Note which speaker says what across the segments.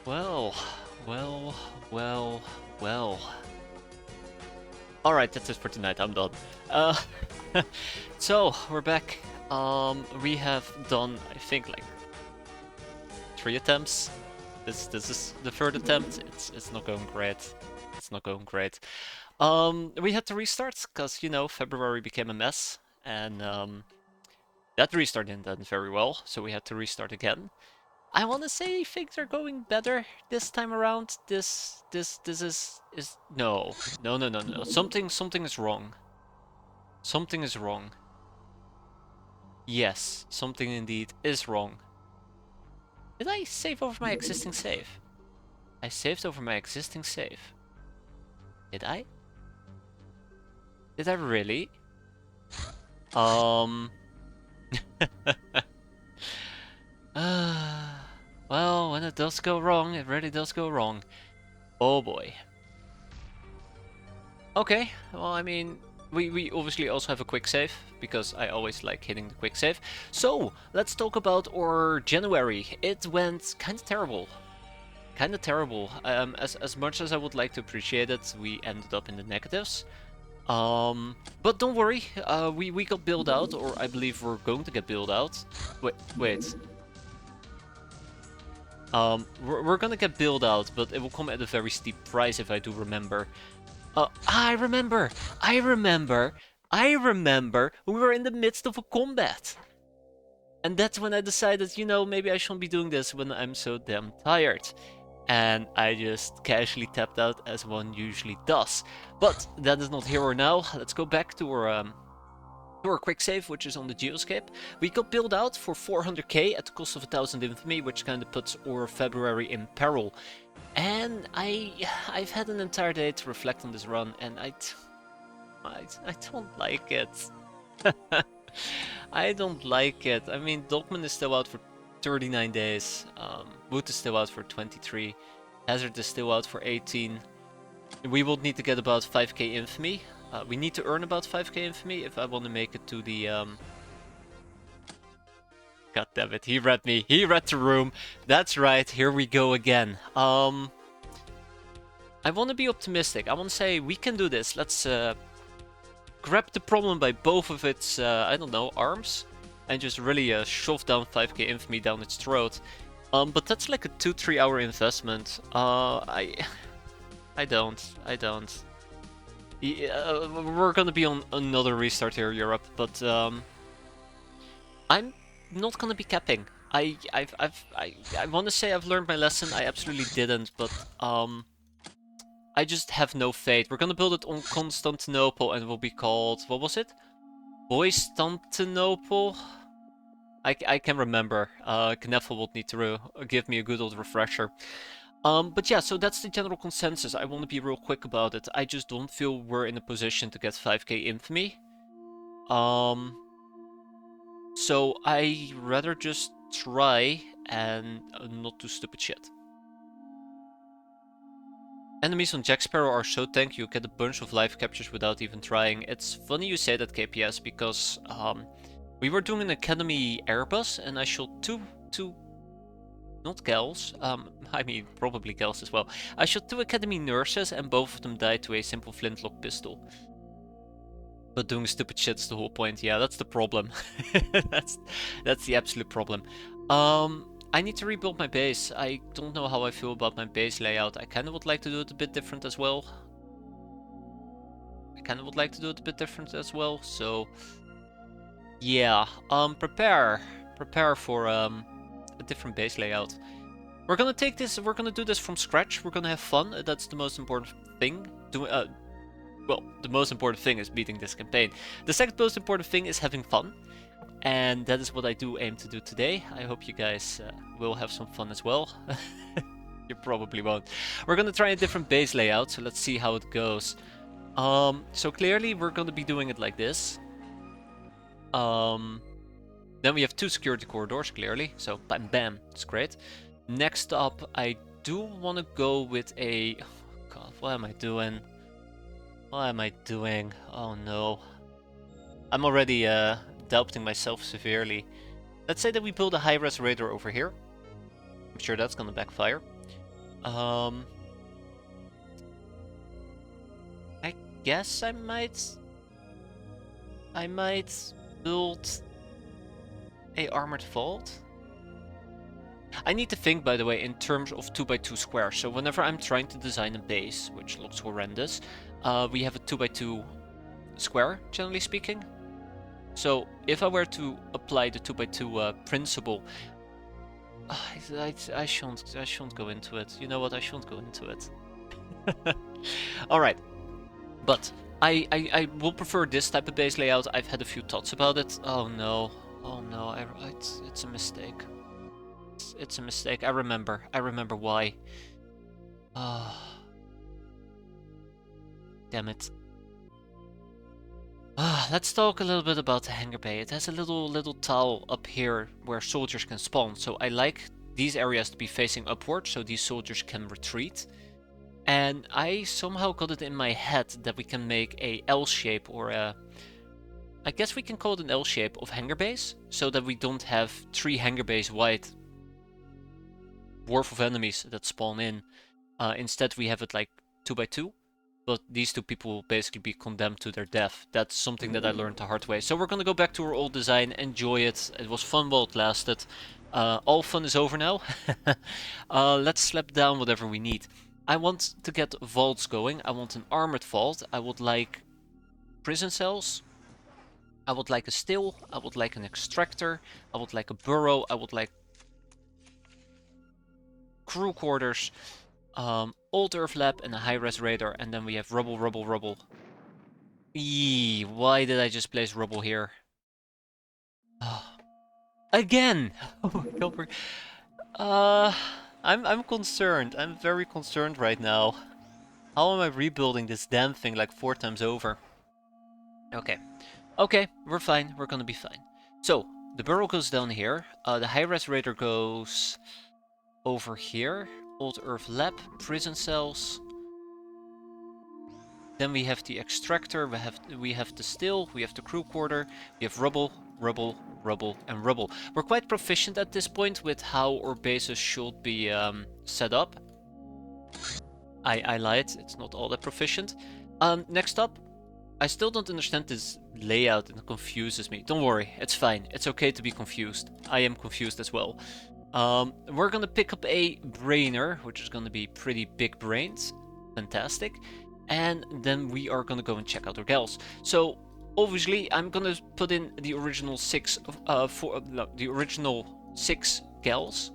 Speaker 1: Well, well, well, well. Alright, that's it for tonight, I'm done. Uh, so, we're back. We have done, I think, like 3 attempts. This is the third attempt. It's not going great. It's not going great. We had to restart, because, you know, February became a mess, and that restart didn't end very well, so we had to restart again. I want to say things are going better this time around. This is no, no, no, no, no. Something is wrong. Something is wrong. Yes, something indeed is wrong. Did I save over my existing save? I saved over my existing save. Did I? Did I really? Um. Well, when it does go wrong, it really does go wrong. Oh boy. Okay, well, I mean, we obviously also have a quick save, because I always like hitting the quick save. So, let's talk about our January. It went kind of terrible. Kind of terrible. As much as I would like to appreciate it, we ended up in the negatives. But don't worry, we got billed out, or I believe we're going to get billed out. Wait. We're gonna get billed out, but it will come at a very steep price if I do remember. I remember! I remember! I remember! We were in the midst of a combat! And that's when I decided, you know, maybe I shouldn't be doing this when I'm so damn tired. And I just casually tapped out as one usually does. But that is not here or now. Let's go back to our quick save, which is on the Geoscape. We got billed out for 400k at the cost of 1000 infamy, which kind of puts our February in peril. And I've had an entire day to reflect on this run, and I don't like it. I don't like it. I mean, Dogman is still out for 39 days. Wood is still out for 23. Hazard is still out for 18. We will need to get about 5k infamy. We need to earn about 5k infamy if I want to make it to the... God damn it, he read me. He read the room. That's right, here we go again. I want to be optimistic. I want to say we can do this. Let's grab the problem by both of its, I don't know, arms. And just really shove down 5k infamy down its throat. But that's like a 2-3 hour investment. I don't. Yeah, we're gonna be on another restart here, Europe, but I'm not gonna be capping. I want to say I've learned my lesson. I absolutely didn't, but I just have no faith. We're gonna build it on Constantinople, and it will be called, what was it? Boyz. I can remember. Kneffel would need to give me a good old refresher. But yeah, so that's the general consensus. I want to be real quick about it. I just don't feel we're in a position to get 5k infamy. So I rather just try and not do stupid shit. Enemies on Jack Sparrow are so tanky you get a bunch of live captures without even trying. It's funny you say that, KPS, because we were doing an Academy Airbus and I shot two not gals, I mean probably gals as well. I shot 2 Academy nurses and both of them died to a simple flintlock pistol. But doing stupid shit's the whole point. Yeah, that's the problem. that's the absolute problem. I need to rebuild my base. I don't know how I feel about my base layout. I kind of would like to do it a bit different as well. So yeah, prepare for a different base layout. We're gonna do this from scratch. We're gonna have fun. That's the most important thing. Well, the most important thing is beating this campaign. The second most important thing is having fun. And that is what I do aim to do today. I hope you guys will have some fun as well. You probably won't. We're gonna try a different base layout, so let's see how it goes. So clearly we're gonna be doing it like this. Then we have 2 security corridors, clearly. So bam bam, it's great. Next up, I do want to go with a... Oh god, what am I doing? Oh no. I'm already doubting myself severely. Let's say that we build a high-res radar over here. I'm sure that's gonna backfire. I guess I might build a armored vault. I need to think, by the way, in terms of 2x2 squares. So whenever I'm trying to design a base, which looks horrendous, we have a 2x2 square, generally speaking. So if I were to apply the 2x2 principle, I shouldn't go into it. You know what? I shouldn't go into it. All right, but I will prefer this type of base layout. I've had a few thoughts about it. Oh no, it's a mistake. It's a mistake. I remember why. Damn it. Let's talk a little bit about the hangar bay. It has a little tile up here where soldiers can spawn. So I like these areas to be facing upward so these soldiers can retreat. And I somehow got it in my head that we can make a L shape or a... I guess we can call it an L shape of hangar bays so that we don't have 3 hangar bays wide wharf of enemies that spawn in. Instead we have it like 2x2. But these 2 people will basically be condemned to their death. That's something that I learned the hard way. So we're gonna go back to our old design, enjoy it. It was fun while it lasted. All fun is over now. Let's slap down whatever we need. I want to get vaults going. I want an armored vault. I would like prison cells. I would like a still. I would like an extractor. I would like a burrow. I would like crew quarters. Old Earth Lab and a high-res radar, and then we have rubble. Eee, why did I just place rubble here? Again! Oh my god, I'm concerned. I'm very concerned right now. How am I rebuilding this damn thing like 4 times over? Okay. Okay, we're fine. We're gonna be fine. So, the burrow goes down here. The high-res radar goes over here. Old Earth Lab, prison cells. Then we have the extractor, we have the still, we have the crew quarter, we have rubble, and rubble. We're quite proficient at this point with how our bases should be set up. I lied, it's not all that proficient. Next up, I still don't understand this layout and it confuses me. Don't worry, it's fine. It's okay to be confused. I am confused as well. We're gonna pick up a brainer, which is gonna be pretty big brains. Fantastic. And then we are gonna go and check out our gals. So obviously I'm gonna put in the original 6 gals.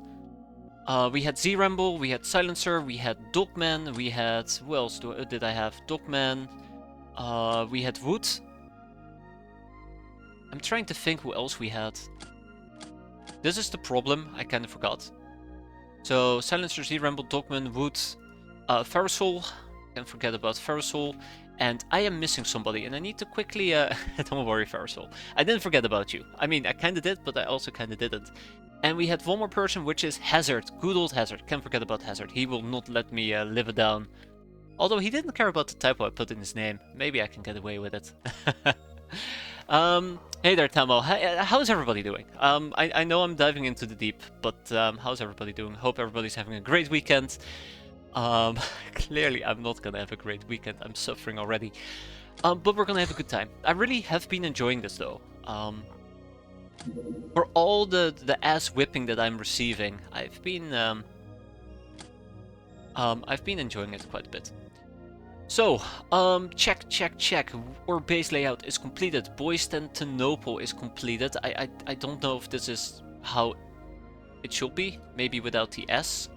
Speaker 1: We had Z-Ramble, we had Silencer, we had Dogman, we had... who else did I have? Dogman, we had Wood. I'm trying to think who else we had. This is the problem, I kinda forgot. So, Silencer, Z-Ramble, Dogman, Wood, Ferrosol, can't forget about Ferrosol, and I am missing somebody, and I need to quickly, don't worry Ferrosol, I didn't forget about you. I mean, I kinda did, but I also kinda didn't. And we had one more person, which is Hazard, good old Hazard, can't forget about Hazard, he will not let me live it down. Although he didn't care about the typo I put in his name, maybe I can get away with it. Hey there, Tamo. How's everybody doing? I know I'm diving into the deep, but how's everybody doing? Hope everybody's having a great weekend. Clearly, I'm not gonna have a great weekend. I'm suffering already. But we're gonna have a good time. I really have been enjoying this, though. For all the ass whipping that I'm receiving, I've been enjoying it quite a bit. So, check. Our base layout is completed. Boyz is completed. I don't know if this is how it should be. Maybe without the S.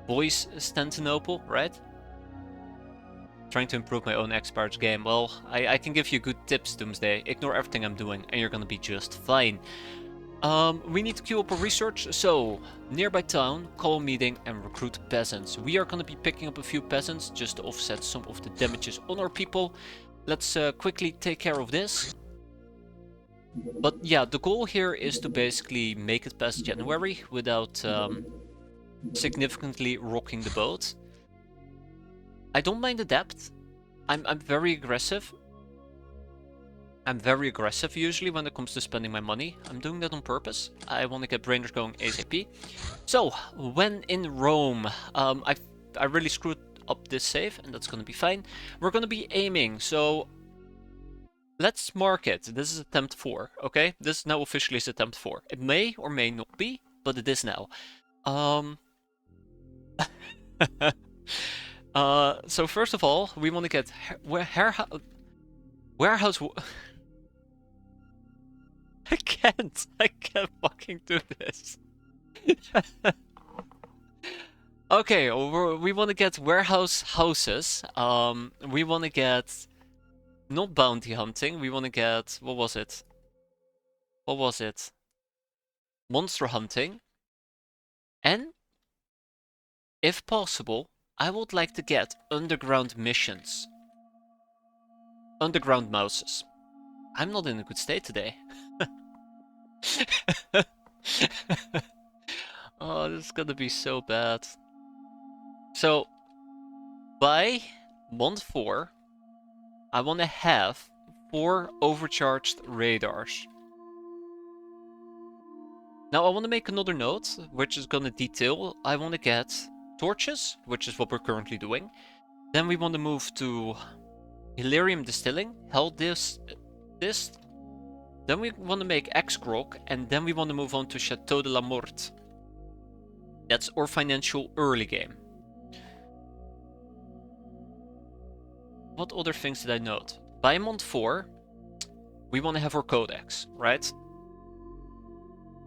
Speaker 1: Boyz, right? Trying to improve my own X-piratez game. Well, I can give you good tips, Doomsday. Ignore everything I'm doing, and you're gonna be just fine. We need to queue up a research, so nearby town, call a meeting and recruit peasants. We are going to be picking up a few peasants just to offset some of the damages on our people. Let's quickly take care of this. But yeah, the goal here is to basically make it past January without significantly rocking the boat. I don't mind the depth. I'm very aggressive. I'm very aggressive usually when it comes to spending my money. I'm doing that on purpose. I want to get brainers going ASAP. So, when in Rome, I really screwed up this save, and that's gonna be fine. We're gonna be aiming, so let's mark it. This is attempt 4, okay? This now officially is attempt 4. It may or may not be, but it is now. So first of all, we want to get warehouse. I can't fucking do this. Okay, we want to get warehouse houses. We want to get not bounty hunting. We want to get, what was it? What was it? Monster hunting. And if possible, I would like to get underground missions. Underground mouses. I'm not in a good state today. Oh, this is gonna be so bad. So, by month 4, I want to have 4 overcharged radars. Now I want to make another note, which is gonna detail. I want to get torches, which is what we're currently doing. Then we want to move to Hilarium Distilling, Hell Dist. Then we want to make X-Grog, and then we want to move on to Chateau de la Morte. That's our financial early game. What other things did I note? By month 4, we want to have our codex, right?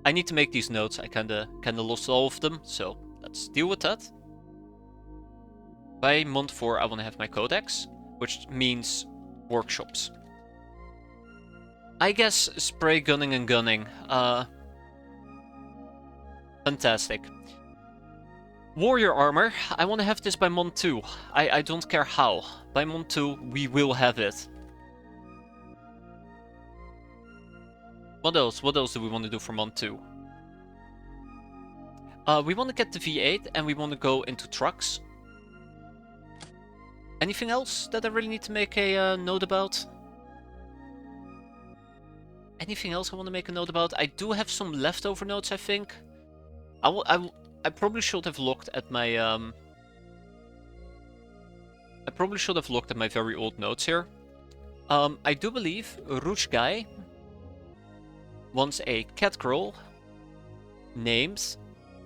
Speaker 1: I need to make these notes. I kinda lost all of them, so let's deal with that. By month 4, I want to have my codex, which means workshops. I guess spray gunning and gunning. Fantastic. Warrior armor. I want to have this by month 2. I don't care how. By month 2, we will have it. What else? What else do we want to do for month 2? We want to get the V8 and we want to go into trucks. Anything else that I really need to make a note about? Anything else I want to make a note about? I do have some leftover notes, I think. I probably should have looked at my I probably should have looked at my very old notes here. I do believe Rouge Guy wants a cat girl named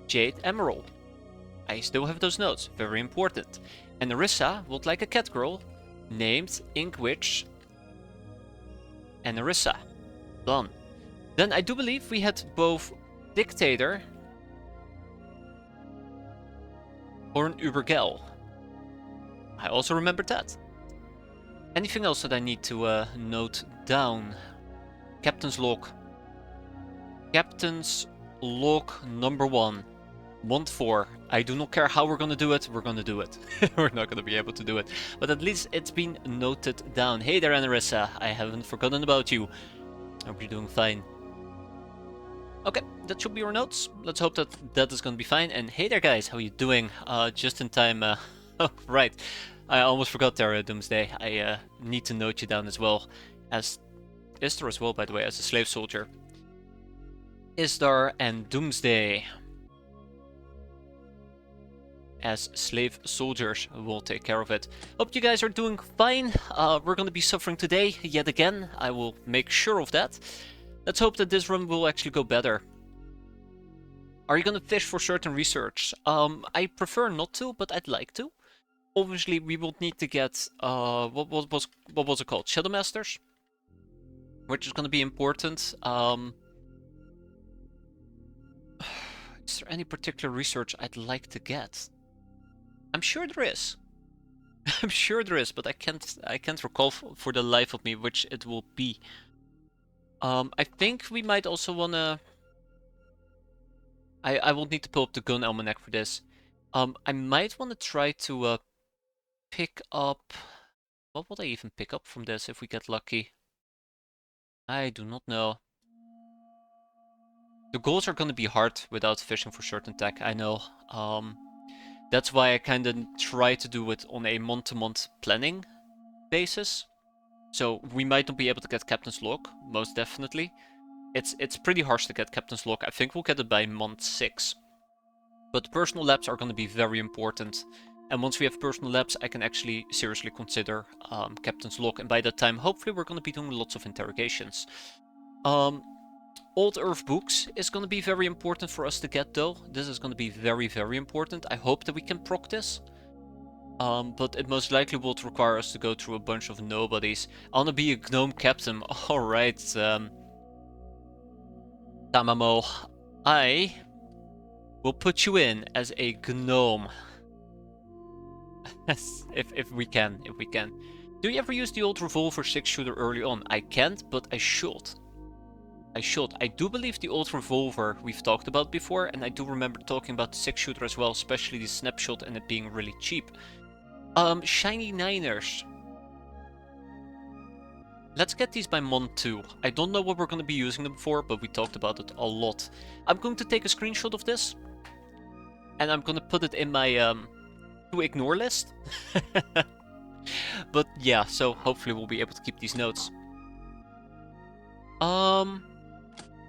Speaker 1: Jade Emerald. I still have those notes, very important. And Narissa would like a cat girl named Inkwitch and Narissa. Done. Then I do believe we had both Dictator or an Ubergel. I also remembered that. Anything else that I need to note down? Captain's log. Captain's log number 1. Month 4. I do not care how we're gonna do it, we're gonna do it. We're not gonna be able to do it. But at least it's been noted down. Hey there, Anarissa. I haven't forgotten about you. Hope you're doing fine. Okay, that should be our notes. Let's hope that that is gonna be fine. And hey there, guys. How you doing? Just in time. Oh, right. I almost forgot there, Doomsday. I need to note you down as well. As Istar as well, by the way, as a slave soldier. Istar and Doomsday as slave soldiers will take care of it. Hope you guys are doing fine. We're gonna be suffering today yet again. I will make sure of that. Let's hope that this run will actually go better. Are you gonna fish for certain research? I prefer not to, but I'd like to. Obviously, we will need to get what was it called? Shadow Masters, which is gonna be important. Is there any particular research I'd like to get? I'm sure there is. I'm sure there is, but I can't recall for the life of me which it will be. I think we might also wanna. I will need to pull up the gun almanac for this. I might want to try to pick up. What would I even pick up from this if we get lucky? I do not know. The goals are gonna be hard without fishing for certain tech. I know. That's why I kind of try to do it on a month-to-month planning basis. So we might not be able to get Captain's Log, most definitely. It's pretty harsh to get Captain's Log. I think we'll get it by month 6. But personal labs are going to be very important. And once we have personal labs, I can actually seriously consider Captain's Log. And by that time, hopefully we're going to be doing lots of interrogations. Old Earth books is going to be very important for us to get, though. This is going to be very, very important. I hope that we can proc this. But it most likely will require us to go through a bunch of nobodies. I want to be a gnome captain. Alright, Tamamo. I will put you in as a gnome. if we can. Do you ever use the old revolver 6-shooter early on? I can't, but I should. I do believe the old revolver we've talked about before, and I do remember talking about the 6-shooter as well, especially the snapshot and it being really cheap. Shiny Niners. Let's get these by month 2. I don't know what we're going to be using them for, but we talked about it a lot. I'm going to take a screenshot of this, and I'm going to put it in my to ignore list. But yeah, so hopefully we'll be able to keep these notes.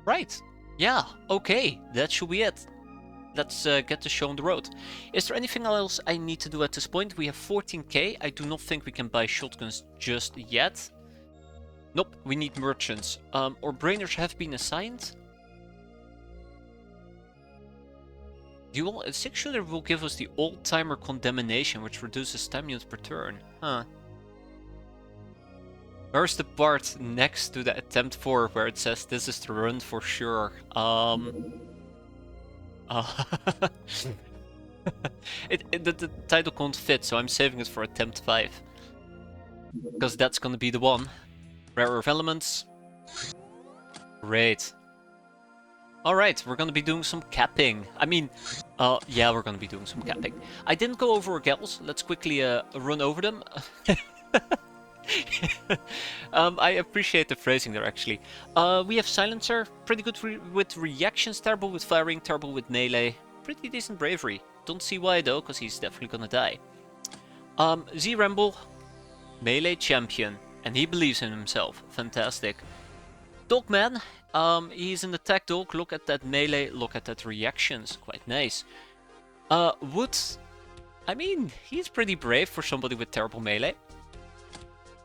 Speaker 1: Right. Yeah, okay, that should be it. Let's get the show on the road. Is there anything else I need to do at this point? We have 14k. I do not think we can buy shotguns just yet. Nope, we need merchants. Our brainers have been assigned. A 6-shooter will give us the old-timer condemnation, which reduces time units per turn. Huh. Where's the part next to the attempt 4 where it says this is the run for sure? The title can't fit, so I'm saving it for attempt 5. Because that's gonna be the one. Rare Earth Elements. Great. Alright, we're gonna be doing some capping. I mean, yeah, we're gonna be doing some capping. I didn't go over our gals. Let's quickly run over them. I appreciate the phrasing there, actually. We have Silencer, pretty good with reactions, terrible with firing, terrible with melee. Pretty decent bravery. Don't see why, though, because he's definitely gonna die. Z-Ramble, melee champion, and he believes in himself. Fantastic. Dogman, he's an attack dog. Look at that melee, look at that reactions. Quite nice. Wood, I mean, he's pretty brave for somebody with terrible melee.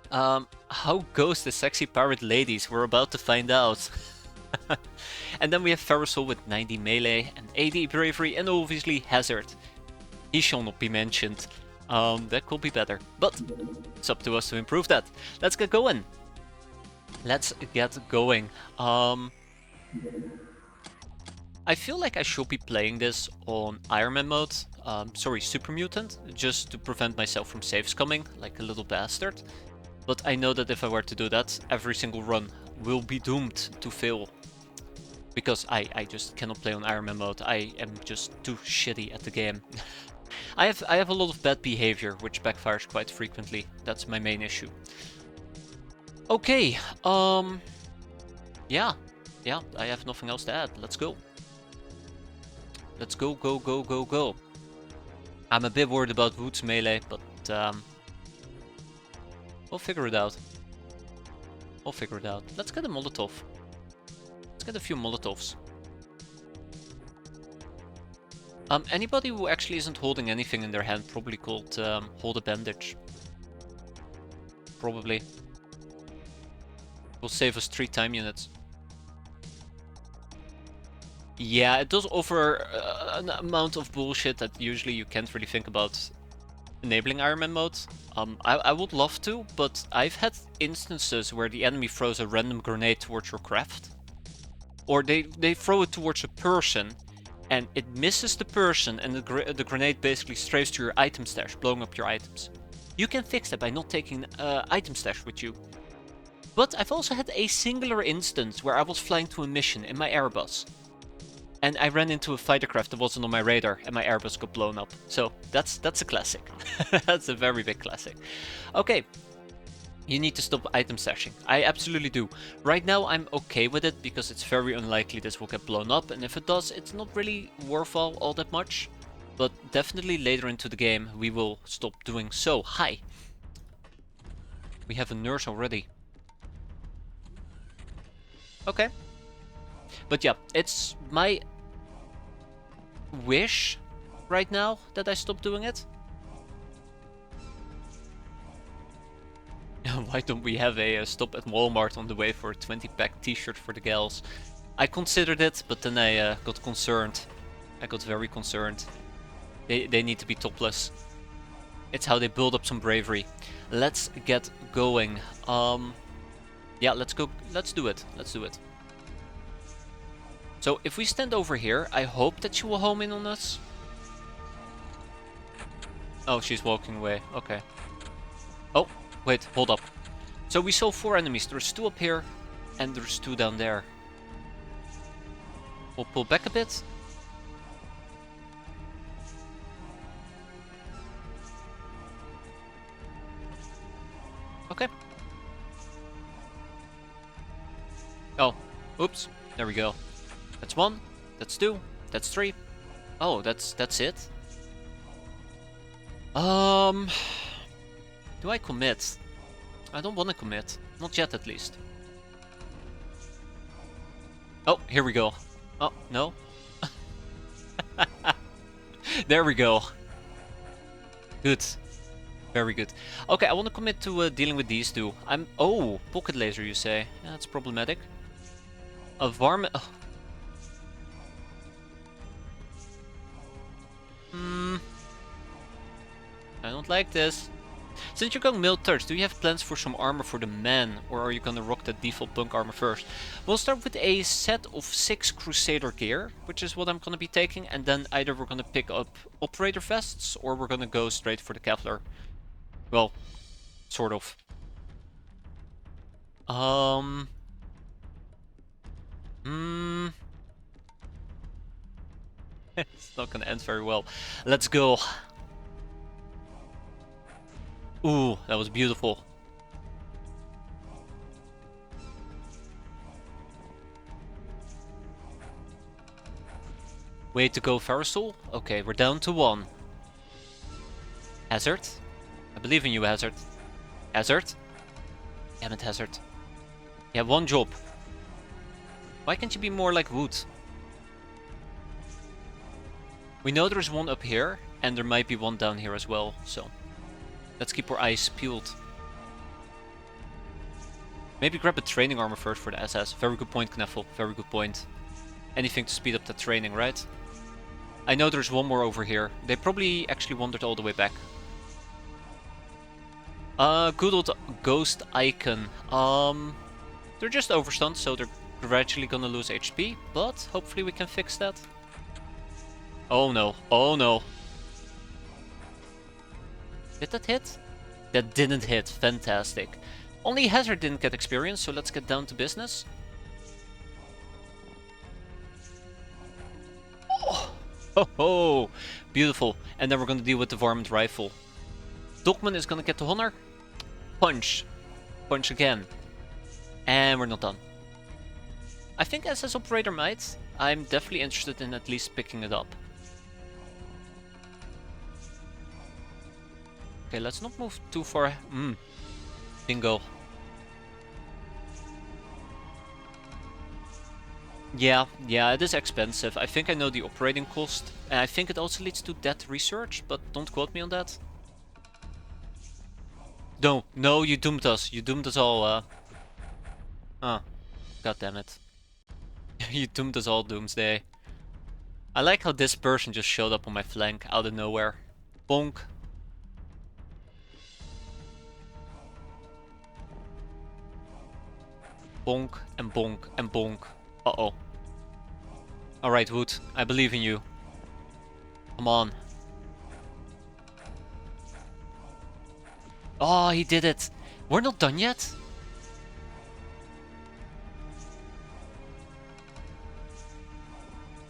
Speaker 1: How goes the sexy pirate ladies? We're about to find out. And then we have Ferrosol with 90 melee and 80 bravery, and obviously Hazard. He shall not be mentioned. That could be better, but it's up to us to improve that. Let's get going. I feel like I should be playing this on Iron Man mode. Sorry, Super Mutant, just to prevent myself from saves coming, like a little bastard. But I know that if I were to do that, every single run will be doomed to fail. Because I just cannot play on Iron Man mode. I am just too shitty at the game. I have a lot of bad behavior, which backfires quite frequently. That's my main issue. Okay, yeah, I have nothing else to add. Let's go. Let's go, go, go, go, go. I'm a bit worried about Wood's melee, but we'll figure it out. Let's get a Molotov. Let's get a few Molotovs. Anybody who actually isn't holding anything in their hand probably could hold a bandage. Probably. Will save us 3 time units. Yeah, it does offer an amount of bullshit that usually you can't really think about enabling Iron Man mode. I would love to, but I've had instances where the enemy throws a random grenade towards your craft. Or they throw it towards a person, and it misses the person, and the grenade basically strafes to your item stash, blowing up your items. You can fix that by not taking item stash with you. But I've also had a singular instance where I was flying to a mission in my Airbus. And I ran into a fighter craft that wasn't on my radar, and my Airbus got blown up. So that's a classic. That's a very big classic. Okay, you need to stop item stashing. I absolutely do. Right now I'm okay with it because it's very unlikely this will get blown up, and if it does, it's not really worthwhile all that much. But definitely later into the game we will stop doing so. Hi. We have a nurse already. Okay. But yeah, it's my wish right now that I stop doing it. Why don't we have a stop at Walmart on the way for a 20-pack t-shirt for the gals? I considered it, but then I got concerned. I got very concerned. They need to be topless. It's how they build up some bravery. Let's get going. Yeah, let's go. Let's do it. Let's do it. So if we stand over here, I hope that she will home in on us. Oh, she's walking away. Okay. Oh, wait, hold up. So we saw 4 enemies. There's 2 up here, and there's 2 down there. We'll pull back a bit. Okay. Oh, oops. There we go. That's 1. That's 2. That's 3. Oh, that's it. Do I commit? I don't want to commit. Not yet, at least. Oh, here we go. Oh, no. There we go. Good. Very good. Okay, I want to commit to dealing with these 2. Oh, pocket laser, you say? Yeah, that's problematic. A varmint. Oh. I don't like this. Since you're going mild touch, do you have plans for some armor for the men, or are you gonna rock the default punk armor first? We'll start with a set of 6 Crusader gear, which is what I'm gonna be taking, and then either we're gonna pick up operator vests, or we're gonna go straight for the Kevlar. Well, sort of. It's not gonna end very well. Let's go. Ooh, that was beautiful. Way to go, Farasol. Okay, we're down to 1. Hazard. I believe in you, Hazard. Hazard. Damn it, Hazard. You have 1 job. Why can't you be more like Wood? We know there's 1 up here, and there might be 1 down here as well, so let's keep our eyes peeled. Maybe grab a training armor first for the SS. Very good point, Kneffel. Very good point. Anything to speed up that training, right? I know there's 1 more over here. They probably actually wandered all the way back. Good old ghost icon. They're just overstunned, so they're gradually gonna lose HP, but hopefully we can fix that. Oh no, oh no. Did that hit? That didn't hit, fantastic. Only Hazard didn't get experience, so let's get down to business. Oh, ho, ho. Beautiful. And then we're gonna deal with the varmint rifle. Dogman is gonna get the honor. Punch. Punch again. And we're not done. I think SS Operator might. I'm definitely interested in at least picking it up. Okay, let's not move too far. Bingo. Yeah, it is expensive. I think I know the operating cost. And I think it also leads to death research, but don't quote me on that. No, you doomed us. You doomed us all, Oh, god damn it. You doomed us all, Doomsday. I like how this person just showed up on my flank out of nowhere. Bonk. Bonk and bonk and bonk. Uh-oh. Alright, Wood. I believe in you. Come on. Oh, he did it. We're not done yet.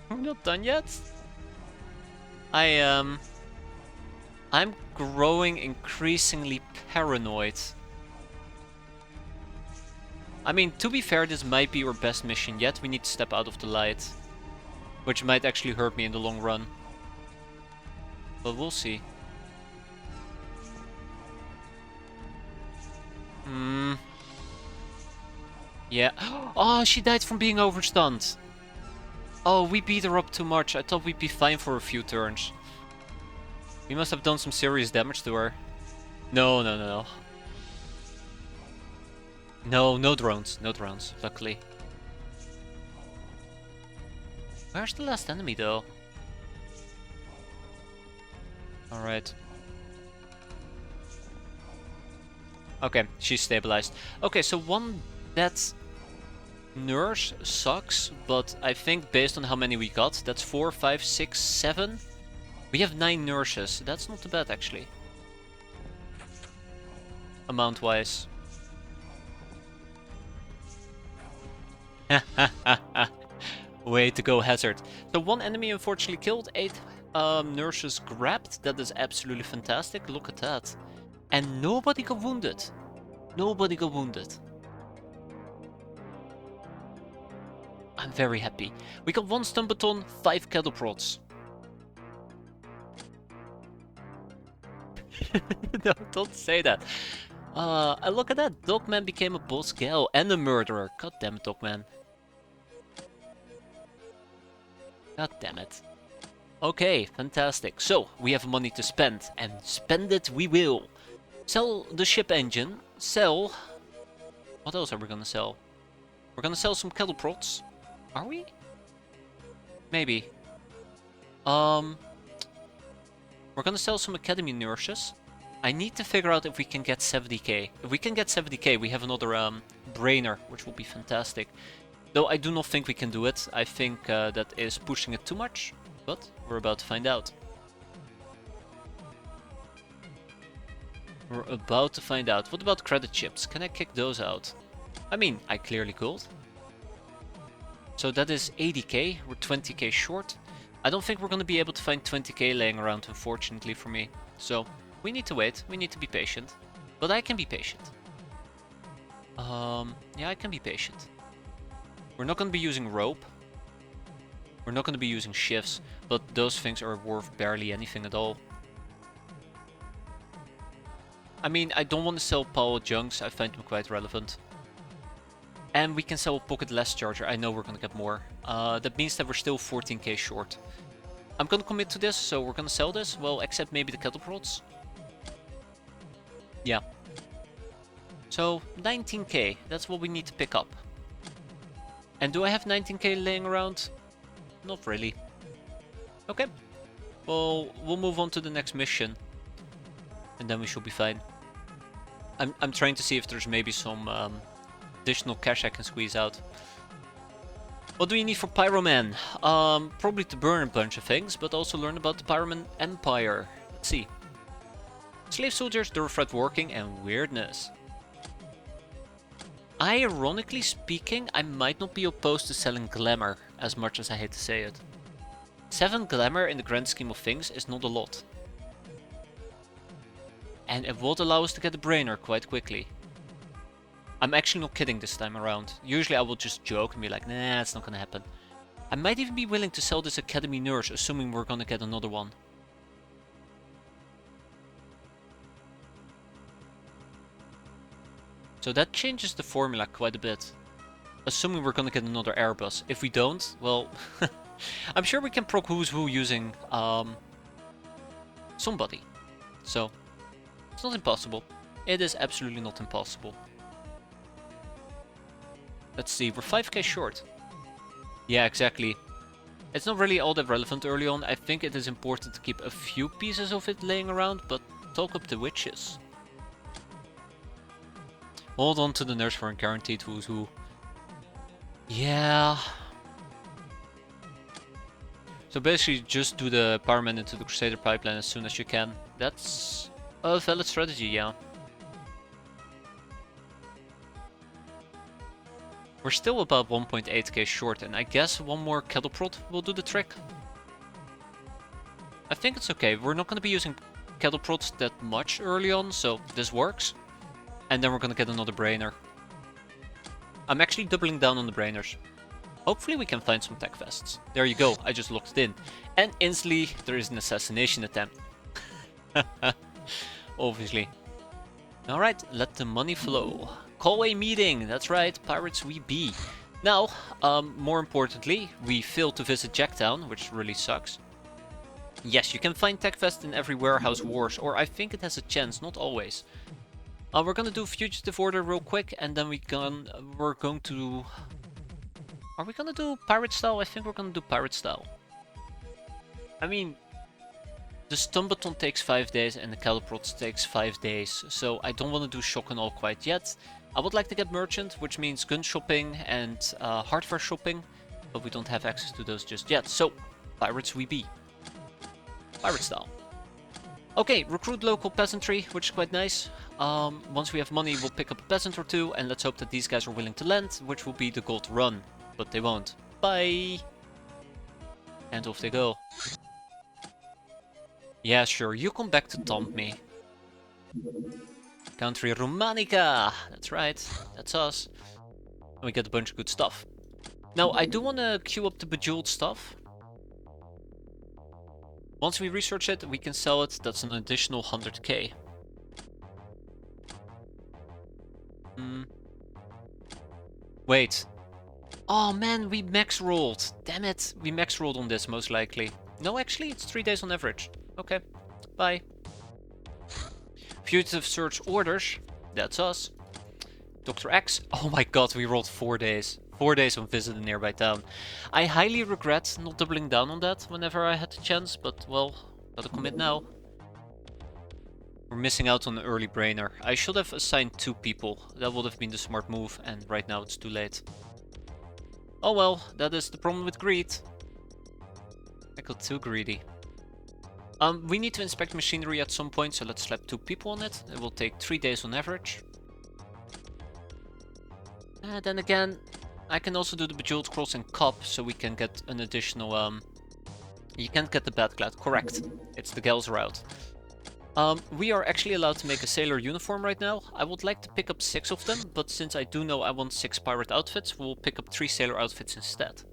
Speaker 1: We're not done yet. I'm growing increasingly paranoid. I mean, to be fair, this might be our best mission yet. We need to step out of the light, which might actually hurt me in the long run. But we'll see. Hmm. Yeah. Oh, she died from being overstunned. Oh, we beat her up too much. I thought we'd be fine for a few turns. We must have done some serious damage to her. No, no, no, no. No, no drones. No drones, luckily. Where's the last enemy, though? Alright. Okay, she's stabilized. Okay, so one dead nurse sucks, but I think based on how many we got, that's 4, 5, 6, 7. We have 9 nurses. That's not too bad, actually. Amount-wise. Way to go, Hazard. So one enemy unfortunately killed, 8 nurses grabbed. That is absolutely fantastic. Look at that. And nobody got wounded. Nobody got wounded. I'm very happy. We got 1 stun baton, 5 cattle prods. No, don't say that. Look at that. Dogman became a boss gal and a murderer. God damn it, Dogman. God damn it. Okay, fantastic. So, we have money to spend, and spend it we will. Sell the ship engine. Sell... What else are we gonna sell? We're gonna sell some cattle prods. Are we? Maybe. We're gonna sell some academy nurses. I need to figure out if we can get 70k. If we can get 70k, we have another brainer, which will be fantastic. Though I do not think we can do it. I think that is pushing it too much. But we're about to find out. We're about to find out. What about credit chips? Can I kick those out? I mean, I clearly could. So that is 80k. We're 20k short. I don't think we're going to be able to find 20k laying around, unfortunately for me. So we need to wait. We need to be patient. But I can be patient. Yeah, I can be patient. We're not going to be using rope. We're not going to be using shifts, but those things are worth barely anything at all. I mean, I don't want to sell power junks, I find them quite relevant. And we can sell a pocket less charger, I know we're going to get more. That means that we're still 14k short. I'm going to commit to this, so we're going to sell this, well, except maybe the cattle prods. Yeah. So, 19k, that's what we need to pick up. And do I have 19k laying around? Not really. Okay. Well, we'll move on to the next mission. And then we should be fine. I'm trying to see if there's maybe some additional cash I can squeeze out. What do you need for Pyroman? Probably to burn a bunch of things, but also learn about the Pyroman Empire. Let's see. Slave soldiers, thoroughbred working, and weirdness. Ironically speaking, I might not be opposed to selling glamour, as much as I hate to say it. 7 glamour in the grand scheme of things is not a lot. And it would allow us to get a brainer quite quickly. I'm actually not kidding this time around. Usually I will just joke and be like, nah, it's not gonna happen. I might even be willing to sell this academy nurse, assuming we're gonna get another one. So that changes the formula quite a bit. Assuming we're gonna get another Airbus. If we don't, well... I'm sure we can proc who's who using somebody. So, it's not impossible. It is absolutely not impossible. Let's see, we're 5k short. Yeah, exactly. It's not really all that relevant early on. I think it is important to keep a few pieces of it laying around, but talk up the witches. Hold on to the nurse for a guaranteed who's who. Yeah. So basically just do the Powerman into the Crusader pipeline as soon as you can. That's a valid strategy, yeah. We're still about 1.8k short, and I guess one more cattle prod will do the trick. I think it's okay. We're not going to be using cattle prods that much early on, so this works. And then we're going to get another brainer. I'm actually doubling down on the brainers. Hopefully we can find some tech vests. There you go, I just locked it in. And instantly there is an assassination attempt. Obviously. Alright, let the money flow. Call a meeting, that's right, pirates we be. Now, more importantly, we failed to visit Jacktown, which really sucks. Yes, you can find TechFest in every warehouse wars, or I think it has a chance, not always. We're gonna do Fugitive Order real quick, and then we're going to... Are we gonna do Pirate Style? I think we're gonna do Pirate Style. I mean, the Stumbaton takes 5 days and the Caliprots takes 5 days, so I don't want to do Shock and All quite yet. I would like to get Merchant, which means gun shopping and hardware shopping, but we don't have access to those just yet, so Pirates we be. Pirate Style. Okay, recruit local peasantry, which is quite nice. Once we have money, we'll pick up a peasant or two, and let's hope that these guys are willing to lend, which will be the goal to run. But they won't. Bye! And off they go. Yeah, sure, you come back to taunt me. Country Romanica! That's right, that's us. And we get a bunch of good stuff. Now, I do want to queue up the Bejeweled stuff. Once we research it, we can sell it. That's an additional 100k. Wait. Oh man, we max rolled. Damn it, we max rolled on this most likely. No, actually, it's 3 days on average. Okay, bye. Fugitive search orders. That's us. Dr. X. Oh my god, we rolled 4 days. 4 days on visit a nearby town. I highly regret not doubling down on that whenever I had the chance, but well, gotta commit now. We're missing out on an early brainer. I should have assigned 2 people. That would have been the smart move, and right now it's too late. Oh well, that is the problem with greed. I got too greedy. We need to inspect machinery at some point, so let's slap 2 people on it. It will take 3 days on average. Then again, I can also do the Bejeweled Cross and Cup, so we can get an additional... You can't get the Batclad, correct. It's the Gals route. We are actually allowed to make a sailor uniform right now. I would like to pick up 6 of them, but since I do know I want 6 pirate outfits, we'll pick up 3 sailor outfits instead.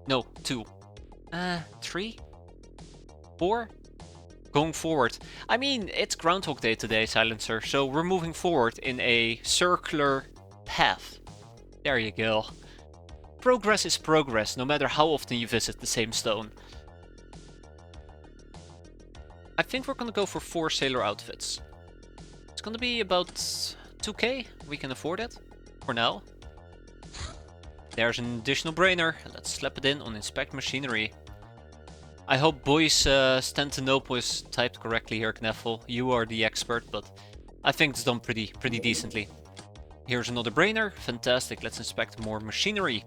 Speaker 1: No, 2. 3? 4? Going forward. I mean, it's Groundhog Day today, Silencer, so we're moving forward in a circular path. There you go. Progress is progress, no matter how often you visit the same stone. I think we're gonna go for 4 sailor outfits. It's gonna be about 2k. We can afford it. For now. There's an additional brainer. Let's slap it in on inspect machinery. I hope Boyz Stantinople is typed correctly here, Kneffel. You are the expert, but I think it's done pretty decently. Here's another brainer. Fantastic. Let's inspect more machinery.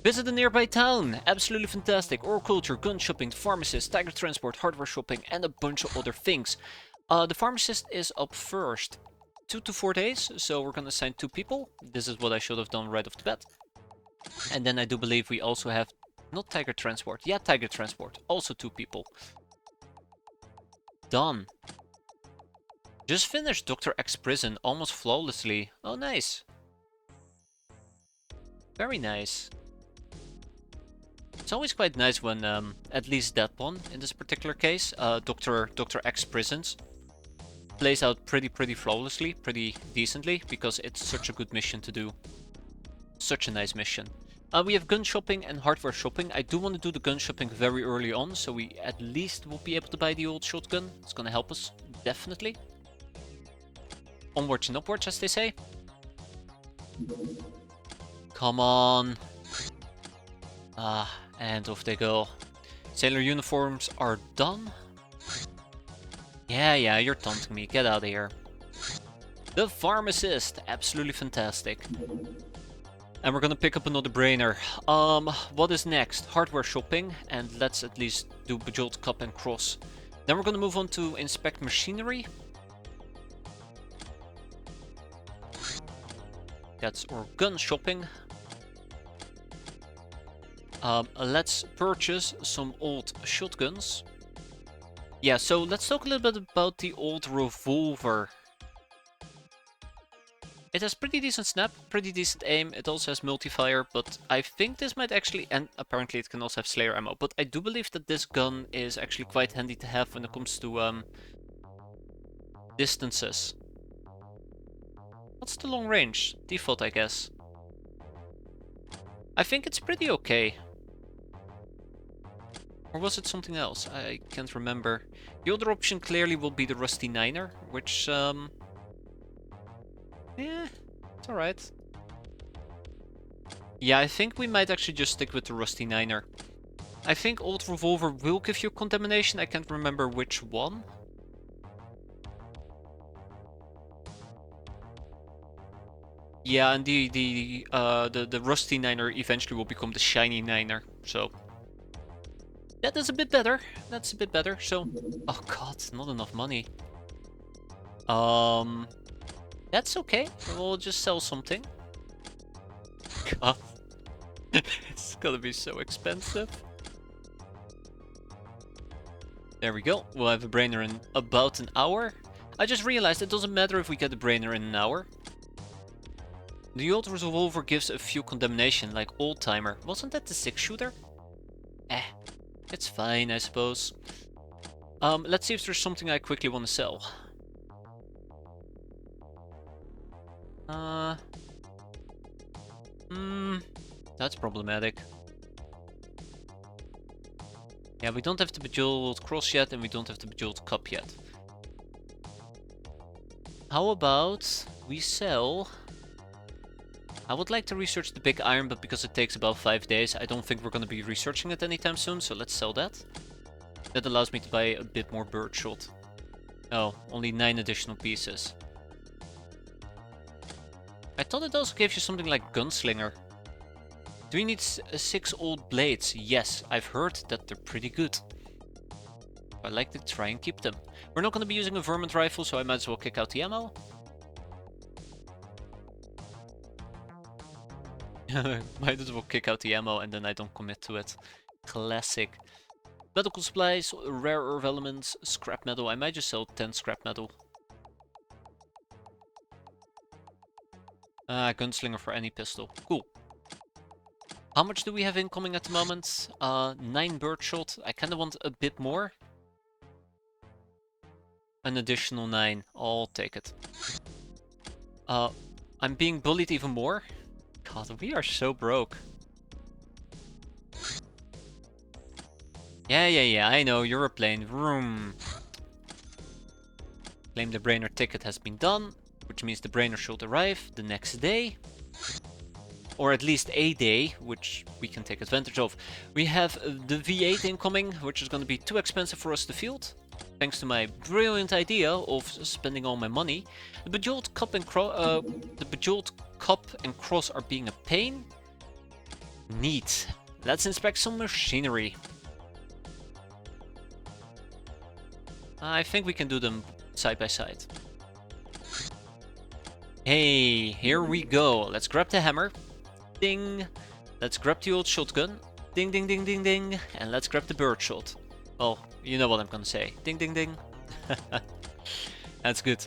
Speaker 1: Visit a nearby town. Absolutely fantastic. Oral culture, gun shopping, pharmacist, tiger transport, hardware shopping, and a bunch of other things. The pharmacist is up first. 2 to 4 days, so we're gonna assign 2 people. This is what I should have done right off the bat. And then I do believe we also have... Not tiger transport. Yeah, tiger transport. Also 2 people. Done. Just finished Dr. X prison almost flawlessly. Oh, nice. Very nice. It's always quite nice when, at least that one, in this particular case, Dr. X prisons, plays out pretty flawlessly, pretty decently, because it's such a good mission to do. Such a nice mission. We have gun shopping and hardware shopping. I do want to do the gun shopping very early on, so we at least will be able to buy the old shotgun. It's gonna help us, definitely. Onwards and upwards, as they say. Come on. And off they go. Sailor uniforms are done. Yeah, you're taunting me. Get out of here. The pharmacist. Absolutely fantastic. And we're gonna pick up another brainer. What is next? Hardware shopping, and let's at least do Bejeweled Cup and Cross. Then we're gonna move on to inspect machinery. That's our gun shopping. Let's purchase some old shotguns. Yeah, so let's talk a little bit about the old revolver. It has pretty decent snap, pretty decent aim, it also has multi-fire, but I think this might actually, and apparently it can also have Slayer ammo, but I do believe that this gun is actually quite handy to have when it comes to Distances. What's the long range? Default, I guess. I think it's pretty okay. Or was it something else? I can't remember. The other option clearly will be the Rusty Niner, which, yeah, it's alright. Yeah, I think we might actually just stick with the Rusty Niner. I think Old Revolver will give you contamination. I can't remember which one. Yeah, and the Rusty Niner eventually will become the Shiny Niner. So that is a bit better. That's a bit better. So, oh god, not enough money. That's okay. We'll just sell something. God, it's gonna be so expensive. There we go. We'll have a brainer in about an hour. I just realized it doesn't matter if we get the brainer in an hour. The old revolver gives a few condemnation, like Old Timer. Wasn't that the 6-shooter? It's fine, I suppose. Let's see if there's something I quickly want to sell. That's problematic. Yeah, we don't have the Bejeweled Cross yet, and we don't have the Bejeweled Cup yet. How about we sell... I would like to research the Big Iron, but because it takes about 5 days, I don't think we're going to be researching it anytime soon, so let's sell that. That allows me to buy a bit more birdshot. Oh, only 9 additional pieces. I thought it also gave you something like Gunslinger. Do we need 6 old blades? Yes, I've heard that they're pretty good. I'd like to try and keep them. We're not going to be using a Vermint rifle, so I might as well kick out the ammo. Might as well kick out the ammo and then I don't commit to it. Classic. Medical supplies, rare earth elements, scrap metal. I might just sell 10 scrap metal. Gunslinger for any pistol. Cool. How much do we have incoming at the moment? 9 birdshot. I kind of want a bit more. An additional 9. I'll take it. I'm being bullied even more. God, we are so broke. Yeah, I know, you're a plane. Vroom. Claim the brainer ticket has been done, which means the brainer should arrive the next day. Or at least a day, which we can take advantage of. We have the V8 incoming, which is going to be too expensive for us to field. Thanks to my brilliant idea of spending all my money. The Bejeweled Cup and Cross are being a pain. Neat. Let's inspect some machinery. I think we can do them side by side. Hey, here we go. Let's grab the hammer. Ding. Let's grab the old shotgun. Ding, ding, ding, ding, ding. And let's grab the birdshot. Oh, you know what I'm gonna say. Ding, ding, ding. That's good.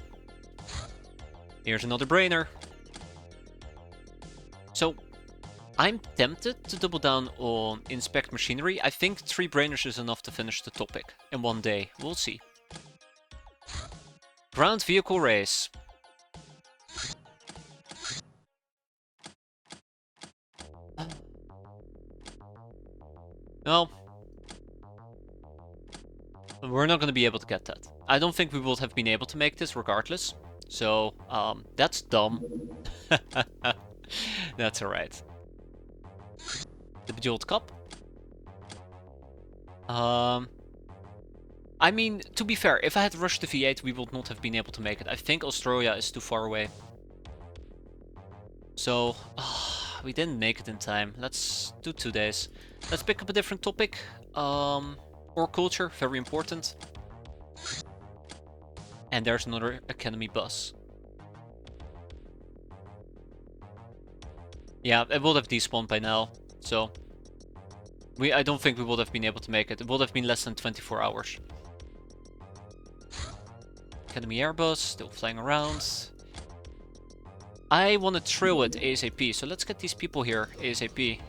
Speaker 1: Here's another brainer. So, I'm tempted to double down on inspect machinery. I think 3 brainers is enough to finish the topic in one day. We'll see. Ground vehicle race. No. We're not going to be able to get that. I don't think we would have been able to make this regardless. So, that's dumb. That's alright. The Bejeweled Cup. I mean, to be fair, if I had rushed the V8, we would not have been able to make it. I think Australia is too far away. So, we didn't make it in time. Let's do 2 days. Let's pick up a different topic. Or culture, very important. And there's another academy bus. Yeah, it would have despawned by now, so... I don't think we would have been able to make it. It would have been less than 24 hours. Academy Airbus, still flying around. I want to trail it ASAP, so let's get these people here ASAP.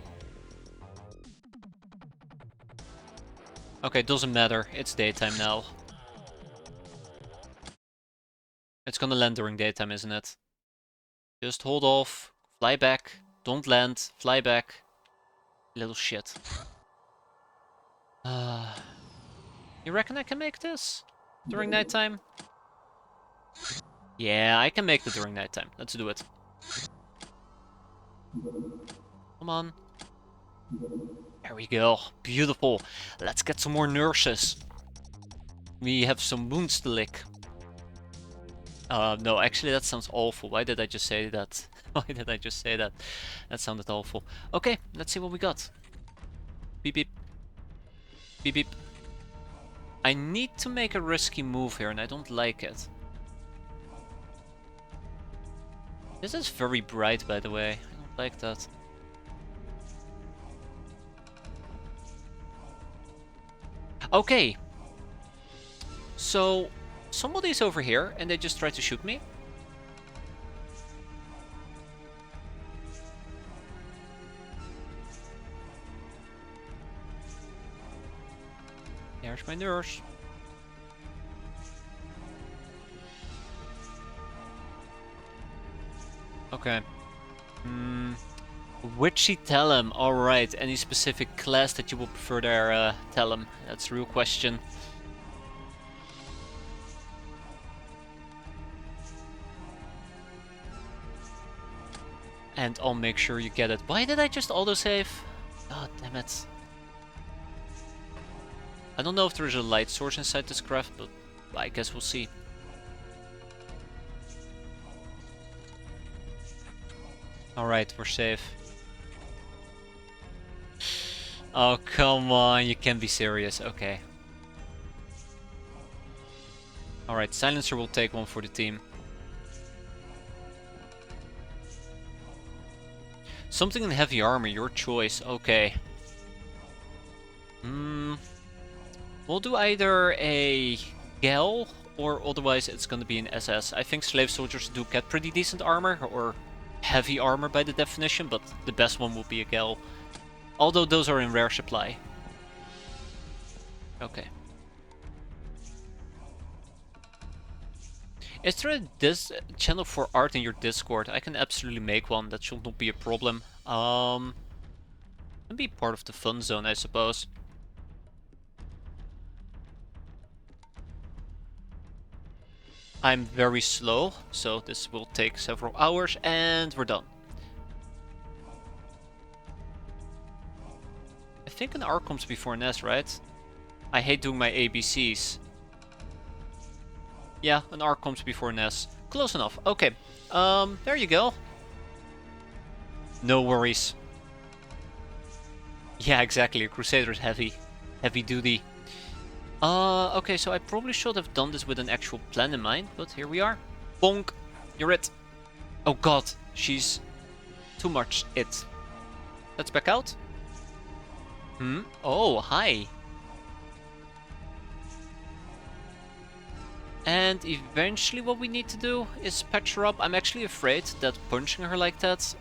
Speaker 1: Okay, doesn't matter. It's daytime now. It's gonna land during daytime, isn't it? Just hold off. Fly back. Don't land. Fly back. Little shit. You reckon I can make this? During nighttime? Yeah, I can make it during nighttime. Let's do it. Come on. There we go. Beautiful. Let's get some more nurses. We have some wounds to lick. No, actually that sounds awful. Why did I just say that? Why did I just say that? That sounded awful. Okay, let's see what we got. Beep beep. Beep beep. I need to make a risky move here and I don't like it. This is very bright, by the way. I don't like that. Okay. So, somebody's over here and they just tried to shoot me. There's my nurse. Okay. Witchy Tellem. Alright. Any specific class that you would prefer there, Tellem? That's a real question. And I'll make sure you get it. Why did I just autosave? God damn it. I don't know if there's a light source inside this craft, but I guess we'll see. Alright, we're safe. Oh, come on, you can't be serious. Okay. Alright, Silencer will take one for the team. Something in heavy armor, your choice. Okay. We'll do either a Gel, or otherwise it's gonna be an SS. I think slave soldiers do get pretty decent armor, or heavy armor by the definition, but the best one will be a Gel. Although those are in rare supply. Okay. Is there a channel for art in your Discord? I can absolutely make one, that should not be a problem. Can be part of the fun zone, I suppose. I'm very slow, so this will take several hours, and we're done. I think an R comes before an S, right? I hate doing my ABCs. Yeah, an R comes before an S. Close enough. Okay. There you go. No worries. Yeah, exactly. A Crusader is heavy. Heavy duty. Okay, so I probably should have done this with an actual plan in mind, but here we are. Bonk! You're it. Oh god, she's too much it. Let's back out. Oh, hi. And eventually what we need to do is patch her up. I'm actually afraid that punching her like that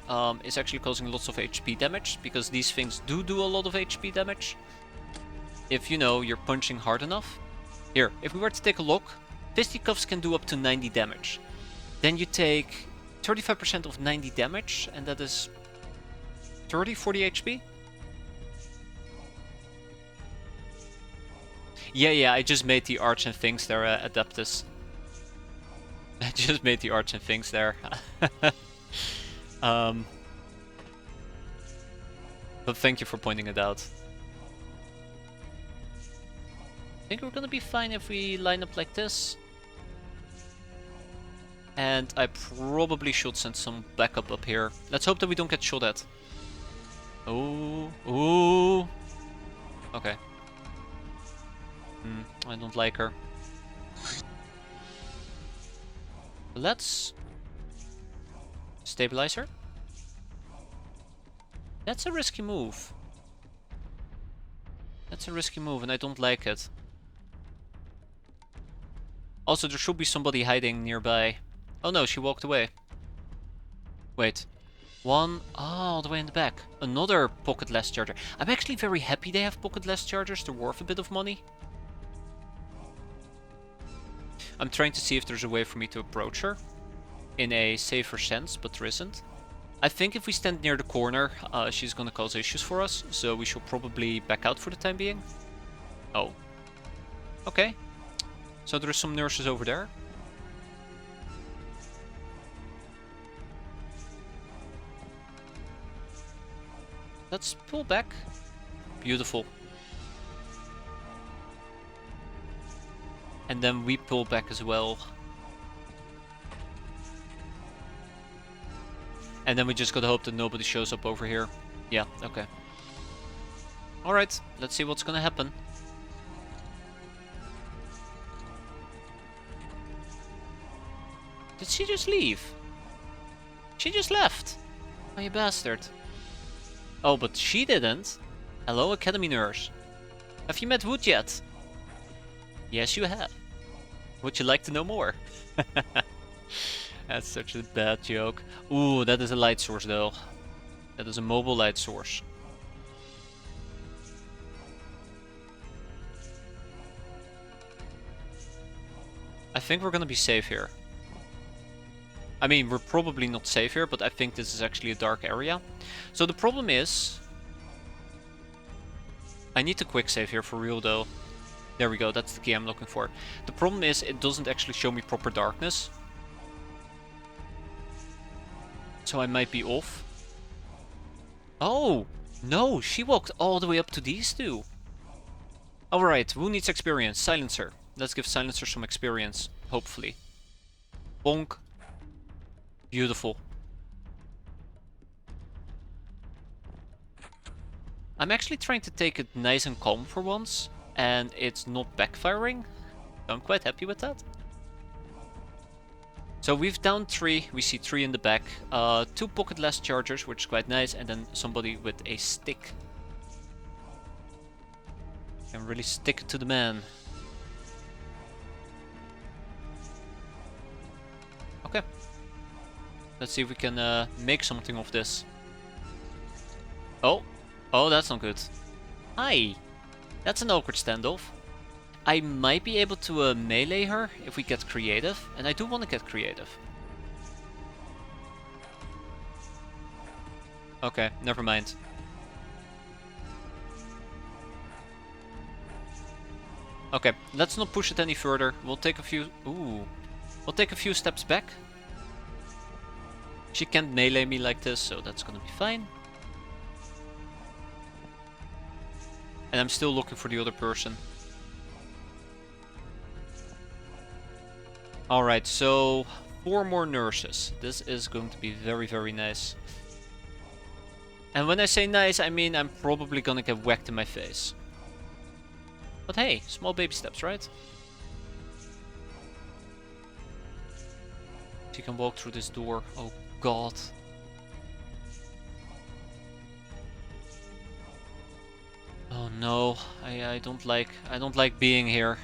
Speaker 1: is actually causing lots of HP damage, because these things do a lot of HP damage. If, you know, you're punching hard enough. Here, if we were to take a look, fisticuffs can do up to 90 damage. Then you take 35% of 90 damage, and that is 40 HP. Yeah, I just made the arch and things there, Adeptus. I just made the arch and things there. But thank you for pointing it out. I think we're gonna be fine if we line up like this. And I probably should send some backup up here. Let's hope that we don't get shot at. Oh, ooh. Okay. I don't like her. Let's stabilize her. That's a risky move. That's a risky move and I don't like it. Also, there should be somebody hiding nearby. Oh no, she walked away. Wait. One, all the way in the back. Another pocketless charger. I'm actually very happy they have pocketless chargers. They're worth a bit of money. I'm trying to see if there's a way for me to approach her in a safer sense, but there isn't. I think if we stand near the corner, she's gonna cause issues for us, so we should probably back out for the time being. Oh. Okay. So there's some nurses over there. Let's pull back. Beautiful. And then we pull back as well. And then we just gotta hope that nobody shows up over here. Yeah, okay. Alright, let's see what's gonna happen. Did she just leave? She just left. Oh, you bastard. Oh, but she didn't. Hello, Academy Nurse. Have you met Wood yet? Yes, you have. Would you like to know more? That's such a bad joke. Ooh, that is a light source though. That is a mobile light source. I think we're gonna be safe here. I mean, we're probably not safe here, but I think this is actually a dark area. So the problem is... I need to quick save here for real though. There we go, that's the key I'm looking for. The problem is it doesn't actually show me proper darkness. So I might be off. Oh! No, she walked all the way up to these two. Alright, who needs experience? Silencer. Let's give Silencer some experience, hopefully. Bonk. Beautiful. I'm actually trying to take it nice and calm for once, and it's not backfiring. I'm quite happy with that. So we've downed 3, we see 3 in the back, 2 pocketless chargers, which is quite nice, and then somebody with a stick. Can really stick it to the man. Okay. Let's see if we can make something of this. Oh. Oh, that's not good. Hi. That's an awkward standoff. I might be able to melee her if we get creative, and I do want to get creative. Okay, never mind. Okay, let's not push it any further. We'll take a few... Ooh. We'll take a few steps back. She can't melee me like this, so that's gonna be fine. And I'm still looking for the other person. Alright, so 4 more nurses. This is going to be very, very nice. And when I say nice, I mean I'm probably gonna get whacked in my face. But hey, small baby steps, right? She can walk through this door. Oh god. Oh no, I don't like being here.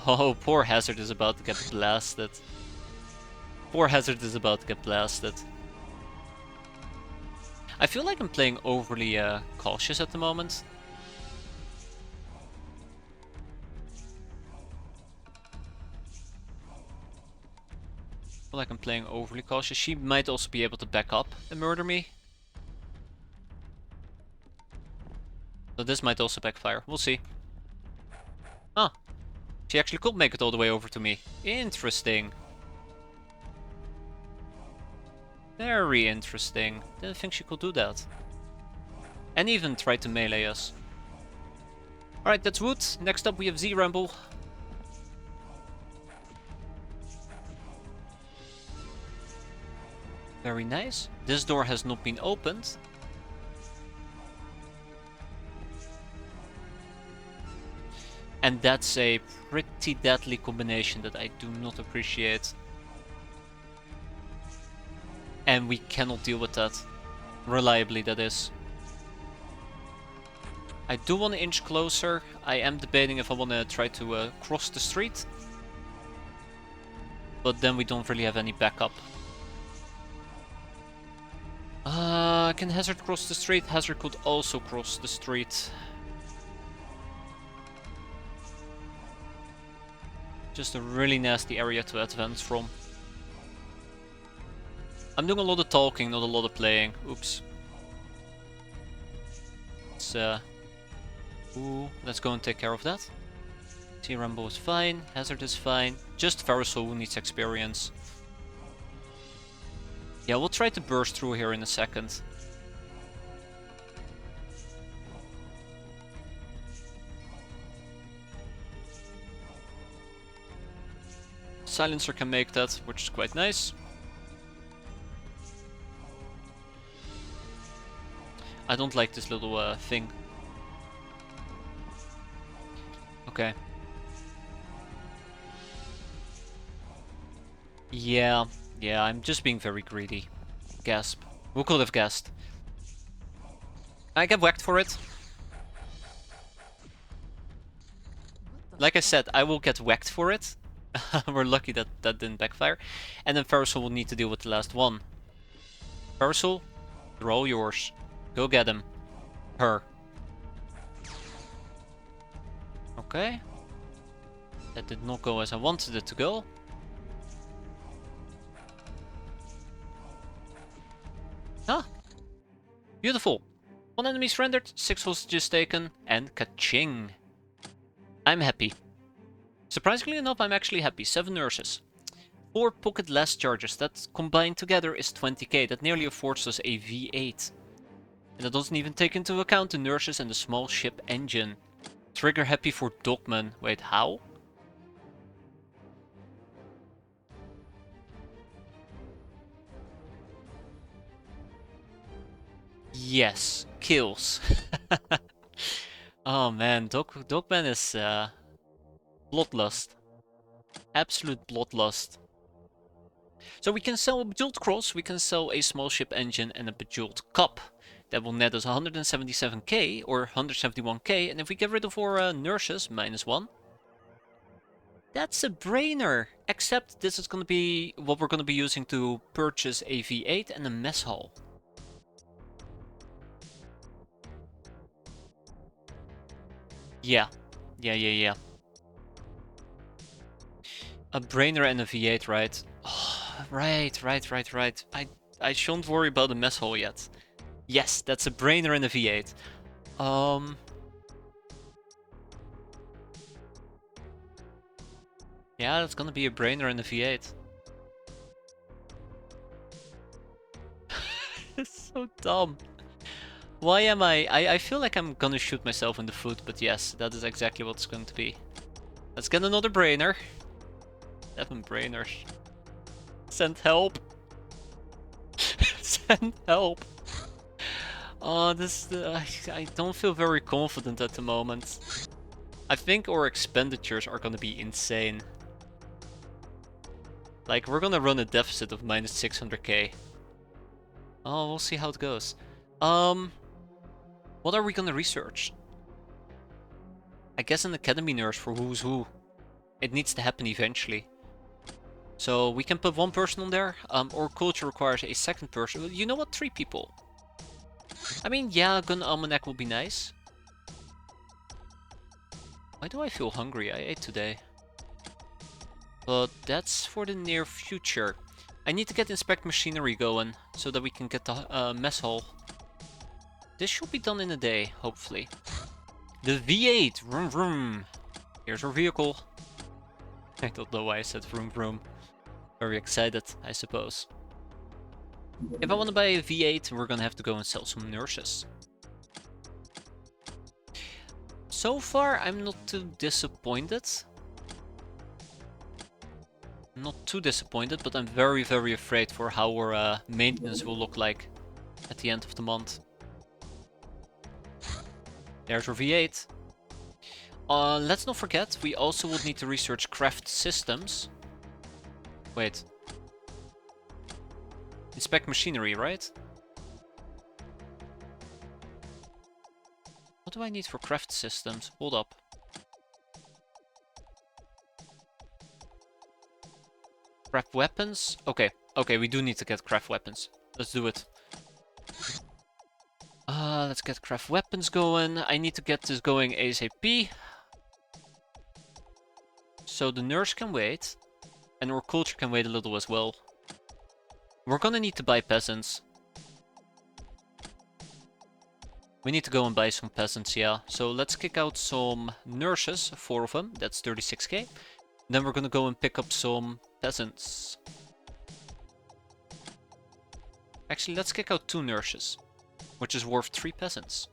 Speaker 1: Oh, poor Hazard is about to get blasted. Poor Hazard is about to get blasted. I feel like I'm playing overly cautious at the moment. I feel like I'm playing overly cautious. She might also be able to back up and murder me. So this might also backfire. We'll see. Ah. She actually could make it all the way over to me. Interesting. Very interesting. Didn't think she could do that. And even try to melee us. Alright, that's Wood. Next up we have Z-Ramble. Very nice. This door has not been opened. And that's a pretty deadly combination that I do not appreciate. And we cannot deal with that. Reliably, that is. I do want to inch closer. I am debating if I want to try to cross the street. But then we don't really have any backup. Can Hazard cross the street? Hazard could also cross the street. Just a really nasty area to advance from. I'm doing a lot of talking, not a lot of playing. Oops. Let's go and take care of that. T-Rumble is fine, Hazard is fine. Just Verisol who needs experience. Yeah, we'll try to burst through here in a second. Silencer can make that, which is quite nice. I don't like this little thing. Okay. Yeah, I'm just being very greedy. Gasp. Who could have guessed? I get whacked for it. Like I said, I will get whacked for it. We're lucky that that didn't backfire. And then Verisol will need to deal with the last one. Verisol, they're all yours. Go get him. Her. Okay. That did not go as I wanted it to go. Ah! Beautiful. 1 enemy surrendered, 6 hostages taken, and ka-ching. I'm happy. Surprisingly enough, I'm actually happy. 7 nurses. 4 pocket last charges. That combined together is 20k. That nearly affords us a V8. And that doesn't even take into account the nurses and the small ship engine. Trigger happy for Dogman. Wait, how? Yes, kills. Oh man, Dogman is bloodlust. Absolute bloodlust. So we can sell a Bejeweled Cross, we can sell a small ship engine and a Bejeweled Cup. That will net us 177k or 171k, and if we get rid of our nurses, -1. That's a brainer! Except this is gonna be what we're gonna be using to purchase a V8 and a mess hall. Yeah. A brainer and a V8, right? Oh, right. I shouldn't worry about the mess hall yet. Yes, that's a brainer and a V8. Yeah, that's gonna be a brainer and a V8. It's so dumb. Why am I feel like I'm gonna shoot myself in the foot, but yes, that is exactly what it's going to be. Let's get another brainer. 7 brainers. Send help. Send help. Oh, I don't feel very confident at the moment. I think our expenditures are gonna be insane. Like, we're gonna run a deficit of -600k. Oh, we'll see how it goes. What are we gonna research? I guess an academy nurse for who's who. It needs to happen eventually. So we can put 1 person on there. Or culture requires a 2nd person. You know what? 3 people. I mean, yeah, Gun Almanac will be nice. Why do I feel hungry? I ate today. But that's for the near future. I need to get Inspect Machinery going so that we can get the mess hall. This should be done in a day, hopefully. The V8! Vroom vroom! Here's our vehicle. I don't know why I said vroom vroom. Very excited, I suppose. If I want to buy a V8, we're gonna have to go and sell some nurses. So far, I'm not too disappointed. Not too disappointed, but I'm very, very afraid for how our maintenance will look like at the end of the month. There's our V8. Let's not forget, we also would need to research craft systems. Wait. Inspect machinery, right? What do I need for craft systems? Hold up. Craft weapons? Okay, we do need to get craft weapons. Let's do it. Let's get craft weapons going. I need to get this going ASAP. So the nurse can wait, and our culture can wait a little as well. We're gonna need to buy peasants. We need to go and buy some peasants, yeah. So let's kick out some nurses, 4 of them, that's 36k. Then we're gonna go and pick up some peasants. Actually, let's kick out 2 nurses, which is worth 3 peasants.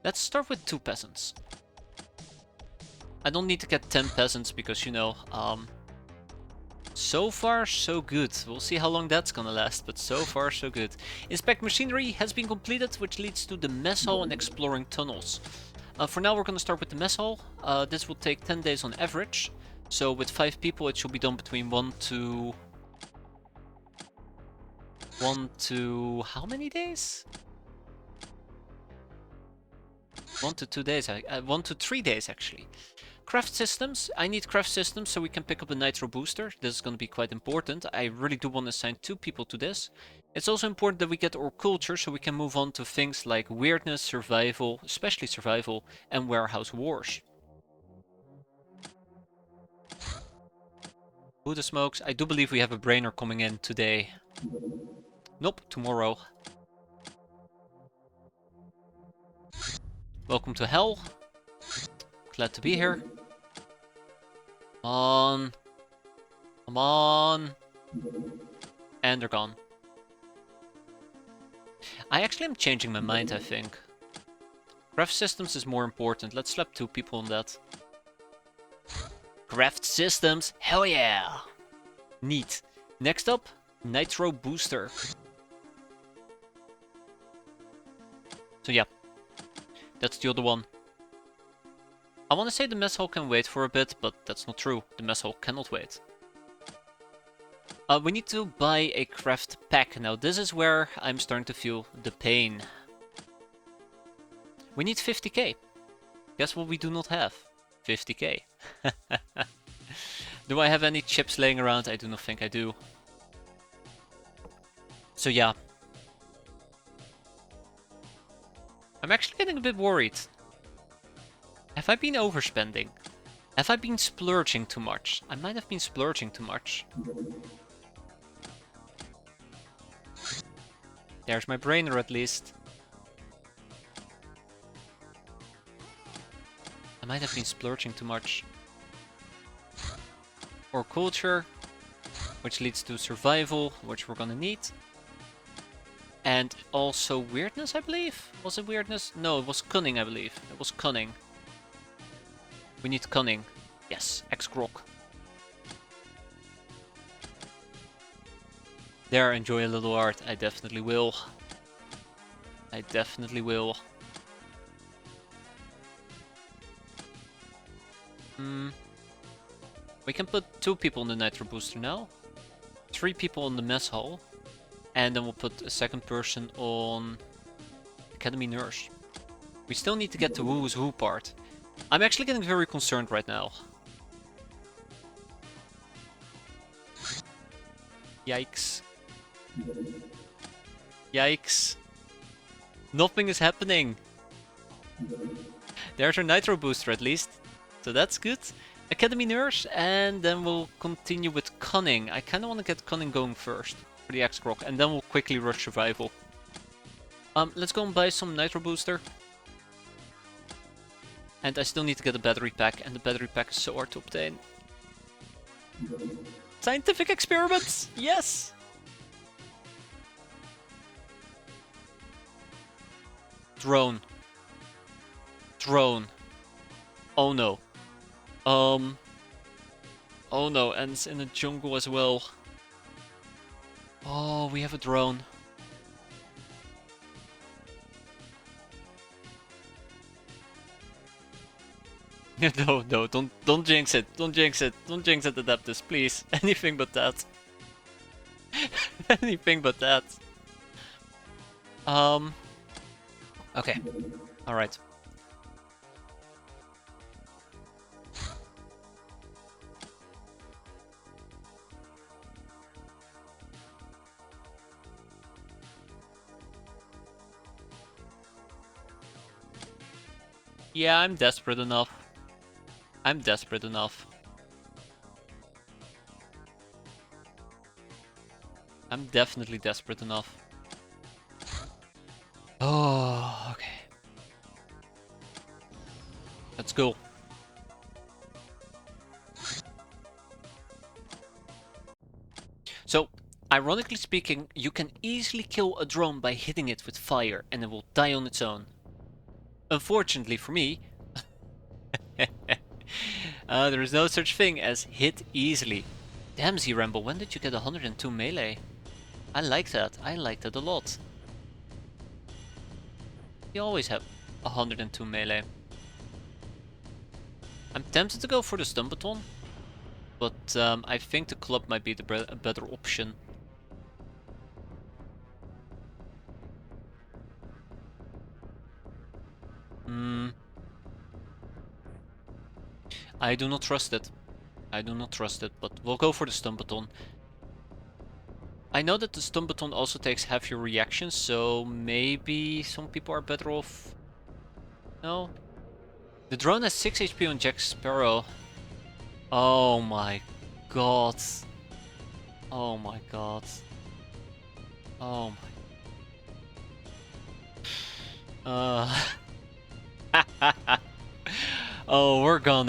Speaker 1: Let's start with 2 peasants. I don't need to get 10 peasants because, you know, so far so good. We'll see how long that's gonna last, but so far so good. Inspect machinery has been completed, which leads to the mess hall and exploring tunnels. For now we're gonna start with the mess hall. This will take 10 days on average. So with 5 people it should be done between 1 to how many days? 1 to 2 days, 1 to 3 days actually. Craft systems. I need craft systems so we can pick up a nitro booster. This is going to be quite important. I really do want to assign 2 people to this. It's also important that we get our culture so we can move on to things like weirdness, survival, especially survival, and warehouse wars. Buddha smokes. I do believe we have a brainer coming in today. Nope, tomorrow. Welcome to hell. Glad to be here. Come on. Come on. And they're gone. I actually am changing my mind, I think. Craft systems is more important. Let's slap 2 people on that. Craft systems. Hell yeah. Neat. Next up, nitro booster. So yeah. That's the other one. I want to say the mess hall can wait for a bit, but that's not true. The mess hall cannot wait. We need to buy a craft pack. Now this is where I'm starting to feel the pain. We need 50k. Guess what we do not have? 50k. Do I have any chips laying around? I do not think I do. So yeah. I'm actually getting a bit worried. Have I been overspending? Have I been splurging too much? I might have been splurging too much. There's my brainer at least. I might have been splurging too much. Or culture, which leads to survival, which we're gonna need. And also weirdness, I believe? Was it weirdness? No, it was cunning, I believe. It was cunning. We need cunning. Yes, X-Grok. There, enjoy a little art. I definitely will. I definitely will. We can put 2 people in the nitro booster now. 3 people in the mess hall. And then we'll put a second person on Academy Nurse. We still need to get the who's who part. I'm actually getting very concerned right now. Yikes. Yikes. Nothing is happening. There's our nitro booster at least. So that's good. Academy Nurse, and then we'll continue with Cunning. I kind of want to get Cunning going first for the X-Grok, and then we'll quickly rush Survival. Let's go and buy some nitro booster. And I still need to get a battery pack, and the battery pack is so hard to obtain. Scientific experiments! Yes! Drone. Drone. Oh no. Oh no, and it's in the jungle as well. Oh, we have a drone. No, no, don't jinx it. Don't jinx it. Don't jinx it, Adeptus, please. Anything but that. Anything but that. Okay. Alright. Yeah, I'm desperate enough. I'm desperate enough. I'm definitely desperate enough. Oh, okay. Let's go. So, ironically speaking, you can easily kill a drone by hitting it with fire and it will die on its own. Unfortunately for me, there is no such thing as hit easily. Damn, Z-Rambo, when did you get 102 melee? I like that. I like that a lot. You always have 102 melee. I'm tempted to go for the stun baton, but I think the club might be the better option. I do not trust it. I do not trust it, but we'll go for the stun baton. I know that the stun baton also takes half your reactions, so maybe some people are better off. No? The drone has 6 HP on Jack Sparrow. Oh my god. Oh my god. Oh my. Oh, we're going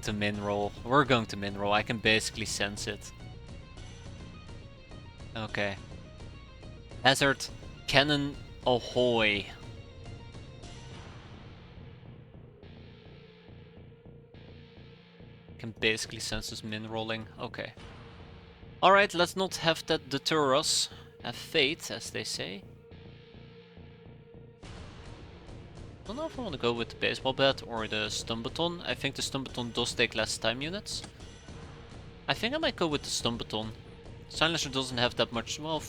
Speaker 1: to min roll. We're going to min roll. I can basically sense it. Okay. Hazard cannon ahoy. Can basically sense this min rolling. Okay. Alright, let's not have that deter us. Have faith, as they say. I don't know if I want to go with the baseball bat or the stun baton. I think the stun baton does take less time units. I think I might go with the stun baton. Silencer doesn't have that much. Well,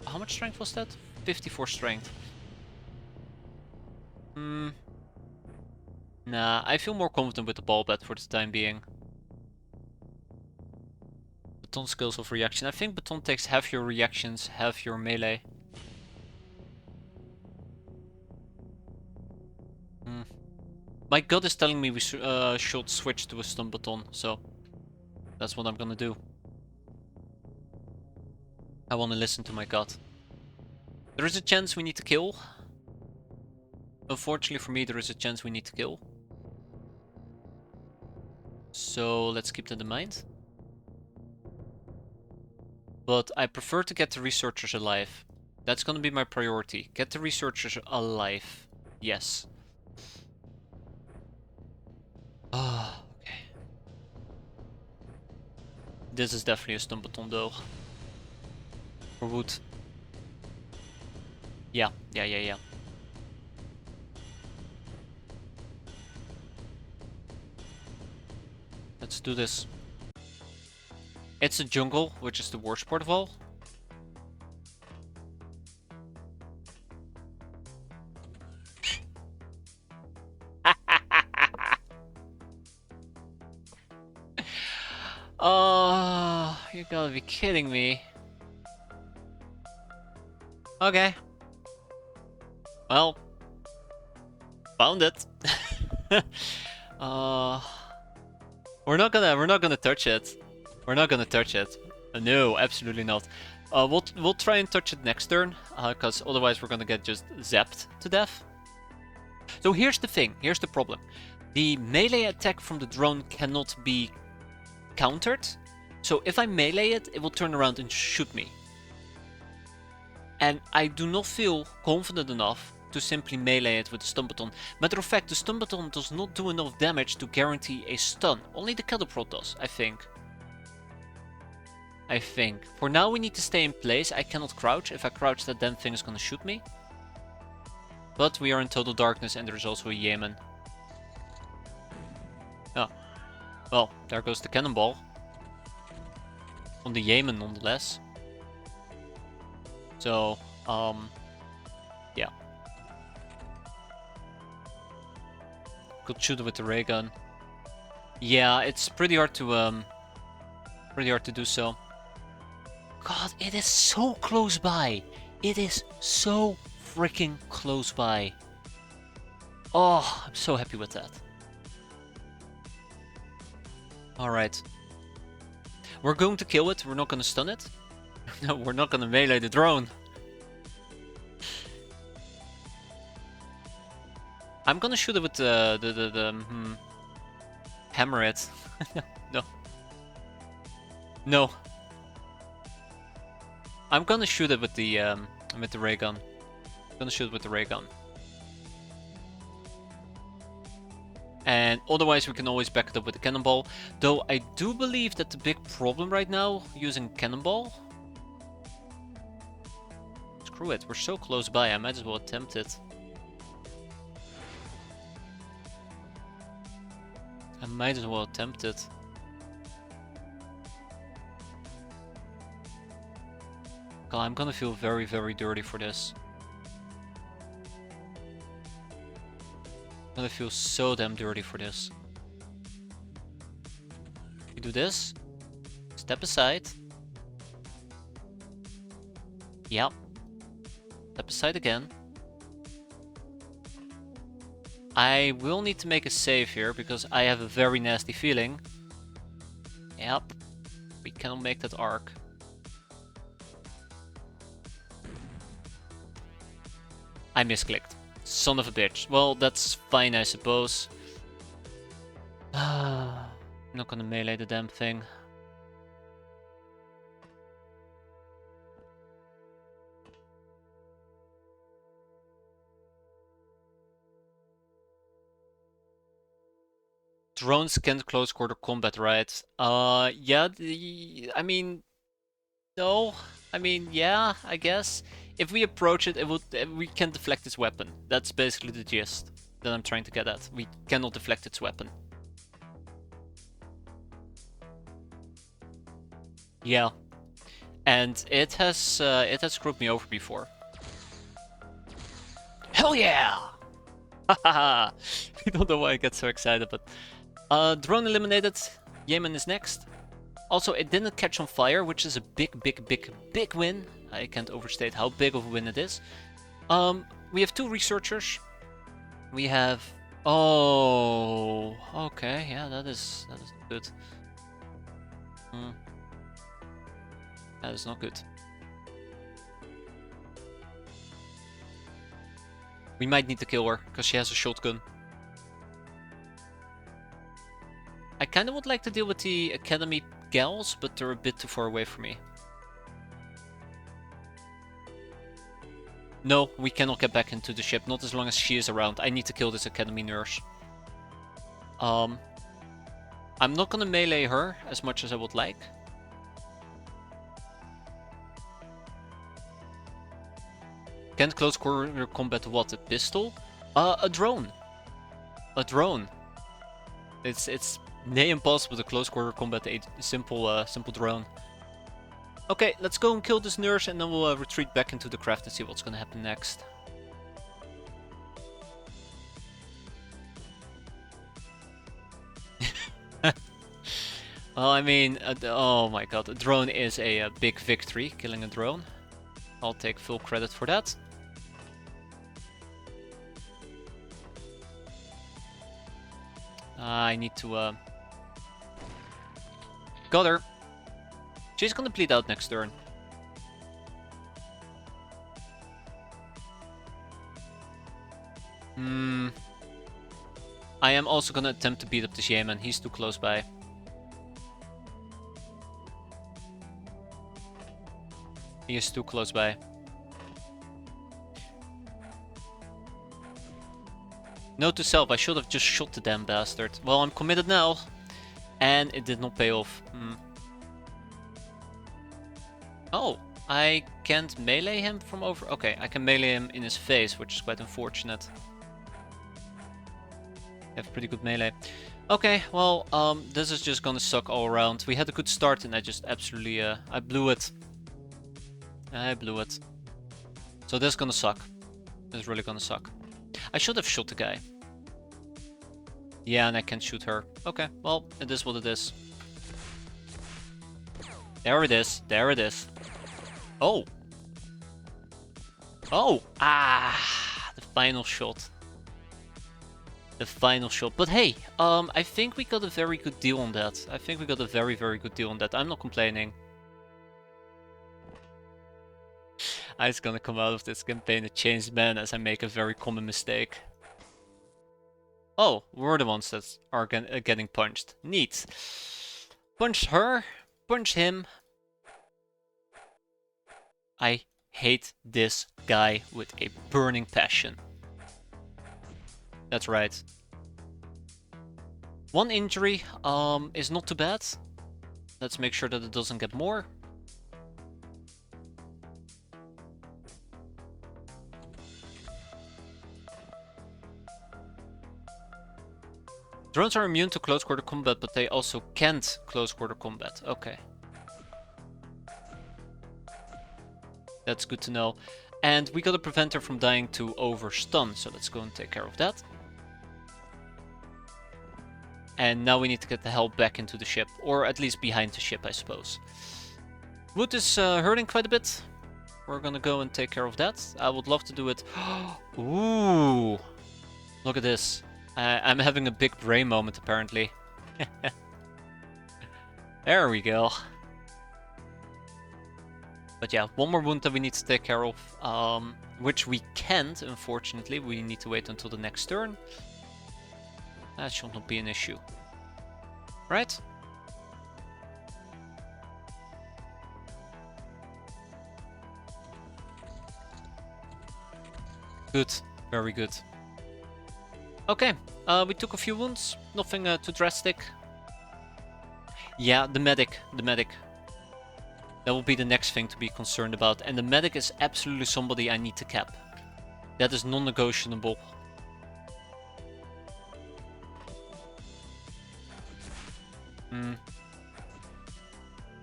Speaker 1: how much strength was that? 54 strength. Nah, I feel more confident with the ball bat for the time being. Baton skills of reaction. I think baton takes half your reactions, half your melee. My gut is telling me we should switch to a stun baton, so that's what I'm gonna do. I wanna listen to my gut. There is a chance we need to kill. Unfortunately for me, there is a chance we need to kill. So let's keep that in mind. But I prefer to get the researchers alive. That's gonna be my priority. Get the researchers alive. Yes. Ah, okay. This is definitely a stun baton though. Or wood. Yeah. Let's do this. It's a jungle, which is the worst part of all. Oh, you gotta be kidding me. Okay. Well, found it. We're not gonna touch it. We're not gonna touch it. No, absolutely not. We'll try and touch it next turn, because otherwise we're gonna get just zapped to death. So here's the thing. Here's the problem. The melee attack from the drone cannot be countered. So if I melee it, it will turn around and shoot me. And I do not feel confident enough to simply melee it with the stun baton. Matter of fact, the stun baton does not do enough damage to guarantee a stun. Only the catapult does, I think. For now we need to stay in place. I cannot crouch. If I crouch, that damn thing is gonna shoot me. But we are in total darkness and there is also a Yemen. Oh. Well, there goes the cannonball. On the Yemen nonetheless. So, yeah. Could shoot it with the ray gun. Yeah, it's pretty hard to do so. God, it is so close by. It is so freaking close by. Oh, I'm so happy with that. Alright. We're going to kill it. We're not going to stun it. No, we're not going to melee the drone. I'm going to shoot it with hammer it. No. No. I'm going to shoot it with the ray gun. I'm going to shoot it with the ray gun. And otherwise we can always back it up with the cannonball. Though I do believe that the big problem right now using cannonball... Screw it, we're so close by, I might as well attempt it. I might as well attempt it. God, I'm gonna feel very, very dirty for this. I'm gonna feel so damn dirty for this. We do this. Step aside. Yep. Step aside again. I will need to make a save here because I have a very nasty feeling. Yep. We cannot make that arc. I misclicked. Son of a bitch. Well, that's fine, I suppose. I'm not gonna melee the damn thing. Drones can't close quarter combat, right? Yeah, I mean, no. I mean, yeah, I guess. If we approach it, we can deflect its weapon. That's basically the gist that I'm trying to get at. We cannot deflect its weapon. Yeah. And it has screwed me over before. Hell yeah! Haha! I don't know why I get so excited, but... drone eliminated. Yemen is next. Also, it didn't catch on fire, which is a big win. I can't overstate how big of a win it is. We have 2 researchers. We have... Oh... Okay, yeah, that is good. That is not good. We might need to kill her, because she has a shotgun. I kind of would like to deal with the Academy gals, but they're a bit too far away from me. No, we cannot get back into the ship, not as long as she is around. I need to kill this Academy nurse. I'm not gonna melee her as much as I would like. Can't close quarter combat what? A pistol? A drone. A drone. It's near impossible to close quarter combat a simple drone. Okay, let's go and kill this nurse and then we'll retreat back into the craft and see what's gonna happen next. Well, I mean, oh my god, a drone is a big victory, killing a drone. I'll take full credit for that. I need to... Got her! She's gonna bleed out next turn. I am also gonna attempt to beat up the shaman, he's too close by. He is too close by. Note to self, I should have just shot the damn bastard. Well, I'm committed now. And it did not pay off. Oh, I can't melee him from over... Okay, I can melee him in his face, which is quite unfortunate. I have pretty good melee. Okay, well, this is just gonna suck all around. We had a good start and I just absolutely... I blew it. I blew it. So this is gonna suck. This is really gonna suck. I should have shot the guy. Yeah, and I can't shoot her. Okay, well, it is what it is. There it is. There it is. Oh! Oh! Ah! The final shot. the final shot. But hey, I think we got a very good deal on that. I think we got a very, very good deal on that. I'm not complaining. I'm just gonna come out of this campaign a changed man as I make a very common mistake. Oh, we're the ones that are getting punched. Neat. Punch her. Punch him. I hate this guy with a burning passion. That's right. One injury is not too bad. Let's make sure that it doesn't get more. Drones are immune to close quarter combat, but they also can't close quarter combat. Okay. That's good to know. And we got to prevent her from dying to overstun, so let's go and take care of that. And now we need to get the hell back into the ship, or at least behind the ship, I suppose. Wood is hurting quite a bit. We're gonna go and take care of that. I would love to do it. Ooh! Look at this. I'm having a big brain moment, apparently. There we go. But yeah, one more wound that we need to take care of, which we can't, unfortunately. We need to wait until the next turn. That should not be an issue. Right? Good. Very good. Okay, we took a few wounds. Nothing too drastic. Yeah, the medic. The medic. That will be the next thing to be concerned about. And the medic is absolutely somebody I need to cap. That is non-negotiable.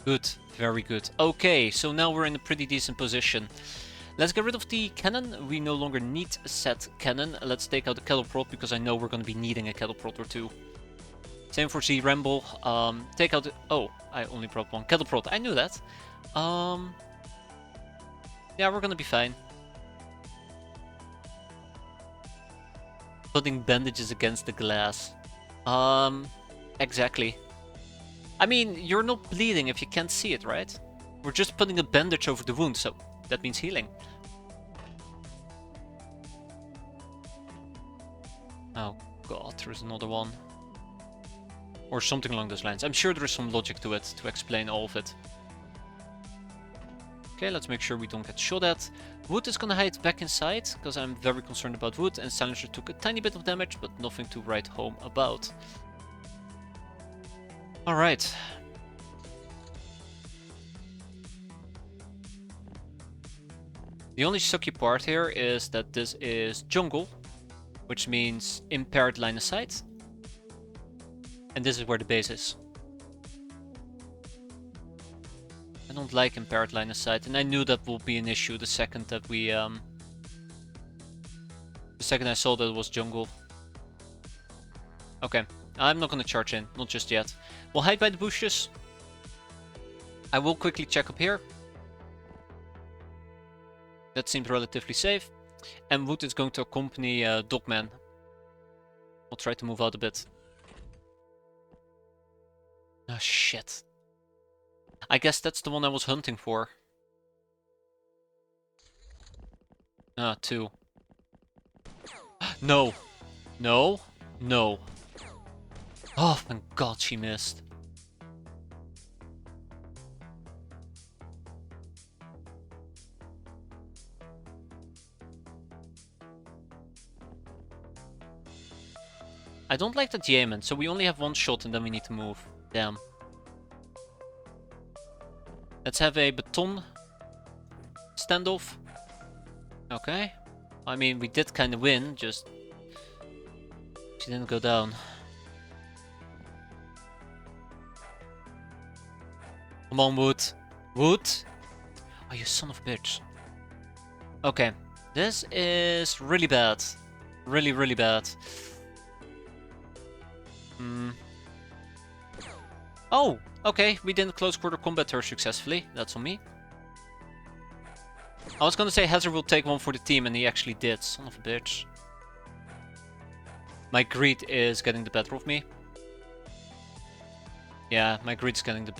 Speaker 1: Good, very good. Okay, so now we're in a pretty decent position. Let's get rid of the cannon. We no longer need a set cannon. Let's take out the kettle prod because I know we're going to be needing a kettle prod or two. Same for Z-Ramble. Take out the... Oh, I only brought one kettle prod. I knew that. Yeah, we're going to be fine. Putting bandages against the glass. Exactly. I mean, you're not bleeding if you can't see it, right? We're just putting a bandage over the wound, so that means healing. Oh god, there's another one. Or something along those lines. I'm sure there is some logic to it to explain all of it. Okay, let's make sure we don't get shot at. Wood is gonna hide back inside, because I'm very concerned about Wood, and Silencer took a tiny bit of damage, but nothing to write home about. Alright. The only sucky part here is that this is jungle, which means impaired line of sight. And this is where the base is. I don't like impaired line of sight, and I knew that will be an issue the second that we the second I saw that it was jungle. Okay, I'm not gonna charge in, not just yet. We'll hide by the bushes. I will quickly check up here. That seems relatively safe. And Wood is going to accompany Dogman. I'll try to move out a bit. Ah, shit. I guess that's the one I was hunting for. Ah, 2. No! No! No! Oh, thank god she missed. I don't like that Yemen, so we only have one shot and then we need to move. Damn. Let's have a baton standoff. Okay. I mean, we did kind of win, just... she didn't go down. Come on, Wood. Wood? Oh, you son of a bitch. Okay. This is really bad. Really, really bad. Oh, okay. We didn't close quarter combat her successfully. That's on me. I was gonna say Hazard will take one for the team, and he actually did. Son of a bitch. My greed is getting the better of me. Yeah, my greed is getting the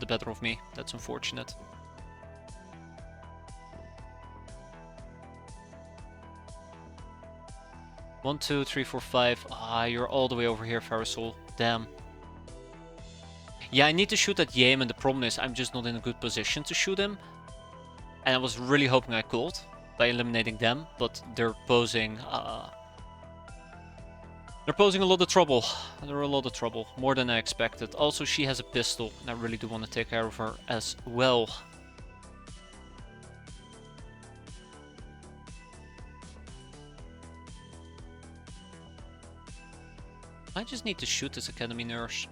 Speaker 1: better of me. That's unfortunate. One, two, three, four, five. Ah, you're all the way over here, Farasol. Damn. Yeah, I need to shoot at Yemen. The problem is I'm just not in a good position to shoot him. And I was really hoping I could by eliminating them, but they're posing a lot of trouble. They're a lot of trouble, more than I expected. Also, she has a pistol, and I really do want to take care of her as well. I just need to shoot this academy nurse.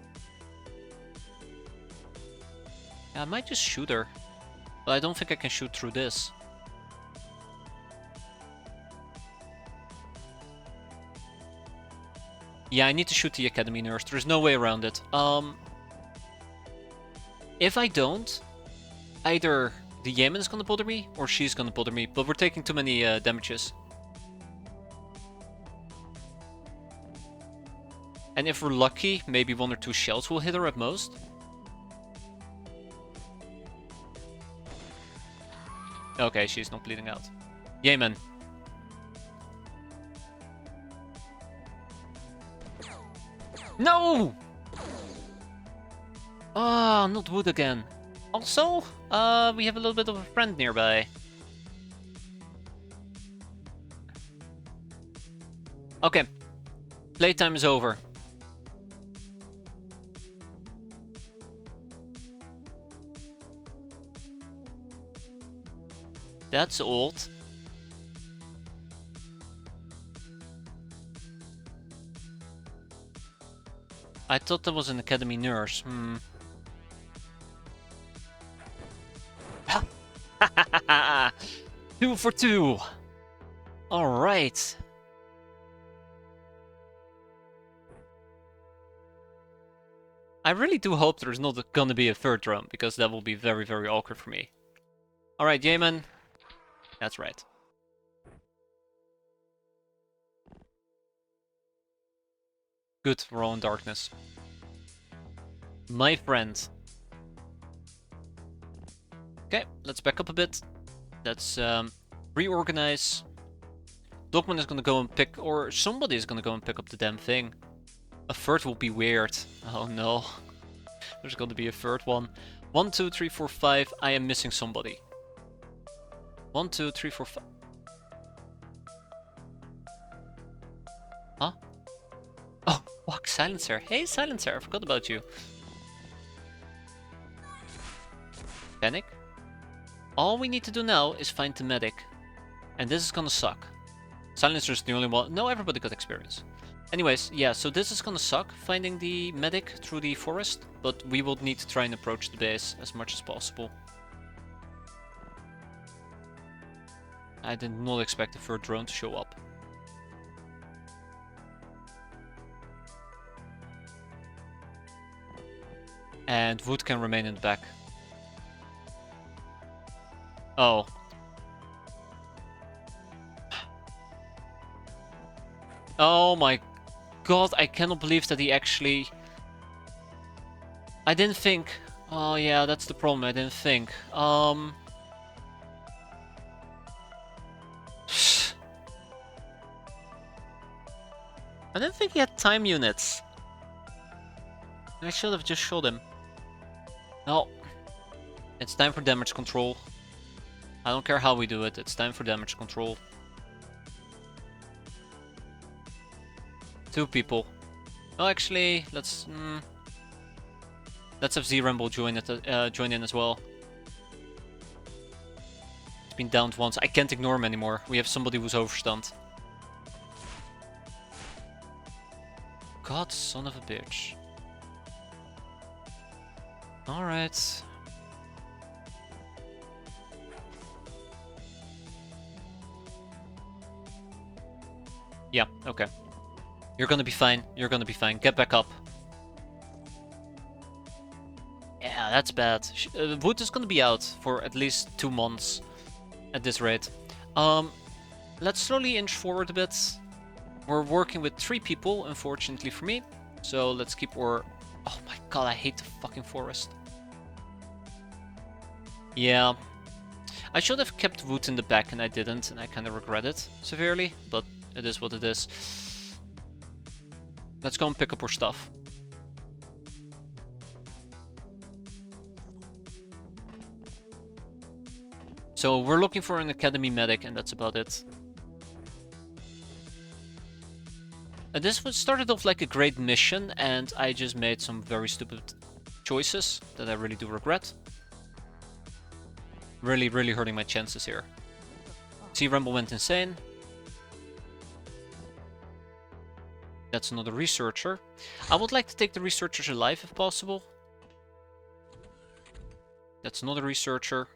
Speaker 1: Yeah, I might just shoot her. But I don't think I can shoot through this. Yeah, I need to shoot the academy nurse. There's no way around it. If I don't, either the Yemen is gonna bother me or she's gonna bother me. But we're taking too many damages. And if we're lucky, maybe 1 or 2 shells will hit her at most. Okay, she's not bleeding out. Yemen. No! Ah, not wood again. Also, we have a little bit of a friend nearby. Okay. Playtime is over. That's old. I thought that was an academy nurse. 2 for 2. Alright. I really do hope there's not gonna be a third drone, because that will be very, very awkward for me. Alright, Yemen. That's right. Good, we're all in darkness. My friend. Okay, let's back up a bit. Let's reorganize. Dogman is gonna go and pick, or somebody is gonna go and pick up the damn thing. A third will be weird. Oh no. There's gonna be a third one. 1, 2, 3, 4, 5. I am missing somebody. 1, 2, 3, 4, 5. Huh? Oh, fuck, Silencer. Hey, Silencer, I forgot about you. Panic. All we need to do now is find the medic. And this is gonna suck. Silencer's the only one. No, everybody got experience. Anyways, yeah, so this is gonna suck, finding the medic through the forest. But we will need to try and approach the base as much as possible. I did not expect the third drone to show up. And Wood can remain in the back. Oh. Oh my god, I cannot believe that he actually... I didn't think... Oh yeah, that's the problem, I didn't think. I didn't think he had time units. I should have just shot him. No. It's time for damage control. I don't care how we do it, it's time for damage control. 2 people. Oh, actually, let's have Z-Rumble join in as well. It's been downed once. I can't ignore him anymore. We have somebody who's overstunned. God, son of a bitch. Alright. Yeah, okay. You're gonna be fine. You're gonna be fine. Get back up. Yeah, that's bad. Wood is gonna be out for at least 2 months at this rate. Let's slowly inch forward a bit. We're working with 3 people, unfortunately for me. So let's keep our... Oh my god, I hate the fucking forest. Yeah. I should have kept wood in the back and I didn't, and I kind of regret it severely, but it is what it is. Let's go and pick up our stuff. So we're looking for an academy medic, and that's about it. And this one started off like a great mission, and I just made some very stupid choices that I really do regret. Really, really hurting my chances here. See, Rumble went insane. That's another researcher. I would like to take the researchers alive if possible. That's another researcher.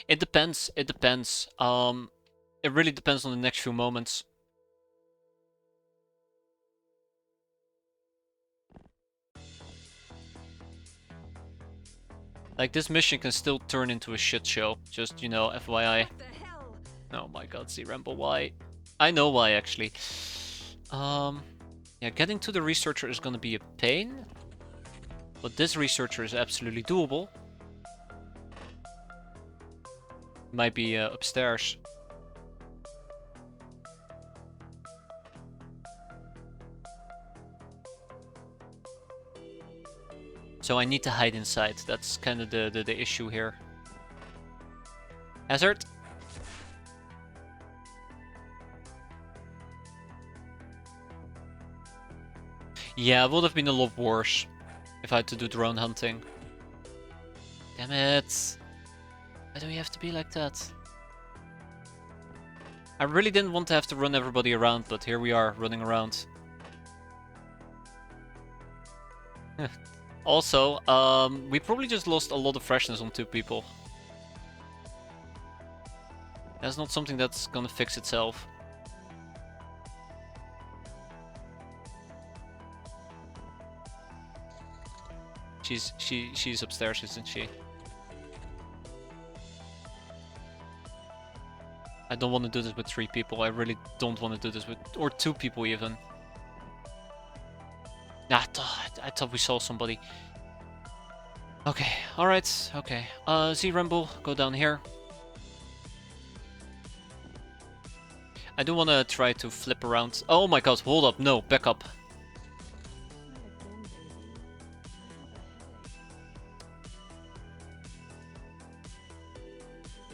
Speaker 1: It depends. It depends. It really depends on the next few moments. Like, this mission can still turn into a shit show. Just, you know, FYI. Oh my god, see, Ramble, why? I know why, actually. Yeah, getting to the researcher is gonna be a pain. But this researcher is absolutely doable. Might be upstairs. So I need to hide inside. That's kind of the issue here. Hazard. Yeah, it would have been a lot worse if I had to do drone hunting. Damn it. Why do we have to be like that? I really didn't want to have to run everybody around, but here we are, running around. Also, we probably just lost a lot of freshness on 2 people. That's not something that's gonna fix itself. She's upstairs, isn't she? I don't want to do this with 3 people. I really don't want to do this with... Or 2 people, even. Nah, I thought we saw somebody. Okay, alright, okay. Z Rumble, go down here. I do want to try to flip around. Oh my god, hold up. No, back up.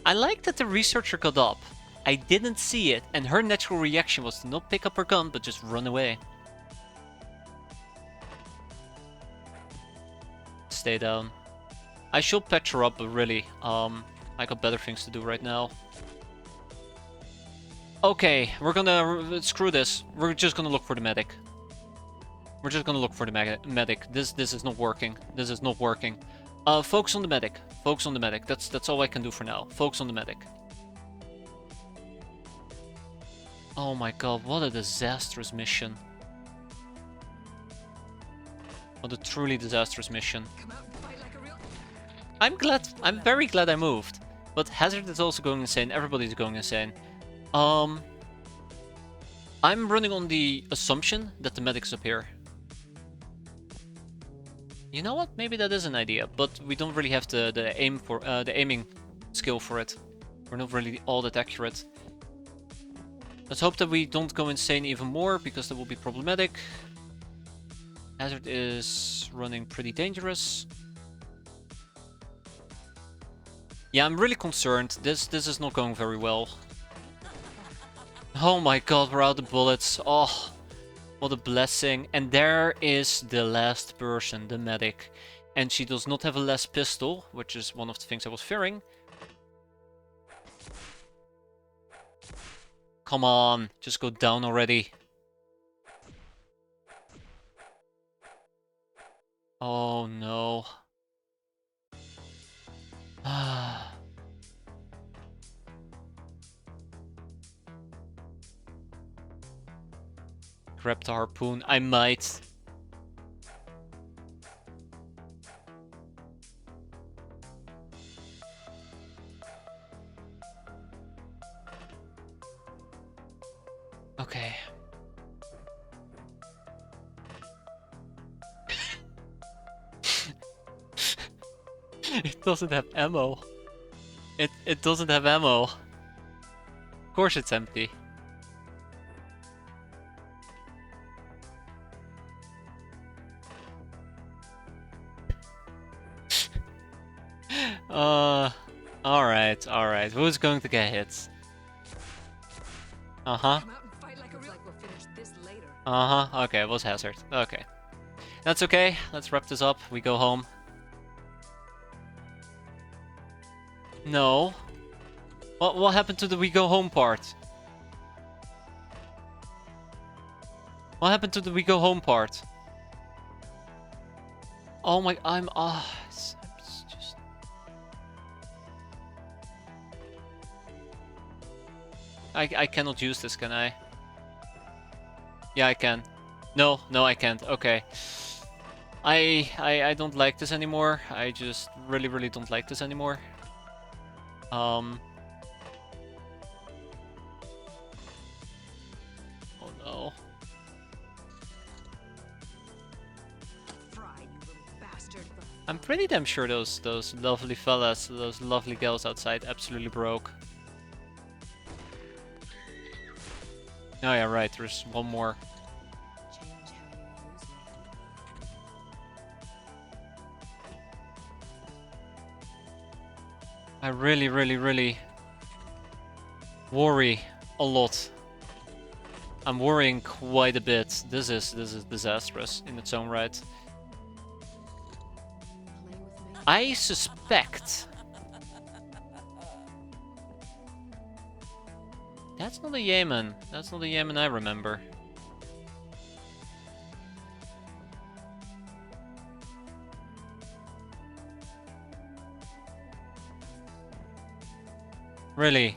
Speaker 1: I like that the researcher got up. I didn't see it, and her natural reaction was to not pick up her gun, but just run away. Stay down. I should patch her up, but really, I got better things to do right now. Okay, we're gonna... Screw this. We're just gonna look for the medic. We're just gonna look for the medic. This is not working. This is not working. Focus on the medic. Focus on the medic. That's all I can do for now. Focus on the medic. Oh my god, what a disastrous mission. What a truly disastrous mission. I'm very glad I moved. But Hazard is also going insane, everybody's going insane. I'm running on the assumption that the medic's up here. You know what? Maybe that is an idea, but we don't really have the aiming skill for it. We're not really all that accurate. Let's hope that we don't go insane even more, because that will be problematic. Hazard is running pretty dangerous. Yeah, I'm really concerned. This is not going very well. Oh my god, we're out of bullets. Oh, what a blessing. And there is the last person, the medic. And she does not have a las pistol, which is one of the things I was fearing. Come on, just go down already. Oh no. Grab the harpoon. I might. It doesn't have ammo. It doesn't have ammo. Of course it's empty. Alright, alright. Who's going to get hits? Uh-huh. Uh-huh. Okay, it was Hazard. Okay. That's okay. Let's wrap this up. We go home. No. What happened to the we go home part? What happened to the we go home part? Oh my, it's just... I cannot use this, can I? Yeah, I can. No, I can't. Okay. I don't like this anymore. I just really don't like this anymore. Oh no. I'm pretty damn sure those lovely fellas, those lovely girls outside absolutely broke. Oh yeah, right, there's one more. I really worry a lot. I'm worrying quite a bit. This is disastrous in its own right. I suspect that's not a Yemen. That's not a Yemen I remember. Really?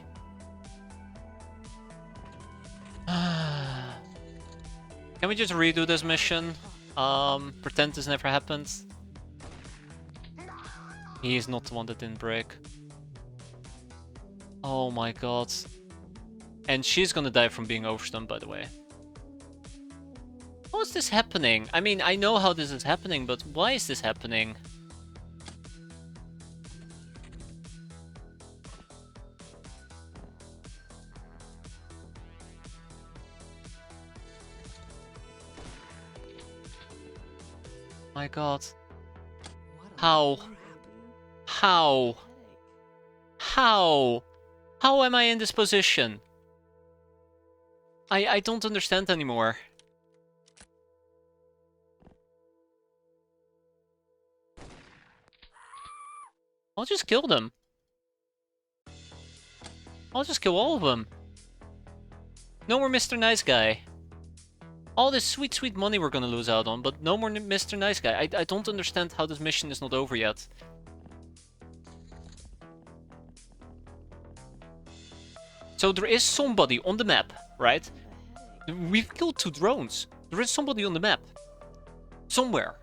Speaker 1: Can we just redo this mission? Pretend this never happened. He is not the one that didn't break. Oh my god. And she's gonna die from being overstunned, by the way. How is this happening? I mean, I know how this is happening, but why is this happening? My god. How? How? How? How am I in this position? I don't understand anymore. I'll just kill them. I'll just kill all of them. No more Mr. Nice Guy. All this sweet money we're gonna lose out on, but no more Mr. Nice Guy. I don't understand how this mission is not over yet. So there is somebody on the map, right? We've killed 2 drones. There is somebody on the map. Somewhere.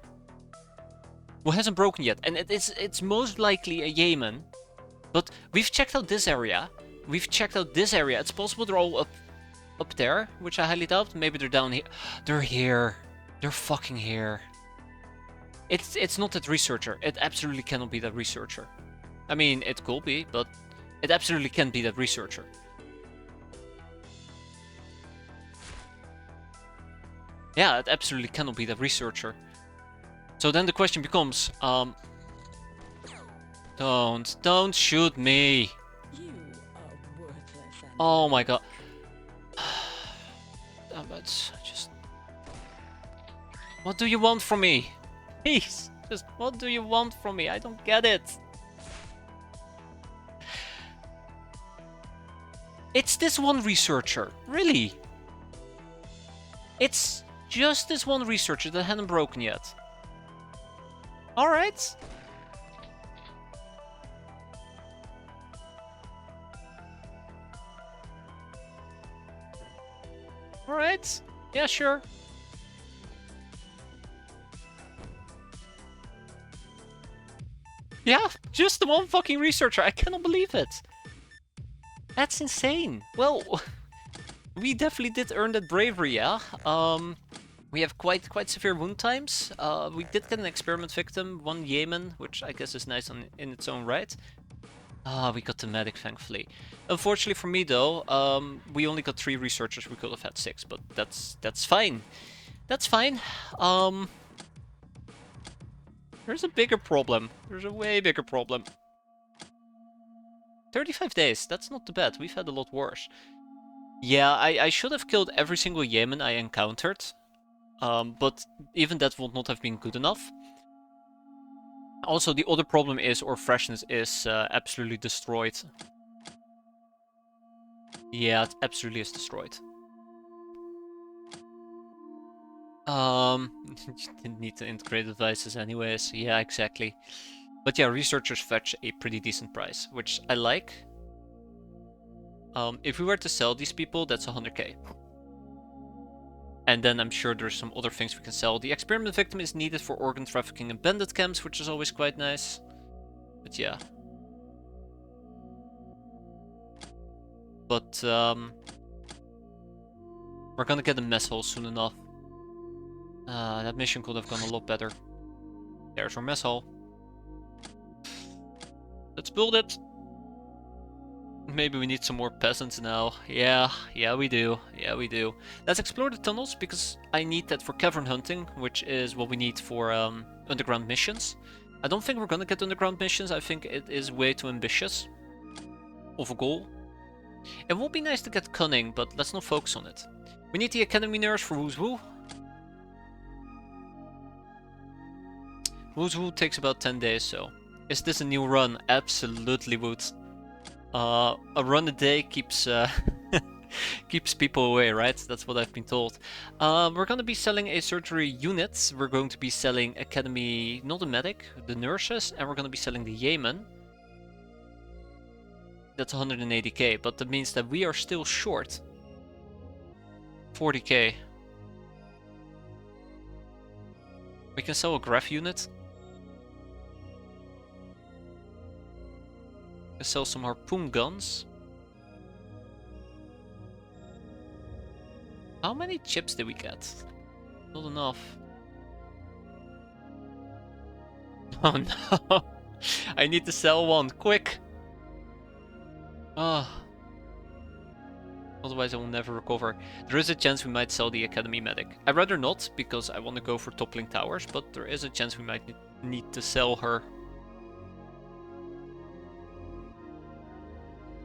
Speaker 1: Who hasn't broken yet. And it's most likely a Yemen. But we've checked out this area. We've checked out this area. It's possible they're all up there, which I highly doubt. Maybe they're down here. They're here. They're fucking here. It's not that researcher. It absolutely cannot be that researcher. I mean, it could be, but it absolutely can't be that researcher. Yeah, it absolutely cannot be that researcher. So then the question becomes, don't shoot me. Oh my god. Damn it, just... What do you want from me? Please, just what do you want from me? I don't get it. It's this one researcher, really. It's just this one researcher that hadn't broken yet. Alright. Alright. Yeah, sure. Yeah, just the one fucking researcher. I cannot believe it. That's insane. Well, we definitely did earn that bravery, yeah? We have quite severe wound times. We did get an experiment victim, one Yemen, which I guess is nice in its own right. We got the medic, thankfully. Unfortunately for me, though, we only got 3 researchers. We could have had 6, but that's fine. That's fine. There's a bigger problem. There's a way bigger problem. 35 days. That's not too bad. We've had a lot worse. Yeah, I should have killed every single Yemen I encountered. But even that would not have been good enough. Also, the other problem is our freshness is absolutely destroyed. Yeah, it absolutely is destroyed. Didn't need to integrate devices anyways. Yeah, exactly. But yeah, researchers fetch a pretty decent price, which I like. If we were to sell these people, that's 100k. And then I'm sure there's some other things we can sell. The experiment victim is needed for organ trafficking and bandit camps, which is always quite nice. But yeah. But we're gonna get a mess hall soon enough. That mission could have gone a lot better. There's our mess hall. Let's build it. Maybe we need some more peasants now. Yeah, we do. Yeah, we do. Let's explore the tunnels, because I need that for cavern hunting, which is what we need for underground missions. I don't think we're gonna get underground missions. I think it is way too ambitious of a goal. It would be nice to get cunning, but let's not focus on it. We need the academy nurse for Woo's Woo. Woo's Woo takes about 10 days, so... Is this a new run? Absolutely, Woot. A run a day keeps keeps people away, right? That's what I've been told. We're gonna be selling a surgery unit. We're going to be selling academy, not the medic, the nurses, and we're gonna be selling the Yemen. That's 180k, but that means that we are still short 40k. We can sell a graph unit. Sell some harpoon guns. How many chips did we get? Not enough. Oh no! I need to sell one, quick! Ah. Otherwise I will never recover. There is a chance we might sell the academy medic. I'd rather not, because I want to go for toppling towers, but there is a chance we might need to sell her.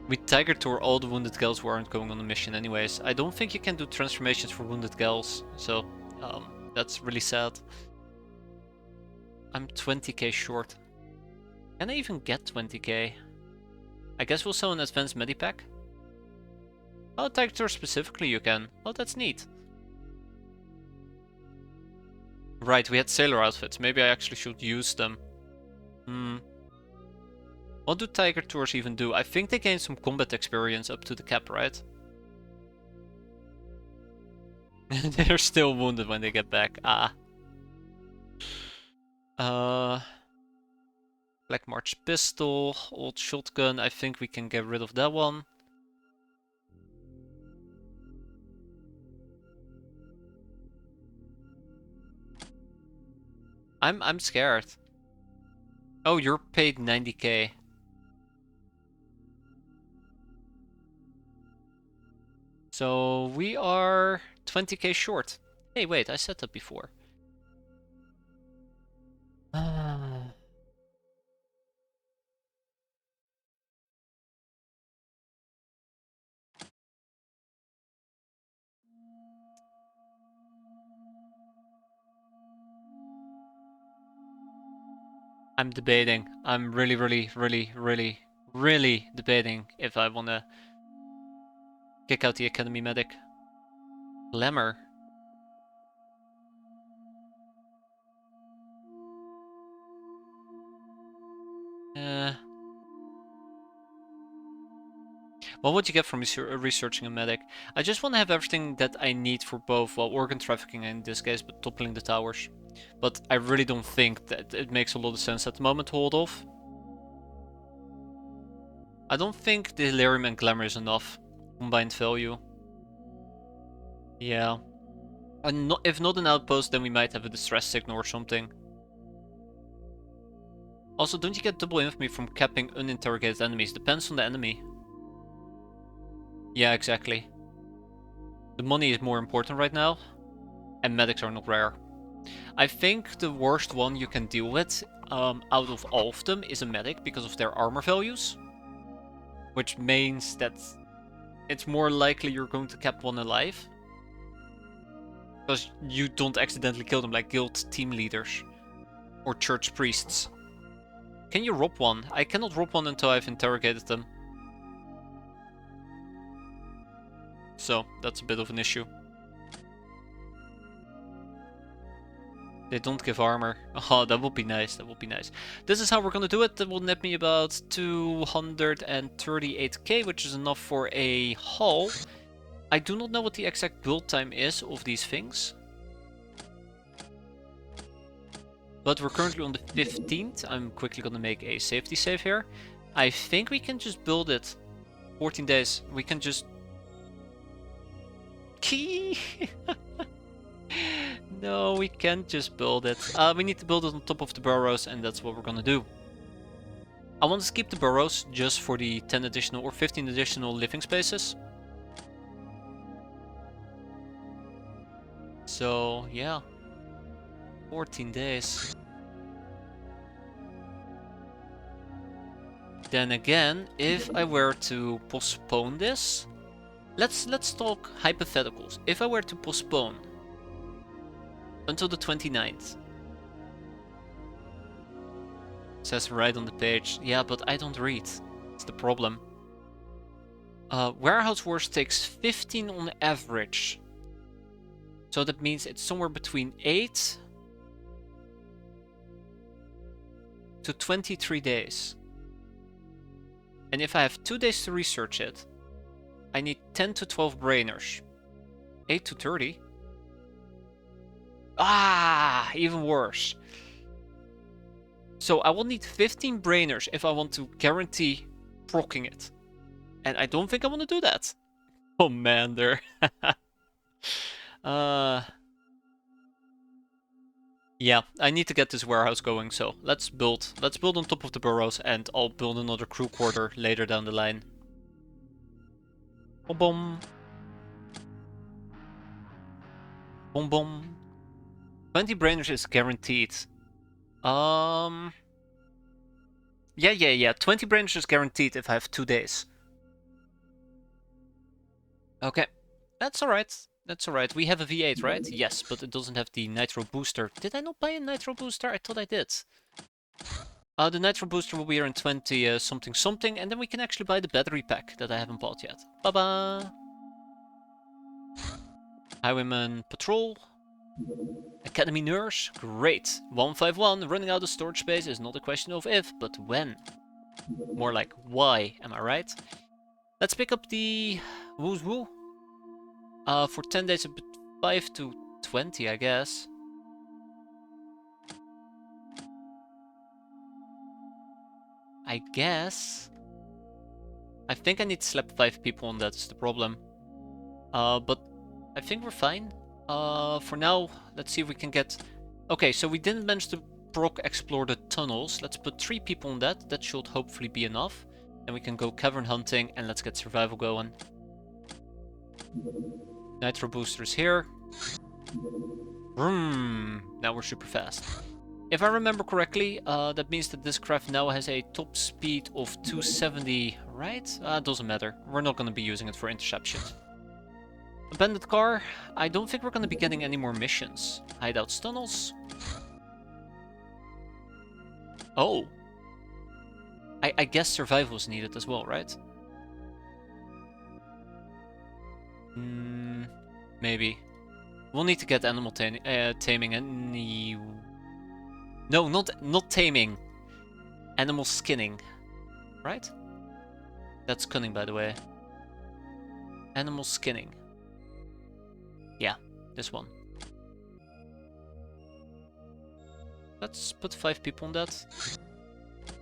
Speaker 1: We Tiger Tour all the wounded gals who aren't going on the mission anyways. I don't think you can do transformations for wounded gals, so that's really sad. I'm 20k short. Can I even get 20k? I guess we'll sell an advanced medipack. Oh, Tiger Tour specifically you can. Oh, that's neat. Right, we had sailor outfits. Maybe I actually should use them. What do Tiger Tours even do? I think they gain some combat experience up to the cap, right? They're still wounded when they get back. Black March pistol, old shotgun. I think we can get rid of that one. I'm scared. Oh, you're paid 90k. So we are 20k short. Hey, wait, I said that before. I'm debating. I'm really debating if I wanna kick out the academy medic. Glamour. What would you get from researching a medic? I just want to have everything that I need for both, well, organ trafficking in this case, but toppling the towers. But I really don't think that it makes a lot of sense at the moment to hold off. I don't think Delirium and Glamour is enough combined value. Yeah. If not an outpost, then we might have a distress signal or something. Also, don't you get double infamy from capping uninterrogated enemies? Depends on the enemy. Yeah, exactly. The money is more important right now. And medics are not rare. I think the worst one you can deal with out of all of them is a medic because of their armor values. Which means that it's more likely you're going to cap one alive. Because you don't accidentally kill them like guild team leaders. Or church priests. Can you rob one? I cannot rob one until I've interrogated them. So, that's a bit of an issue. They don't give armor. Oh, that would be nice, that would be nice. This is how we're gonna do it. That will net me about 238k, which is enough for a haul. I do not know what the exact build time is of these things. But we're currently on the 15th. I'm quickly gonna make a safety save here. I think we can just build it. 14 days. We can just... Key! No, we can't just build it. We need to build it on top of the burrows, and that's what we're gonna do. I want to skip the burrows just for the 10 additional or 15 additional living spaces. So, yeah. 14 days. Then again, if I were to postpone this... Let's talk hypotheticals. If I were to postpone until the 29th. Says right on the page. Yeah, but I don't read. It's the problem. Warehouse Wars takes 15 on average. So that means it's somewhere between 8 to 23 days. And if I have 2 days to research it, I need 10 to 12 brainers. 8 to 30. Ah, even worse. So I will need 15 brainers if I want to guarantee proccing it. And I don't think I want to do that. Commander. Yeah, I need to get this warehouse going, so let's build. Let's build on top of the burrows, and I'll build another crew quarter later down the line. Boom boom. Boom boom. 20 brainers is guaranteed. Yeah. 20 brainers is guaranteed if I have 2 days. Okay. That's alright. That's alright. We have a V8, right? Yes, but it doesn't have the nitro booster. Did I not buy a nitro booster? I thought I did. The nitro booster will be here in 20 something something, and then we can actually buy the battery pack that I haven't bought yet. Bye-bye! Highwayman Patrol. Academy Nurse. Great. 151. Running out of storage space is not a question of if, but when. More like why, am I right? Let's pick up the Woo's Woo. For 10 days, 5 to 20, I guess. I think I need to slap 5 people on that, is the problem. But I think we're fine. For now, let's see if we can get... Okay, so we didn't manage to explore the tunnels. Let's put 3 people on that. That should hopefully be enough. And we can go cavern hunting, and let's get survival going. Nitro boosters here. Vroom. Now we're super fast. If I remember correctly, that means that this craft now has a top speed of 270, right? Doesn't matter. We're not going to be using it for interception. Abandoned car. I don't think we're going to be getting any more missions. Hideouts, tunnels. Oh. I guess survival is needed as well, right? Maybe. We'll need to get animal taming and... No, not taming. Animal skinning. Right? That's cunning, by the way. Animal skinning. Yeah, this one. Let's put 5 people on that.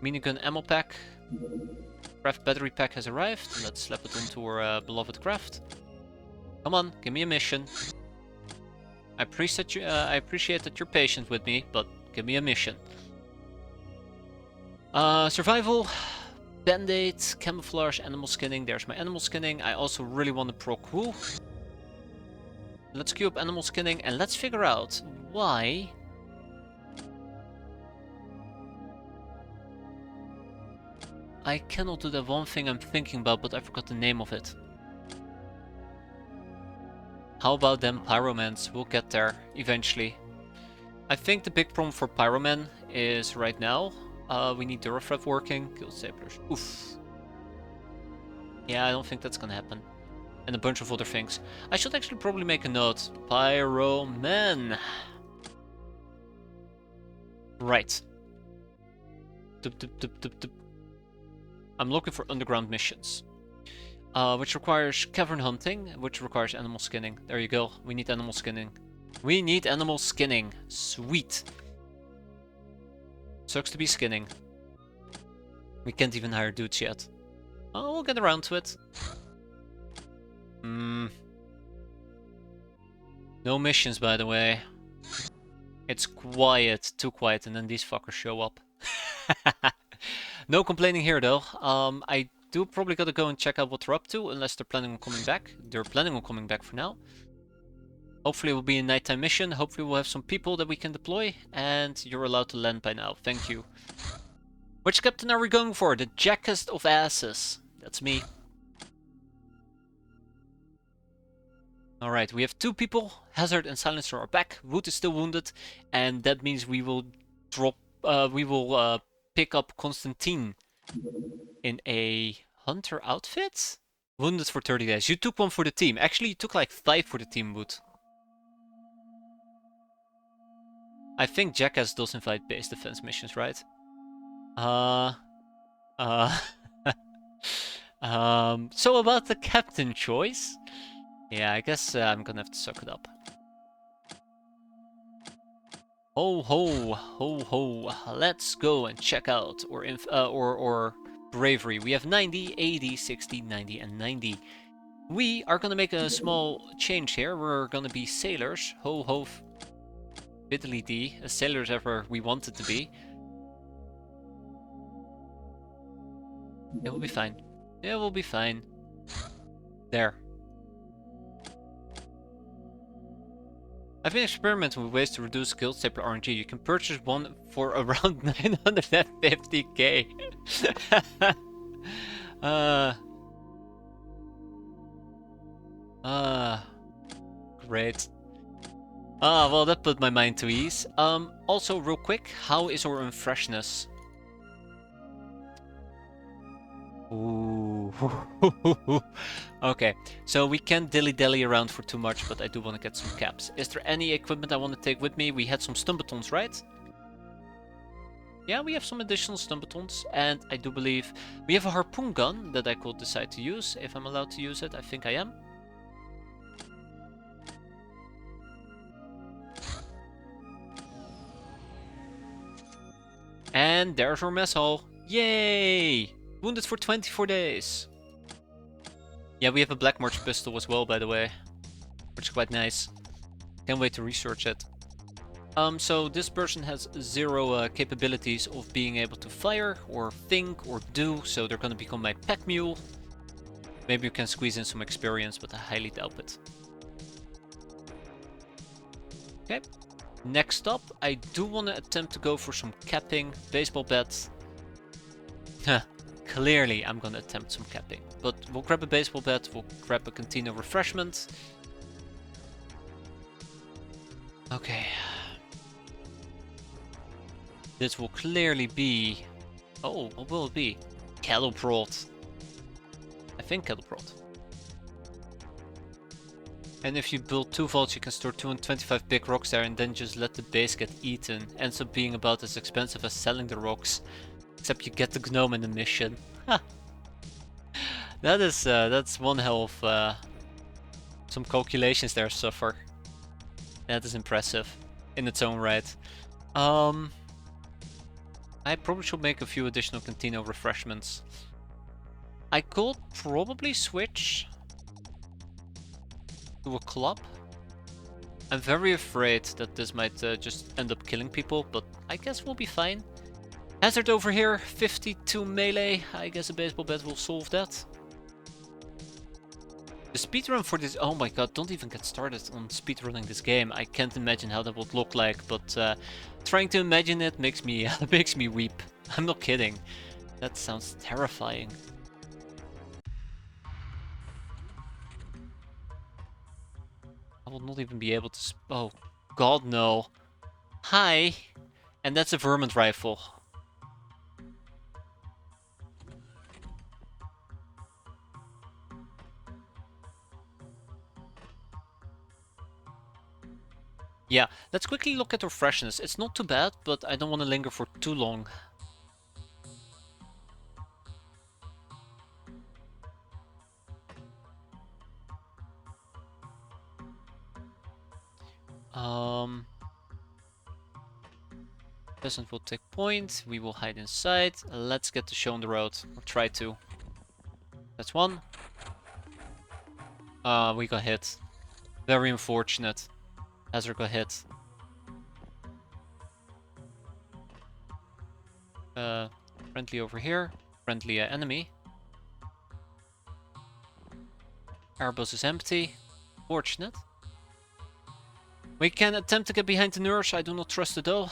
Speaker 1: Minigun ammo pack. Craft battery pack has arrived. Let's slap it onto our beloved craft. Come on, give me a mission. I appreciate that you're patient with me, but give me a mission. Survival, band-aid, camouflage, animal skinning. There's my animal skinning. I also really want to proc wool. Let's queue up animal skinning and let's figure out why. I cannot do that one thing I'm thinking about, but I forgot the name of it. How about them pyromans? We'll get there eventually. I think the big problem for pyroman is right now, we need Durafrev working. Guild staplers. Oof. Yeah, I don't think that's gonna happen. And a bunch of other things. I should actually probably make a note. Pyroman. Right. I'm looking for underground missions. Which requires cavern hunting, which requires animal skinning. There you go. We need animal skinning. We need animal skinning. Sweet. Sucks to be skinning. We can't even hire dudes yet. Oh, we'll get around to it. No missions, by the way. It's quiet, too quiet, and then these fuckers show up. No complaining here, though. I do probably gotta go and check out what they're up to, unless they're planning on coming back. They're planning on coming back for now. Hopefully it will be a nighttime mission. Hopefully we'll have some people that we can deploy, and you're allowed to land by now. Thank you. Which captain are we going for? The jackest of asses. That's me. Alright, we have 2 people. Hazard and Silencer are back. Wood is still wounded, and that means we will drop. Pick up Constantine in a hunter outfit. Wounded for 30 days. You took one for the team. Actually, you took like 5 for the team, Wood. I think Jackass does invite base defense missions, right? So about the captain choice. Yeah, I guess I'm gonna have to suck it up. Ho ho ho ho! Let's go and check out or bravery. We have 90, 80, 60, 90, and 90. We are gonna make a small change here. We're gonna be sailors. Ho ho! Fiddly dee, as sailors ever we wanted to be. It will be fine. It will be fine. There. I've been experimenting with ways to reduce guild stapler RNG. You can purchase one for around 950k. Great. Well, that put my mind to ease. Also, real quick, how is our unfreshness? Ooh. Okay, so we can't dilly-dally around for too much, but I do want to get some caps. Is there any equipment I want to take with me? We had some stun batons, right? Yeah, we have some additional stun batons, and I do believe we have a harpoon gun that I could decide to use, if I'm allowed to use it. I think I am. And there's our mess hall. Yay! Wounded for 24 days. Yeah, we have a Black March pistol as well, by the way. Which is quite nice. Can't wait to research it. So this person has 0 capabilities of being able to fire, or think, or do. So they're gonna become my pack mule. Maybe you can squeeze in some experience, but I highly doubt it. Okay. Next up, I do want to attempt to go for some capping, baseball bats. Clearly, I'm gonna attempt some capping. But we'll grab a baseball bat, we'll grab a canteen of refreshment. Okay. This will clearly be... Oh, what will it be? Cattle prod. I think cattle prod. And if you build 2 vaults, you can store 225 big rocks there and then just let the base get eaten. Ends up being about as expensive as selling the rocks. Except you get the gnome in the mission. That's one hell of some calculations there suffer. That is impressive in its own right. I probably should make a few additional Cantino refreshments. I could probably switch to a club. I'm very afraid that this might just end up killing people, but I guess we'll be fine. Hazard over here, 52 melee. I guess a baseball bat will solve that. The speedrun for this... Oh my god, don't even get started on speedrunning this game. I can't imagine how that would look like, but trying to imagine it makes me makes me weep. I'm not kidding. That sounds terrifying. I will not even be able to... Oh god, no. Hi! And that's a vermin rifle. Yeah, let's quickly look at our freshness. It's not too bad, but I don't want to linger for too long. Peasant will take point. We will hide inside. Let's get the show on the road. Or try to. That's one. We got hit. Very unfortunate. Hazard got hit. Friendly over here. Friendly enemy. Airbus is empty. Fortunate. We can attempt to get behind the nurse. I do not trust it though.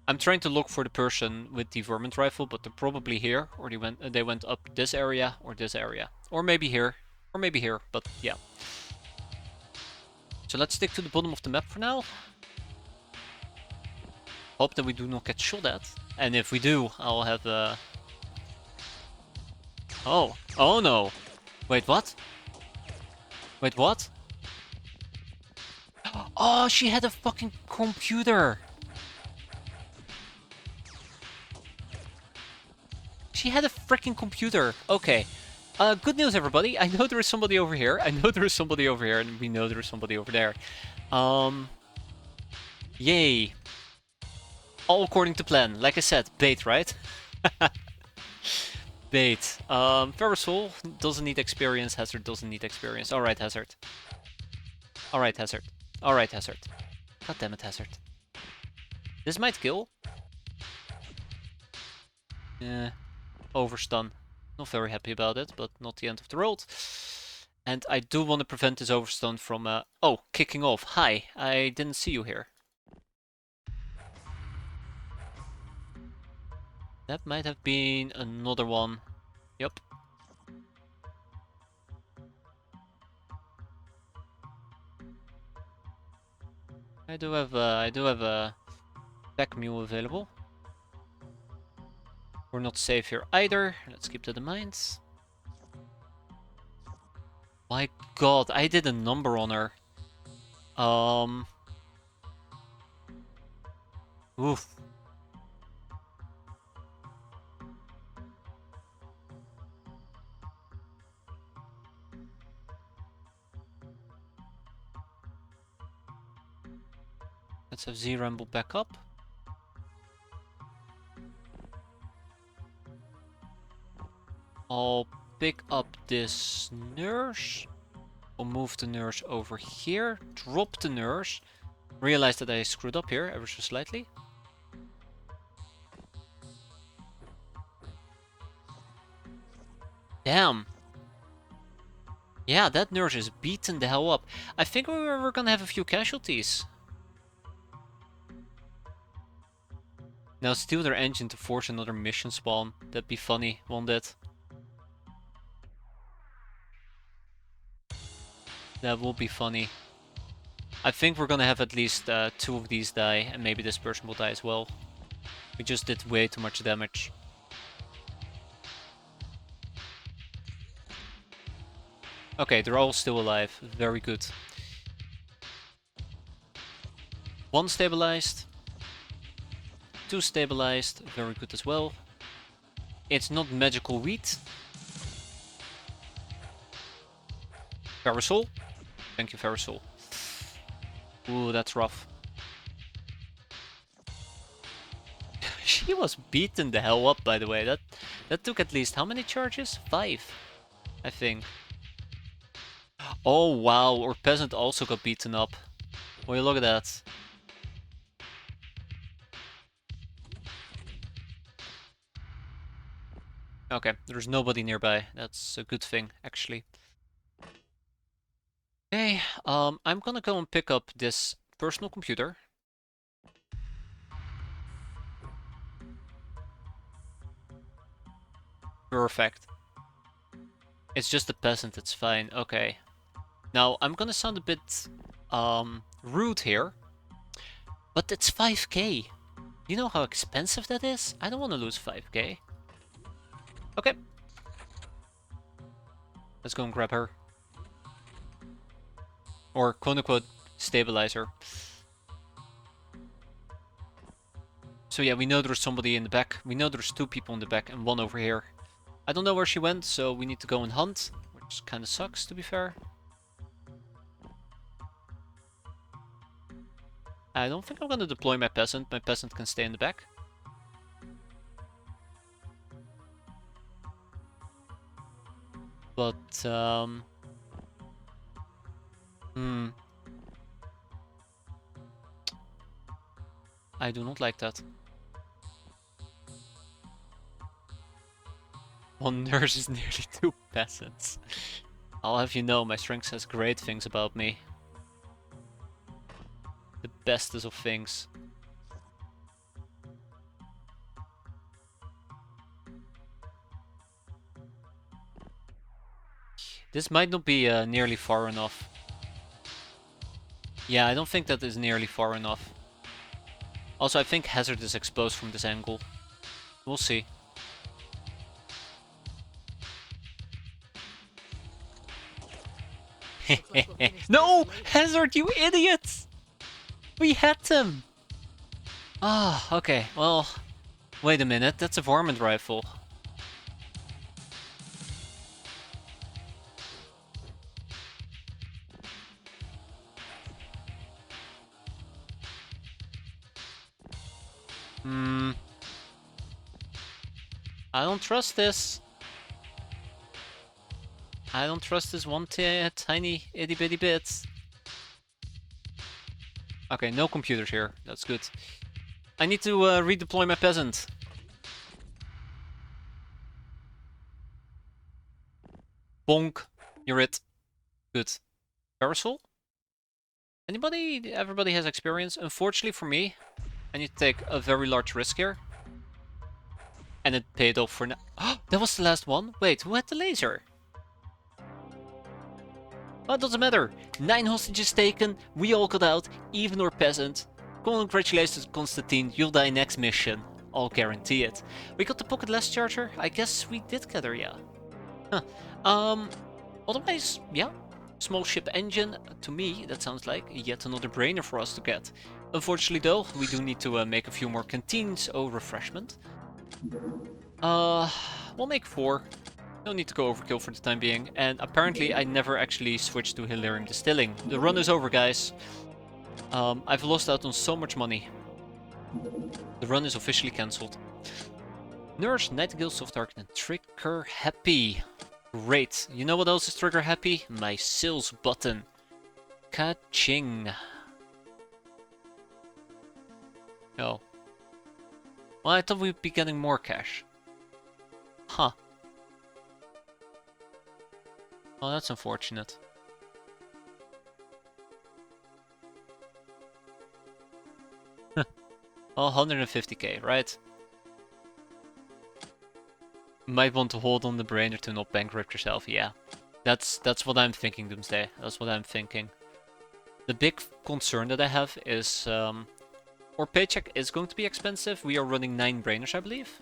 Speaker 1: I'm trying to look for the person with the vermin rifle, but they're probably here, or they went up this area or this area, or maybe here, but yeah. So let's stick to the bottom of the map for now. Hope that we do not get shot at, and if we do, I'll have a... Oh no! Wait, what? Wait, what? Oh, she had a fucking computer! She had a freaking computer. Okay. Good news, everybody. I know there is somebody over here. I know there is somebody over here, and we know there is somebody over there. Yay. All according to plan. Like I said, bait, right? Bait. Parasol doesn't need experience. Hazard doesn't need experience. Alright, Hazard. Alright, Hazard. Alright, Hazard. God damn it, Hazard. This might kill. Yeah. Overstun. Not very happy about it, but not the end of the world. And I do want to prevent this overstun from... Oh, kicking off. Hi, I didn't see you here. That might have been another one. Yep. I do have a pack mule available. We're not safe here either. Let's keep that in mind. My god, I did a number on her. Oof. Let's have Z-Ramble back up. I'll pick up this nurse. We'll move the nurse over here. Drop the nurse. Realize that I screwed up here ever so slightly. Damn. Yeah, that nurse is beaten the hell up. I think we're gonna have a few casualties. Now steal their engine to force another mission spawn. That'd be funny, won't it? That will be funny. I think we're gonna have at least 2 of these die, and maybe this person will die as well. We just did way too much damage. Okay, they're all still alive. Very good. 1 stabilized. 2 stabilized. Very good as well. It's not magical wheat. Parasol. Thank you, Parasol. Ooh, that's rough. She was beaten the hell up, by the way. That took at least how many charges? 5, I think. Oh wow, our peasant also got beaten up. Well, look at that. Okay, there's nobody nearby. That's a good thing, actually. Okay, I'm gonna go and pick up this personal computer. Perfect. It's just a peasant, it's fine. Okay. Now, I'm gonna sound a bit rude here, but it's 5k. You know how expensive that is? I don't want to lose 5k. Okay. Let's go and grab her. Or quote-unquote stabilize her. So yeah, we know there's somebody in the back. We know there's 2 people in the back and 1 over here. I don't know where she went, so we need to go and hunt, which kind of sucks, to be fair. I don't think I'm gonna deploy my peasant. My peasant can stay in the back. But, I do not like that. 1 nurse is nearly 2 peasants. I'll have you know, my strength says great things about me. The bestest of things. This might not be nearly far enough. Yeah, I don't think that is nearly far enough. Also, I think Hazard is exposed from this angle. We'll see. No! Hazard, you idiot! We had him! Ah, okay, well... Wait a minute, that's a varmint rifle. I don't trust this. I don't trust this one tiny itty bitty bit. Okay, no computers here. That's good. I need to redeploy my peasant. Bonk. You're it. Good. Parasol? Anybody? Everybody has experience. Unfortunately for me, I need to take a very large risk here. And it paid off for now. That was the last one? Wait, who had the laser? Oh, it doesn't matter. 9 hostages taken, we all got out, even our peasant. Congratulations, Constantine, you'll die next mission. I'll guarantee it. We got the pocket less charger? I guess we did get her, yeah. Huh. Otherwise, yeah. Small ship engine, to me, that sounds like yet another brainer for us to get. Unfortunately though, we do need to make a few more canteens. Oh, refreshment. We'll make 4. No need to go overkill for the time being. And apparently I never actually switched to Hilarium Distilling. The run is over, guys. I've lost out on so much money. The run is officially cancelled. Nurse, Nightingale, Soft Target, and Trigger Happy. Great. You know what else is Trigger Happy? My sales button. Ka-ching. Oh. Well, I thought we'd be getting more cash. Huh. Oh, that's unfortunate. Oh, 150k, right? Might want to hold on the brainer to not bankrupt yourself, yeah. That's what I'm thinking, Doomsday. That's what I'm thinking. The big concern that I have is... our paycheck is going to be expensive. We are running 9 brainers, I believe.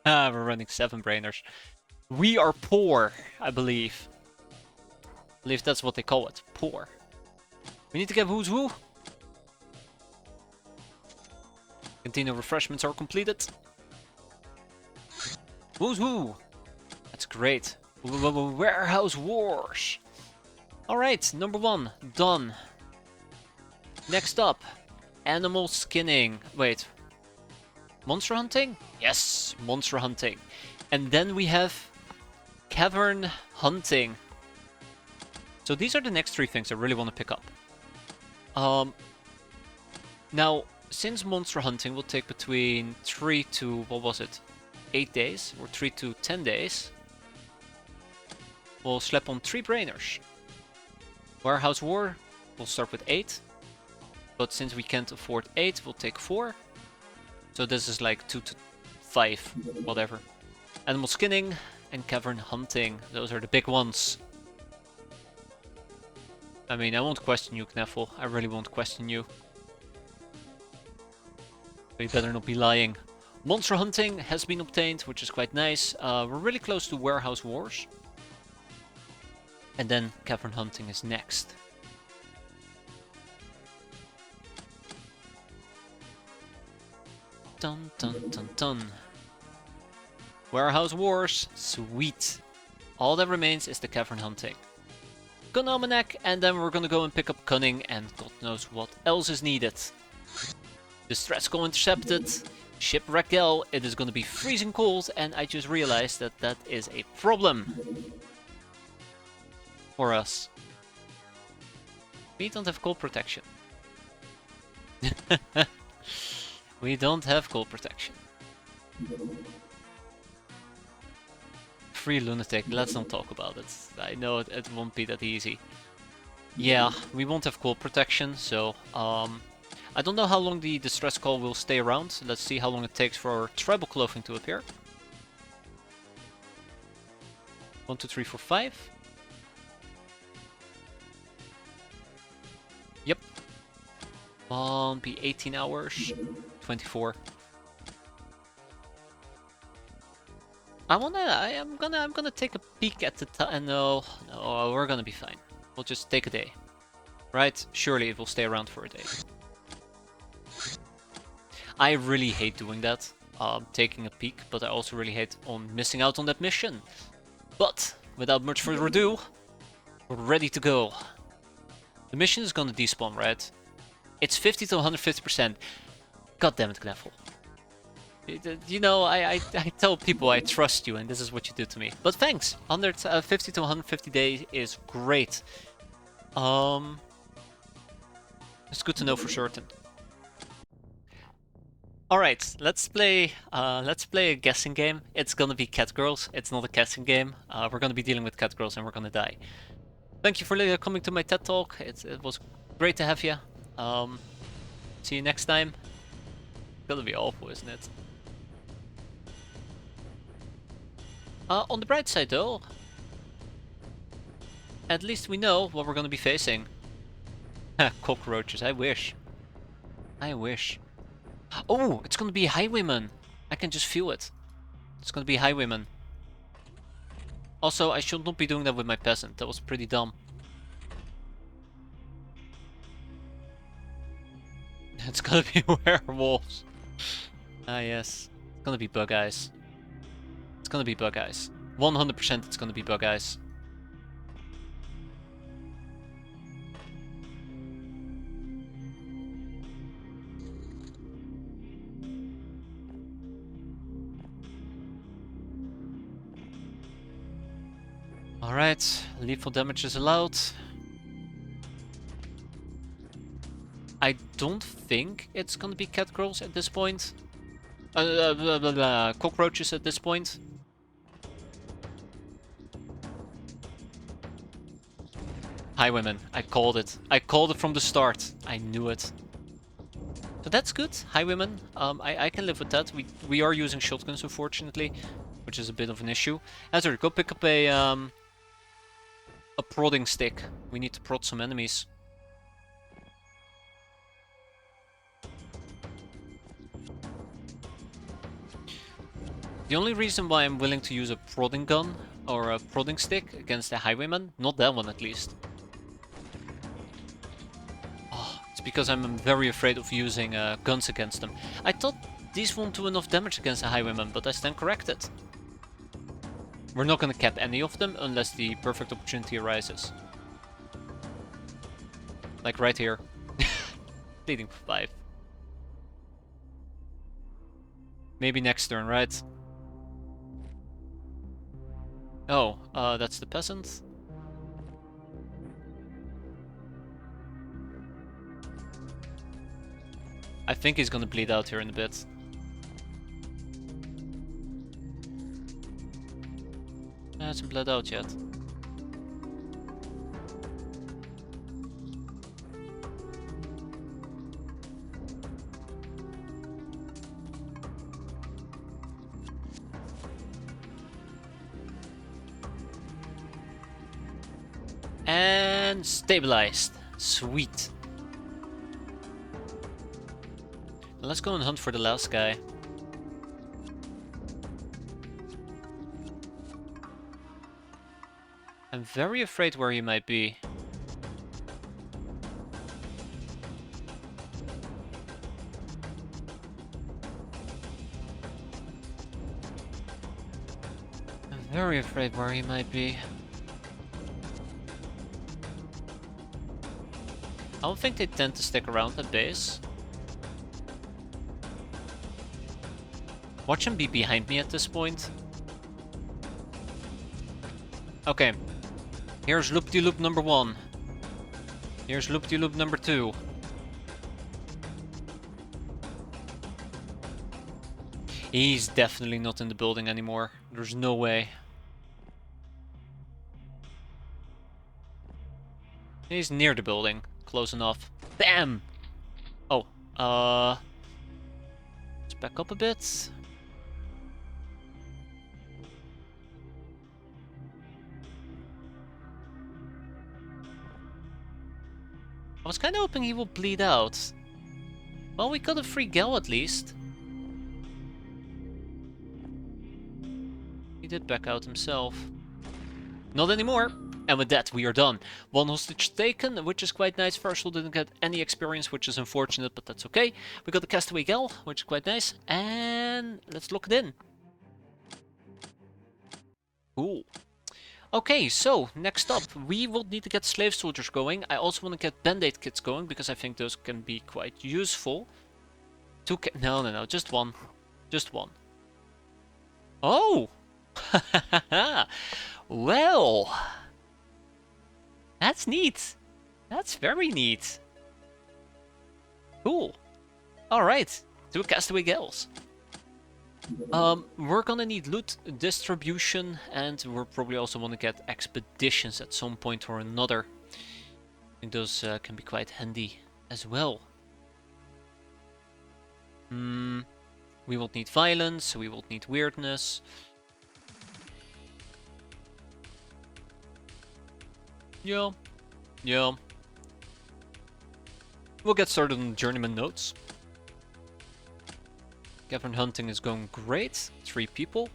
Speaker 1: We're running 7 brainers. We are poor, I believe. I believe that's what they call it. Poor. We need to get who's who. Cantina refreshments are completed. Who's who? That's great. Warehouse wars. Alright, number 1. Done. Next up. Animal skinning. Wait. Monster hunting? Yes, monster hunting. And then we have cavern hunting. So these are the next 3 things I really want to pick up. Now, since monster hunting will take between 3 to, what was it, 8 days, or 3 to 10 days, we'll slap on 3 brainers. Warehouse War, we'll start with 8, but since we can't afford 8, we'll take 4. So this is like 2 to 5, whatever. Animal skinning and cavern hunting, those are the big ones. I mean, I won't question you, Knaffle. I really won't question you. But you better not be lying. Monster hunting has been obtained, which is quite nice. We're really close to warehouse wars. And then cavern hunting is next. Dun dun dun dun. Warehouse wars, sweet. All that remains is the cavern hunting. Gun almanac, and then we're gonna go and pick up cunning, and God knows what else is needed. Distress call intercepted. Ship Raquel, it is gonna be freezing cold, and I just realized that that is a problem for us. We don't have cold protection. We don't have cold protection. Free lunatic, let's not talk about it. I know it won't be that easy. Yeah, we won't have cold protection, so I don't know how long the distress call will stay around. Let's see how long it takes for our tribal clothing to appear. 1, 2, 3, 4, 5. Yep. Won't be 18 hours. 24. I'm gonna take a peek at the time. No, we're gonna be fine. We'll just take a day. Right? Surely it will stay around for a day. I really hate doing that, taking a peek, but I also really hate on missing out on that mission. But, without much further ado, we're ready to go. The mission is gonna despawn, right? It's 50 to 150%. God damn it, Knaffle. You know, I tell people I trust you, and this is what you do to me. But thanks! 50 to 150 days is great. It's good to know for certain. Alright, let's play a guessing game. It's gonna be cat girls. It's not a guessing game. We're gonna be dealing with cat girls and we're gonna die. Thank you for coming to my TED Talk. It was great to have you. See you next time. It's gonna be awful, isn't it? On the bright side though, at least we know what we're gonna be facing. Cockroaches, I wish. I wish. Oh, it's gonna be highwaymen. I can just feel it. It's gonna be highwaymen. Also, I should not be doing that with my peasant. That was pretty dumb. It's gonna be werewolves. Ah yes. It's gonna be bug eyes. It's gonna be bug eyes. 100% it's gonna be bug eyes. Alright, lethal damage is allowed. I don't think it's gonna be cat girls at this point. Cockroaches at this point. Highwaymen. I called it. I called it from the start. I knew it. So that's good. Highwaymen. I can live with that. We are using shotguns, unfortunately, which is a bit of an issue. Azure, go pick up a prodding stick. We need to prod some enemies. The only reason why I'm willing to use a prodding gun or a prodding stick against a highwayman, not that one at least. Oh, it's because I'm very afraid of using guns against them. I thought these won't do enough damage against a highwayman, but I stand corrected. We're not gonna cap any of them unless the perfect opportunity arises. Like right here. Leading for 5. Maybe next turn, right? Oh, that's the peasant. I think he's gonna bleed out here in a bit. Hasn't bled out yet. And stabilized. Sweet. Let's go and hunt for the last guy. I'm very afraid where he might be. I'm very afraid where he might be. I don't think they tend to stick around at base. Watch him be behind me at this point. Okay. Here's loop-de-loop number 1. Here's loop-de-loop number 2. He's definitely not in the building anymore. There's no way. He's near the building. Close enough. Bam! Oh, let's back up a bit. I was kind of hoping he will bleed out. Well, we got a free Gel at least. He did back out himself. Not anymore. And with that, we are done. 1 hostage taken, which is quite nice. First, we didn't get any experience, which is unfortunate, but that's okay. We got the Castaway Gel, which is quite nice. And let's lock it in. Cool. Okay, so next up, we will need to get slave soldiers going. I also want to get band-aid kits going, because I think those can be quite useful. No, just one. Just one. Oh! Well, that's neat. That's very neat. Cool. Alright, 2 Castaway Gels. We're gonna need loot distribution, and we'll probably also want to get expeditions at some point or another. I think those can be quite handy as well. We will need violence, we will need weirdness. Yeah. We'll get started on journeyman notes. Cavern hunting is going great. 3 people.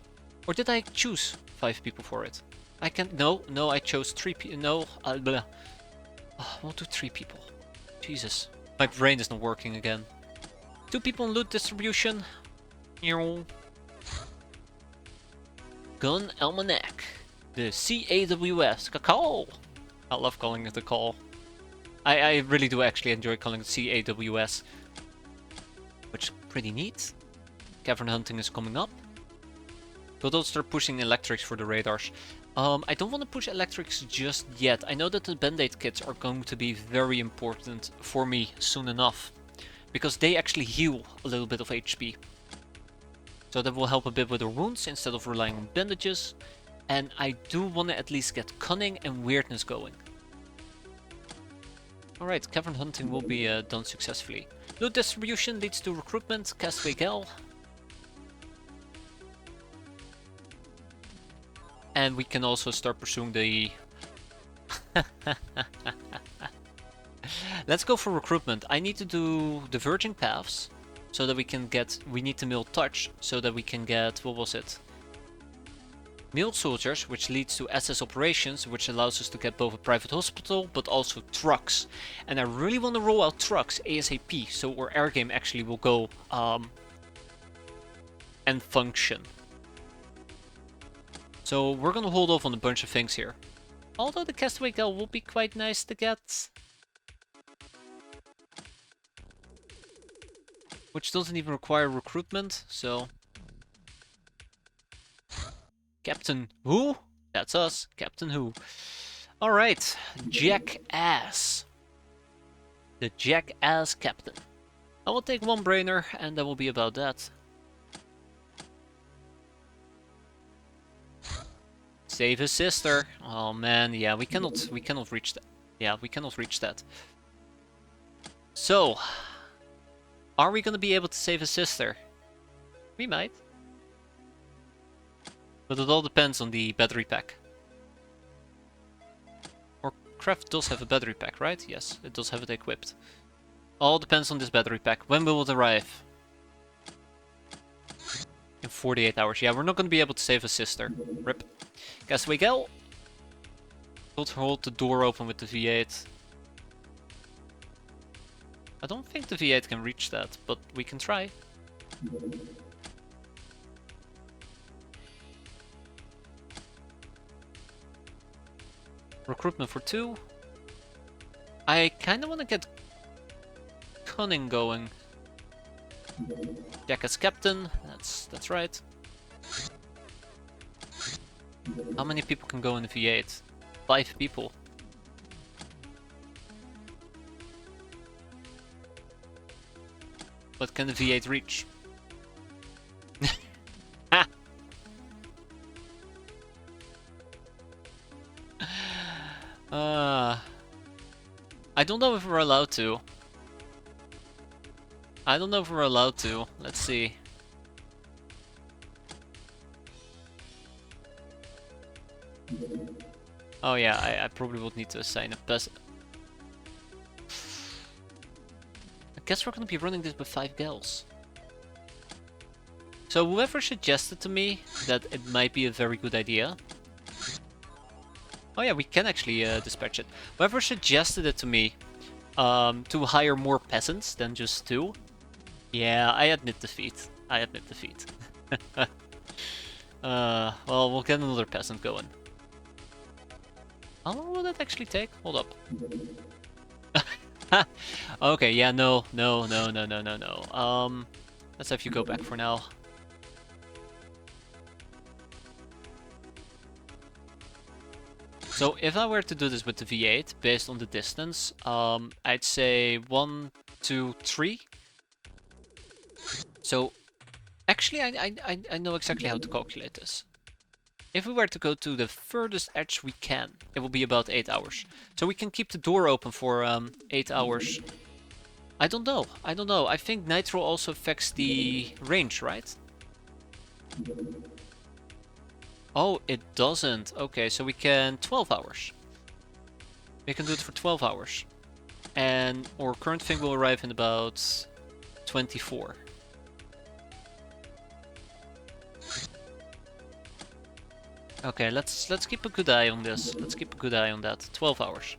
Speaker 1: Or did I choose 5 people for it? I can't. No, I chose 3 people. No, we'll do 3 people. Jesus. My brain is not working again. 2 people in loot distribution. Gun Almanac. The CAWS. Cacao. I love calling it a call. I really do actually enjoy calling it CAWS. Which is pretty neat. Cavern hunting is coming up. But don't start pushing electrics for the radars. I don't want to push electrics just yet. I know that the band-aid kits are going to be very important for me soon enough. Because they actually heal a little bit of HP. So that will help a bit with the wounds instead of relying on bandages. And I do want to at least get cunning and weirdness going. Alright, cavern hunting will be done successfully. Loot distribution leads to recruitment, Castaway Gel. And we can also start pursuing the... Let's go for recruitment. I need to do diverging paths so that we can get... We need to mill touch so that we can get... What was it? Mill soldiers, which leads to SS operations, which allows us to get both a private hospital but also trucks. And I really want to roll out trucks ASAP, so our air game actually will go and function. So we're gonna hold off on a bunch of things here. Although the Castaway Gel will be quite nice to get. Which doesn't even require recruitment, so Captain who? That's us. Captain who? Alright. Jackass. The Jackass Captain. I will take one brainer and that will be about that. Save his sister. Oh man, yeah, we cannot reach that. Yeah, we cannot reach that. So, are we gonna be able to save his sister? We might. But it all depends on the battery pack. Or Craft does have a battery pack, right? Yes, it does have it equipped. All depends on this battery pack. When will it arrive? In 48 hours. Yeah, we're not gonna be able to save his sister. Rip. Guess we go. Hold the door open with the V8. I don't think the V8 can reach that, but we can try. Recruitment for 2. I kind of want to get Cunning going. Jack as captain. That's right. How many people can go in the V8? 5 people. What can the V8 reach? I don't know if we're allowed to. I don't know if we're allowed to. Let's see. Oh yeah, I probably would need to assign a peasant. I guess we're gonna be running this with 5 gals. So whoever suggested to me that it might be a very good idea. Oh yeah, we can actually dispatch it. Whoever suggested it to me to hire more peasants than just 2. Yeah, I admit defeat. I admit defeat. Well, we'll get another peasant going. How long will that actually take? Hold up. Okay, yeah, no. Let's have you go back for now. So if I were to do this with the V8, based on the distance, I'd say 1, 2, 3. So, actually I know exactly how to calculate this. If we were to go to the furthest edge we can, it will be about 8 hours. So we can keep the door open for 8 hours. I don't know. I think nitro also affects the range, right? Oh, it doesn't. Okay, so we can 12 hours. We can do it for 12 hours. And our current thing will arrive in about 24. Okay, let's keep a good eye on this. Let's keep a good eye on that. 12 hours.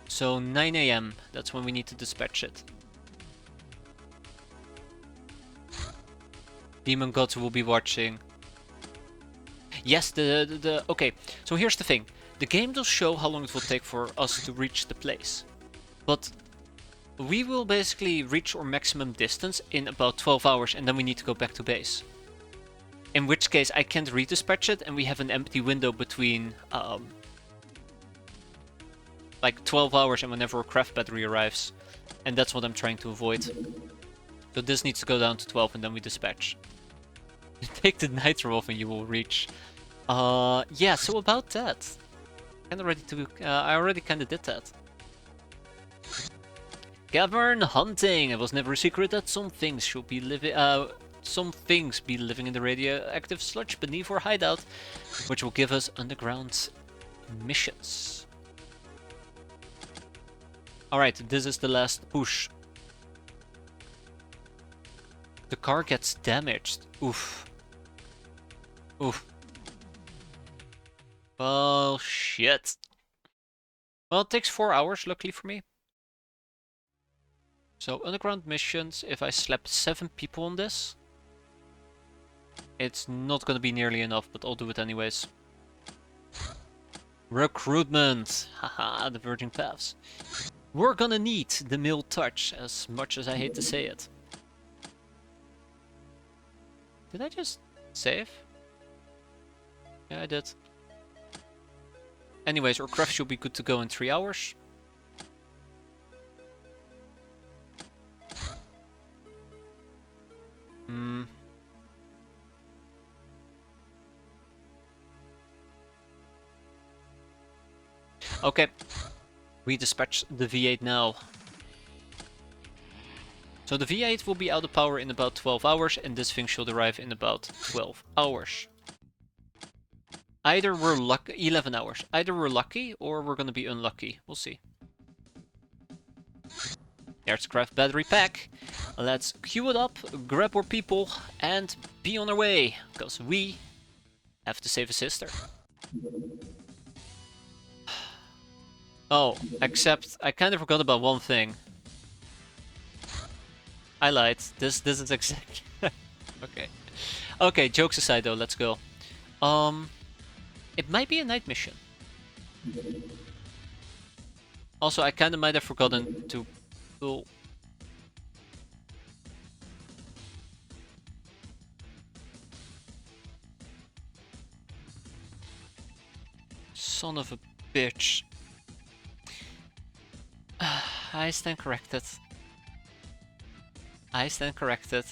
Speaker 1: So 9 AM, that's when we need to dispatch it. Demon Gods will be watching. Yes, okay, so here's the thing. The game does show how long it will take for us to reach the place. But we will basically reach our maximum distance in about 12 hours and then we need to go back to base. In which case I can't redispatch it and we have an empty window between like 12 hours and whenever a craft battery arrives. And that's what I'm trying to avoid. So this needs to go down to 12 and then we dispatch. Take the nitro off and you will reach. Yeah, so about that. I already kinda did that. Cavern hunting! It was never a secret that some things be living in the radioactive sludge beneath our hideout, which will give us underground missions. Alright, this is the last push. The car gets damaged. Oof. Oof. Well, shit. Well, it takes 4 hours, luckily for me. So, underground missions, if I slap 7 people on this, it's not gonna be nearly enough, but I'll do it anyways. Recruitment! Haha, the Virgin Paths. We're gonna need the male touch, as much as I hate to say it. Did I just save? Yeah, I did. Anyways, our craft should be good to go in 3 hours. Hmm. Okay. We dispatch the V8 now. So the V8 will be out of power in about 12 hours, and this thing should arrive in about 12 hours. Either we're lucky, 11 hours. Either we're lucky, or we're gonna be unlucky. We'll see. There's the craft battery pack. Let's queue it up, grab our people, and be on our way. Because we have to save a sister. Oh, except I kind of forgot about one thing. I lied. This is exactly... Okay. Okay, jokes aside though, let's go. It might be a night mission. Also, I kind of might have forgotten to pull... Son of a bitch. I stand corrected. I stand corrected.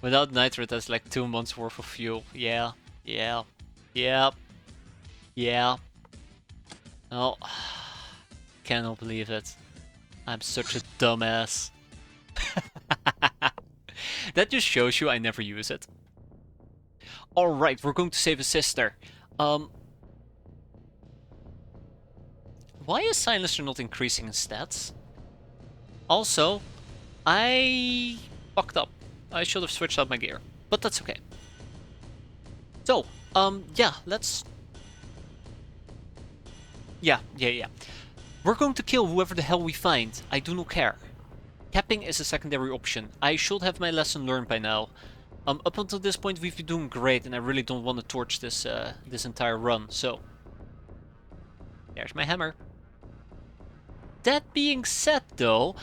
Speaker 1: Without nitrate, that's like 2 months worth of fuel. Yeah, yeah, yeah, yeah. Oh, cannot believe it. I'm such a dumbass. That just shows you I never use it. Alright, we're going to save a sister. Why is Silencer not increasing in stats? Also, I fucked up. I should have switched out my gear, but that's okay. So, yeah, let's... Yeah. We're going to kill whoever the hell we find. I do not care. Capping is a secondary option. I should have my lesson learned by now. Up until this point we've been doing great, and I really don't want to torch this this entire run, so... There's my hammer. That being said though,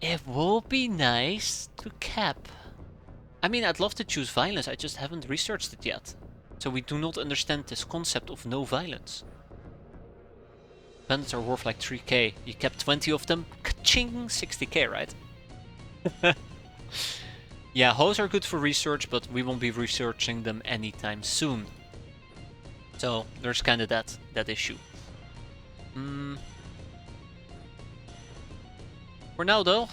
Speaker 1: it will be nice to cap. I mean, I'd love to choose violence, I just haven't researched it yet. So we do not understand this concept of no violence. Bandits are worth like 3k. You kept 20 of them, ka-ching, 60k, right? Yeah, hoes are good for research, but we won't be researching them anytime soon. So there's kind of that issue. For now though,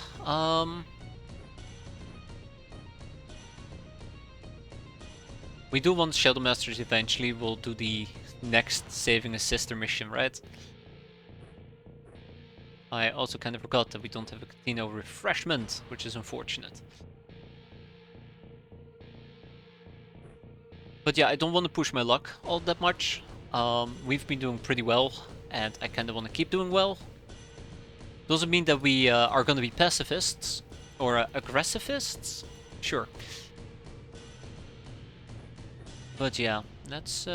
Speaker 1: we do want Shadow Masters eventually. We'll do the next Saving a Sister mission, right? I also kind of forgot that we don't have a casino refreshment, which is unfortunate. But yeah, I don't want to push my luck all that much. We've been doing pretty well, and I kind of want to keep doing well. Doesn't mean that we are going to be pacifists or aggressivists. Sure. But yeah, let's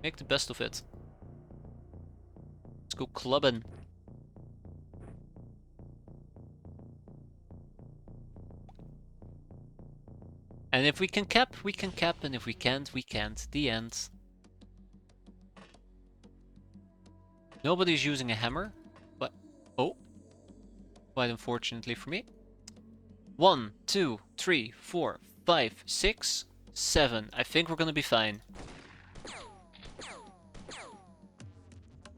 Speaker 1: make the best of it. Let's go clubbing. And if we can cap, we can cap, and if we can't, we can't. The end. Nobody's using a hammer, but... Oh. Quite unfortunately for me. 1, 2, 3, 4, 5, 6, 7. I think we're gonna be fine.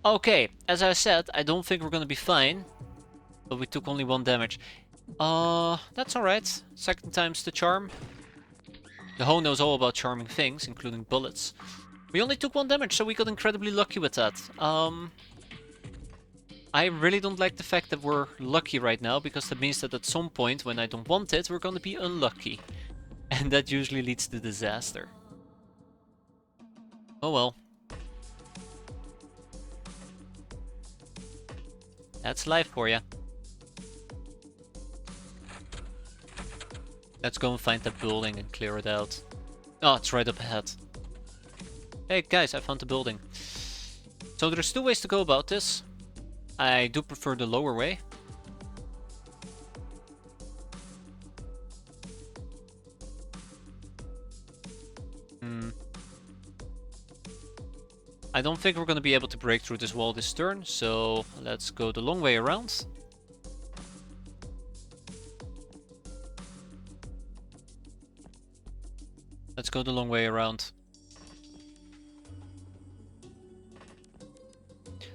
Speaker 1: Okay, as I said, I don't think we're gonna be fine. But we took only 1 damage. That's alright. Second time's the charm. The hoe knows all about charming things, including bullets. We only took 1 damage, so we got incredibly lucky with that. I really don't like the fact that we're lucky right now, because that means that at some point, when I don't want it, we're gonna be unlucky. And that usually leads to disaster. Oh well. That's life for ya. Let's go and find that building and clear it out. Oh, it's right up ahead. Hey guys, I found the building. So there's 2 ways to go about this. I do prefer the lower way. I don't think we're gonna be able to break through this wall this turn, so let's go the long way around. Let's go the long way around.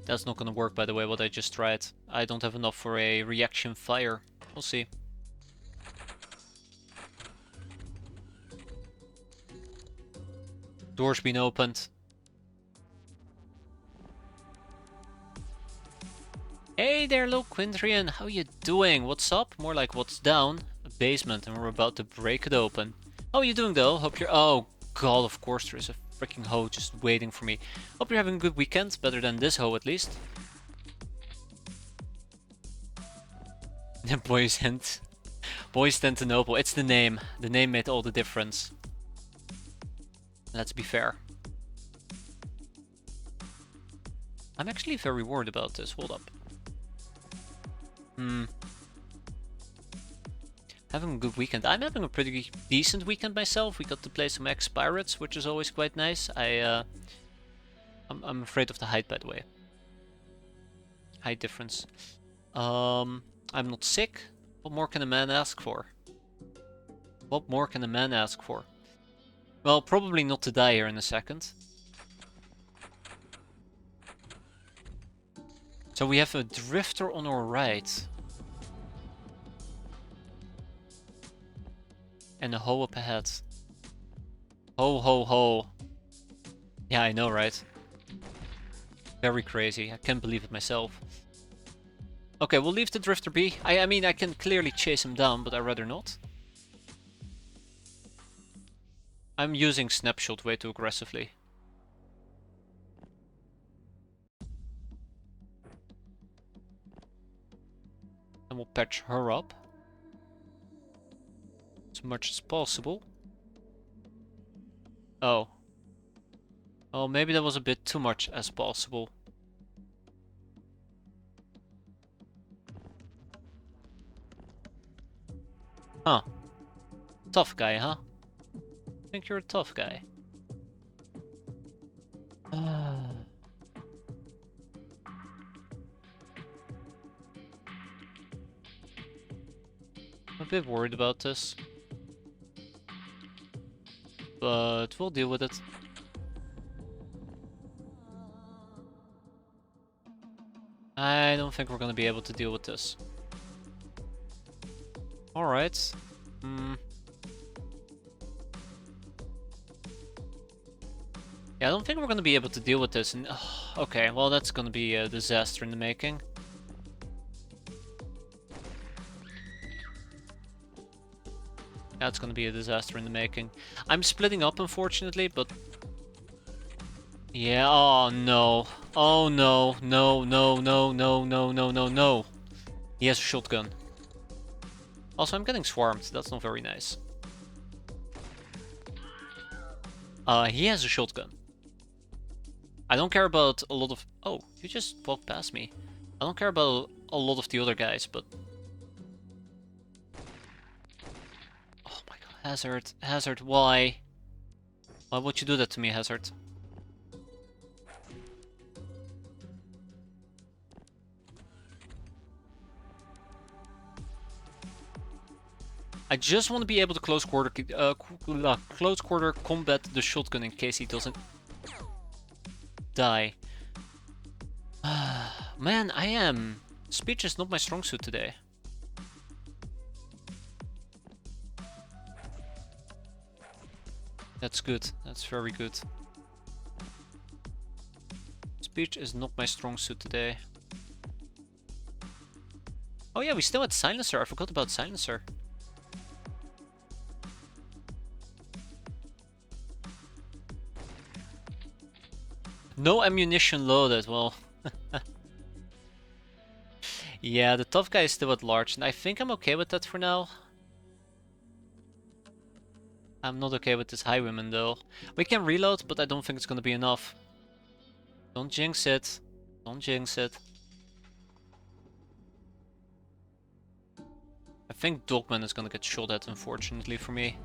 Speaker 1: That's not gonna work, by the way, what I just tried. I don't have enough for a reaction fire. We'll see. Door's been opened. Hey there, little Quintrian. How you doing? What's up? More like what's down? A basement, and we're about to break it open. How are you doing, though? Hope you're... Oh, God, of course there is a freaking hoe just waiting for me. Hope you're having a good weekend. Better than this hoe, at least. Boyz tend to noble. It's the name. The name made all the difference. Let's be fair. I'm actually very worried about this. Hold up. Having a good weekend. I'm having a pretty decent weekend myself. We got to play some X-piratez, which is always quite nice. I'm afraid of the height, by the way. Height difference. I'm not sick. What more can a man ask for? What more can a man ask for? Well, probably not to die here in a second. So we have a drifter on our right. And a hoe up ahead. Ho ho ho. Yeah, I know, right? Very crazy. I can't believe it myself. Okay, we'll leave the drifter be. I mean, I can clearly chase him down, but I'd rather not. I'm using snapshot way too aggressively. And we'll patch her up as much as possible. Oh. Oh, maybe that was a bit too much as possible. Huh. Tough guy, huh? I think you're a tough guy. I'm a bit worried about this. But we'll deal with it. I don't think we're gonna be able to deal with this. Alright. Yeah, I don't think we're gonna be able to deal with this. And okay, well that's gonna be a disaster in the making. That's gonna be a disaster in the making. I'm splitting up, unfortunately, but... Yeah, oh no. Oh no, no, no, no, no, no, no, no, no. He has a shotgun. Also, I'm getting swarmed. That's not very nice. He has a shotgun. I don't care about a lot of... Oh, you just walked past me. I don't care about a lot of the other guys, but... Oh my god, Hazard. Hazard, why? Why would you do that to me, Hazard? I just want to be able to close quarter combat the shotgun in case he doesn't die. Man, I am. Speech is not my strong suit today. That's good. That's very good. Speech is not my strong suit today. Oh yeah, we still had Silencer. I forgot about Silencer. No ammunition loaded, well... Yeah, the tough guy is still at large, and I think I'm okay with that for now. I'm not okay with this highwayman though. We can reload, but I don't think it's gonna be enough. Don't jinx it. Don't jinx it. I think Dogman is gonna get shot at, unfortunately for me.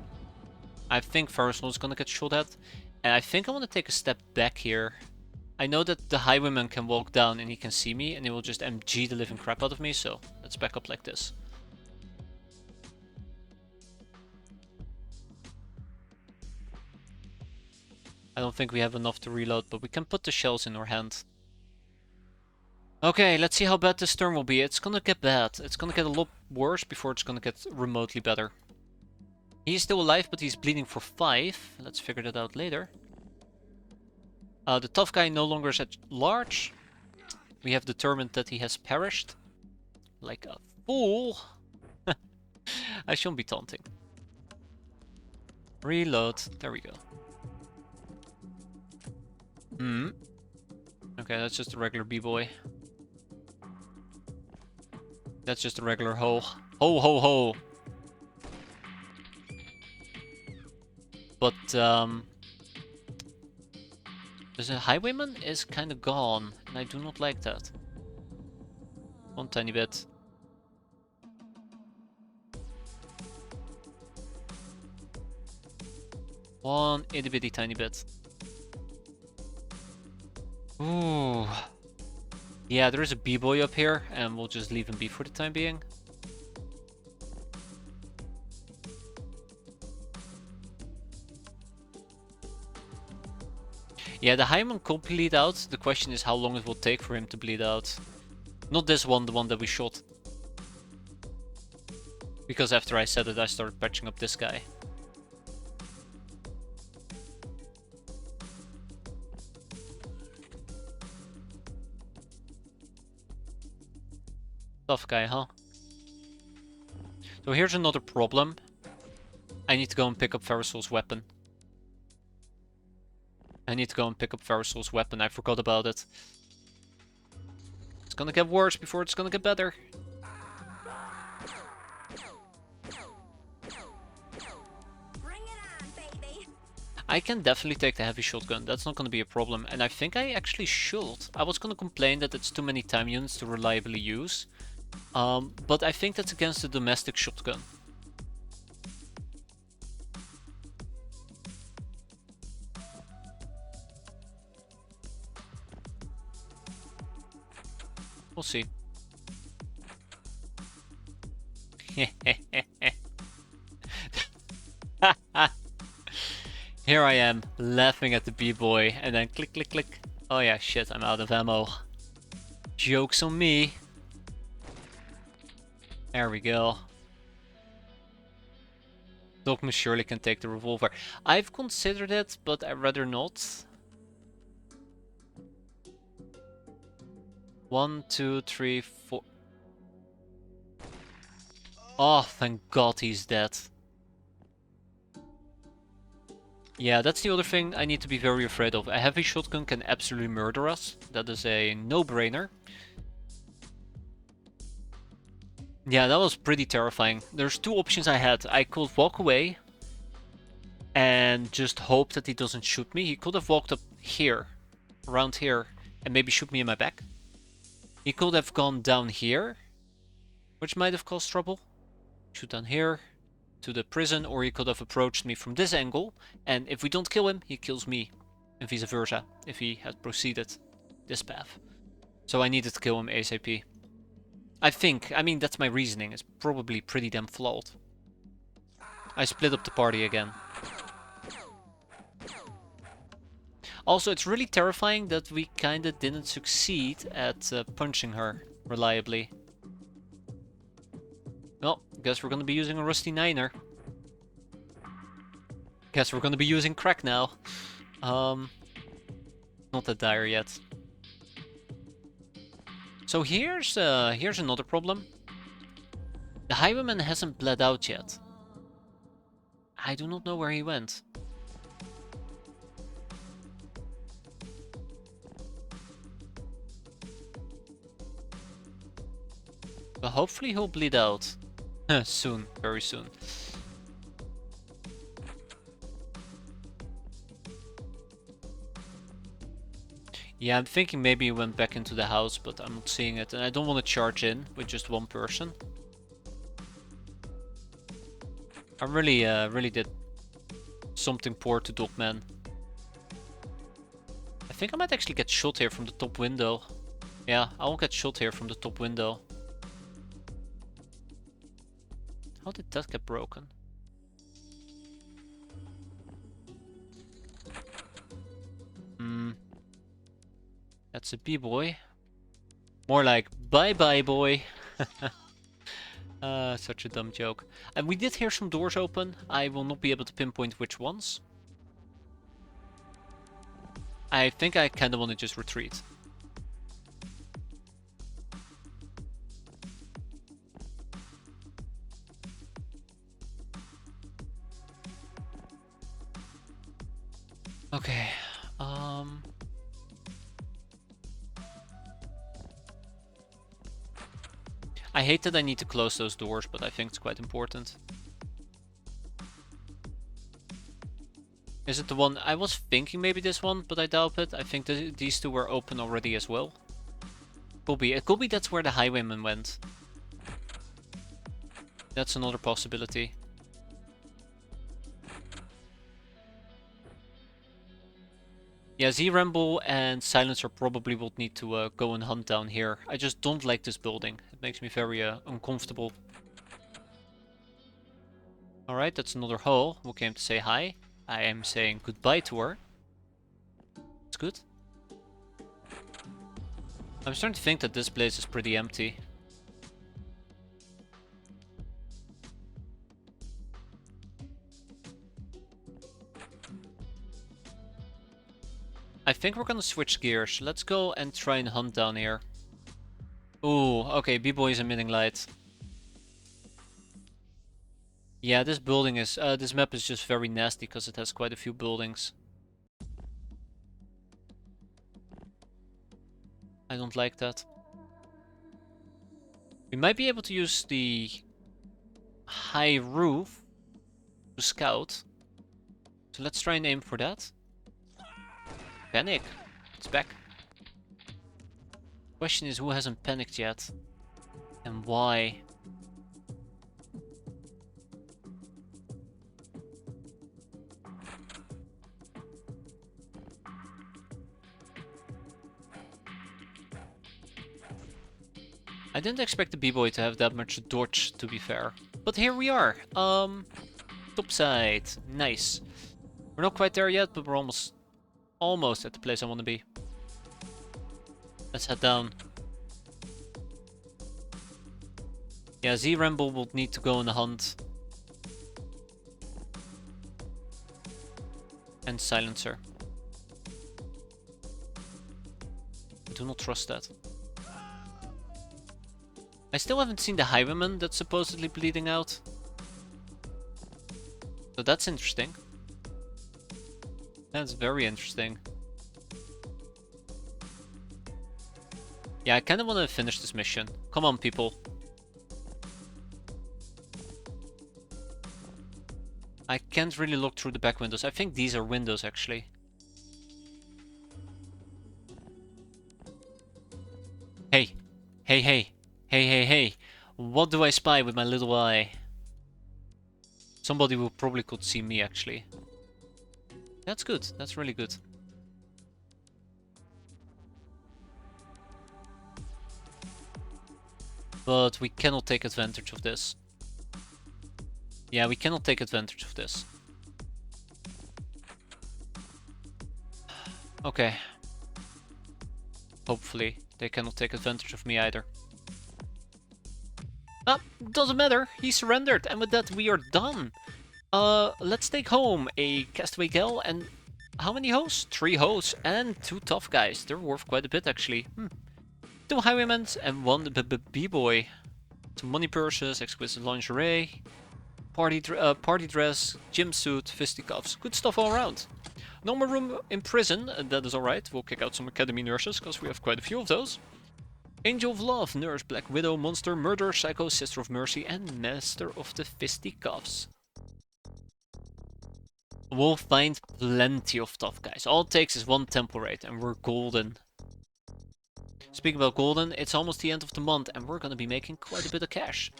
Speaker 1: I think Farasol is gonna get shot at. And I think I want to take a step back here. I know that the highwayman can walk down and he can see me and he will just MG the living crap out of me, so let's back up like this. I don't think we have enough to reload, but we can put the shells in our hand. Okay, let's see how bad this turn will be. It's gonna get bad. It's gonna get a lot worse before it's gonna get remotely better. He's still alive, but he's bleeding for 5. Let's figure that out later. The tough guy no longer is at large. We have determined that he has perished. Like a fool. I shouldn't be taunting. Reload. There we go. Okay, that's just a regular B-boy. That's just a regular ho. Ho ho ho! But, the highwayman is kind of gone, and I do not like that. One tiny bit. One itty bitty tiny bit. Ooh. Yeah, there is a B-boy up here, and we'll just leave him be for the time being. Yeah, the highwayman could bleed out. The question is how long it will take for him to bleed out. Not this one, the one that we shot. Because after I said it, I started patching up this guy. Tough guy, huh? So here's another problem. I need to go and pick up Farisol's weapon. I forgot about it. It's gonna get worse before it's gonna get better.
Speaker 2: Bring it on, baby.
Speaker 1: I can definitely take the heavy shotgun. That's not gonna be a problem. And I think I actually should. I was gonna complain that it's too many time units to reliably use. But I think that's against the domestic shotgun. We'll see. Here I am, laughing at the B-boy, and then click, click, click. Oh yeah, shit, I'm out of ammo. Joke's on me. There we go. Dogma surely can take the revolver. I've considered it, but I'd rather not. 1, 2, 3, 4. Oh, thank God he's dead. Yeah, that's the other thing I need to be very afraid of. A heavy shotgun can absolutely murder us. That is a no-brainer. Yeah, that was pretty terrifying. There's two options I had. I could walk away and just hope that he doesn't shoot me. He could have walked up here, around here, and maybe shoot me in my back. He could have gone down here, which might have caused trouble. Shoot down here to the prison, or he could have approached me from this angle, and if we don't kill him, he kills me, and vice versa, if he had proceeded this path. So I needed to kill him ASAP. I mean, that's my reasoning. It's probably pretty damn flawed. I split up the party again. Also, it's really terrifying that we kinda didn't succeed at punching her reliably. Well, guess we're gonna be using a rusty niner. Guess we're gonna be using crack now. Not that dire yet. So here's another problem. The highwayman hasn't bled out yet. I do not know where he went. But hopefully he'll bleed out. Soon, very soon. Yeah, I'm thinking maybe he went back into the house, but I'm not seeing it. And I don't want to charge in with just one person. I really did something poor to Dogman. I think I might actually get shot here from the top window. Yeah, I will get shot here from the top window. How did that get broken? That's a B-boy. More like bye-bye boy. Such a dumb joke. And we did hear some doors open. I will not be able to pinpoint which ones. I think I kinda wanna just retreat. Okay, I hate that I need to close those doors, but I think it's quite important. Is it the one? I was thinking maybe this one, but I doubt it. I think these two were open already as well. Could be. It could be that's where the highwayman went. That's another possibility. Yeah, Z-Ramble and Silencer probably will need to go and hunt down here. I just don't like this building. It makes me very uncomfortable. Alright, that's another hoe who came to say hi. I am saying goodbye to her. It's good. I'm starting to think that this place is pretty empty. I think we're gonna switch gears. Let's go and try and hunt down here. Ooh, okay, B-boy is emitting light. Yeah, this building is, this map is just very nasty because it has quite a few buildings. I don't like that. We might be able to use the high roof to scout. So let's try and aim for that. Panic. It's back. Question is who hasn't panicked yet? And why? I didn't expect the B-boy to have that much dodge, to be fair. But here we are. Top side. Nice. We're not quite there yet, but we're almost at the place I want to be. Let's head down. Yeah, Z-Ramble will need to go on the hunt. And Silencer. I do not trust that. I still haven't seen the highwayman that's supposedly bleeding out. So that's interesting. That's very interesting. Yeah, I kind of want to finish this mission. Come on, people. I can't really look through the back windows. I think these are windows, actually. Hey. Hey, hey. Hey, hey, hey. What do I spy with my little eye? Somebody who probably could see me, actually. That's good. That's really good. But we cannot take advantage of this. Yeah, we cannot take advantage of this. Okay. Hopefully, they cannot take advantage of me either. Ah, doesn't matter. He surrendered, and with that, we are done. Let's take home a Castaway Gal and how many hoes? 3 hoes and 2 tough guys. They're worth quite a bit, actually. 2 highwaymen and 1 b-boy. Some money purses, exquisite lingerie, party dress, gym suit, fisticuffs. Good stuff all around. No more room in prison, that is alright. We'll kick out some academy nurses, because we have quite a few of those. Angel of Love, Nurse, Black Widow, Monster, Murderer, Psycho, Sister of Mercy, and Master of the Fisticuffs. We'll find plenty of tough guys. All it takes is 1 tempo raid, and we're golden. Speaking about golden, it's almost the end of the month, and we're gonna be making quite a bit of cash.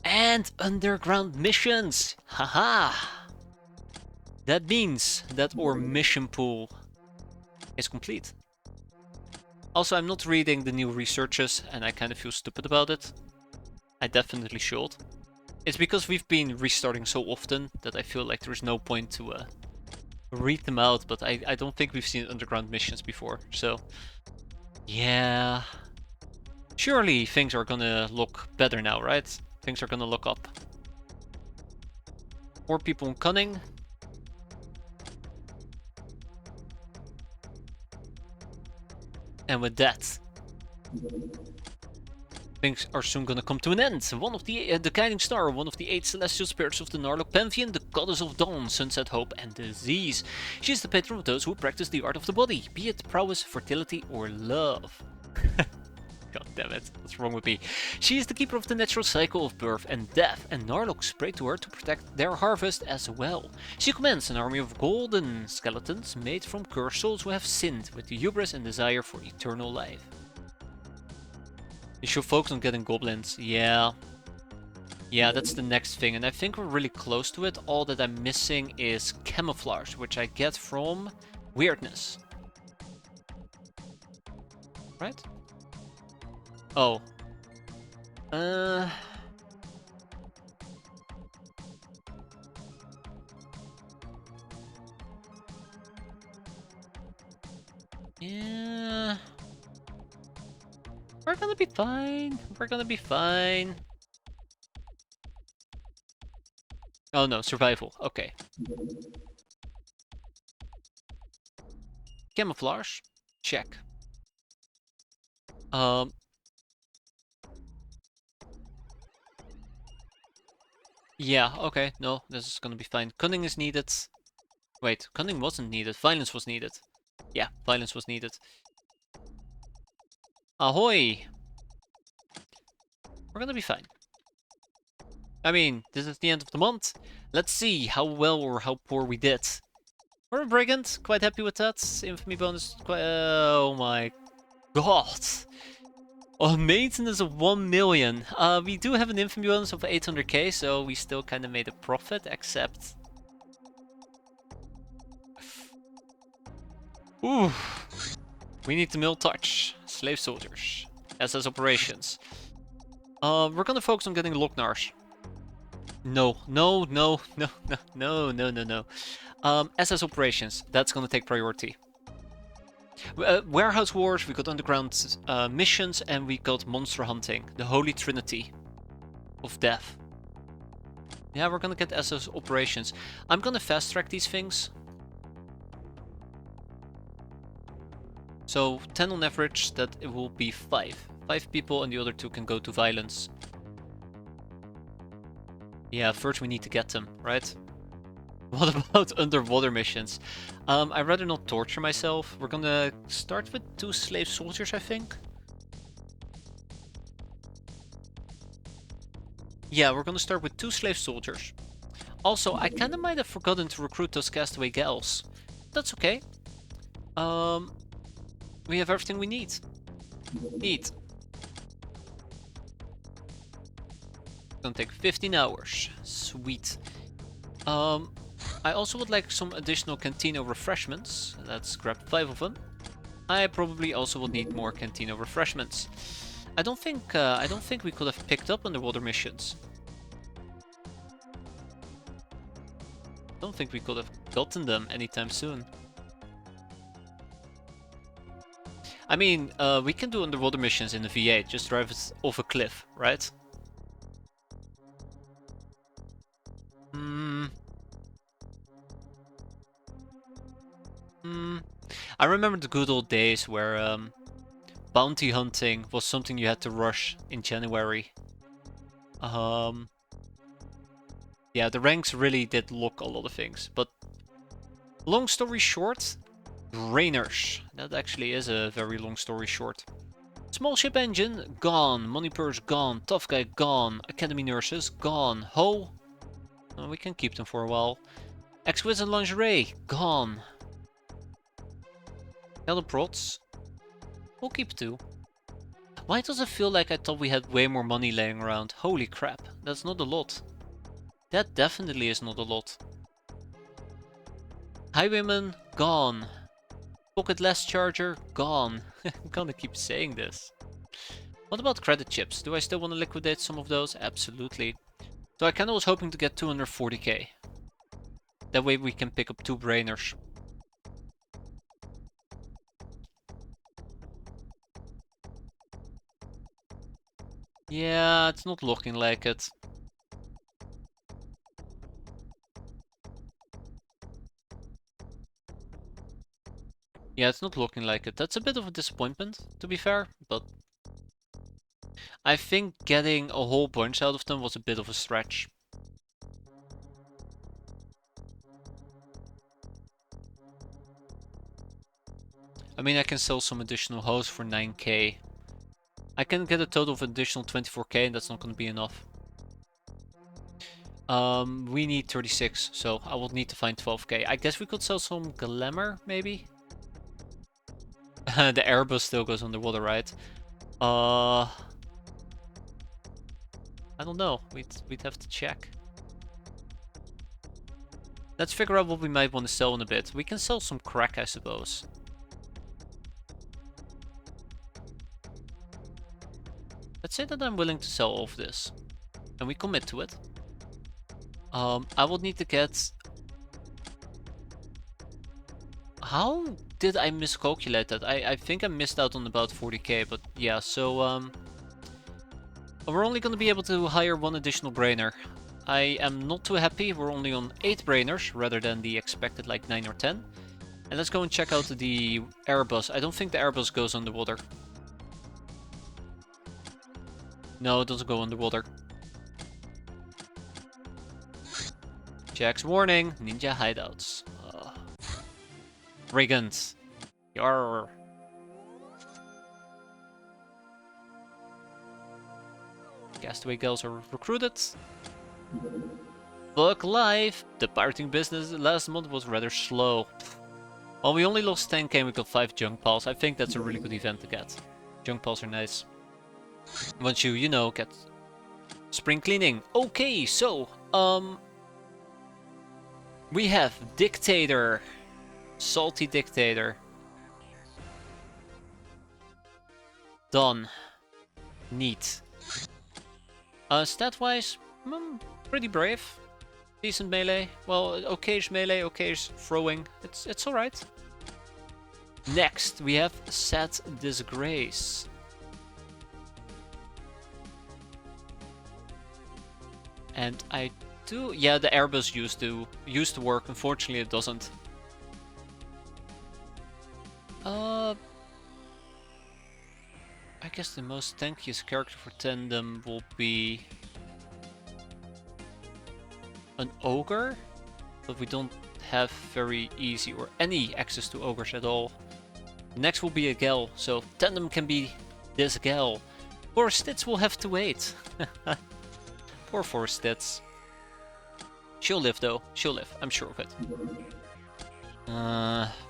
Speaker 1: And underground missions! Haha! That means that our mission pool is complete. Also, I'm not reading the new researches, and I kind of feel stupid about it. I definitely should. It's because we've been restarting so often that I feel like there's no point to read them out, but I don't think we've seen underground missions before, so... Yeah... Surely things are gonna look better now, right? Things are gonna look up. 4 people in cunning. And with that, things are soon gonna come to an end. One of the guiding star, one of the 8 celestial spirits of the Narlock pantheon, the goddess of dawn, sunset, hope, and disease. She is the patron of those who practice the art of the body, be it prowess, fertility, or love. God damn it, what's wrong with me? She is the keeper of the natural cycle of birth and death, and Narlocks pray to her to protect their harvest as well. She commands an army of golden skeletons made from cursed souls who have sinned with the hubris and desire for eternal life. You should focus on getting goblins. Yeah, that's the next thing, and I think we're really close to it. All that I'm missing is camouflage, which I get from weirdness. Right? Oh. Yeah. We're gonna be fine. We're gonna be fine. Oh no, survival. Okay. Camouflage. Check. Yeah, okay, no, this is gonna be fine. Cunning is needed. Wait, cunning wasn't needed. Violence was needed. Yeah, violence was needed. Ahoy! We're gonna be fine. I mean, this is the end of the month. Let's see how well or how poor we did. We're a brigand, quite happy with that. Infamy bonus, quite... oh my god! On maintenance of 1 million. We do have an infamy bonus of 800k, so we still kind of made a profit, except... Ooh. We need the mill touch. Slave soldiers. SS operations. We're gonna focus on getting Locknars. No. SS operations. That's gonna take priority. Warehouse wars, we got underground missions, and we got monster hunting. The holy trinity of death. Yeah, we're gonna get SS operations. I'm gonna fast track these things. So 10 on average, that it will be 5. 5 people and the other 2 can go to violence. Yeah, first we need to get them, right? What about underwater missions? I'd rather not torture myself. We're gonna start with 2 slave soldiers, I think. Yeah, we're gonna start with 2 slave soldiers. Also, I kinda might have forgotten to recruit those castaway gals. That's okay. We have everything we need. Neat. It's gonna take 15 hours. Sweet. I also would like some additional cantina refreshments. Let's grab 5 of them. I probably also will need more cantina refreshments. I don't think we could have picked up underwater missions. I don't think we could have gotten them anytime soon. I mean, we can do underwater missions in the V8, just drive it off a cliff, right? I remember the good old days where bounty hunting was something you had to rush in January. Yeah, the ranks really did lock a lot of things, but long story short, Rainers. That actually is a very long story short. Small ship engine, gone. Money purse, gone. Tough guy, gone. Academy nurses, gone. Ho, we can keep them for a while. Exquisite lingerie, gone. Yellow prots, we'll keep 2. Why does it feel like I thought we had way more money laying around? Holy crap, that's not a lot. That definitely is not a lot. Highwayman, gone. Pocket less charger, gone. I'm gonna keep saying this. What about credit chips? Do I still want to liquidate some of those? Absolutely. So I kinda was hoping to get 240k. That way we can pick up 2 brainers. Yeah, it's not looking like it. Yeah, it's not looking like it. That's a bit of a disappointment, to be fair, but I think getting a whole bunch out of them was a bit of a stretch. I mean, I can sell some additional hosts for 9k. I can get a total of additional 24k and that's not going to be enough. We need 36, so I will need to find 12k. I guess we could sell some glamour, maybe? The airbus still goes underwater, right? I don't know. We'd have to check. Let's figure out what we might want to sell in a bit. We can sell some crack, I suppose. Let's say that I'm willing to sell all of this. And we commit to it. I will need to get... How did I miscalculate that? I think I missed out on about 40k, but yeah, so we're only going to be able to hire 1 additional brainer. I am not too happy, we're only on 8 brainers rather than the expected like 9 or 10. And let's go and check out the airbus. I don't think the airbus goes underwater. No, it doesn't go underwater. Jack's warning, ninja hideouts. Brigand. Yarr. Castaway girls are recruited. Book live. The pirating business last month was rather slow. Well, we only lost 10k and we got 5 junk pals. I think that's a really good event to get. Junk pals are nice. Once you know, get spring cleaning. Okay, so, we have Dictator. Salty Dictator. Done. Neat. Stat-wise, pretty brave. Decent melee. Well, okayish melee, okayish throwing. It's alright. Next, we have Sad Disgrace. And I do... Yeah, the airbus used to work. Unfortunately, it doesn't. I guess the most tankiest character for tandem will be an ogre, but we don't have very easy or any access to ogres at all. Next will be a gal, so tandem can be this gal. Poor Stitz will have to wait. Poor Stitz. She'll live though, she'll live, I'm sure of it.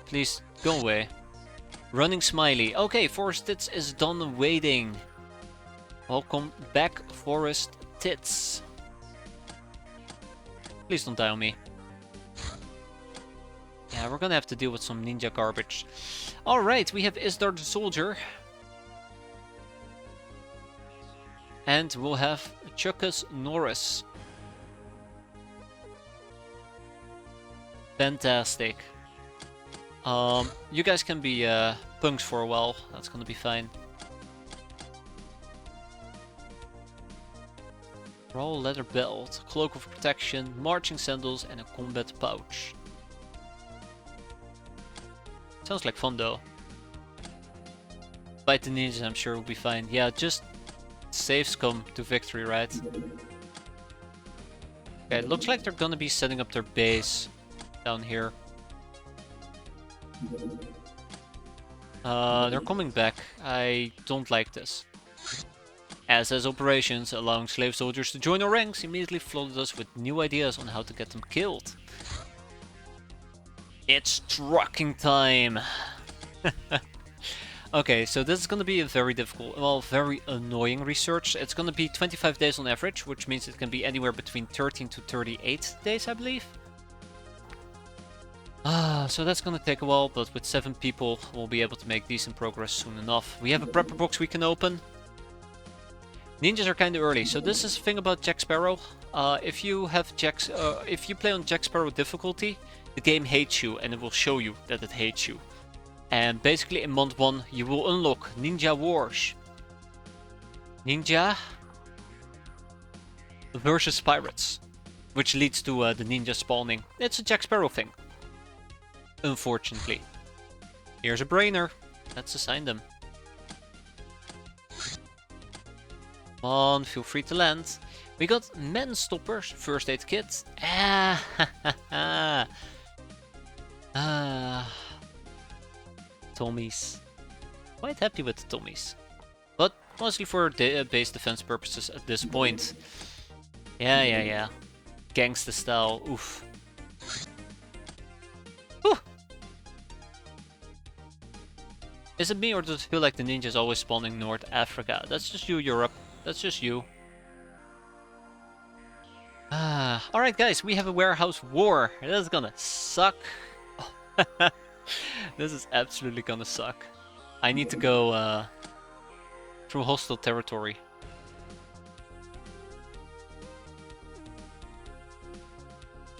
Speaker 1: Please go away. Running Smiley. Okay, Forest Tits is done waiting. Welcome back, Forest Tits. Please don't die on me. Yeah, we're gonna have to deal with some ninja garbage. Alright, we have Isdar the Soldier. And we'll have Chuckus Norris. Fantastic. You guys can be punks for a while. That's gonna be fine. Raw leather belt, cloak of protection, marching sandals, and a combat pouch. Sounds like fun though. Fight the ninjas, I'm sure will be fine. Yeah, just saves come to victory, right? Okay, it looks like they're gonna be setting up their base down here. They're coming back. I don't like this. SS operations, allowing slave soldiers to join our ranks, immediately flooded us with new ideas on how to get them killed. It's trucking time! Okay, so this is gonna be a very difficult, well, very annoying research. It's gonna be 25 days on average, which means it can be anywhere between 13 to 38 days, I believe. So that's gonna take a while, but with 7 people, we'll be able to make decent progress soon enough. We have a prepper box we can open. Ninjas are kind of early, so this is the thing about Jack Sparrow. If you play on Jack Sparrow difficulty, the game hates you, and it will show you that it hates you. And basically, in month 1, you will unlock Ninja Wars. Ninja versus pirates, which leads to the ninja spawning. It's a Jack Sparrow thing, unfortunately. Here's a brainer. Let's assign them. Come on, feel free to land. We got men stoppers, first aid kit. Tommies. Quite happy with the Tommies. But mostly for base defense purposes at this point. Yeah. Gangsta style, oof. Whew. Is it me, or does it feel like the ninjas always spawning North Africa? That's just you, Europe. That's just you. Alright guys, we have a warehouse war. This is gonna suck. This is absolutely gonna suck. I need to go through hostile territory.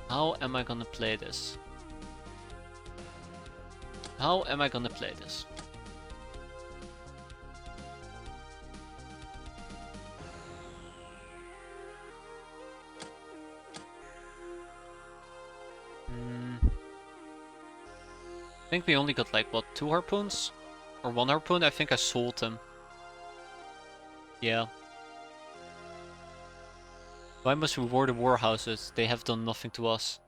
Speaker 1: How am I gonna play this? How am I gonna play this? I think we only got like, what, 2 harpoons? Or 1 harpoon? I think I sold them. Yeah. Why must we war the warhouses? They have done nothing to us.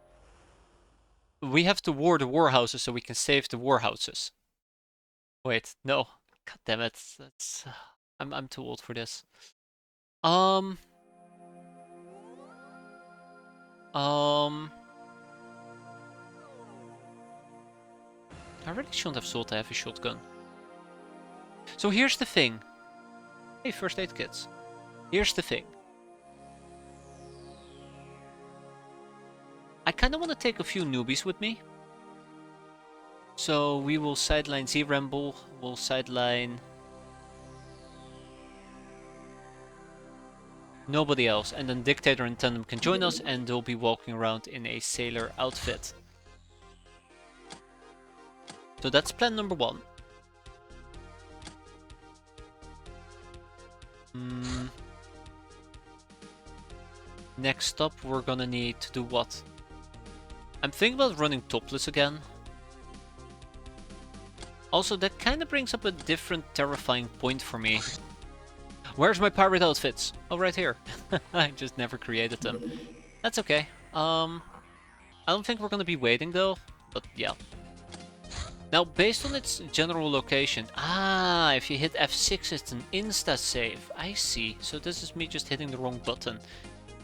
Speaker 1: We have to war the warhouses so we can save the warhouses. Wait, no. God damn it. That's I'm too old for this. I really shouldn't have sold the heavy shotgun. So here's the thing. Hey, first aid kits. Here's the thing. I kind of want to take a few newbies with me. So we will sideline Z-Ramble, we'll sideline nobody else, and then Dictator and Tandem can join us, and they'll be walking around in a sailor outfit. So that's plan number 1. Next up, we're gonna need to do what? I'm thinking about running topless again. Also, that kind of brings up a different terrifying point for me. Where's my pirate outfits? Oh, right here. I just never created them. That's okay. I don't think we're gonna be waiting though, but yeah. Now, based on its general location... if you hit F6 it's an insta-save. I see. So this is me just hitting the wrong button.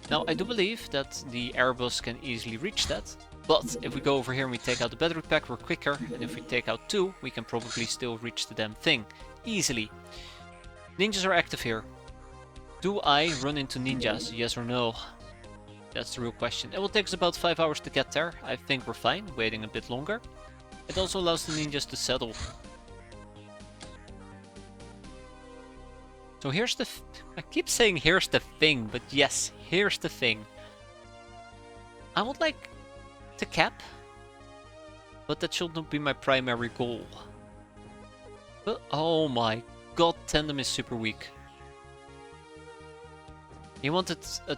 Speaker 1: Now, I do believe that the Airbus can easily reach that. But if we go over here and we take out the battery pack, we're quicker. And if we take out 2, we can probably still reach the damn thing. Easily. Ninjas are active here. Do I run into ninjas? Yes or no? That's the real question. It will take us about 5 hours to get there. I think we're fine, waiting a bit longer. It also allows the ninjas to settle. So here's the... I keep saying here's the thing, but yes, here's the thing. I would like to cap, but that should not be my primary goal. But, oh my god, Tandem is super weak. He wanted a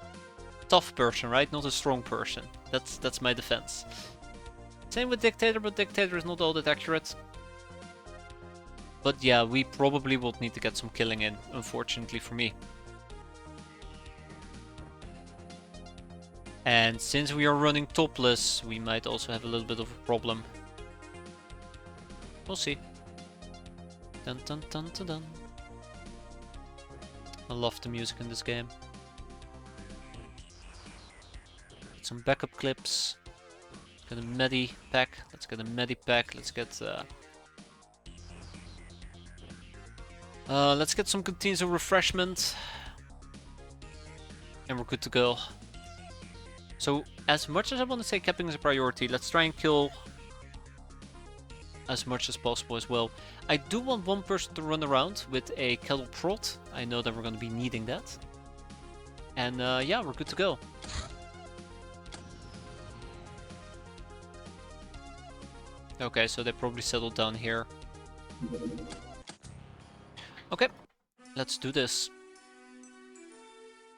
Speaker 1: tough person, right? Not a strong person. That's my defense. Same with Dictator, but Dictator is not all that accurate. But yeah, we probably will need to get some killing in, unfortunately for me. And since we are running topless, we might also have a little bit of a problem. We'll see. Dun dun dun dun dun. I love the music in this game. Get some backup clips. Get a medi pack. Let's get a medi pack. Let's get some canteens of refreshment. And we're good to go. So, as much as I want to say capping is a priority, let's try and kill as much as possible as well. I do want one person to run around with a kettle prot. I know that we're going to be needing that. And yeah, we're good to go. Okay, so they probably settled down here. Okay, let's do this.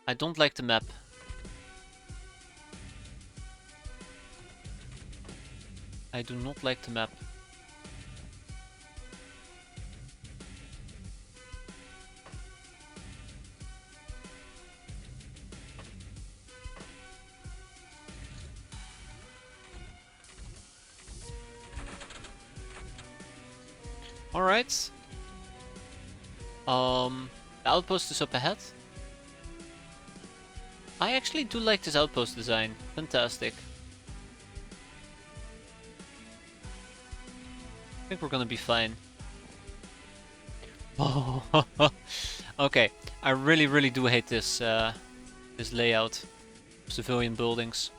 Speaker 1: I don't like the map. I do not like the map. Alright. The outpost is up ahead. I actually do like this outpost design. Fantastic. I think we're gonna be fine. Oh, okay. I really do hate this this layout of civilian buildings.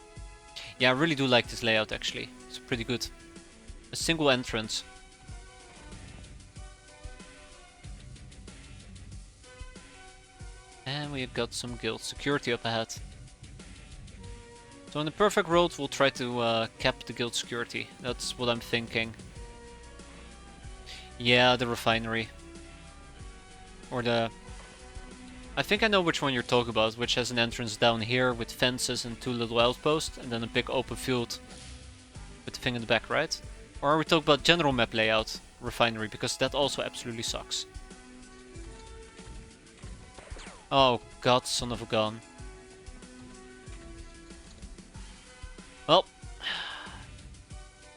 Speaker 1: Yeah, I really do like this layout actually. It's pretty good. A single entrance. And we got some guild security up ahead. So in the perfect world, we'll try to cap the guild security. That's what I'm thinking. Yeah, the refinery. Or the... I think I know which one you're talking about, which has an entrance down here with fences and 2 little outposts, and then a big open field with the thing in the back, right? Or are we talking about general map layout, refinery, because that also absolutely sucks. Oh god, son of a gun. Well,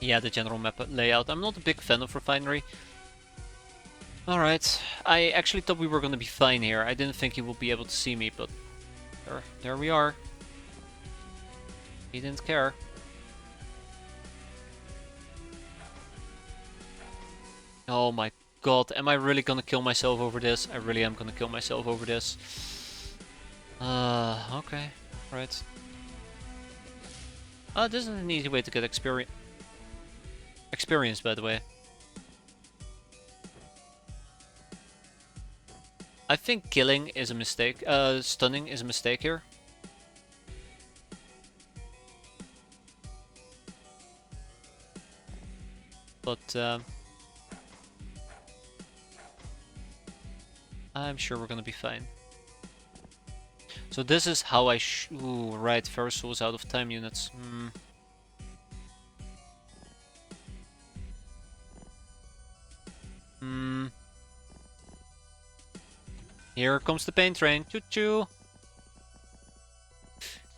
Speaker 1: yeah, the general map layout. I'm not a big fan of refinery. Alright, I actually thought we were gonna be fine here. I didn't think he would be able to see me, but there we are. He didn't care. Oh my god, am I really gonna kill myself over this? I really am gonna kill myself over this. Okay, right. This is an easy way to get experience. Experience, by the way. I think killing is a mistake. Stunning is a mistake here. But I'm sure we're gonna be fine. So this is how I ooh, right, Versal is out of time units. Here comes the paint train. Choo choo.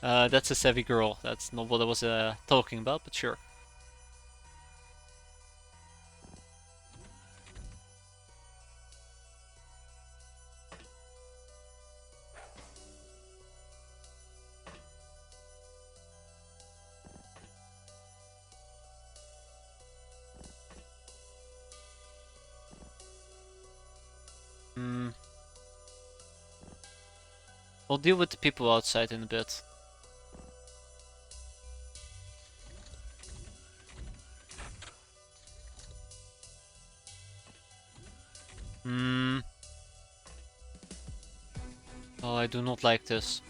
Speaker 1: That's a savvy girl. That's not what I was talking about, but sure. We'll deal with the people outside in a bit. Oh, I do not like this.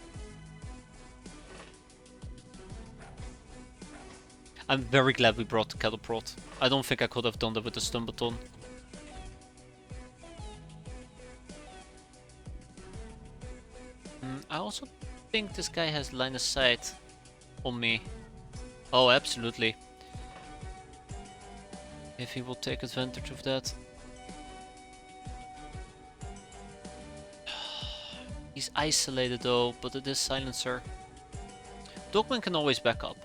Speaker 1: I'm very glad we brought the kettle prot. I don't think I could have done that with the stun baton. I also think this guy has line of sight on me. Oh, absolutely. If he will take advantage of that. He's isolated though, but it is silencer. Dogman can always back up.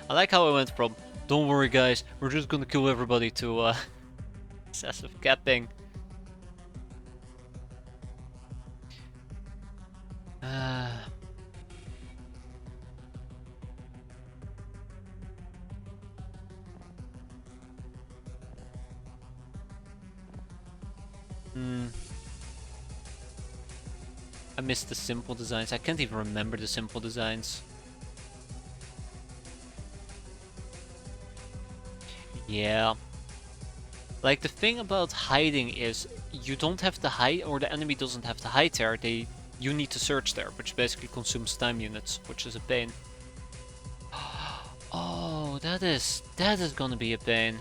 Speaker 1: I like how I went from, don't worry guys, we're just gonna kill everybody, to excessive capping. I missed the simple designs. I can't even remember the simple designs. Yeah. Like, the thing about hiding is you don't have to hide, or the enemy doesn't have to hide there. You need to search there, which basically consumes time units, which is a pain. Oh, that is gonna be a pain.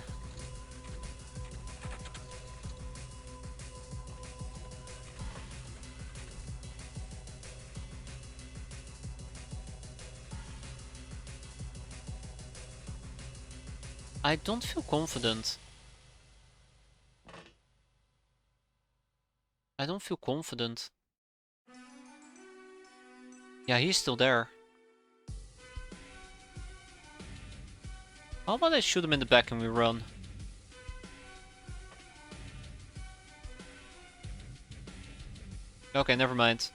Speaker 1: I don't feel confident. I don't feel confident. Yeah, he's still there. How about I shoot him in the back and we run? Okay, never mind.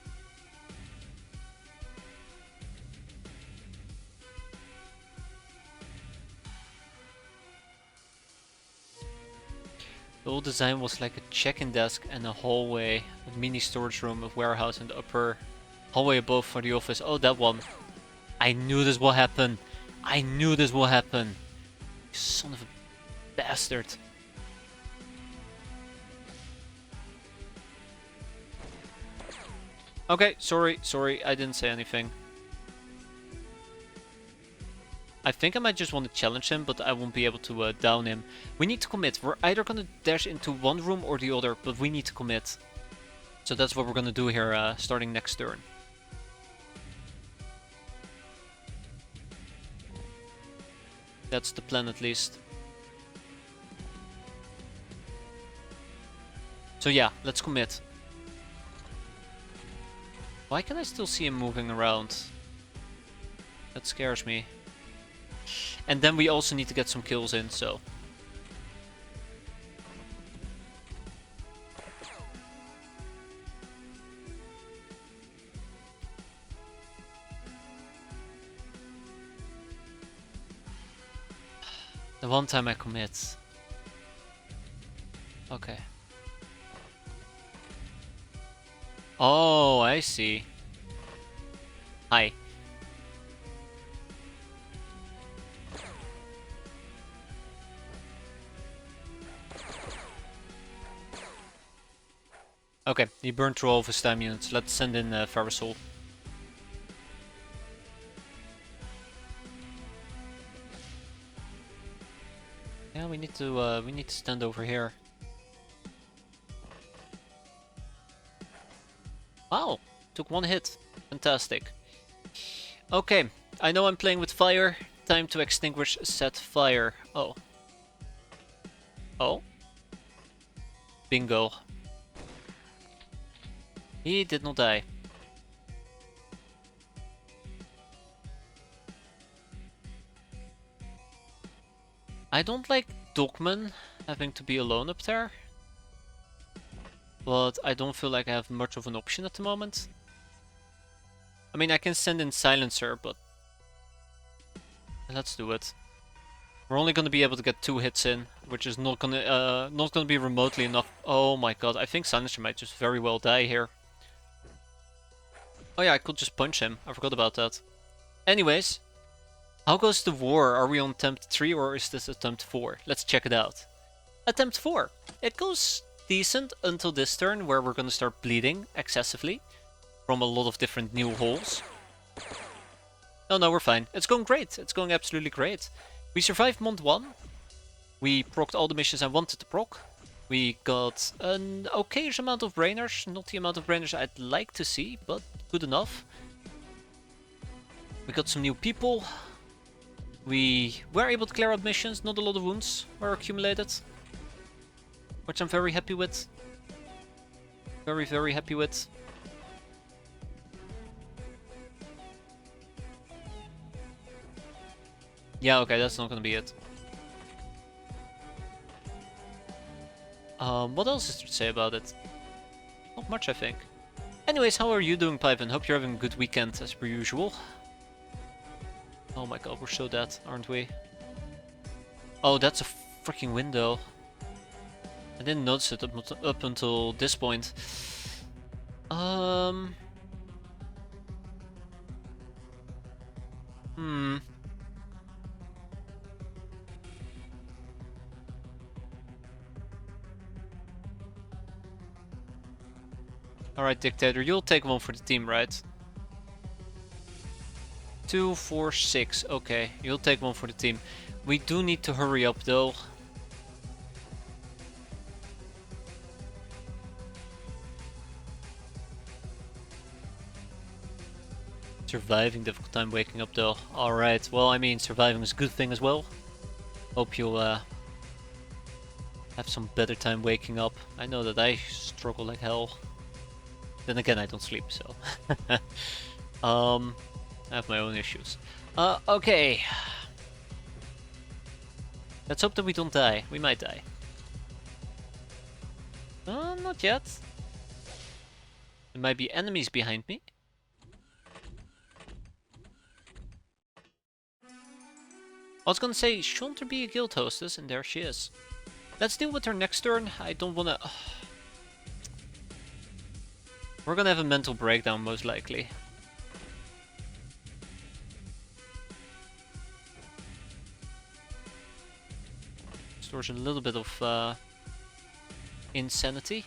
Speaker 1: The old design was like a check-in desk and a hallway, a mini storage room, a warehouse, and the upper hallway above for the office. Oh, that one. I knew this will happen. I knew this will happen. You son of a bastard. Okay, sorry, I didn't say anything. I think I might just want to challenge him, but I won't be able to down him. We need to commit. We're either gonna dash into one room or the other, but we need to commit. So that's what we're gonna do here, starting next turn. That's the plan at least. So yeah, let's commit. Why can I still see him moving around? That scares me. And then we also need to get some kills in, so... The one time I commit. Okay. Oh, I see. Hi. Okay, he burned through all of his time units. Let's send in Farasol. Yeah, we need to stand over here. Wow, took one hit. Fantastic. Okay, I know I'm playing with fire. Time to extinguish set fire. Oh. Oh. Bingo. He did not die. I don't like Dogman having to be alone up there. But I don't feel like I have much of an option at the moment. I mean, I can send in Silencer, but... Let's do it. We're only gonna be able to get 2 hits in, which is not gonna be remotely enough. Oh my god, I think Silencer might just very well die here. Oh yeah, I could just punch him. I forgot about that. Anyways, how goes the war? Are we on attempt 3 or is this attempt 4? Let's check it out. Attempt 4. It goes decent until this turn, where we're gonna start bleeding excessively from a lot of different new holes. No, we're fine. It's going great. It's going absolutely great. We survived Mont 1. We procced all the missions I wanted to proc. We got an okayish amount of brainers. Not the amount of brainers I'd like to see, but good enough. We got some new people. We were able to clear out missions. Not a lot of wounds were accumulated, which I'm very happy with. Very, very happy with. Yeah, okay, that's not gonna be it. What else is there to say about it? Not much, I think. Anyways, how are you doing, Piven? Hope you're having a good weekend, as per usual. Oh my god, we're so dead, aren't we? Oh, that's a freaking window. I didn't notice it up until this point. Alright, Dictator, you'll take one for the team, right? 2, 4, 6. Okay, you'll take one for the team. We do need to hurry up though. Surviving, difficult time waking up though. Alright, well, I mean, surviving is a good thing as well. Hope you'll have some better time waking up. I know that I struggle like hell. Then again, I don't sleep, so. I have my own issues. Okay. Let's hope that we don't die. We might die. Not yet. There might be enemies behind me. I was gonna say, shouldn't there be a guild hostess? And there she is. Let's deal with her next turn. I don't wanna... We're gonna have a mental breakdown, most likely. Stores a little bit of insanity.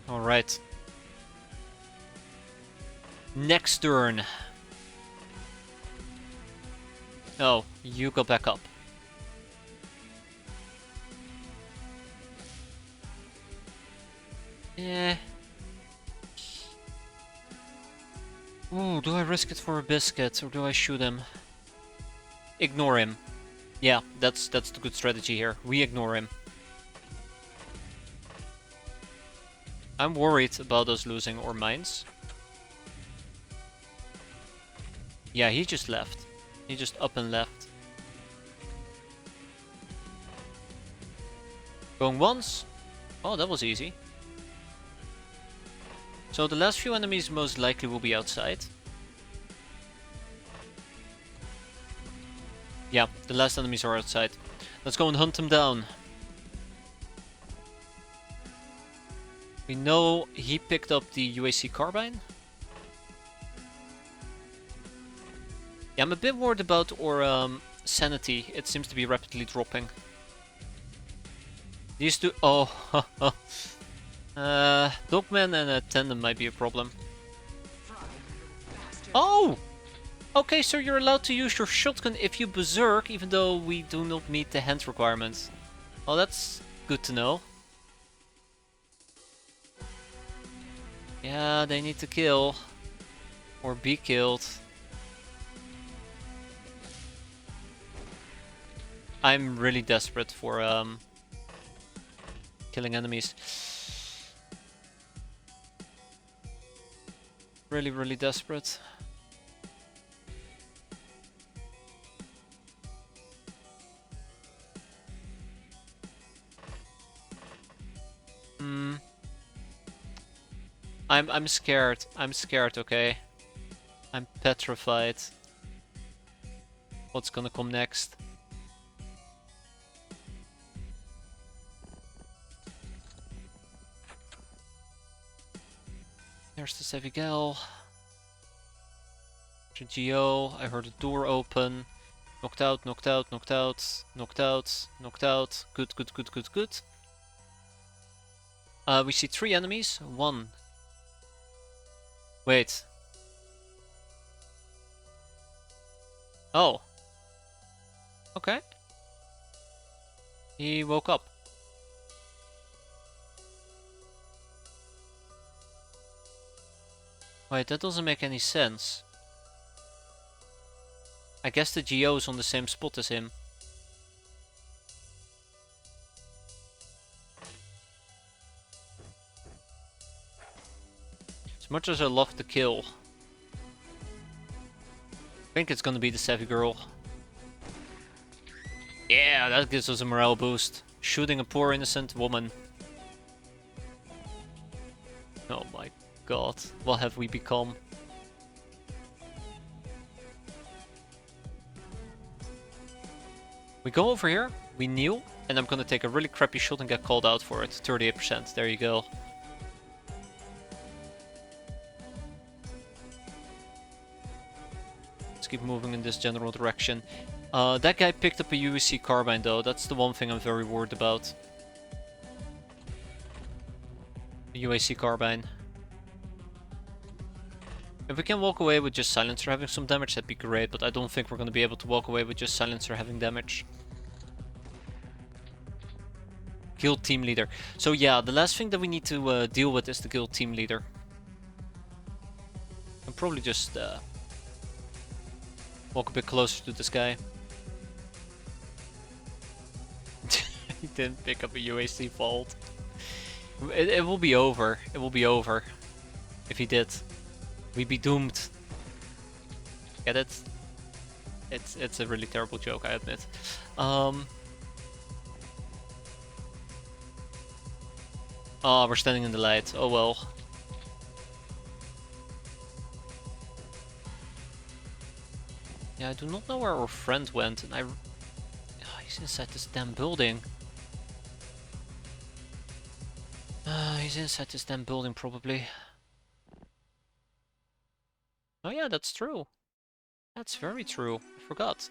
Speaker 1: Alright. Next turn. Oh, you go back up. Yeah. Ooh, do I risk it for a biscuit or do I shoot him? Ignore him. Yeah, that's the good strategy here. We ignore him. I'm worried about us losing our mines. Yeah, he just left. He just up and left. Going once. Oh, that was easy. So the last few enemies most likely will be outside. Yeah, the last enemies are outside. Let's go and hunt them down. We know he picked up the UAC carbine. Yeah, I'm a bit worried about our sanity. It seems to be rapidly dropping. These two... Oh, Dogman and a Tandem might be a problem. Oh! Okay, so you're allowed to use your shotgun if you berserk, even though we do not meet the hand requirements. Oh, that's good to know. Yeah, they need to kill. Or be killed. I'm really desperate for killing enemies. Really, really desperate. I'm scared. I'm scared, okay? I'm petrified. What's gonna come next? There's the Sevigal. Geo, I heard a door open. Knocked out, knocked out, knocked out, knocked out, knocked out. Good, good, good, good, good. We see 3 enemies. 1. Wait. Oh. Okay. He woke up. Wait, that doesn't make any sense. I guess the Geo is on the same spot as him. As much as I love the kill, I think it's gonna be the Savvy Girl. Yeah, that gives us a morale boost. Shooting a poor innocent woman. Oh my god, what have we become? We go over here, we kneel, and I'm gonna take a really crappy shot and get called out for it. 38%, there you go. Let's keep moving in this general direction. That guy picked up a UAC carbine though, that's the one thing I'm very worried about. The UAC carbine. If we can walk away with just Silencer having some damage, that'd be great, but I don't think we're gonna be able to walk away with just Silencer having damage. Guild team leader. So yeah, the last thing that we need to deal with is the guild team leader. I'll probably just walk a bit closer to this guy. He didn't pick up a UAC vault. It will be over. It will be over. If he did. We'd be doomed. Get it? It's a really terrible joke, I admit. Oh, we're standing in the light. Oh well. Yeah, I do not know where our friend went, and he's inside this damn building. He's inside this damn building, probably. Oh yeah, that's true. That's very true. I forgot.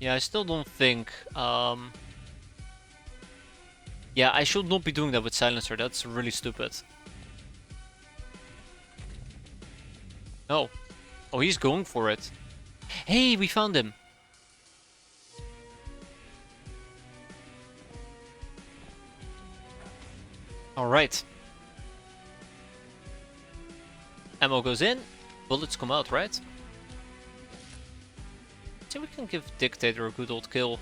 Speaker 1: Yeah, I still don't think... Yeah, I should not be doing that with Silencer. That's really stupid. Oh. Oh, he's going for it. Hey, we found him. Alright. Ammo goes in. Bullets come out, right? So we can give Dictator a good old kill.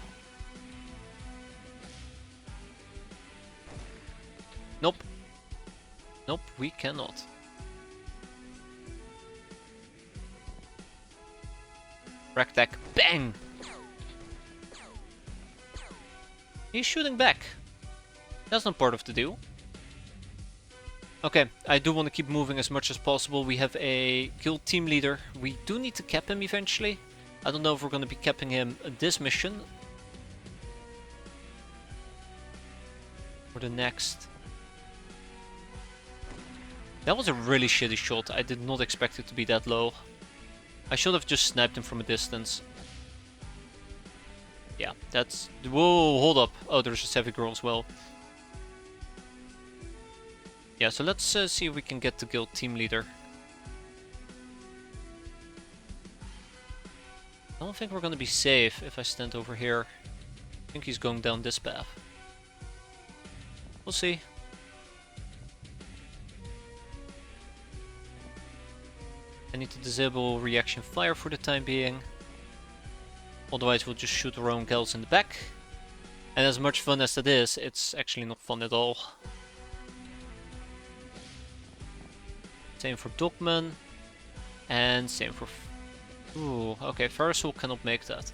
Speaker 1: Nope. Nope, we cannot. Rectac, bang! He's shooting back. That's not part of the deal. Okay, I do want to keep moving as much as possible. We have a guild team leader. We do need to cap him eventually. I don't know if we're going to be capping him this mission. Or the next. That was a really shitty shot. I did not expect it to be that low. I should have just sniped him from a distance. Yeah, that's... Whoa, hold up. Oh, there's a Savvy Girl as well. Yeah, so let's see if we can get the guild team leader. I don't think we're gonna be safe if I stand over here. I think he's going down this path. We'll see. I need to disable reaction fire for the time being. Otherwise we'll just shoot our own gals in the back. And as much fun as that is, it's actually not fun at all. Same for Dogman. And same for... Ooh, okay, Ferrisol cannot make that.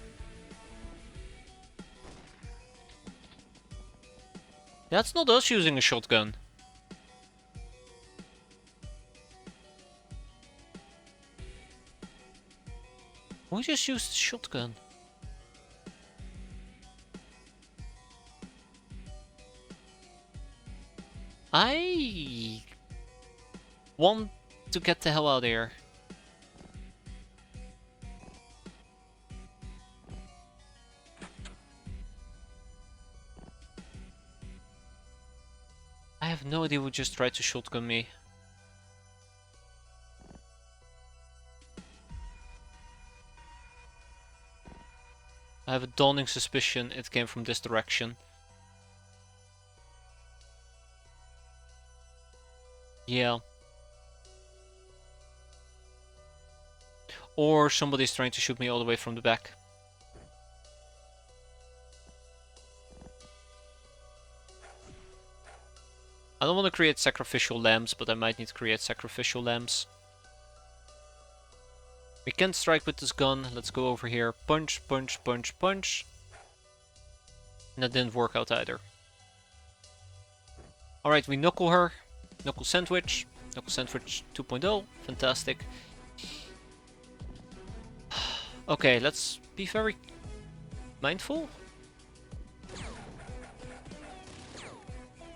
Speaker 1: That's not us using a shotgun. We just used a shotgun. I want to get the hell out of here. I have no idea who just tried to shotgun me. I have a dawning suspicion it came from this direction. Yeah. Or somebody's trying to shoot me all the way from the back. I don't want to create sacrificial lambs, but I might need to create sacrificial lambs. We can strike with this gun. Let's go over here. Punch, punch, punch, punch. And that didn't work out either. Alright, we knuckle her. Knuckle sandwich. Knuckle sandwich 2.0. Fantastic. Okay, let's be very mindful.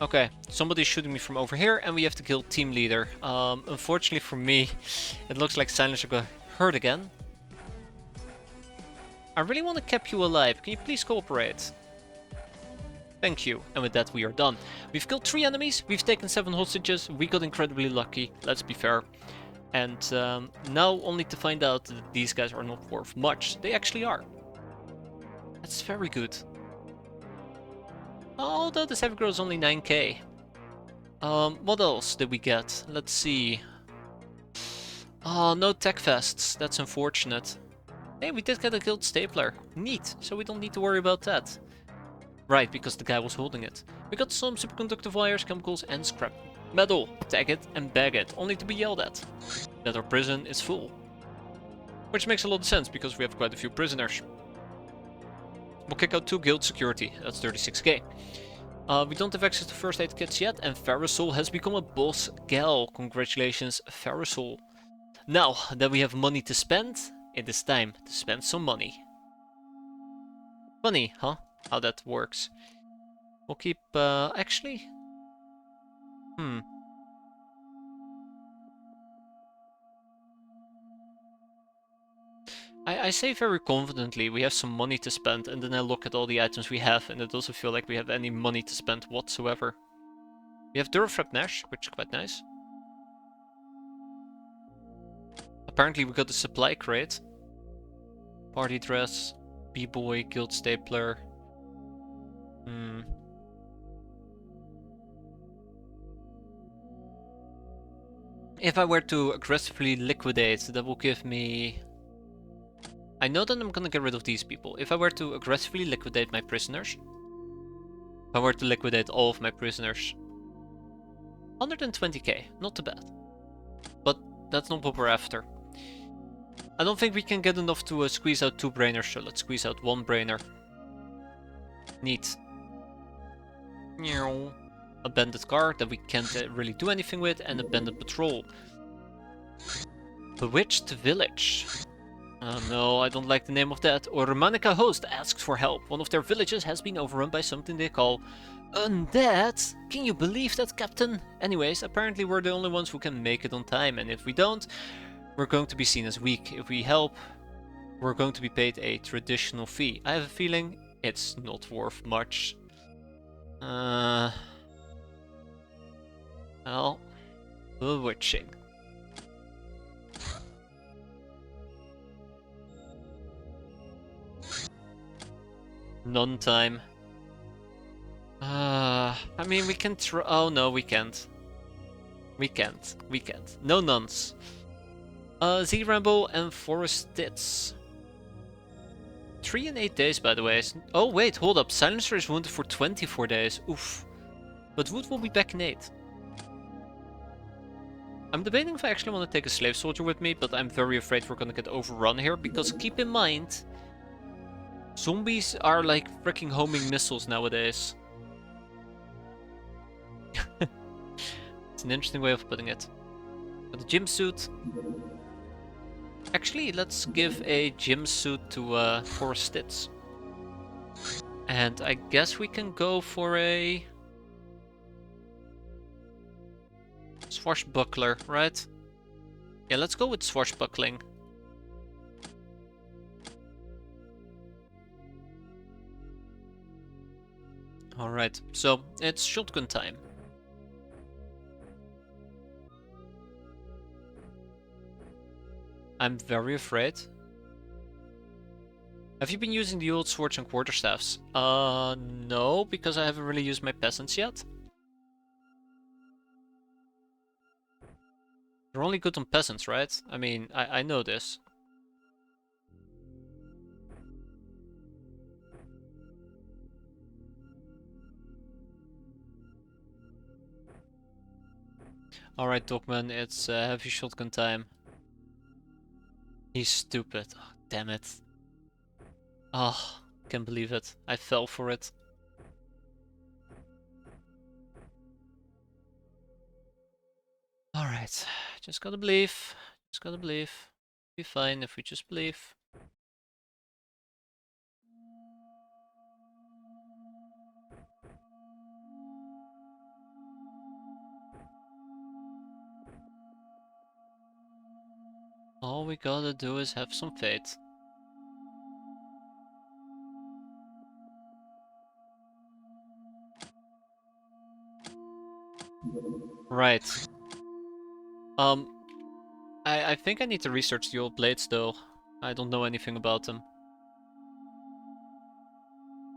Speaker 1: Okay, somebody's shooting me from over here, and we have to kill team leader. Unfortunately for me, it looks like Silencer got hurt again. I really want to keep you alive. Can you please cooperate? Thank you. And with that, we are done. We've killed 3 enemies. We've taken 7 hostages. We got incredibly lucky. Let's be fair. And now only to find out that these guys are not worth much. They actually are. That's very good. Although this heavy girl is only 9k. What else did we get? Let's see. Oh, no tech vests. That's unfortunate. Hey, we did get a guild stapler. Neat. So we don't need to worry about that. Right, because the guy was holding it. We got some superconductive wires, chemicals, and scrap metal. Tag it and bag it, only to be yelled at that our prison is full. Which makes a lot of sense, because we have quite a few prisoners. We'll kick out 2 guild security, that's 36k. We don't have access to first aid kits yet, and Farasol has become a boss gal. Congratulations, Farasol. Now that we have money to spend, it is time to spend some money. Funny, huh? How that works. We'll keep, actually... I say very confidently we have some money to spend, and then I look at all the items we have, and it doesn't feel like we have any money to spend whatsoever. We have Durafrap Nash, which is quite nice. Apparently we got the supply crate. Party dress, B-boy, guild stapler. If I were to aggressively liquidate, that will give me... I know that I'm gonna get rid of these people. If I were to aggressively liquidate my prisoners, if I were to liquidate all of my prisoners, 120k, not too bad. But that's not what we're after. I don't think we can get enough to squeeze out 2 brainers, so let's squeeze out 1 brainer. Neat. A bandit car that we can't really do anything with, and a bandit patrol. Bewitched village. Oh no, I don't like the name of that. Or Romanica host asks for help. One of their villages has been overrun by something they call undead. Can you believe that, Captain? Anyways, apparently we're the only ones who can make it on time, and if we don't, we're going to be seen as weak. If we help, we're going to be paid a traditional fee. I have a feeling it's not worth much. Well, bewitching. None time. I mean, we can try. Oh no, we can't. We can't. We can't. No nuns. Z-Rambo and Forest Tits. 3 and 8 days, by the way. Oh wait, hold up. Silencer is wounded for 24 days. Oof. But Wood will be back in 8. I'm debating if I actually want to take a slave soldier with me, but I'm very afraid we're gonna get overrun here, because keep in mind, zombies are like freaking homing missiles nowadays. It's an interesting way of putting it. Got a gym suit. Actually, let's give a gym suit to Forest Tits. And I guess we can go for a swashbuckler, right? Yeah, let's go with swashbuckling. Alright, so it's shotgun time. I'm very afraid. Have you been using the old swords and quarterstaffs? No, because I haven't really used my peasants yet. You're only good on peasants, right? I mean, I know this. Alright, Dogman, it's heavy shotgun time. He's stupid. Oh, damn it. Oh, can't believe it. I fell for it. Alright, just gotta believe. Just gotta believe. Be fine if we just believe. All we gotta do is have some faith. Right. I think I need to research the old blades though. I don't know anything about them.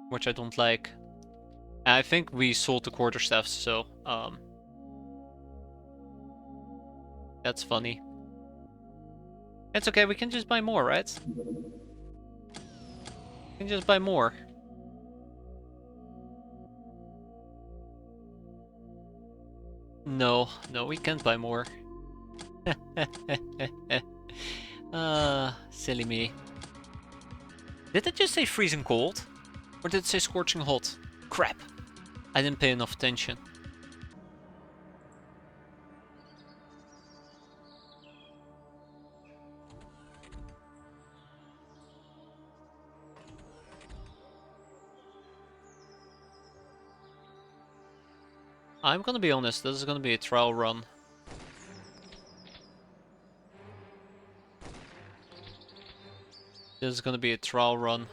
Speaker 1: Which I don't like. I think we sold the quarterstaffs, so that's funny. It's okay, we can just buy more, right? We can just buy more. No, we can't buy more. Silly me. Did it just say freezing cold? Or did it say scorching hot? Crap. I didn't pay enough attention. I'm gonna be honest, this is gonna be a trial run. This is gonna be a trial run.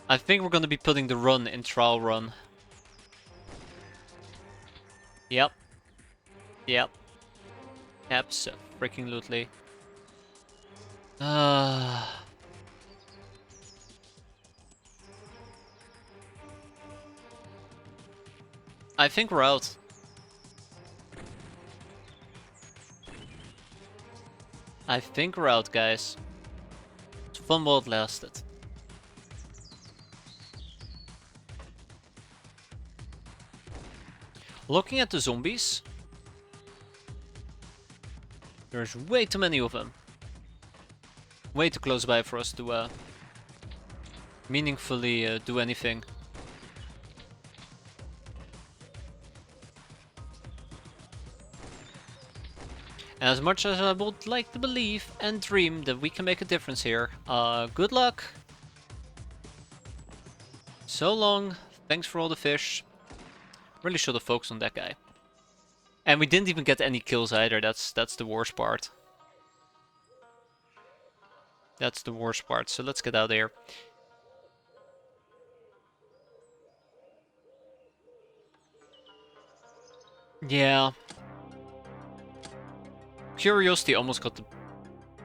Speaker 1: I think we're gonna be putting the run in trial run. Yep. Yep. Abso-freaking-lutely. I think we're out. I think we're out, guys. It's fun while it lasted. Looking at the zombies, there's way too many of them. Way too close by for us to meaningfully do anything. And as much as I would like to believe and dream that we can make a difference here, good luck. So long. Thanks for all the fish. Really should have focused on that guy. And we didn't even get any kills either. That's the worst part. That's the worst part. So let's get out of here. Yeah. Curiosity almost got the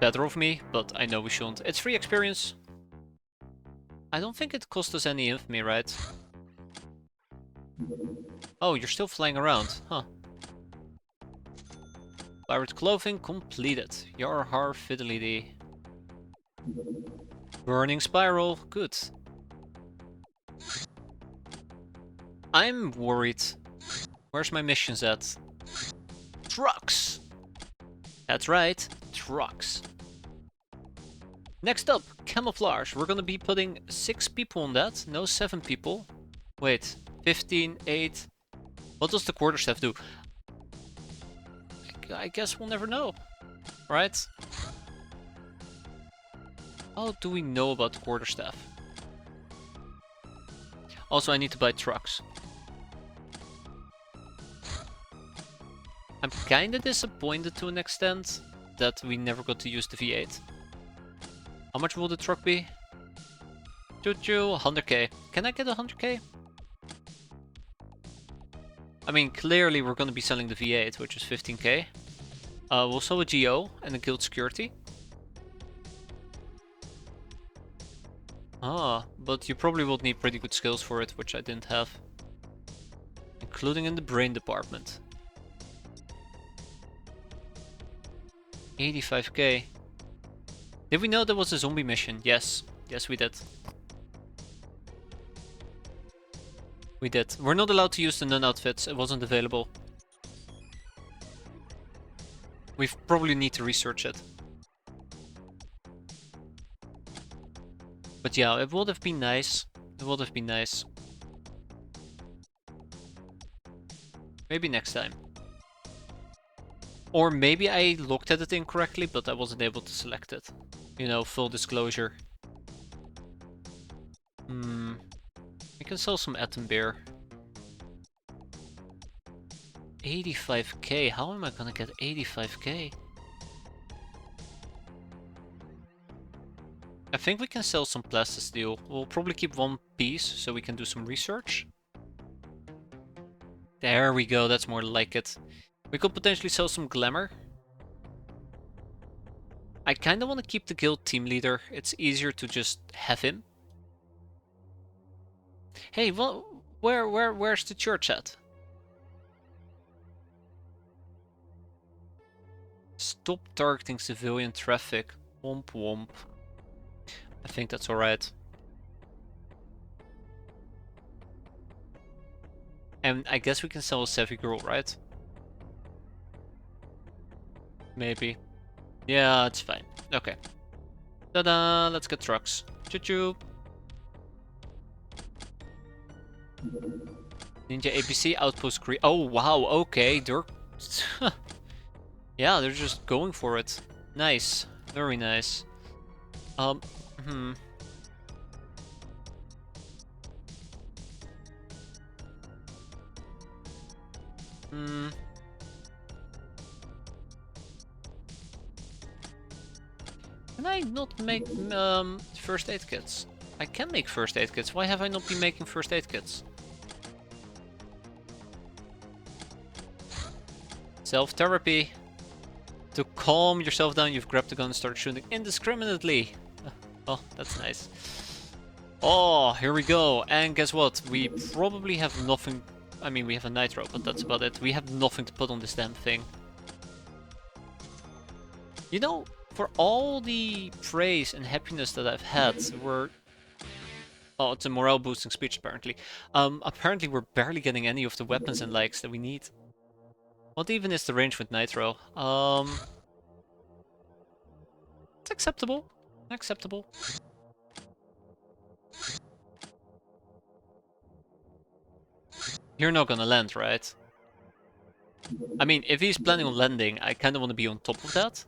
Speaker 1: better of me, but I know we shouldn't. It's free experience. I don't think it cost us any infamy, right? Oh, you're still flying around, huh? Pirate clothing completed. Yar har fiddly dee. Burning spiral, good. I'm worried. Where's my missions at? Trucks! That's right, trucks. Next up, camouflage. We're gonna be putting 6 people on that. No, 7 people. Wait, 15, 8. What does the quarterstaff do? I guess we'll never know, right? How do we know about the quarterstaff? Also, I need to buy trucks. I'm kinda disappointed to an extent that we never got to use the V8. How much will the truck be? Choo-choo, 100k. Can I get 100k? I mean, clearly we're gonna be selling the V8, which is 15k. We'll sell a GO and a guild security. Ah, but you probably will need pretty good skills for it, which I didn't have. Including in the brain department. 85k. Did we know there was a zombie mission? Yes. Yes, we did. We did. We're not allowed to use the nun outfits. It wasn't available. We probably need to research it. But yeah, it would have been nice. It would have been nice. Maybe next time. Or maybe I looked at it incorrectly, but I wasn't able to select it. You know, full disclosure. We can sell some atom beer. 85k, how am I gonna get 85k? I think we can sell some plastisteel. We'll probably keep one piece so we can do some research. There we go, that's more like it. We could potentially sell some glamour. I kind of want to keep the guild team leader. It's easier to just have him. Hey, well, where's the church at? Stop targeting civilian traffic. Womp womp. I think that's alright. And I guess we can sell a savvy girl, right? Maybe. Yeah, it's fine. Okay. Ta-da! Let's get trucks. Choo-choo! Ninja APC outpost creep. Oh wow, okay, they're yeah, they're just going for it. Nice, very nice. Hmm. Hmm. Can I not make first aid kits? I can make first aid kits. Why have I not been making first aid kits? Self-therapy. To calm yourself down, you've grabbed the gun and started shooting indiscriminately. Oh, that's nice. Oh, here we go. And guess what? We probably have nothing. I mean, we have a nitro, but that's about it. We have nothing to put on this damn thing. You know, for all the praise and happiness that I've had, we're... Oh, it's a morale boosting speech, apparently. Apparently we're barely getting any of the weapons and likes that we need. What even is the range with nitro? It's acceptable. Acceptable. You're not gonna land, right? I mean, if he's planning on landing, I kinda wanna be on top of that.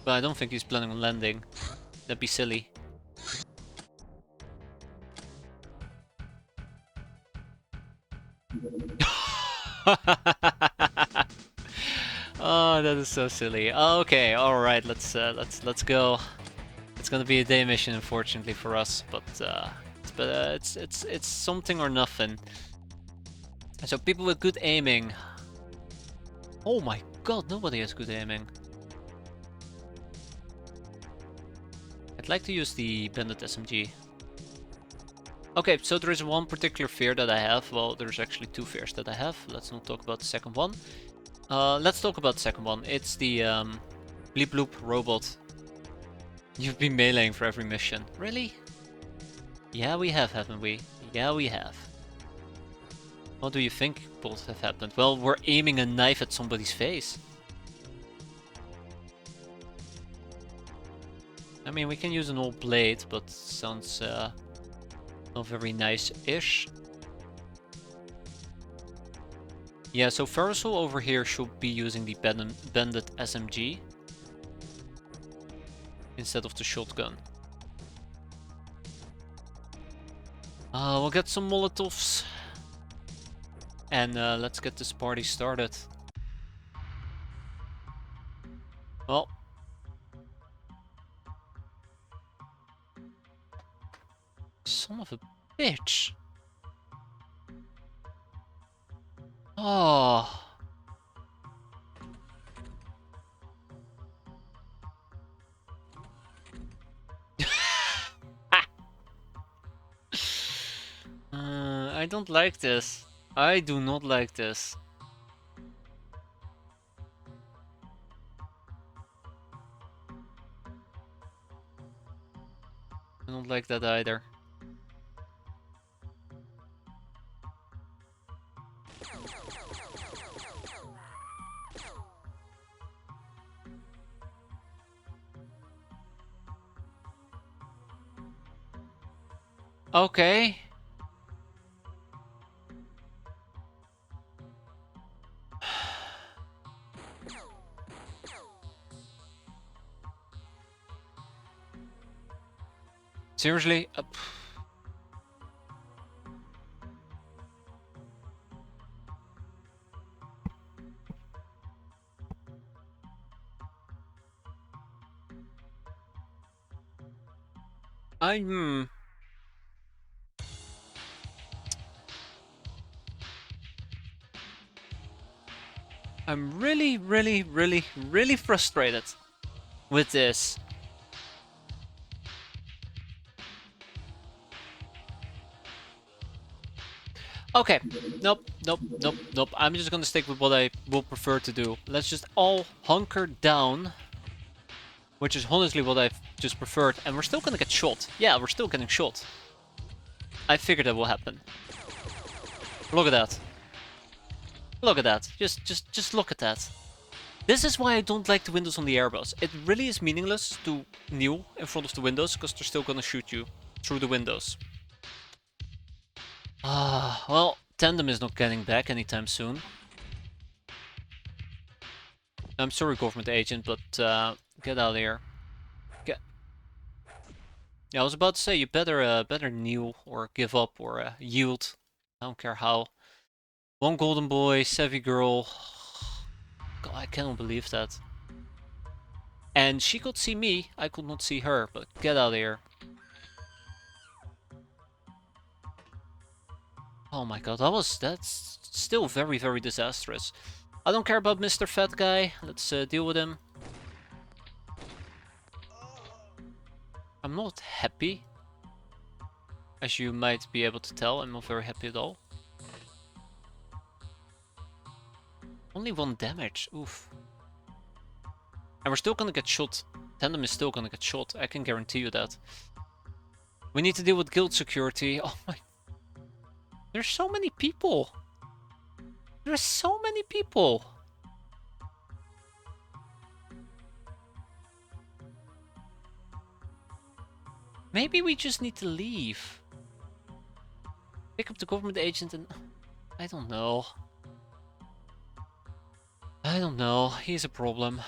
Speaker 1: But I don't think he's planning on landing. That'd be silly. Oh, that is so silly. Okay, all right, let's go. It's gonna be a day mission, unfortunately for us, but it's something or nothing. So people with good aiming. Oh my god, nobody has good aiming. I'd like to use the Bandit SMG. Okay, so there is one particular fear that I have. Well, there's actually two fears that I have. Let's not talk about the second one. Let's talk about the second one. It's the Bleep Bloop robot. You've been meleeing for every mission. Really? Yeah, we have, haven't we? Yeah, we have. What do you think both have happened? Well, we're aiming a knife at somebody's face. I mean, we can use an old blade, but sounds not very nice-ish. Yeah, so Ferrosol over here should be using the Bandit SMG instead of the shotgun. We'll get some Molotovs. And let's get this party started. Well. Son of a bitch. Oh. I don't like this. I do not like this. I don't like that either. Okay. Seriously? I'm really, really, really, really frustrated with this. Okay, nope, nope, nope, nope. I'm just gonna stick with what I will prefer to do. Let's just all hunker down, which is honestly what I've just preferred, and we're still gonna get shot. Yeah, we're still getting shot. I figured that will happen. Look at that. Look at that. Just look at that. This is why I don't like the windows on the Airbus. It really is meaningless to kneel in front of the windows, because they're still gonna shoot you through the windows. Ah, well, Tandem is not getting back anytime soon. I'm sorry, government agent, but get out of here. Get. Yeah, I was about to say you better kneel or give up or yield. I don't care how. One golden boy, savvy girl. God, I cannot believe that. And she could see me, I could not see her, but get out of here. Oh my god, that's still very, very disastrous. I don't care about Mr. Fat Guy, let's deal with him. I'm not happy. As you might be able to tell, I'm not very happy at all. Only 1 damage, oof. And we're still gonna get shot. Tandem is still gonna get shot, I can guarantee you that. We need to deal with guild security. Oh my... There's so many people! There's so many people! Maybe we just need to leave. Pick up the government agent and... I don't know. I don't know, he's a problem.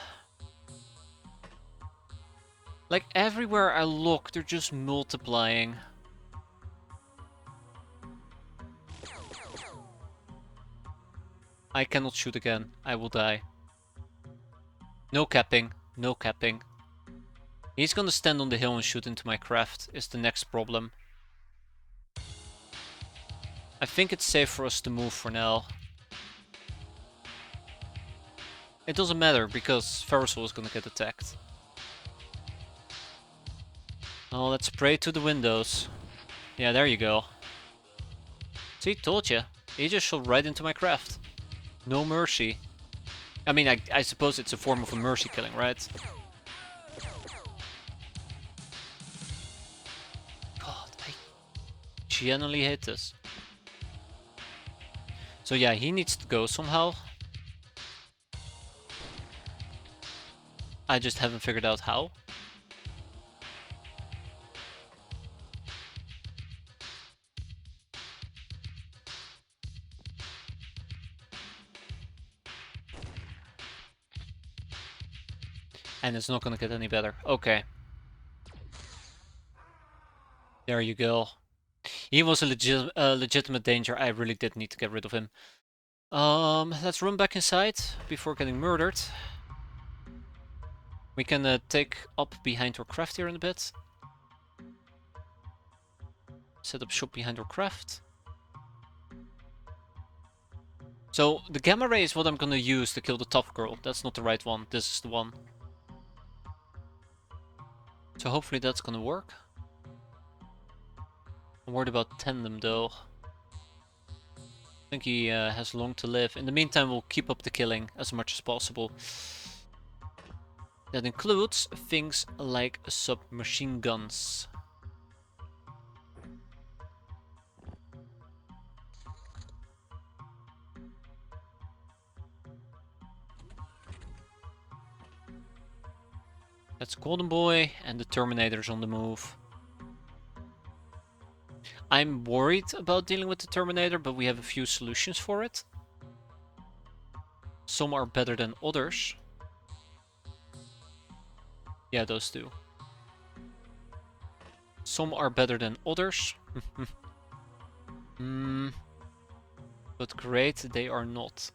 Speaker 1: Like, everywhere I look, they're just multiplying. I cannot shoot again. I will die. No capping. No capping. He's gonna stand on the hill and shoot into my craft, is the next problem. I think it's safe for us to move for now. It doesn't matter, because Ferrosol is gonna get attacked. Oh, let's pray to the windows. Yeah, there you go. See, told you. He just shot right into my craft. No mercy. I mean, I suppose it's a form of a mercy killing, right? God, I genuinely hate this. So yeah, he needs to go somehow. I just haven't figured out how. And it's not gonna get any better. Okay. There you go. He was a legitimate danger. I really did need to get rid of him. Let's run back inside before getting murdered. We can take up behind our craft here in a bit. Set up shop behind our craft. So, the gamma ray is what I'm gonna use to kill the top girl. That's not the right one. This is the one. So hopefully that's gonna work. I'm worried about Tandem though. I think he has long to live. In the meantime, we'll keep up the killing as much as possible. That includes things like submachine guns. That's Golden Boy, and the Terminator's on the move. I'm worried about dealing with the Terminator, but we have a few solutions for it. Some are better than others. Yeah, those two. Some are better than others. But great, they are not.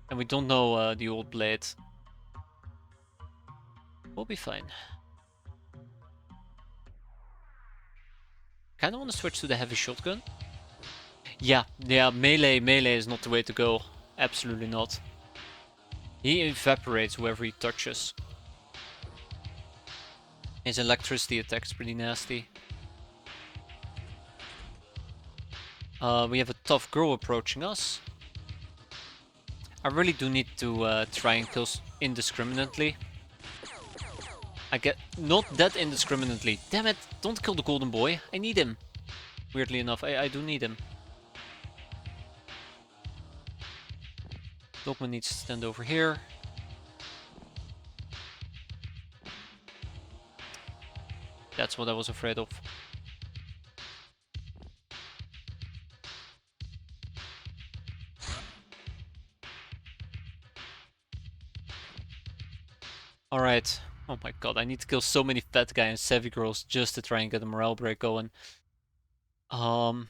Speaker 1: And we don't know the old blade. We'll be fine. Kinda wanna switch to the heavy shotgun. Yeah, melee is not the way to go. Absolutely not. He evaporates whoever he touches. His electricity attack's pretty nasty. We have a tough girl approaching us. I really do need to try and kill indiscriminately. I get not that indiscriminately. Damn it, don't kill the golden boy. I need him. Weirdly enough, I do need him. Dogman needs to stand over here. That's what I was afraid of. Alright. Oh my god, I need to kill so many fat guy and savvy girls just to try and get a morale break going. I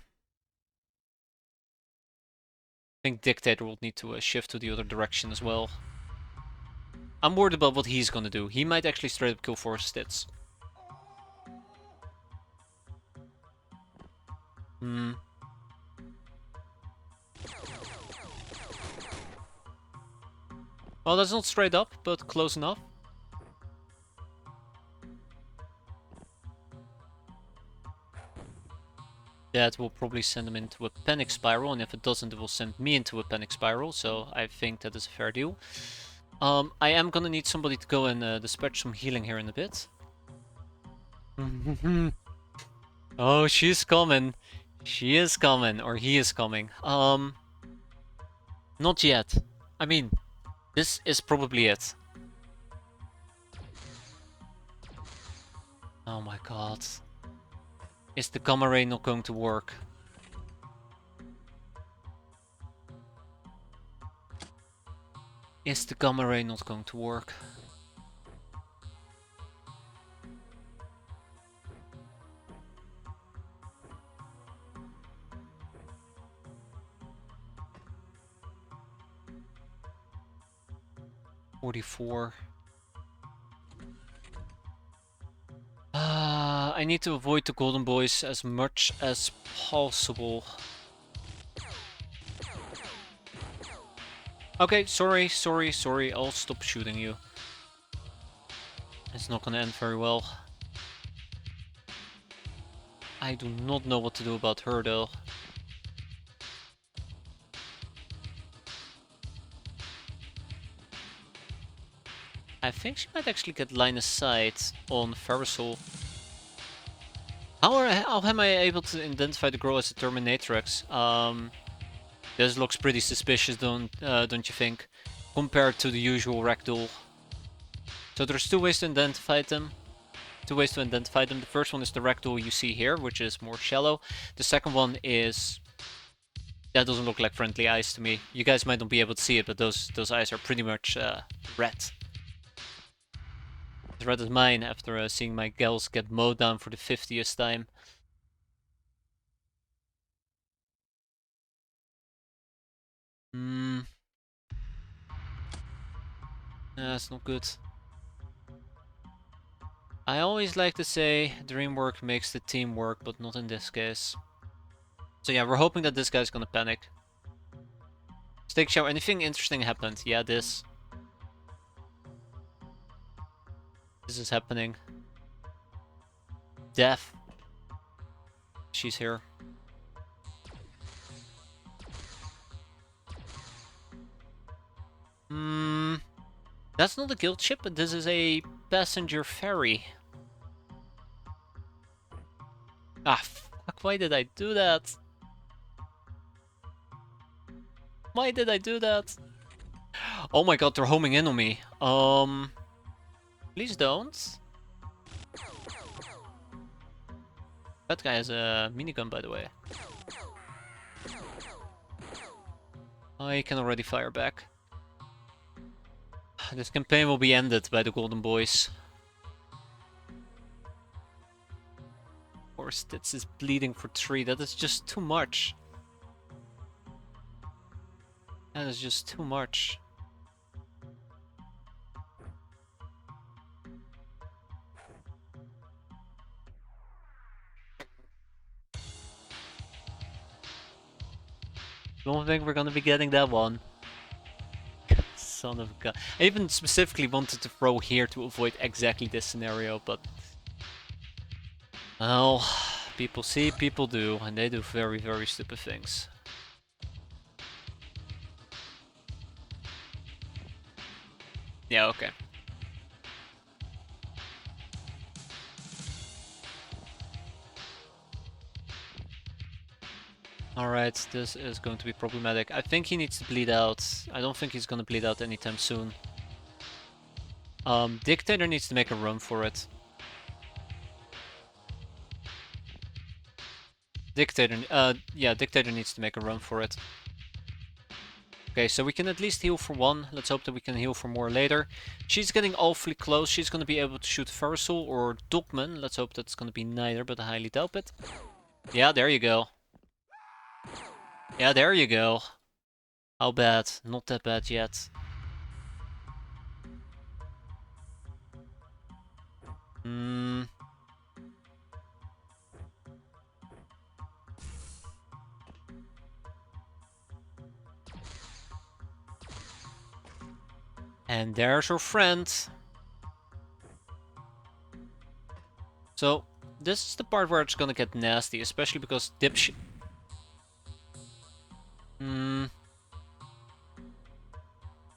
Speaker 1: think Dictator will need to shift to the other direction as well. I'm worried about what he's gonna do. He might actually straight up kill 4 stits. Well, that's not straight up, but close enough. That will probably send him into a panic spiral, and if it doesn't, it will send me into a panic spiral, so I think that is a fair deal. I am gonna need somebody to go and dispatch some healing here in a bit. Oh, she's coming. She is coming, or he is coming. Not yet. I mean, this is probably it. Oh my god. Is the gamma ray not going to work? Is the gamma ray not going to work? $44. I need to avoid the golden boys as much as possible. Okay, sorry. I'll stop shooting you. It's not gonna end very well. I do not know what to do about her though. I think she might actually get line of sight on Ferrisol. How am I able to identify the girl as a Terminatrix? This looks pretty suspicious, don't you think? Compared to the usual ragdoll. So there's two ways to identify them. The first one is the ragdoll you see here, which is more shallow. The second one is... that doesn't look like friendly eyes to me. You guys might not be able to see it, but those eyes are pretty much red. As red as mine after seeing my gals get mowed down for the 50th time. That's not good. I always like to say dream work makes the team work, but not in this case. So yeah, we're hoping that this guy's gonna panic. Steak shower, anything interesting happened? Yeah, this. This is happening. Death. She's here. That's not a guild ship, but this is a passenger ferry. Ah, fuck, why did I do that? Why did I do that? Oh my god, they're homing in on me. Please don't. That guy has a minigun, by the way. I can already fire back. This campaign will be ended by the golden boys. Of course, this is bleeding for 3. That is just too much. That is just too much. Don't think we're gonna be getting that one. Son of a gun. I even specifically wanted to throw here to avoid exactly this scenario, but... Well, people see, people do, and they do very, very stupid things. Yeah, okay. Alright, this is going to be problematic. I think he needs to bleed out. I don't think he's gonna bleed out anytime soon. Dictator needs to make a run for it. Yeah, Dictator needs to make a run for it. Okay, so we can at least heal for one. Let's hope that we can heal for more later. She's getting awfully close. She's gonna be able to shoot Versal or Dogman. Let's hope that's gonna be neither, but I highly doubt it. Yeah, there you go. Yeah, there you go. How bad? Not that bad yet. Hmm. And there's our friend. So, this is the part where it's gonna get nasty, especially because dipshit.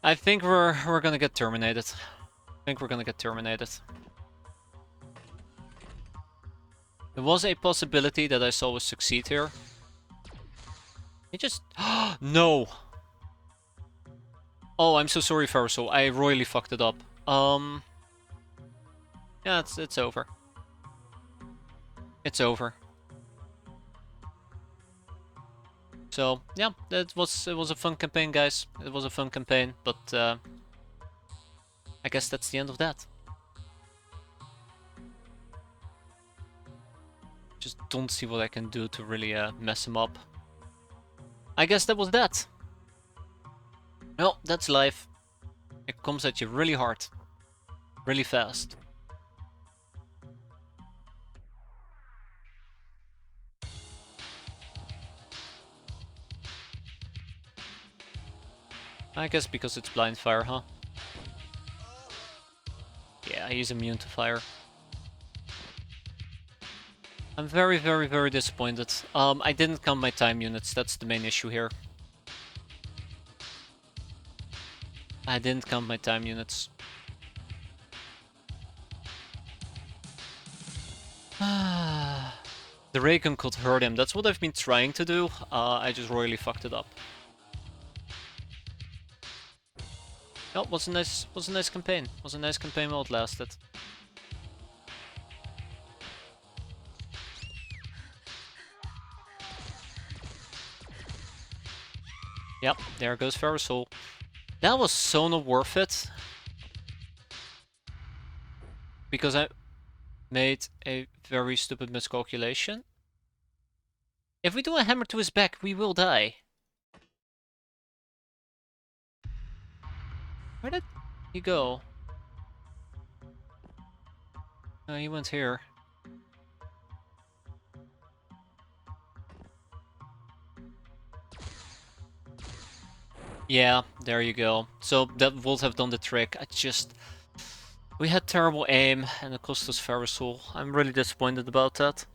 Speaker 1: I think we're gonna get terminated. I think we're gonna get terminated. There was a possibility that I saw us succeed here. He just... No! Oh, I'm so sorry, Versal. I royally fucked it up. Yeah, it's over. It's over. So, yeah, it was a fun campaign, guys. It was a fun campaign, but I guess that's the end of that. Just don't see what I can do to really mess him up. I guess that was that. Well, that's life. It comes at you really hard. Really fast. I guess because it's blind fire, huh? Yeah, he's immune to fire. I'm very, very, very disappointed. I didn't count my time units, that's the main issue here. I didn't count my time units. The ray gun could hurt him, that's what I've been trying to do. I just royally fucked it up. Oh, was a nice campaign. Was a nice campaign while it lasted. Yep, there goes Versal. That was so not worth it. Because I made a very stupid miscalculation. If we do a hammer to his back, we will die. Where did he go? No, he went here. Yeah, there you go. So that would have done the trick. We had terrible aim and it cost us Versal. I'm really disappointed about that.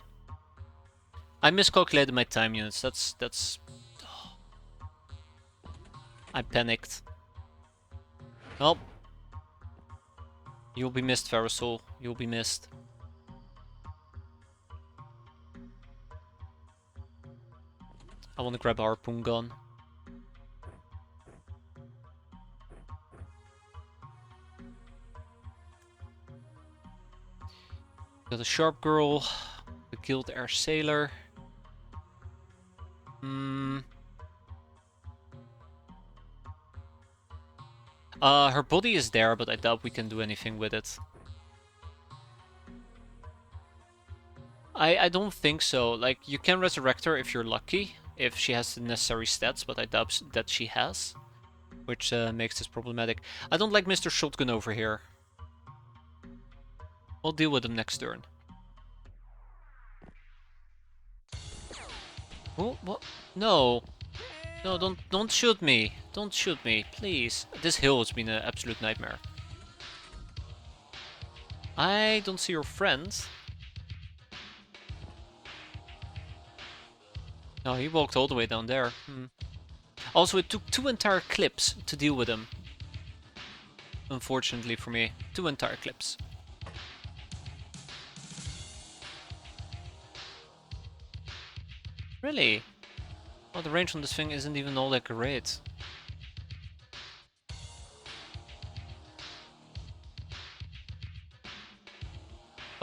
Speaker 1: I miscalculated my time units. That's... I panicked. Well, you'll be missed, Versal. You'll be missed. I want to grab a harpoon gun. Got a sharp girl. We killed our sailor. Her body is there, but I doubt we can do anything with it. I don't think so. Like, you can resurrect her if you're lucky, if she has the necessary stats, but I doubt that she has. Which makes this problematic. I don't like Mr. Shotgun over here. We'll deal with him next turn. Oh, what? No. No, don't shoot me. Don't shoot me, please. This hill has been an absolute nightmare. I don't see your friends. No, he walked all the way down there. Also, it took 2 entire clips to deal with him. Unfortunately for me, 2 entire clips. Really? Oh, the range on this thing isn't even all that great.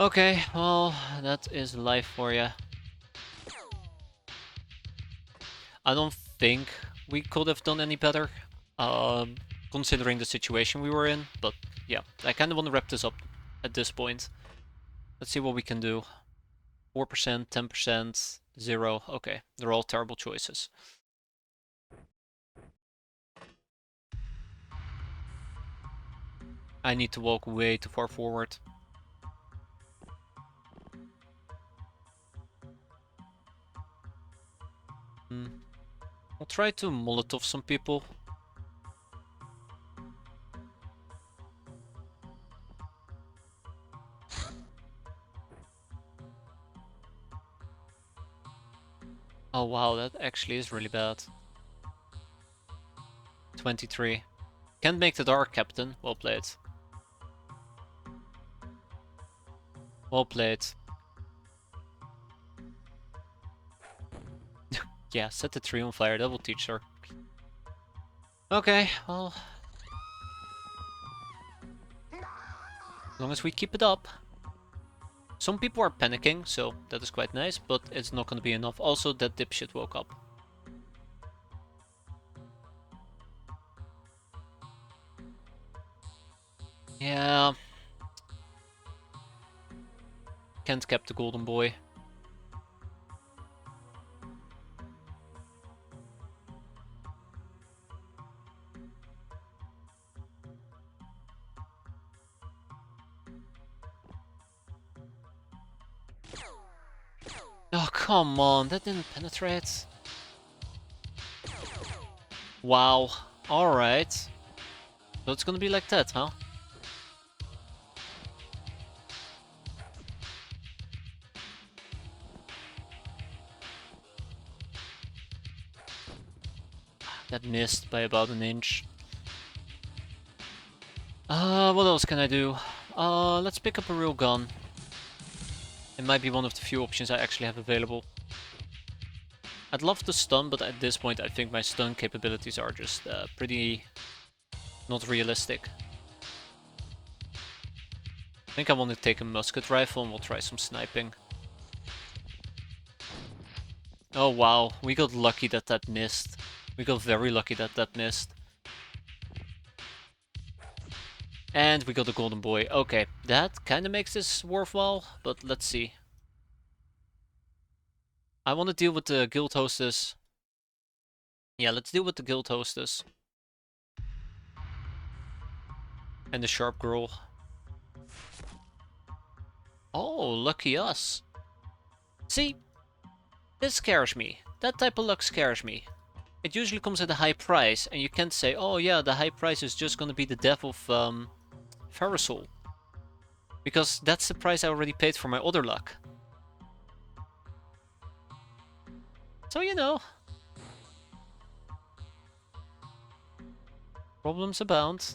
Speaker 1: Okay, well, that is life for you. I don't think we could have done any better, considering the situation we were in. But yeah, I kind of want to wrap this up at this point. Let's see what we can do. 4%, 10%, 0. Okay, they're all terrible choices. I need to walk way too far forward. I'll try to Molotov some people. Oh wow, that actually is really bad. 23. Can't make the dark, Captain. Well played. Well played. Yeah, set the tree on fire, that will teach her. Okay, well... as long as we keep it up. Some people are panicking, so that is quite nice, but it's not gonna be enough. Also, that dipshit woke up. Yeah. Can't cap the golden boy. Oh, come on, that didn't penetrate. Wow, alright. So it's gonna be like that, huh? That missed by about an inch. What else can I do? Let's pick up a real gun. It might be one of the few options I actually have available. I'd love to stun, but at this point I think my stun capabilities are just pretty not realistic. I think I want to take a musket rifle and we'll try some sniping. Oh wow, we got lucky that that missed. We got very lucky that that missed. And we got a golden boy. Okay, that kind of makes this worthwhile, but let's see. I want to deal with the guild hostess. Yeah, let's deal with the guild hostess. And the sharp girl. Oh, lucky us. See, this scares me. That type of luck scares me. It usually comes at a high price, and you can't say, oh yeah, the high price is just gonna be the death of Pharisol. Because that's the price I already paid for my other luck. So, you know. Problems abound.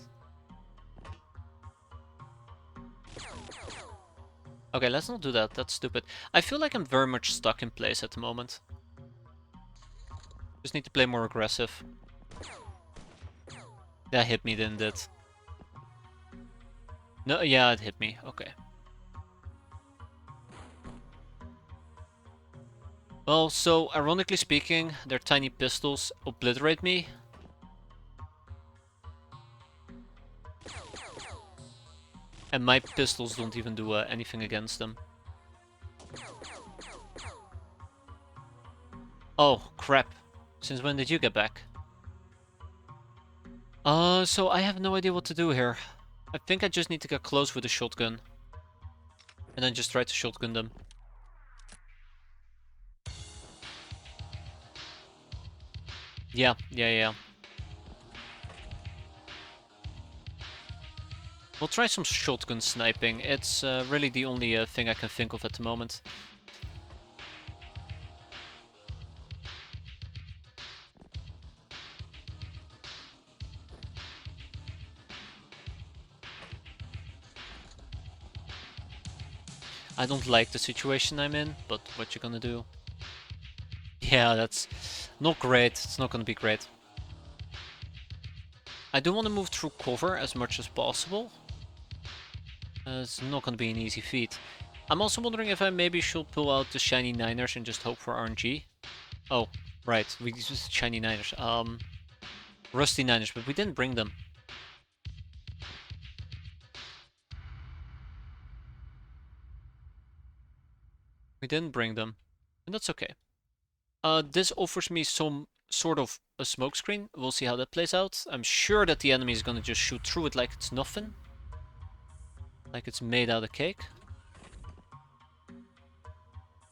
Speaker 1: Okay, let's not do that. That's stupid. I feel like I'm very much stuck in place at the moment. Just need to play more aggressive. That hit me, didn't it? No, yeah, it hit me. Okay. Well, so, ironically speaking, their tiny pistols obliterate me. And my pistols don't even do anything against them. Oh, crap. Since when did you get back? So I have no idea what to do here. I think I just need to get close with a shotgun. And then just try to shotgun them. Yeah. We'll try some shotgun sniping. It's really the only thing I can think of at the moment. I don't like the situation I'm in, but what you gonna do? Yeah, that's not great. It's not gonna be great. I do want to move through cover as much as possible. It's not gonna be an easy feat. I'm also wondering if I maybe should pull out the shiny niners and just hope for RNG. Oh, right, we used shiny niners. Rusty niners, but we didn't bring them. We didn't bring them, and that's okay. This offers me some sort of a smoke screen. We'll see how that plays out. I'm sure that the enemy is gonna just shoot through it like it's nothing. Like it's made out of cake.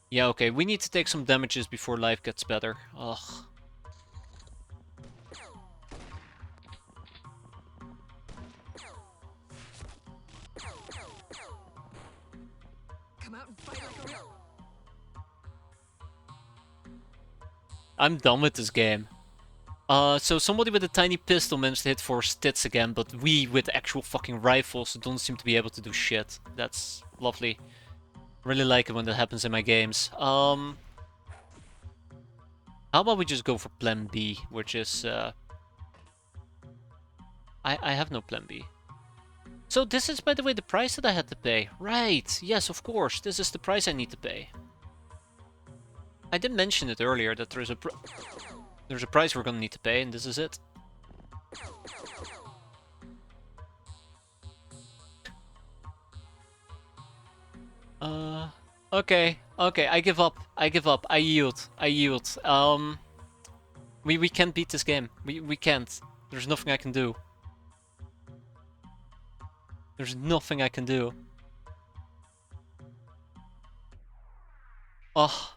Speaker 1: Yeah, okay, we need to take some damages before life gets better. Ugh.
Speaker 2: Come out and fight like a real.
Speaker 1: I'm done with this game. So somebody with a tiny pistol managed to hit 4 stits again, but we with actual fucking rifles don't seem to be able to do shit. That's lovely. Really like it when that happens in my games. How about we just go for plan B, which is... I have no plan B. So this is, by the way, the price that I had to pay. Right, yes, of course, this is the price I need to pay. I did mention it earlier that there's a price we're gonna need to pay, and this is it. Okay, I give up. I yield. We can't beat this game. We can't. There's nothing I can do. There's nothing I can do. Oh.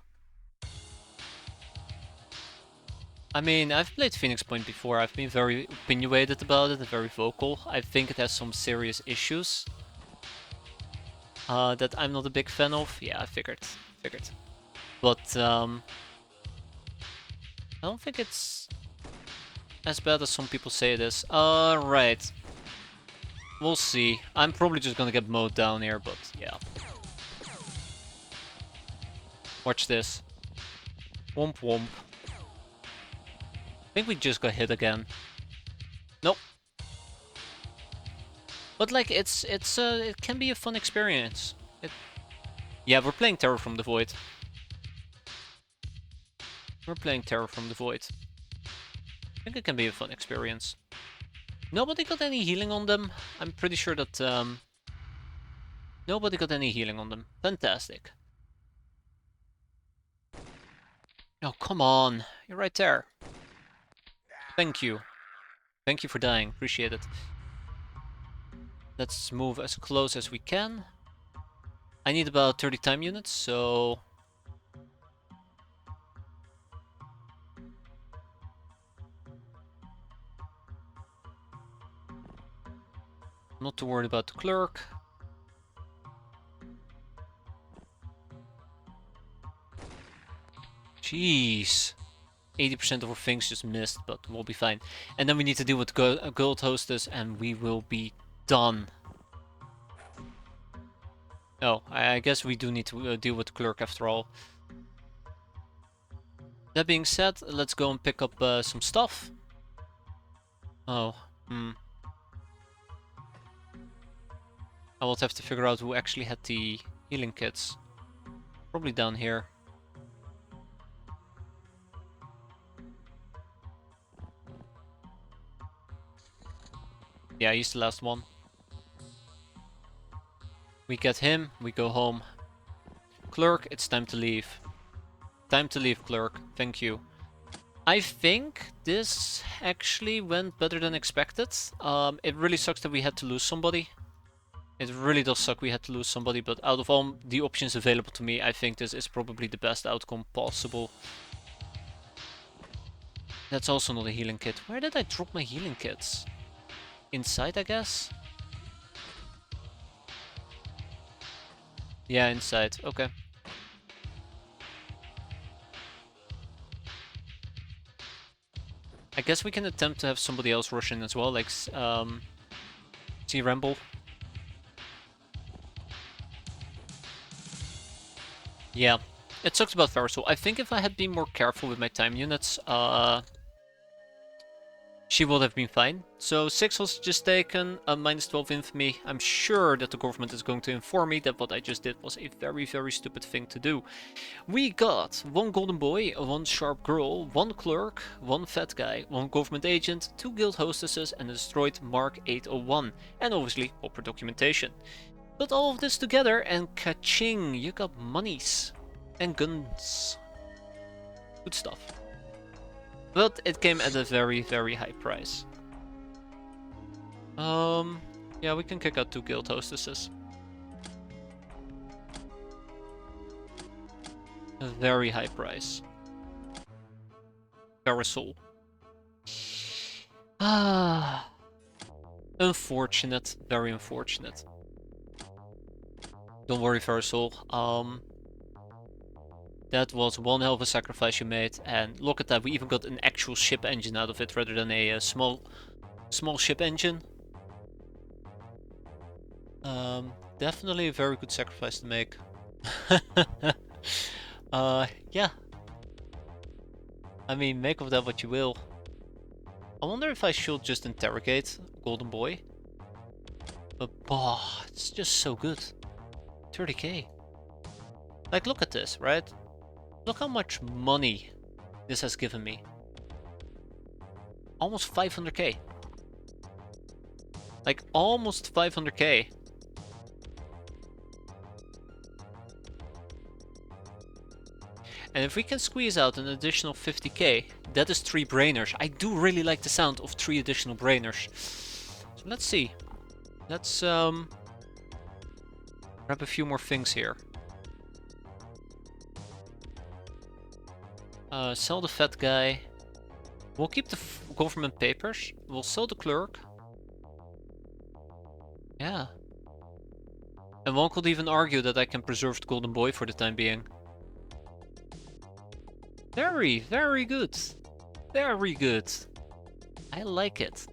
Speaker 1: I mean, I've played Phoenix Point before. I've been very opinionated about it and very vocal. I think it has some serious issues. That I'm not a big fan of. Yeah, I figured. But, I don't think it's as bad as some people say it is. Right. We'll see. I'm probably just gonna get mowed down here, but yeah. Watch this. Womp womp. I think we just got hit again. Nope. But like, it can be a fun experience. Yeah, we're playing Terror from the Void. We're playing Terror from the Void. I think it can be a fun experience. Nobody got any healing on them. I'm pretty sure that nobody got any healing on them. Fantastic. Oh, come on. You're right there. Thank you. Thank you for dying. Appreciate it. Let's move as close as we can. I need about 30 time units, so... Not too worried about the clerk. Jeez. 80% of our things just missed, but we'll be fine. And then we need to deal with Gold Hostess, and we will be done. Oh, I guess we do need to deal with the clerk after all. That being said, let's go and pick up some stuff. Oh, I will have to figure out who actually had the healing kits. Probably down here. Yeah, he's the last one. We get him, we go home. Clerk, it's time to leave. Time to leave, clerk. Thank you. I think this actually went better than expected. It really sucks that we had to lose somebody. It really does suck we had to lose somebody, but out of all the options available to me, I think this is probably the best outcome possible. That's also not a healing kit. Where did I drop my healing kits? Inside, I guess? Yeah, inside. Okay. I guess we can attempt to have somebody else rush in as well, like see Ramble. Yeah, it sucks about Versal. I think if I had been more careful with my time units, she would have been fine. So 6 was just taken, minus 12 infamy. I'm sure that the government is going to inform me that what I just did was a very, very stupid thing to do. We got 1 golden boy, 1 sharp girl, 1 clerk, 1 fat guy, 1 government agent, 2 guild hostesses and a destroyed Mark 801. And obviously opera documentation. Put all of this together and ka-ching, you got monies and guns. Good stuff. But it came at a very, very high price. Yeah, we can kick out 2 guild hostesses. A very high price. Parasol. Ah, unfortunate, very unfortunate. Don't worry, Parasol. That was one hell of a sacrifice you made, and look at that, we even got an actual ship engine out of it rather than a small ship engine. Definitely a very good sacrifice to make. Yeah. I mean, make of that what you will. I wonder if I should just interrogate Golden Boy. But, it's just so good. 30k. Like, look at this, right? Look how much money this has given me. Almost 500k. Like, almost 500k. And if we can squeeze out an additional 50k, that is 3 brainers. I do really like the sound of 3 additional brainers. So let's see. Let's grab a few more things here. Sell the fat guy. We'll keep the government papers. We'll sell the clerk. Yeah. And one could even argue that I can preserve the golden boy for the time being. Very, very good. Very good. I like it.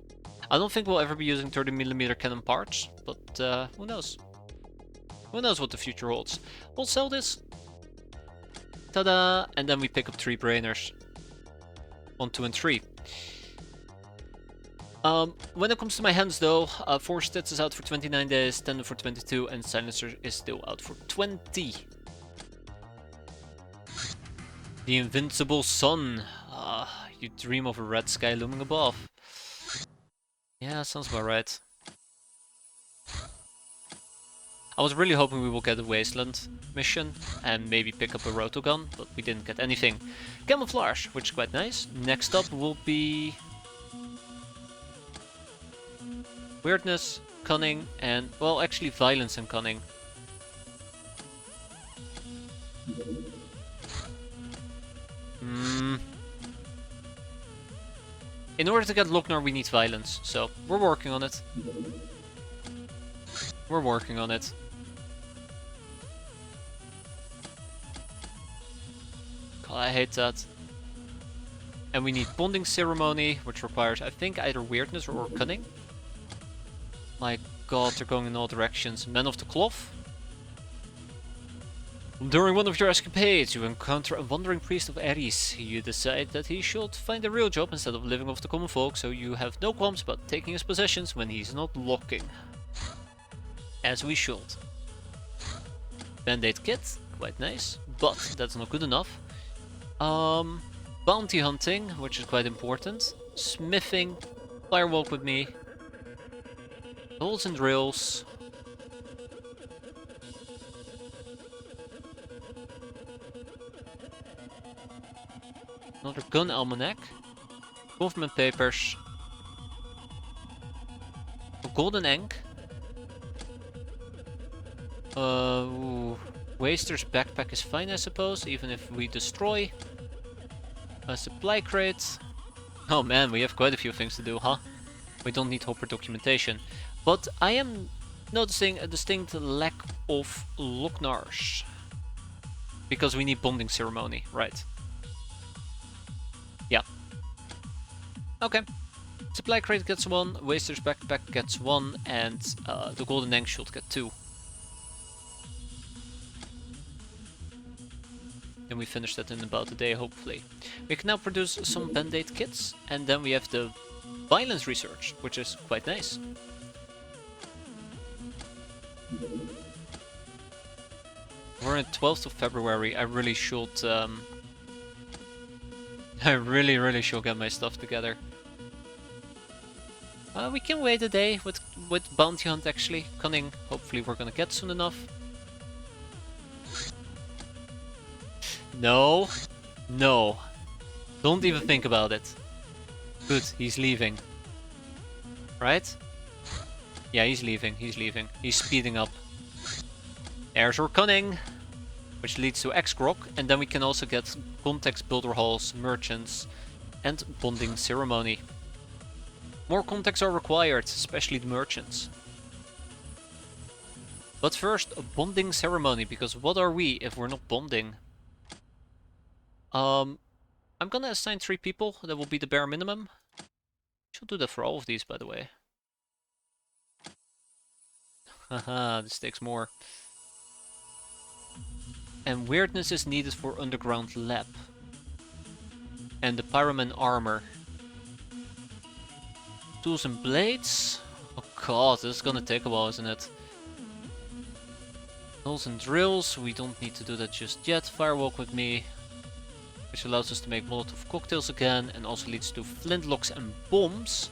Speaker 1: I don't think we'll ever be using 30mm cannon parts, but who knows? Who knows what the future holds. We'll sell this. Ta-da! And then we pick up 3 brainers. 1, 2, and 3. When it comes to my hands though, Force Stats is out for 29 days, Tender for 22, and Silencer is still out for 20. The Invincible Sun. You dream of a red sky looming above. Yeah, sounds about right. I was really hoping we will get a Wasteland mission and maybe pick up a Rotogun, but we didn't get anything. Camouflage, which is quite nice. Next up will be Weirdness, Cunning, and, well, actually Violence and Cunning. In order to get Lochnar we need Violence, so we're working on it. We're working on it. God, I hate that. And we need Bonding Ceremony, which requires, I think, either Weirdness or Cunning. My god, they're going in all directions. Men of the Cloth. During one of your escapades, you encounter a wandering priest of Ares. You decide that he should find a real job instead of living off the common folk, so you have no qualms about taking his possessions when he's not locking. As we should. Band-Aid kit, quite nice, but that's not good enough. Bounty hunting, which is quite important. Smithing, firewalk with me. Holes and drills. Another gun almanac. Government papers. A golden ink. Waster's backpack is fine, I suppose, even if we destroy a supply crate. Oh man, we have quite a few things to do, huh? We don't need proper documentation. But I am noticing a distinct lack of Locknars. Because we need bonding ceremony, right? Yeah. Okay. Supply crate gets 1, Waster's backpack gets 1, and the golden egg should get 2. And we finish that in about a day, hopefully. We can now produce some band-aid kits, and then we have the violence research, which is quite nice. We're on 12th of February. I really should I really should get my stuff together. We can wait a day with Bounty Hunt actually. Cunning, hopefully we're gonna get soon enough. No. No. Don't even think about it. Good, he's leaving. Right? Yeah, he's leaving, he's leaving. He's speeding up. There's our Cunning, which leads to X-Grok, and then we can also get Context Builder Halls, Merchants, and Bonding Ceremony. More contacts are required, especially the Merchants. But first, a Bonding Ceremony, because what are we if we're not bonding? I'm gonna assign 3 people, that will be the bare minimum. Should do that for all of these, by the way. Haha, this takes more. And weirdness is needed for underground lab. And the pyroman armor. Tools and blades. Oh god, this is gonna take a while, isn't it? Tools and drills, we don't need to do that just yet. Firewalk with me. Which allows us to make Molotov cocktails again and also leads to flintlocks and bombs.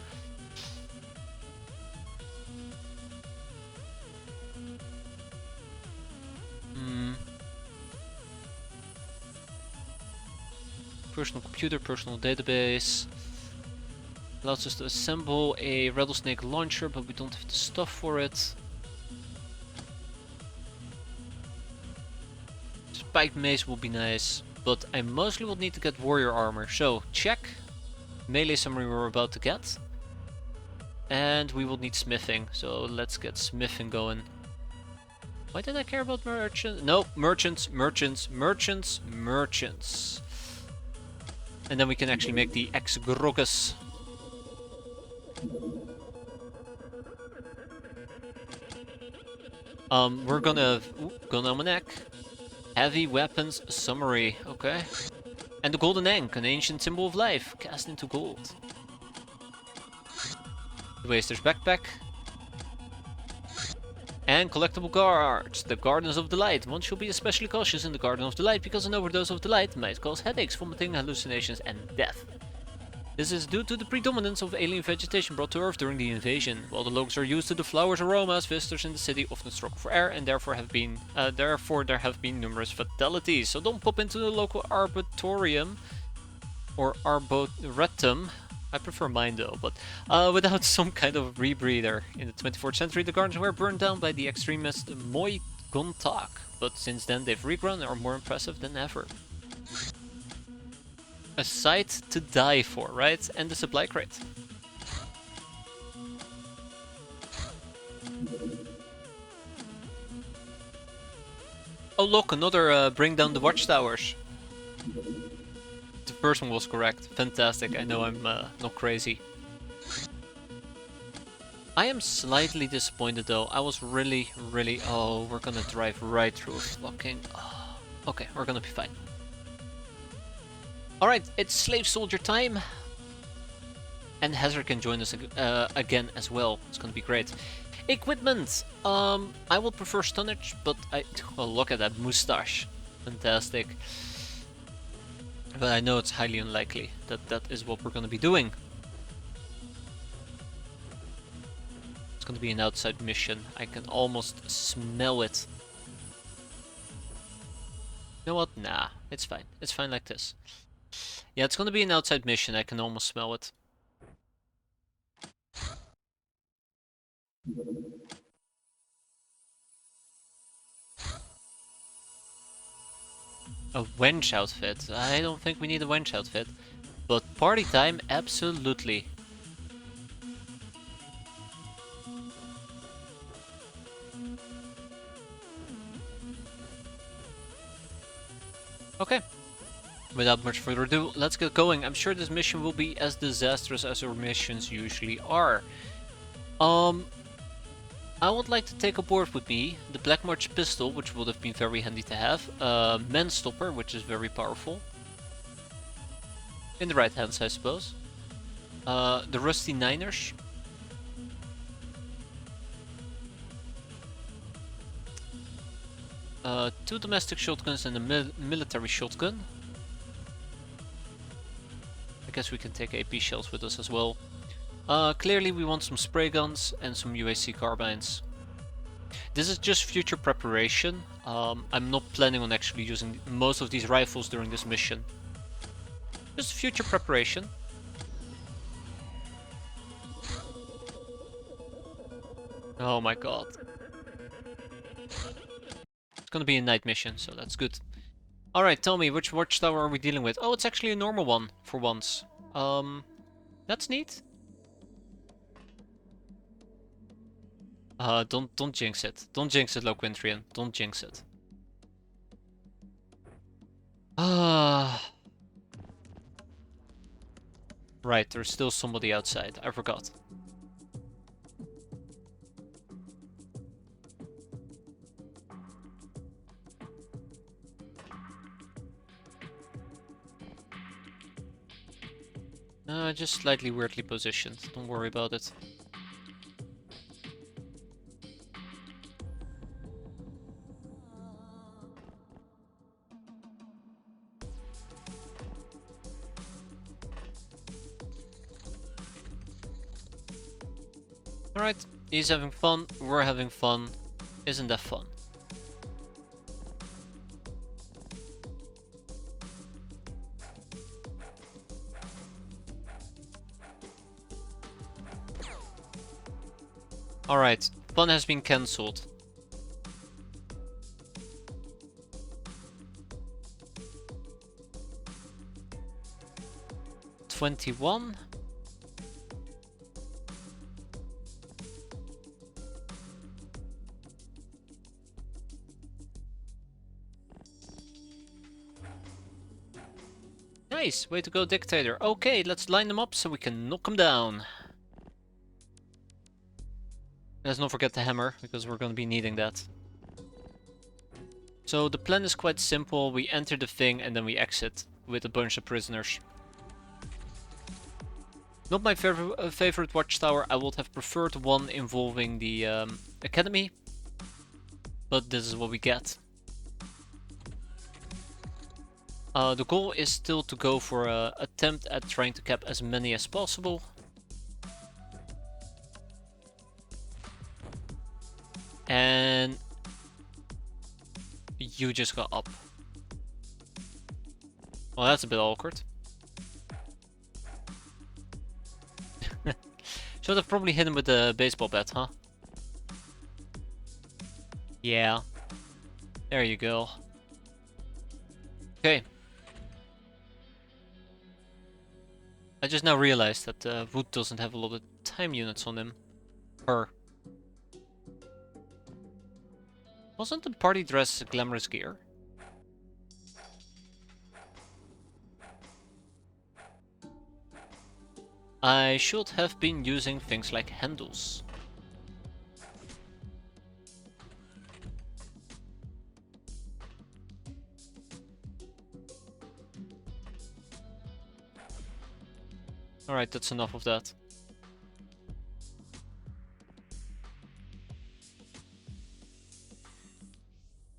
Speaker 1: Personal computer, personal database. Allows us to assemble a rattlesnake launcher, but we don't have the stuff for it. Spiked mace will be nice. But I mostly will need to get warrior armor. So, check. Melee summary we're about to get. And we will need smithing. So let's get smithing going. Why did I care about merchants? No, merchants, merchants, merchants, merchants. And then we can actually make the X-Grogus. We're gonna... Ooh, gun on my neck. Heavy weapons summary, okay. And the golden egg, an ancient symbol of life, cast into gold. The Waster's backpack. And collectible guards, the Gardens of the Light. One should be especially cautious in the Garden of the Light because an overdose of the light might cause headaches, vomiting, hallucinations, and death. This is due to the predominance of alien vegetation brought to Earth during the invasion. While the locals are used to the flowers' aromas, visitors in the city often struggle for air, and therefore there have been numerous fatalities. So don't pop into the local arboretum or arboretum. I prefer mine though, but without some kind of rebreather. In the 24th century, the gardens were burned down by the extremist Moy Gontak, but since then they've regrown and are more impressive than ever. A sight to die for, right? And the supply crate. Oh look, another bring down the watchtowers. The first one was correct. Fantastic, I know I'm not crazy. I am slightly disappointed though. I was really... Oh, we're gonna drive right through a fucking... Oh. Okay, we're gonna be fine. Alright, it's slave soldier time. And Hazard can join us again as well. It's gonna be great. Equipment! I would prefer stunnage, but oh, look at that moustache. Fantastic. But I know it's highly unlikely that that is what we're gonna be doing. It's gonna be an outside mission. I can almost smell it. You know what? Nah, it's fine. It's fine like this. Yeah, it's gonna be an outside mission, I can almost smell it. A wench outfit? I don't think we need a wench outfit. But party time, absolutely. Okay. Without much further ado, let's get going. I'm sure this mission will be as disastrous as our missions usually are. I would like to take aboard with me the Black March pistol, which would have been very handy to have. Manstopper, which is very powerful. In the right hands, I suppose. The Rusty Niners. Two domestic shotguns and a military shotgun. I guess we can take AP shells with us as well. Clearly we want some spray guns and some UAC carbines. This is just future preparation. I'm not planning on actually using most of these rifles during this mission. Just future preparation. Oh my god. It's gonna be a night mission, so that's good. Alright, tell me, which watchtower are we dealing with? Oh, it's actually a normal one, for once. That's neat. Don't jinx it. Don't jinx it, Loquintrian. Don't jinx it. Right, there's still somebody outside. I forgot. Just slightly weirdly positioned. Don't worry about it. Alright, he's having fun, we're having fun. Isn't that fun? Alright, fun has been cancelled. $21. Nice, way to go, Dictator. Okay, let's line them up so we can knock them down. Let's not forget the hammer, because we're gonna be needing that. So the plan is quite simple. We enter the thing and then we exit with a bunch of prisoners. Not my favorite watchtower. I would have preferred one involving the academy. But this is what we get. The goal is still to go for an attempt at trying to cap as many as possible. And you just got up. Well, that's a bit awkward. Should have probably hit him with the baseball bat, huh? Yeah. There you go. Okay. I just now realized that Wood doesn't have a lot of time units on him. Her. Wasn't the party dress glamorous gear? I should have been using things like handles. Alright, that's enough of that.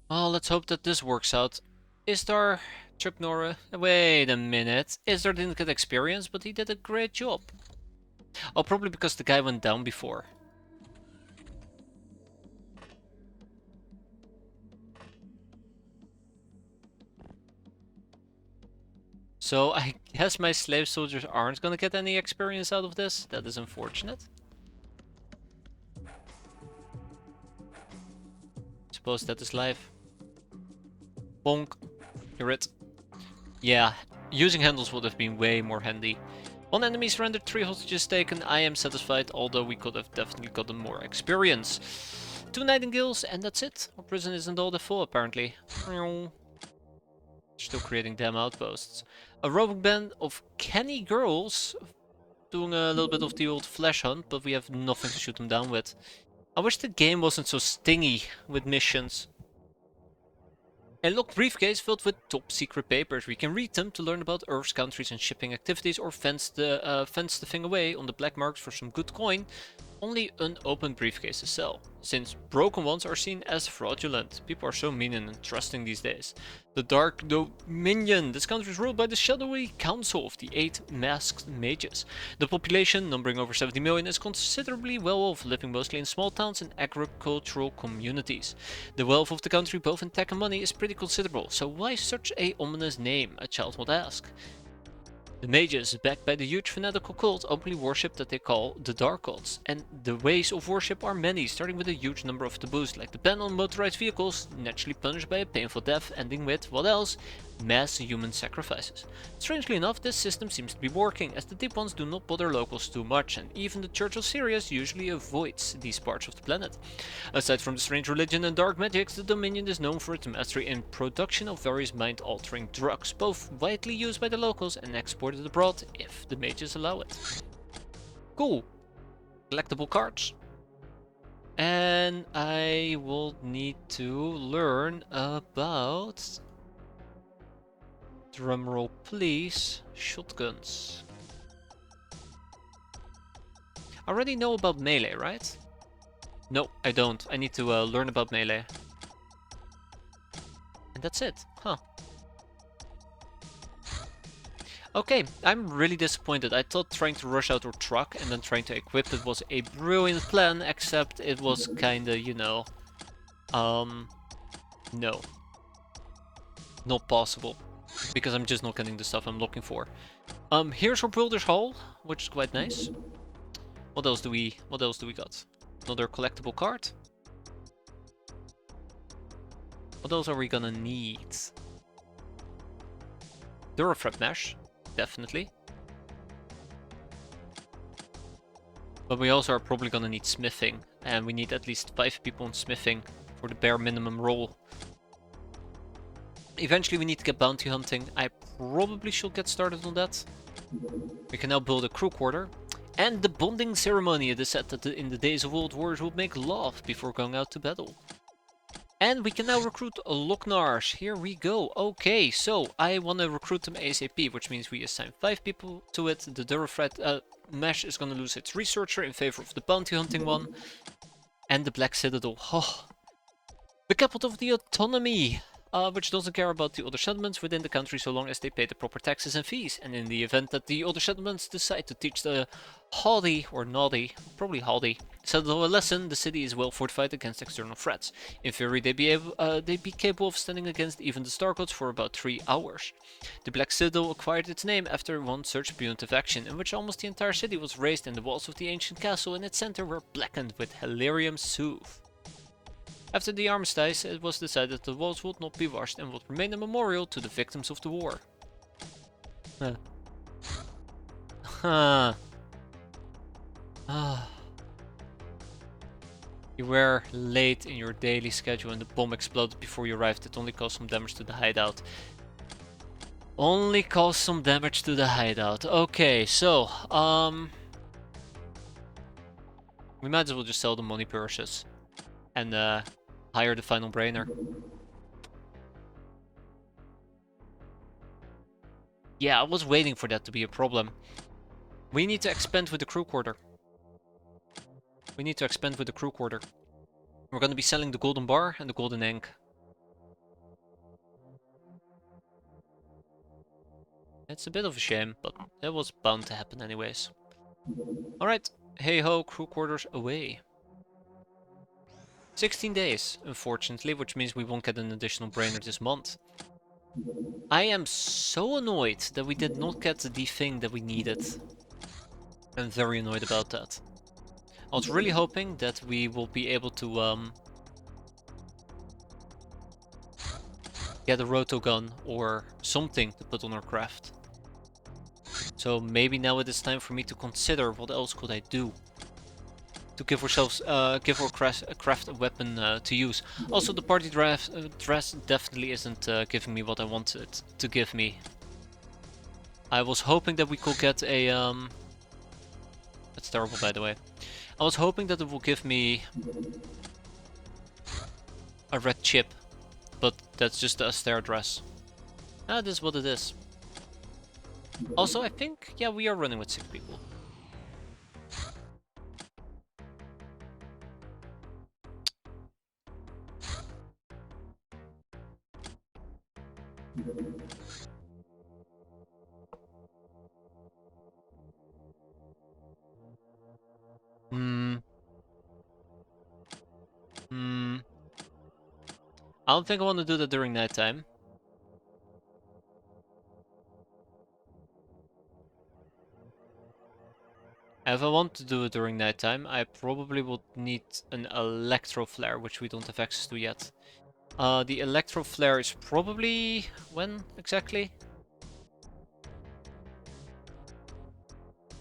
Speaker 1: Well, let's hope that this works out. Istar, Trip Nora. Wait a minute. Istar didn't get experience, but he did a great job. Oh, probably because the guy went down before. So I guess my slave soldiers aren't gonna get any experience out of this. That is unfortunate. Suppose that is life. Bonk. You're it. Yeah, Using handles would have been way more handy. 1 enemy surrendered, 3 hostages taken. I am satisfied, although we could have definitely gotten more experience. 2 nightingales, and that's it. Our prison isn't all that full, apparently. Still creating damn outposts. A roving band of canny girls doing a little bit of the old flesh hunt, but we have nothing to shoot them down with. I wish the game wasn't so stingy with missions. A locked briefcase filled with top secret papers. We can read them to learn about Earth's countries and shipping activities, or fence the thing away on the black markets for some good coin. Only unopened briefcases sell, since broken ones are seen as fraudulent. People are so mean and untrusting these days. The Dark Dominion. This country is ruled by the shadowy council of the 8 masked mages. The population, numbering over 70 million, is considerably well off, living mostly in small towns and agricultural communities. The wealth of the country, both in tech and money, is pretty considerable, so why such a ominous name, a child would ask. The mages, backed by the huge fanatical cult, openly worship that they call the Dark Gods, and the ways of worship are many, starting with a huge number of taboos, like the ban on motorized vehicles, naturally punished by a painful death, ending with, what else? Mass human sacrifices. Strangely enough, this system seems to be working, as the Deep Ones do not bother locals too much, and even the Church of Sirius usually avoids these parts of the planet. Aside from the strange religion and dark magics, the Dominion is known for its mastery in production of various mind-altering drugs, both widely used by the locals and exported abroad if the mages allow it. Cool. Collectible cards. And I will need to learn about... Drumroll please. Shotguns. I already know about melee, right? No, I don't. I need to learn about melee. And that's it. Huh. Okay, I'm really disappointed. I thought trying to rush out our truck and then trying to equip it was a brilliant plan, except it was kinda, you know... no. Not possible. Because I'm just not getting the stuff I'm looking for. Here's our Builder's Hall, which is quite nice. What else do we got? Another collectible card. What else are we gonna need? Durafrag mesh, definitely. But we also are probably gonna need smithing, and we need at least 5 people in smithing for the bare minimum role. Eventually we need to get bounty hunting. I probably should get started on that. We can now build a crew quarter. And the bonding ceremony. It is said that in the days of old, warriors would make love before going out to battle. And we can now recruit Locknars. Here we go. Okay, so I want to recruit them ASAP, which means we assign 5 people to it. The Durafred mesh is going to lose its researcher in favor of the bounty hunting one. And the Black Citadel. Oh, the capital of the autonomy. Which doesn't care about the other settlements within the country so long as they pay the proper taxes and fees. And in the event that the other settlements decide to teach the Haughty, or Naughty, probably Haughty, Citadel a lesson, the city is well fortified against external threats. In theory, they'd be capable of standing against even the Star Gods for about 3 hours. The Black Citadel acquired its name after one such punitive action, in which almost the entire city was razed and the walls of the ancient castle in its center were blackened with Helerium soothe. After the armistice, it was decided that the walls would not be washed and would remain a memorial to the victims of the war. Huh. Huh. You were late in your daily schedule and the bomb exploded before you arrived. It only caused some damage to the hideout. Only caused some damage to the hideout. Okay, so, we might as well just sell the money purses. And, hire the final brainer. Yeah, I was waiting for that to be a problem. We need to expand with the crew quarter. We need to expand with the crew quarter. We're gonna be selling the golden bar and the golden ink. It's a bit of a shame, but it was bound to happen anyways. Alright, hey ho, crew quarters away. 16 days, unfortunately, which means we won't get an additional brainer this month. I am so annoyed that we did not get the thing that we needed. I'm very annoyed about that. I was really hoping that we will be able to get a roto gun or something to put on our craft. So maybe now it is time for me to consider what else could I do to give ourselves, give our craft a weapon to use. Also, the party dress definitely isn't giving me what I wanted it to give me. I was hoping that we could get a that's terrible, by the way. I was hoping that it will give me a red chip, but that's just the austere dress. Ah, this is what it is. Also, I think, yeah, we are running with 6 people. I don't think I want to do that during nighttime. If I want to do it during nighttime, I probably would need an electro flare, which we don't have access to yet. The electro flare is probably when exactly?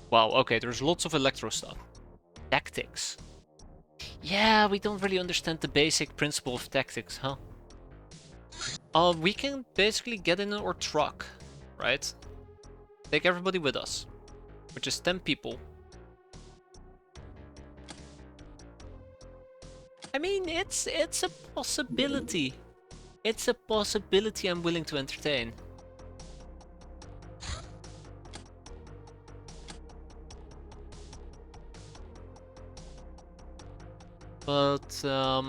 Speaker 1: Wow, okay, there's lots of electro stuff. Tactics. Yeah, we don't really understand the basic principle of tactics, huh? We can basically get in our truck, right? Take everybody with us, which is 10 people. I mean, it's a possibility. It's a possibility I'm willing to entertain. But, I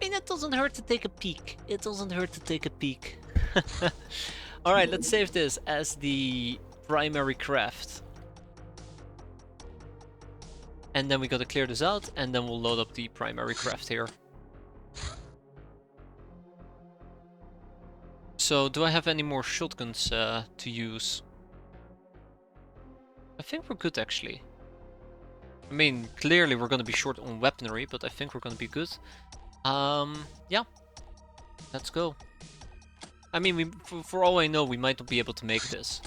Speaker 1: mean, it doesn't hurt to take a peek. It doesn't hurt to take a peek. Alright, let's save this as the primary craft. And then we gotta clear this out, and then we'll load up the primary craft here. So, do I have any more shotguns to use? I think we're good, actually. I mean, clearly we're gonna be short on weaponry, but I think we're gonna be good. Yeah. Let's go. I mean, for all I know, we might not be able to make this.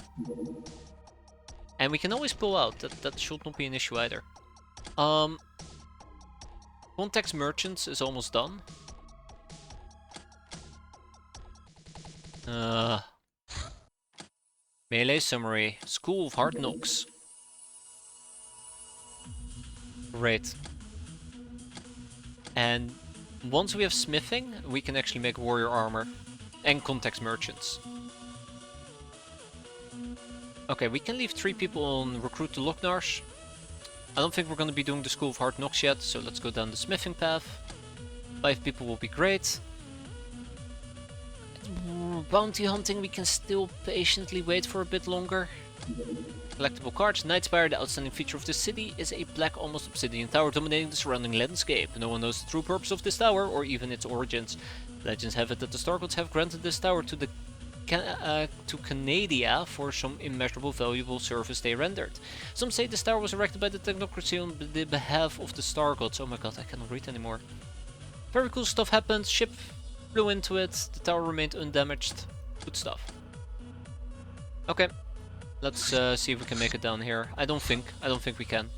Speaker 1: And we can always pull out. That should not be an issue either. Contacts merchants is almost done. Melee summary. School of Hard Knocks. Great. And once we have smithing, we can actually make warrior armor. And contacts merchants. Okay, we can leave 3 people on recruit to Locknarsh. I don't think we're going to be doing the School of Hard Knocks yet, so let's go down the smithing path. 5 people will be great. Bounty hunting, we can still patiently wait for a bit longer. Collectible cards. Nightspire, the outstanding feature of this city, is a black, almost obsidian tower dominating the surrounding landscape. No one knows the true purpose of this tower, or even its origins. Legends have it that the Stargods have granted this tower to the to Canadia for some immeasurable valuable service they rendered. Some say this tower was erected by the technocracy on the behalf of the Stargods. Oh my god, I cannot read anymore. Very cool stuff happened. Ship flew into it. The tower remained undamaged. Good stuff. Okay, let's see if we can make it down here. I don't think we can.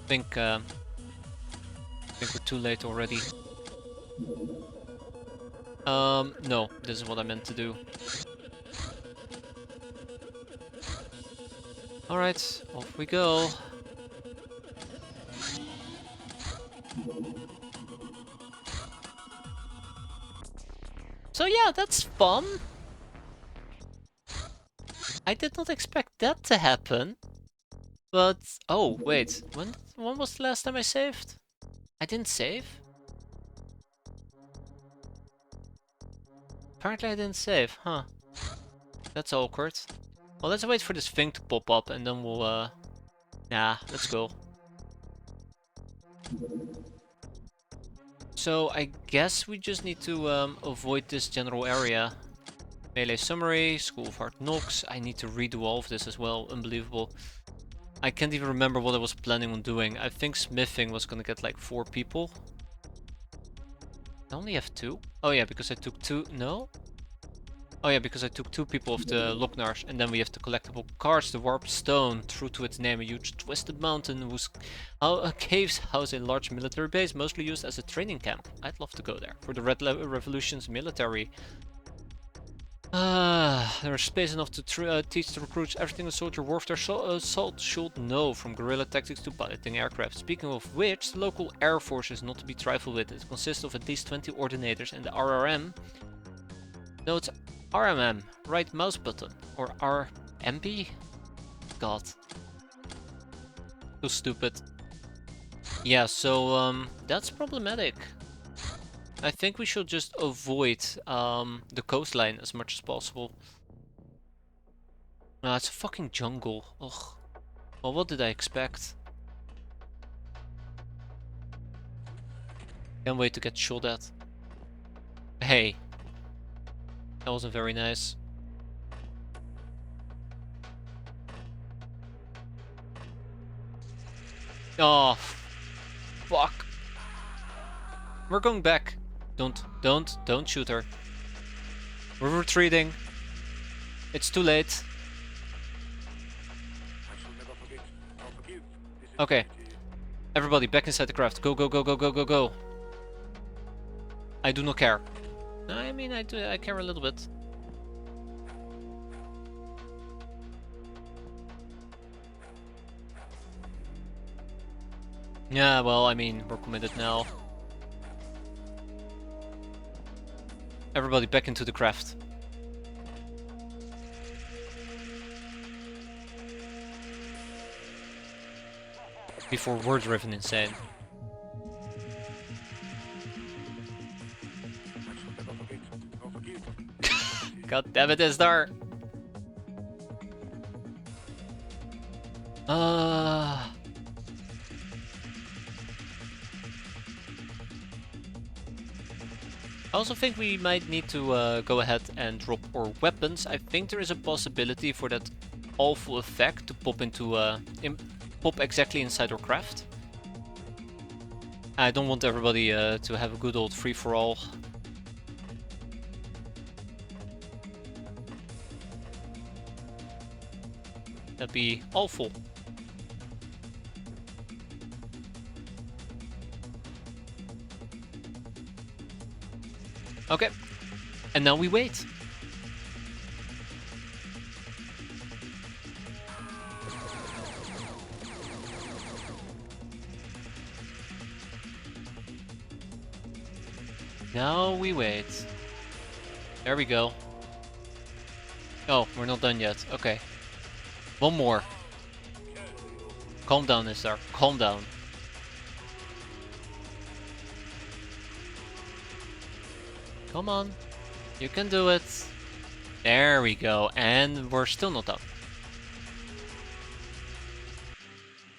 Speaker 1: I think we're too late already. No, this is what I meant to do. Alright, off we go. So yeah, that's fun. I did not expect that to happen. But, oh, wait, when was the last time I saved? I didn't save? Apparently I didn't save, huh. That's awkward. Well, let's wait for this thing to pop up and then we'll, nah, let's go. So, I guess we just need to, avoid this general area. Melee summary, School of Hard Knocks. I need to redo all of this as well, unbelievable. I can't even remember what I was planning on doing. I think smithing was gonna get like 4 people. I only have 2? Oh yeah, because I took 2. No? Oh yeah, because I took 2 people of the Locknars, and then we have the collectible cards, the Warp Stone, true to its name, a huge twisted mountain whose caves house a large military base, mostly used as a training camp. I'd love to go there, for the Red Revolution's military. There's space enough to teach the recruits everything a soldier worth their salt should know, from guerrilla tactics to piloting aircraft. Speaking of which, the local air force is not to be trifled with. It consists of at least 20 ordinators, and the RRM... No, it's RMM, right mouse button, or RMB? God. So stupid. Yeah, so that's problematic. I think we should just avoid the coastline as much as possible. It's a fucking jungle. Ugh. Well, what did I expect? Can't wait to get shot at. Hey. That wasn't very nice. Oh, fuck. We're going back. Don't shoot her. We're retreating. It's too late. Okay. Everybody back inside the craft. Go, go, go, go, go, go, go. I do not care. I mean, I care a little bit. Yeah, well, I mean, we're committed now. Everybody back into the craft. Before we're driven insane. God damn it, Isdar! I also think we might need to go ahead and drop our weapons. I think there is a possibility for that awful effect to pop into pop exactly inside our craft. I don't want everybody to have a good old free-for-all. That'd be awful. Okay, and now we wait. Now we wait. There we go. Oh, we're not done yet. Okay. One more. Calm down, Istar. Calm down. Come on. You can do it. There we go. And we're still not done.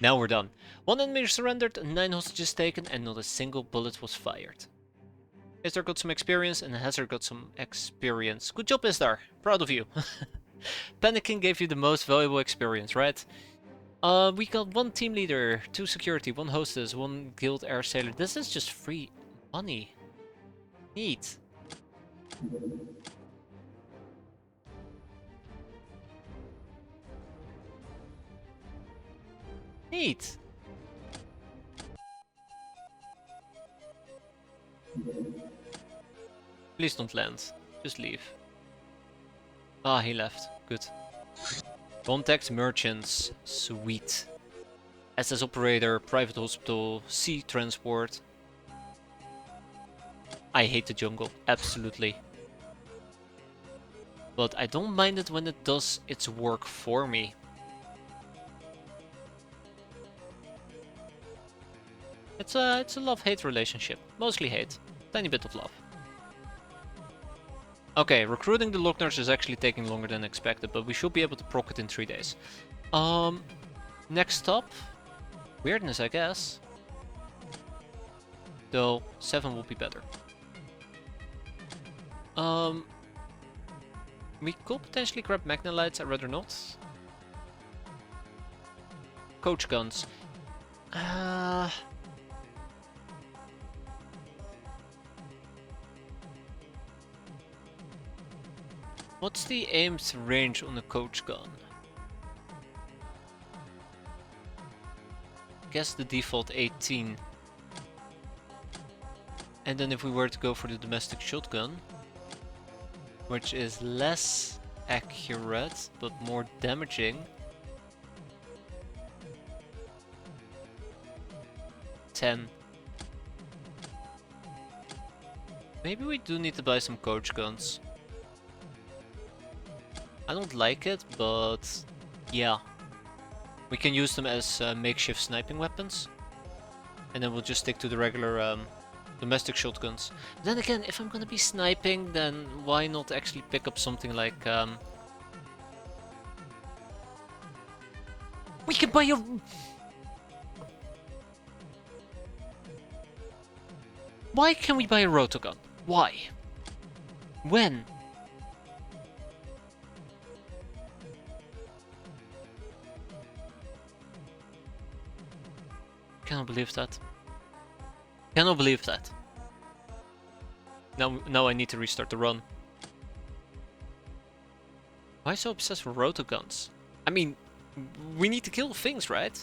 Speaker 1: Now we're done. 1 enemy surrendered, 9 hostages taken, and not a single bullet was fired. Istar got some experience, and Hazard got some experience. Good job, Istar. Proud of you. Panicking gave you the most valuable experience, right? We got 1 team leader, 2 security, 1 hostess, 1 guild air sailor. This is just free money. Neat. Neat. Please don't land. Just leave. Ah, he left. Good. Contact merchants. Sweet. SS operator, private hospital, sea transport. I hate the jungle. Absolutely. But I don't mind it when it does its work for me. It's a love-hate relationship. Mostly hate. Tiny bit of love. Okay, recruiting the Locknars is actually taking longer than expected, but we should be able to proc it in 3 days. Next stop, weirdness, I guess. Though 7 will be better. We could potentially grab Magnolites. I'd rather not. Coach guns. What's the aimed range on the coach gun? Guess the default 18. And then if we were to go for the domestic shotgun, which is less accurate but more damaging, 10. Maybe we do need to buy some coach guns. I don't like it, but yeah. We can use them as makeshift sniping weapons. And then we'll just stick to the regular domestic shotguns. Then again, if I'm gonna be sniping, then why not actually pick up something like... We can buy a... Why can we buy a rotogun? Why? When? Cannot believe that. Cannot believe that. Now I need to restart the run. Why so obsessed with rotoguns? I mean, we need to kill things, right?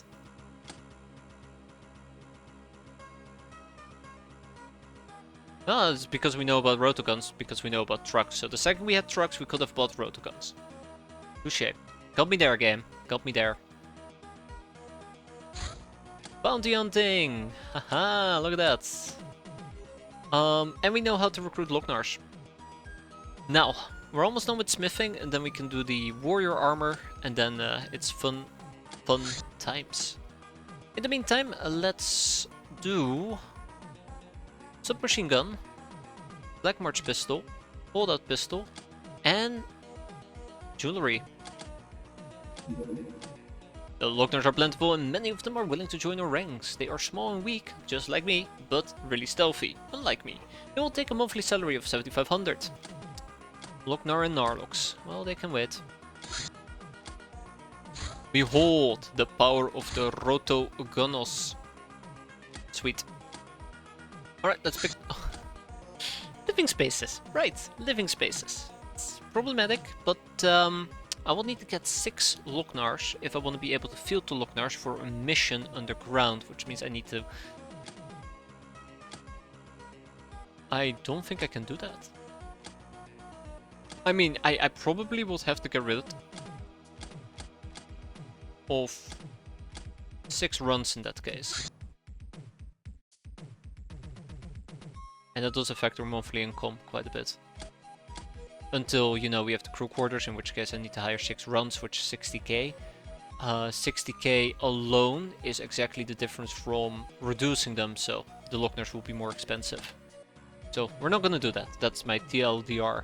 Speaker 1: No, it's because we know about rotoguns, because we know about trucks. So the second we had trucks, we could have bought rotoguns. Touché. Got me there, game. Got me there. Bounty hunting! Haha, look at that. And we know how to recruit Locknars. Now, we're almost done with smithing, and then we can do the warrior armor, and then it's fun times. In the meantime, let's do submachine gun, black march pistol, holdout pistol, and jewelry. The Locknars are plentiful and many of them are willing to join our ranks. They are small and weak, just like me, but really stealthy, unlike me. They will take a monthly salary of 7,500. Locknar and Narlox, well, they can wait. Behold the power of the Rotogunos. Sweet. Alright, let's pick... living spaces. Right, living spaces. It's problematic, but I will need to get 6 Locknars if I want to be able to field the Locknars for a mission underground, which means I need to... I don't think I can do that. I mean, I probably would have to get rid of 6 runs in that case. And that does affect our monthly income quite a bit. Until, you know, we have the crew quarters, in which case I need to hire 6 runs, which is 60k. 60k alone is exactly the difference from reducing them, so the Locknars will be more expensive. So we're not gonna do that. That's my TLDR.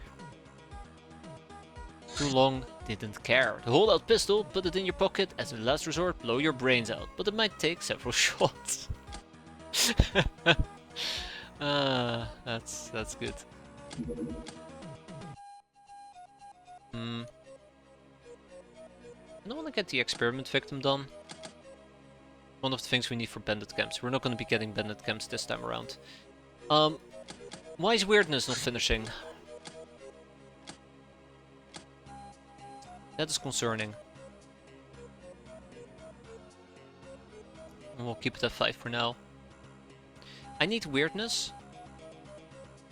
Speaker 1: Too long, didn't care. The holdout pistol, put it in your pocket, as a last resort, blow your brains out. But it might take several shots. That's good. I don't want to get the experiment victim done. One of the things we need for bandit camps. We're not going to be getting bandit camps this time around. Why is weirdness not finishing? That is concerning. And we'll keep it at 5 for now. I need weirdness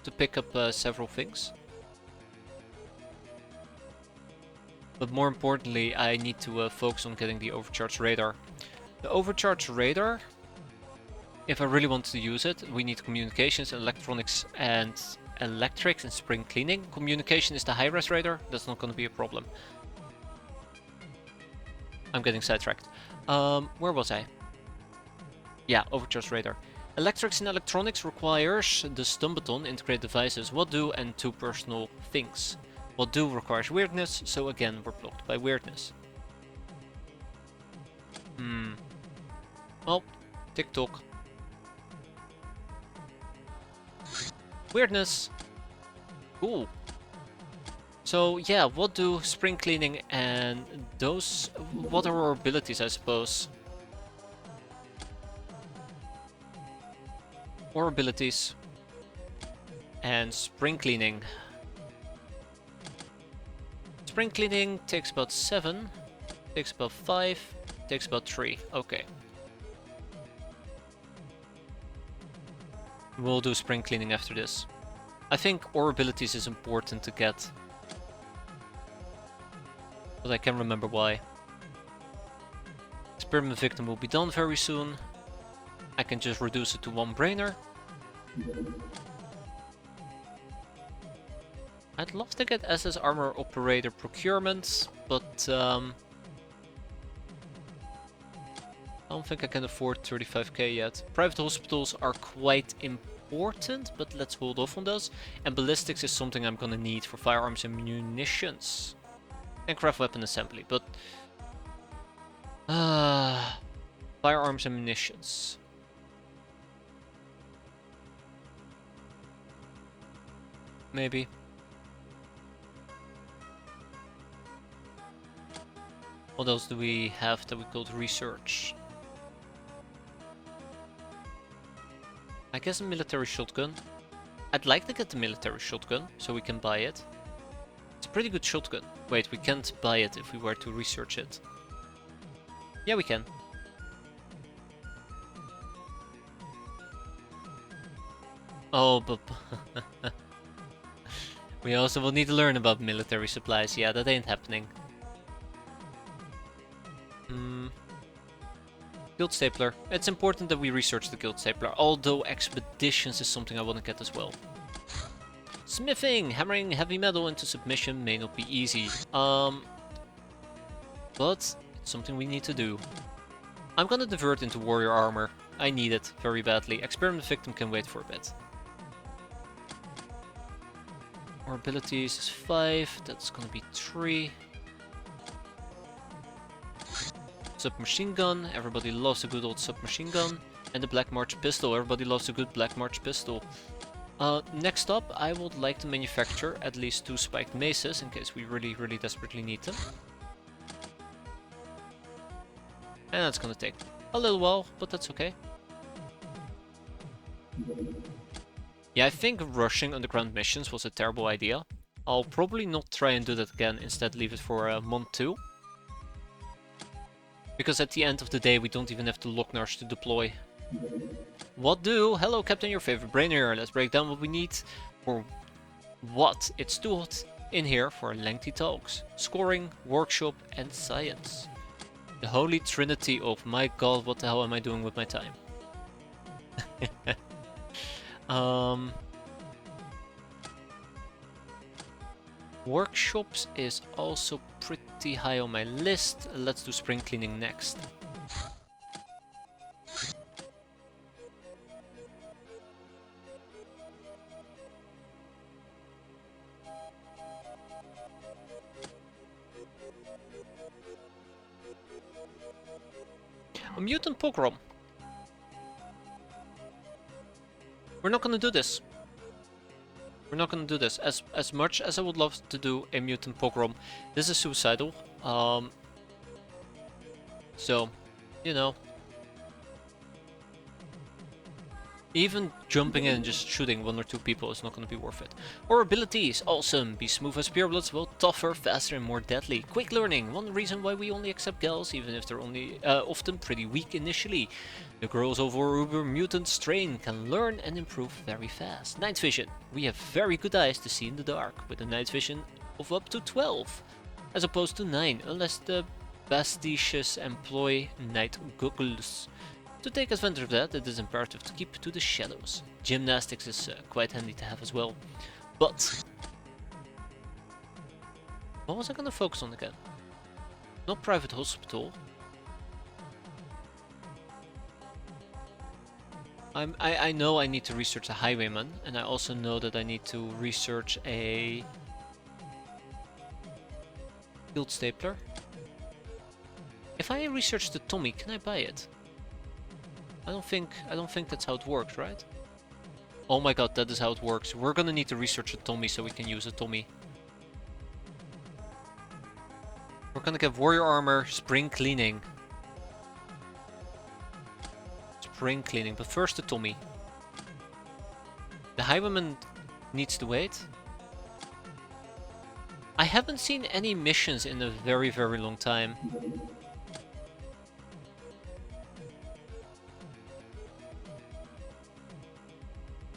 Speaker 1: to pick up several things. But more importantly, I need to focus on getting the overcharged radar. The overcharged radar, if I really want to use it, we need communications, electronics, and electrics and spring cleaning. Communication is the high-res radar, that's not going to be a problem. I'm getting sidetracked. Where was I? Yeah, overcharged radar. Electrics and electronics requires the stun baton, integrate devices, what do, and 2 personal things. What do requires weirdness, so again we're blocked by weirdness. Well, TikTok. Weirdness. Cool. So yeah, what do spring cleaning and those... what are our abilities, I suppose? Or abilities. And spring cleaning. Spring cleaning takes about 7, takes about 5, takes about 3. Okay. We'll do spring cleaning after this. I think ore abilities is important to get. But I can't remember why. Experiment victim will be done very soon. I can just reduce it to 1 brainer. I'd love to get SS Armor Operator procurement, but I don't think I can afford 35k yet. Private hospitals are quite important, but let's hold off on those. And ballistics is something I'm gonna need for firearms and munitions. And craft weapon assembly, but firearms and munitions. Maybe. What else do we have that we could research? I guess a military shotgun. I'd like to get the military shotgun, so we can buy it. It's a pretty good shotgun. Wait, we can't buy it if we were to research it. Yeah, we can. Oh, but... we also will need to learn about military supplies. Yeah, that ain't happening. Guild Stapler. It's important that we research the Guild Stapler, although expeditions is something I want to get as well. Smithing! Hammering heavy metal into submission may not be easy. But it's something we need to do. I'm gonna divert into warrior armor. I need it very badly. Experiment victim can wait for a bit. Our abilities is 5, that's gonna be 3. Submachine gun, everybody loves a good old submachine gun. And the Black March pistol, everybody loves a good Black March pistol. Next up, I would like to manufacture at least 2 spiked maces in case we really desperately need them. And that's gonna take a little while, but that's okay. Yeah, I think rushing underground missions was a terrible idea. I'll probably not try and do that again, instead leave it for month 2. Because at the end of the day, we don't even have the Locknars to deploy. What do? Hello, Captain, your favorite brain here. Let's break down what we need for what. It's too hot in here for lengthy talks. Scoring, workshop, and science. The holy trinity of my god, what the hell am I doing with my time? Workshops is also pretty high on my list. Let's do spring cleaning next. A mutant pogrom. We're not gonna do this. We're not gonna do this. As much as I would love to do a mutant pogrom, this is suicidal. So, you know. Even jumping in and just shooting 1 or 2 people is not gonna be worth it. Our abilities, awesome. Be smooth as purebloods, well tougher, faster and more deadly. Quick learning, one reason why we only accept gals, even if they're only often pretty weak initially. The girls of our uber mutant strain can learn and improve very fast. Night vision, we have very good eyes to see in the dark, with a night vision of up to 12, as opposed to 9, unless the Bastitious employ night goggles. To take advantage of that, it is imperative to keep to the shadows. Gymnastics is quite handy to have as well. But what was I gonna focus on again? Not private hospital. I know I need to research a highwayman, and I also know that I need to research a guild stapler. If I research the Tommy, can I buy it? I don't think that's how it works, right? Oh my god, that is how it works. We're gonna need to research a Tommy so we can use a Tommy. We're gonna get warrior armor, spring cleaning. Spring cleaning, but first the Tommy. The highwayman needs to wait. I haven't seen any missions in a very, very long time.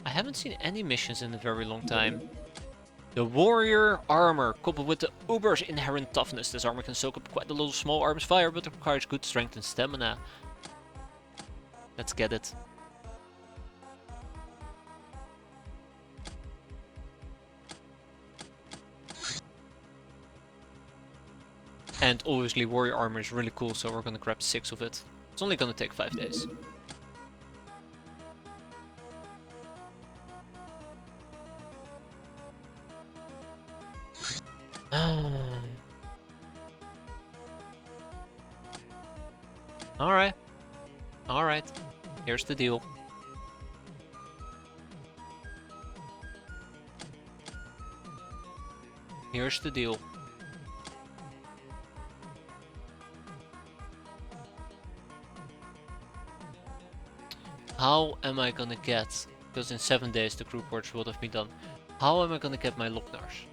Speaker 1: I haven't seen any missions in a very long time. The warrior armor, coupled with the uber's inherent toughness. This armor can soak up quite a lot of small arms fire, but it requires good strength and stamina. Let's get it. And obviously warrior armor is really cool, so we're gonna grab 6 of it. It's only gonna take 5 days. Alright. Alright. Here's the deal. Here's the deal. How am I gonna get, because in 7 days the crew ports would have been done. How am I gonna get my Locknars?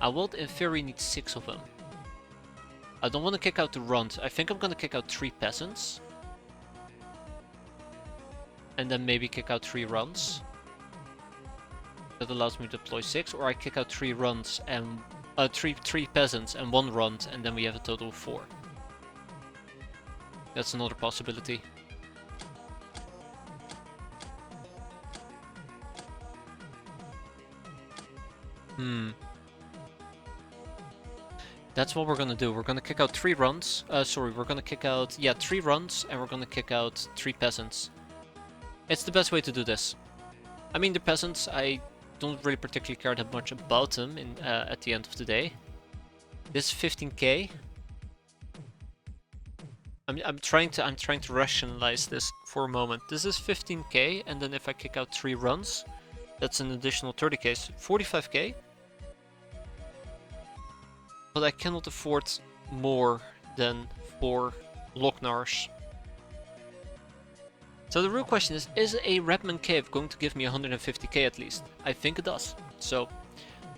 Speaker 1: I will in theory need 6 of them. I don't want to kick out the runs. I think I'm gonna kick out 3 peasants. And then maybe kick out 3 runs. That allows me to deploy 6, or I kick out 3 runs and 3 peasants and 1 run, and then we have a total of 4. That's another possibility. That's what we're gonna do. We're gonna kick out 3 runs. We're gonna kick out 3 runs, and we're gonna kick out 3 peasants. It's the best way to do this. I mean, the peasants, I don't really particularly care that much about them at the end of the day. This 15k. I'm trying to rationalize this for a moment. This is 15k, and then if I kick out 3 runs, that's an additional 30k, 45k. But I cannot afford more than 4 Locknars. So the real question is a Redman Cave going to give me 150k at least? I think it does. So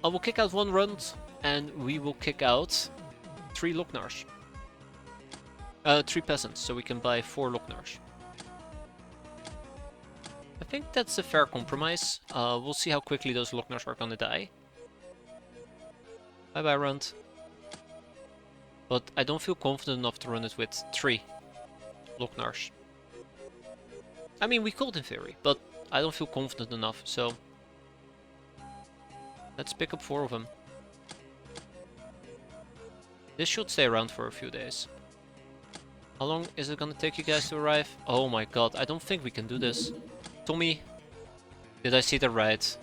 Speaker 1: I will kick out 1 run, and we will kick out 3 Locknars. 3 peasants, so we can buy 4 Locknars. I think that's a fair compromise. We'll see how quickly those Locknars are gonna die. Bye bye, Runt. But I don't feel confident enough to run it with 3 Locknars. I mean, we could in theory, but I don't feel confident enough, so let's pick up 4 of them. This should stay around for a few days. How long is it gonna take you guys to arrive? Oh my god, I don't think we can do this. Tommy, did I see that right?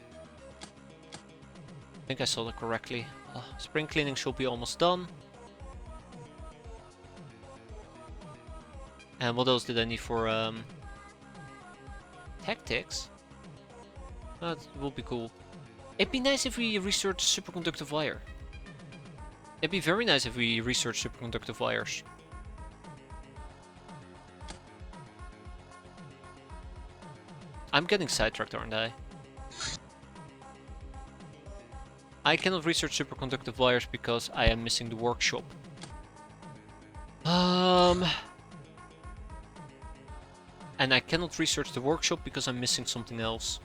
Speaker 1: I think I saw that correctly. Spring cleaning should be almost done. And what else did I need for tactics? That would be cool. It'd be nice if we research superconductive wire. It'd be very nice if we research superconductive wires. I'm getting sidetracked, aren't I? I cannot research superconductive wires because I am missing the workshop. And I cannot research the workshop because I'm missing something else.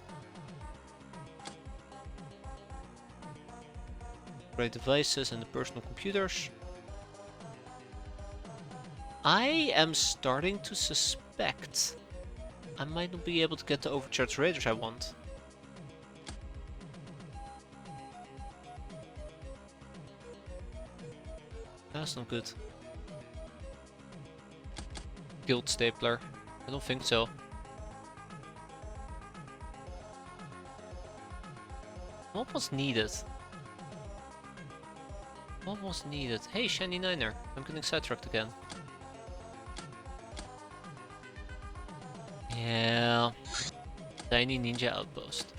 Speaker 1: Great devices and the personal computers. I am starting to suspect I might not be able to get the overcharged raiders I want. That's not good. Guild stapler. I don't think so. What was needed? What was needed? Hey, Shiny Niner. I'm getting sidetracked again. Yeah. Tiny ninja outpost.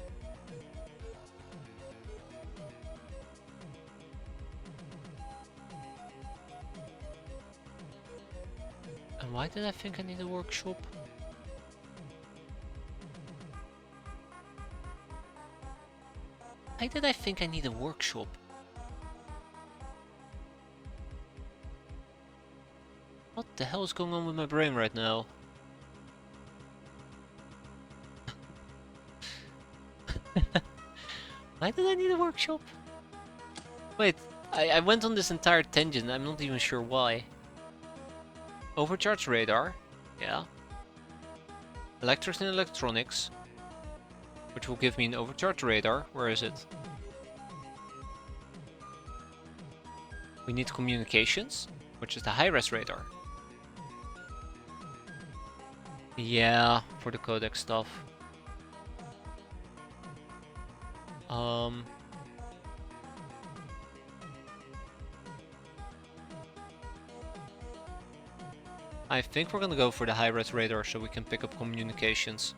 Speaker 1: And why did I think I need a workshop? Why did I think I need a workshop? What the hell is going on with my brain right now? Why did I need a workshop? Wait, I went on this entire tangent, I'm not even sure why. Overcharged radar, yeah. Electrics and electronics, which will give me an overcharged radar. Where is it? We need communications, which is the high-res radar. Yeah, for the codec stuff. I think we're gonna go for the high-res radar so we can pick up communications.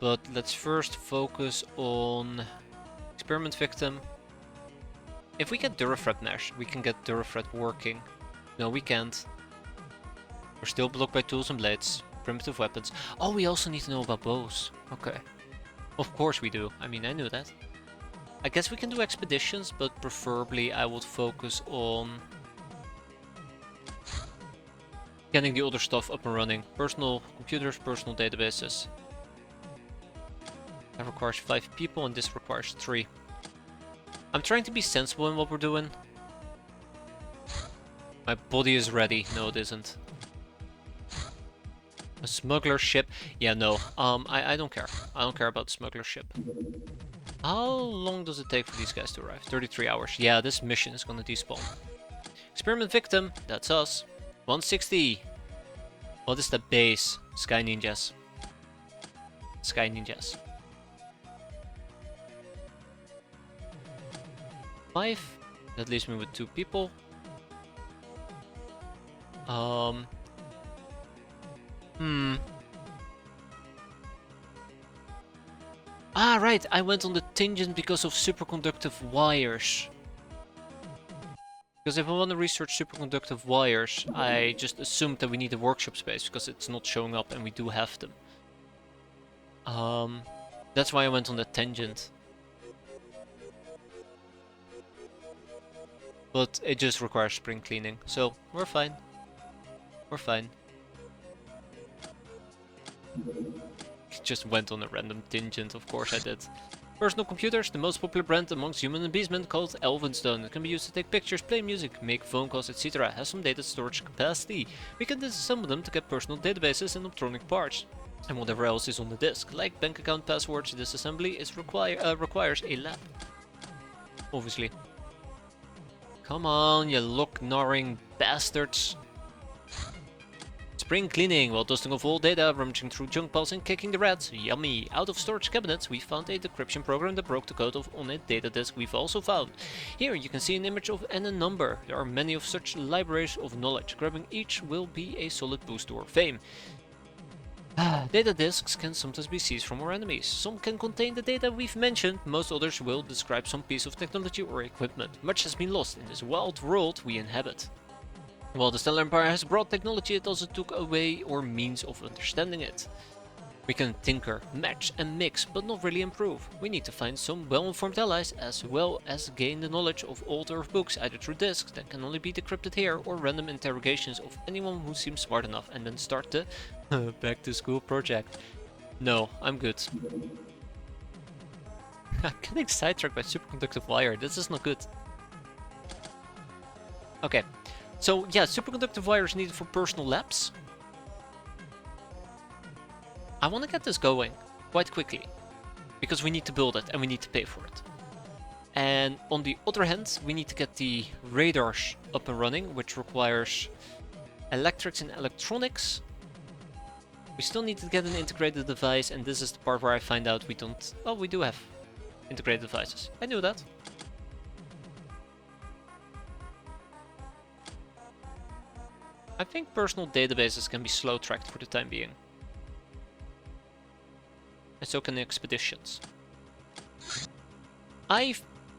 Speaker 1: But let's first focus on experiment victim. If we get Durafret mesh, we can get Durafret working. No, we can't. We're still blocked by tools and blades, primitive weapons. Oh, we also need to know about bows. Okay. Of course we do. I mean, I knew that. I guess we can do expeditions, but preferably I would focus on getting the other stuff up and running. Personal computers, personal databases. That requires 5 people and this requires 3. I'm trying to be sensible in what we're doing. My body is ready. No, it isn't. A smuggler ship? Yeah, no. I don't care. I don't care about the smuggler ship. How long does it take for these guys to arrive? 33 hours. Yeah, this mission is gonna despawn. Experiment victim. That's us. 160. What is the base? Sky Ninjas. Sky Ninjas. 5. That leaves me with 2 people. Ah, right. I went on the tangent because of superconductive wires. Because if I want to research superconductive wires, I just assumed that we need a workshop space because it's not showing up and we do have them. That's why I went on that tangent. But it just requires spring cleaning, so we're fine. We're fine. Just went on a random tangent, of course I did. Personal computers, the most popular brand amongst human and beastmen, called Elvenstone. It can be used to take pictures, play music, make phone calls, etc. Has some data storage capacity. We can disassemble them to get personal databases and electronic parts. And whatever else is on the disk, like bank account passwords, disassembly requires a lab. Obviously. Come on, you lock-gnawing bastards. Spring cleaning while dusting off all data, rummaging through junk piles and kicking the rats. Yummy! Out of storage cabinets, we found a decryption program that broke the code on a data disk we've also found. Here you can see an image of and a number. There are many of such libraries of knowledge. Grabbing each will be a solid boost to our fame. Data disks can sometimes be seized from our enemies. Some can contain the data we've mentioned, most others will describe some piece of technology or equipment. Much has been lost in this wild world we inhabit. While the Stellar Empire has brought technology, it also took away our means of understanding it. We can tinker, match and mix, but not really improve. We need to find some well-informed allies, as well as gain the knowledge of old Earth books, either through disks that can only be decrypted here, or random interrogations of anyone who seems smart enough, and then start the back to school project. No, I'm good. I'm getting sidetracked by superconductive wire, this is not good. Okay. So yeah, superconductive wire is needed for personal labs. I want to get this going quite quickly, because we need to build it and we need to pay for it. And on the other hand, we need to get the radars up and running, which requires electrics and electronics. We still need to get an integrated device, and this is the part where I find out we don't... Oh, we do have integrated devices. I knew that. I think personal databases can be slow tracked for the time being. And so can the expeditions. I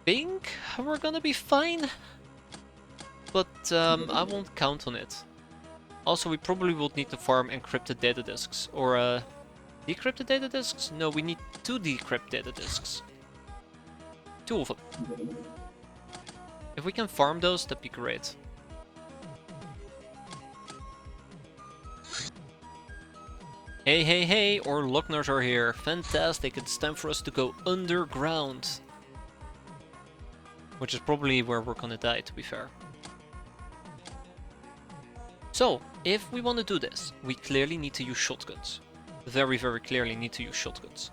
Speaker 1: think we're gonna be fine. But I won't count on it. Also, we probably would need to farm encrypted data disks. Or decrypted data disks? No, we need 2 decrypt data disks. 2 of them. If we can farm those, that'd be great. Hey, hey, hey, our Lockners are here. Fantastic, it's time for us to go underground. Which is probably where we're gonna die, to be fair. So, if we want to do this, we clearly need to use shotguns. Very, very clearly need to use shotguns.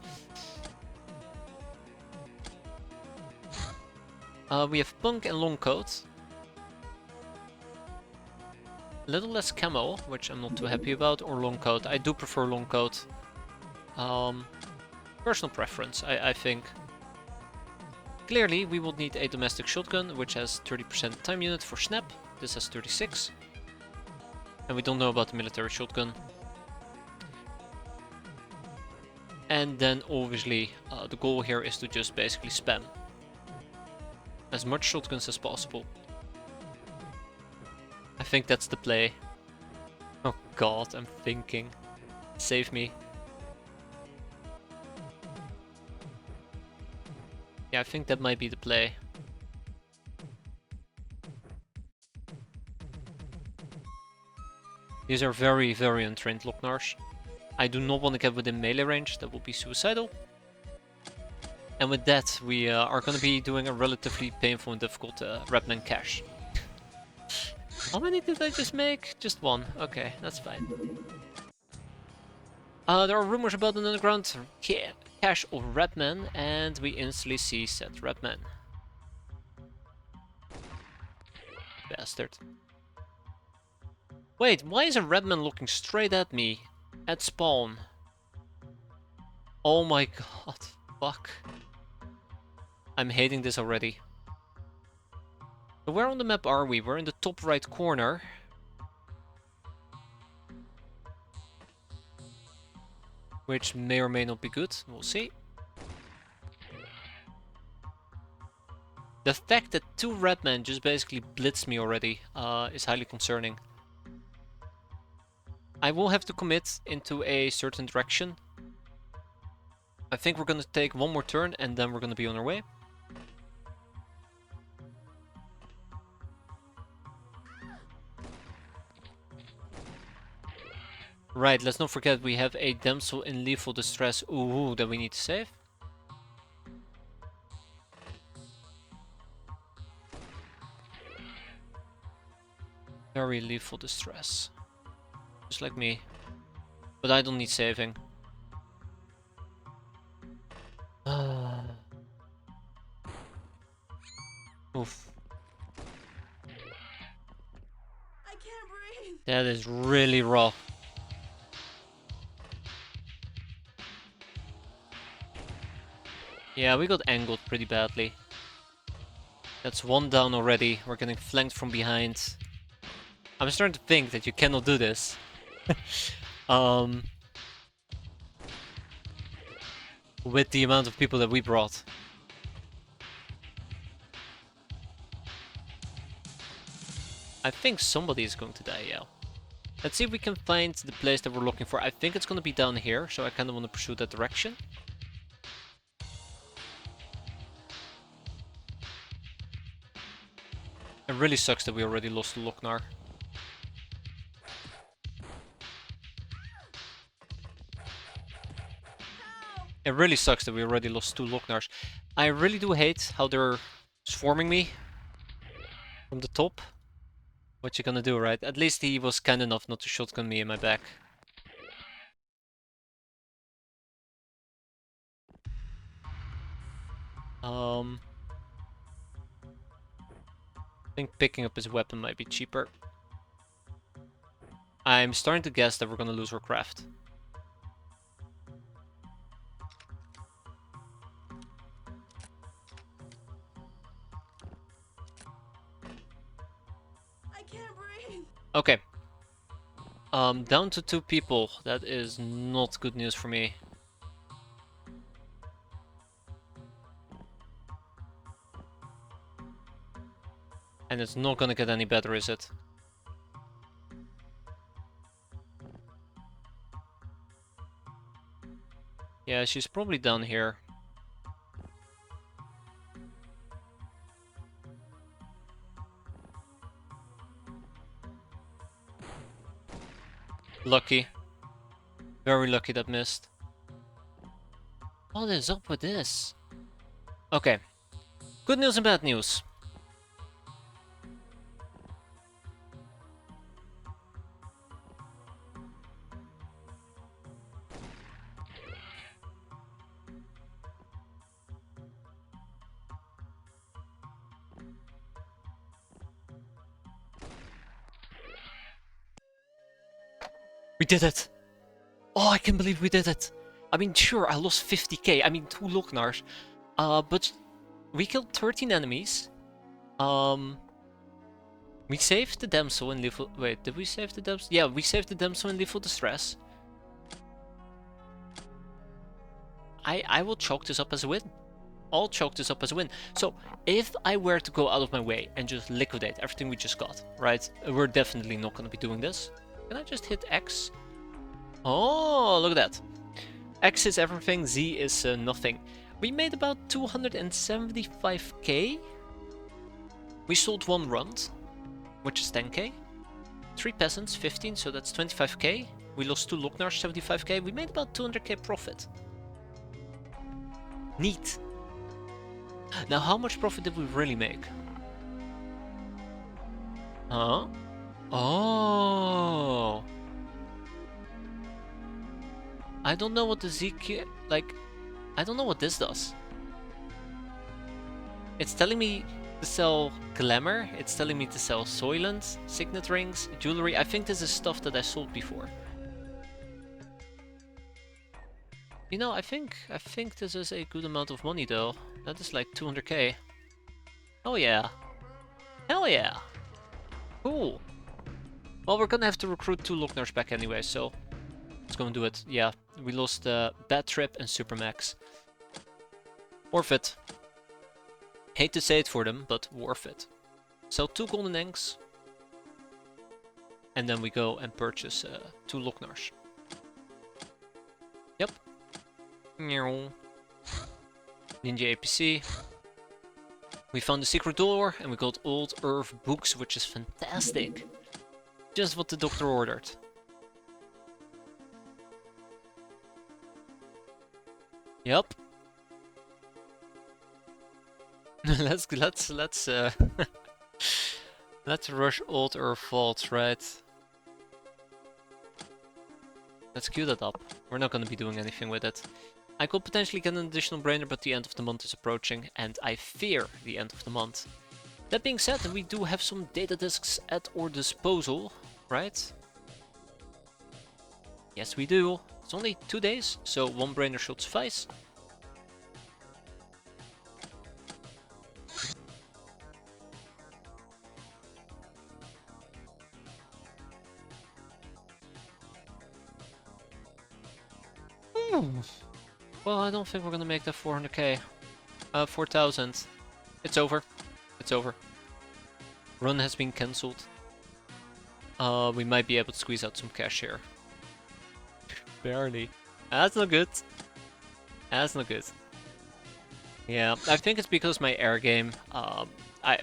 Speaker 1: We have Punk and Long Coat. A little less camo, which I'm not too happy about, or Long Coat. I do prefer Long Coat. Personal preference, I think. Clearly, we will need a domestic shotgun, which has 30% time unit for snap. This has 36. And we don't know about the military shotgun. And then, obviously, the goal here is to just basically spam as much shotguns as possible. I think that's the play. Oh god, I'm thinking. Save me. Yeah, I think that might be the play. These are very, very untrained Locknars. I do not want to get within melee range, that will be suicidal. And with that, we are going to be doing a relatively painful and difficult Rapman cache. How many did I just make? Just one. Okay, that's fine. There are rumors about an underground cache of Rapman, and we instantly see said Rapman. Bastard. Wait, why is a Rapman looking straight at me? At spawn. Oh my god. Fuck. I'm hating this already. So where on the map are we? We're in the top right corner. Which may or may not be good. We'll see. The fact that two Rapmen just basically blitzed me already is highly concerning. I will have to commit into a certain direction. I think we're gonna take one more turn and then we're gonna be on our way. Right, let's not forget we have a damsel in lethal distress that we need to save. Very lethal distress. Just like me. But I don't need saving. Oof.
Speaker 2: I can't breathe.
Speaker 1: That is really rough. Yeah, we got angled pretty badly. That's one down already. We're getting flanked from behind. I'm starting to think that you cannot do this. With the amount of people that we brought. I think somebody is going to die, yeah. Let's see if we can find the place that we're looking for. I think it's going to be down here, so I kind of want to pursue that direction. It really sucks that we already lost the Lochnar. It really sucks that we already lost two Lochnars. I really do hate how they're swarming me from the top. What you gonna do, right? At least he was kind enough not to shotgun me in my back. I think picking up his weapon might be cheaper. I'm starting to guess that we're gonna lose our craft.
Speaker 2: I can't breathe.
Speaker 1: Okay. Down to 2 people. That is not good news for me. And it's not gonna get any better, is it? Yeah, she's probably down here. Lucky. Very lucky that missed. What is up with this? Okay. Good news and bad news. We did it! Oh, I can't believe we did it! I mean, sure, I lost 50k. I mean, 2 Lognars. But we killed 13 enemies. We saved the damsel in lethal... Wait, did we save the damsel? Yeah, we saved the damsel in lethal distress. I will chalk this up as a win. I'll chalk this up as a win. So, if I were to go out of my way and just liquidate everything we just got, right? We're definitely not going to be doing this. Can I just hit X? Oh, look at that. X is everything, Z is nothing. We made about 275k. We sold 1 runt, which is 10k. 3 peasants, 15, so that's 25k. We lost 2 Lognars, 75k. We made about 200k profit. Neat. Now, how much profit did we really make? Huh? Oh. I don't know what the ZQ... Like, I don't know what this does. It's telling me to sell glamour. It's telling me to sell Soylent, signet rings, jewelry. I think this is stuff that I sold before. You know, I think this is a good amount of money though. That is like 200k. Oh yeah. Hell yeah. Cool. Well, we're gonna have to recruit 2 Lognars back anyway, so let's go and do it. Yeah, we lost Bad Trip and Supermax. Worth it. Hate to say it for them, but worth it. Sell 2 golden eggs. And then we go and purchase 2 Lognars. Yep. Ninja APC. We found the secret door and we got old Earth books, which is fantastic. Just what the doctor ordered. Yep. let's let's rush old Earth vaults, right? Let's queue that up. We're not gonna be doing anything with it. I could potentially get an additional brainer, but the end of the month is approaching, and I fear the end of the month. That being said, we do have some data disks at our disposal, right? Yes, we do. It's only 2 days, so 1 brainer should suffice. Well, I don't think we're gonna make that 400k. 4,000. It's over. It's over. Run has been cancelled. We might be able to squeeze out some cash here. Barely. That's not good. That's not good. Yeah, I think it's because my air game.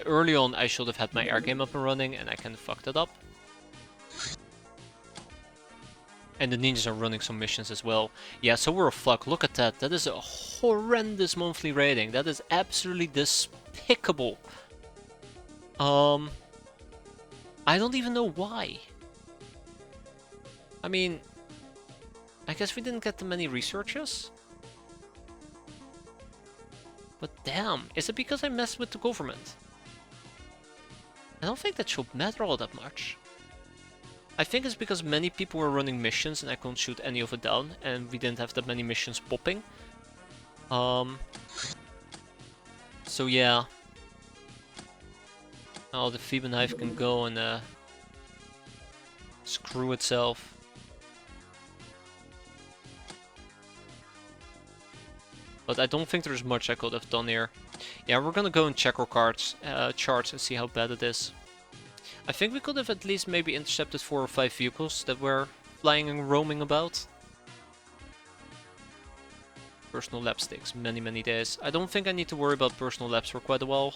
Speaker 1: Early on I should have had my air game up and running, and I kind of fucked it up. And the ninjas are running some missions as well. Yeah, so we're a fuck. Look at that. That is a horrendous monthly rating. That is absolutely despicable. I don't even know why. I mean, I guess we didn't get that many researchers. But damn, is it because I messed with the government? I don't think that should matter all that much. I think it's because many people were running missions and I couldn't shoot any of it down, and we didn't have that many missions popping. So yeah. Oh, the Phoebe knife can go and screw itself. But I don't think there's much I could have done here. Yeah, we're gonna go and check our charts and see how bad it is. I think we could have at least maybe intercepted 4 or 5 vehicles that were flying and roaming about. Personal lapse takes many, many days. I don't think I need to worry about personal lapse for quite a while.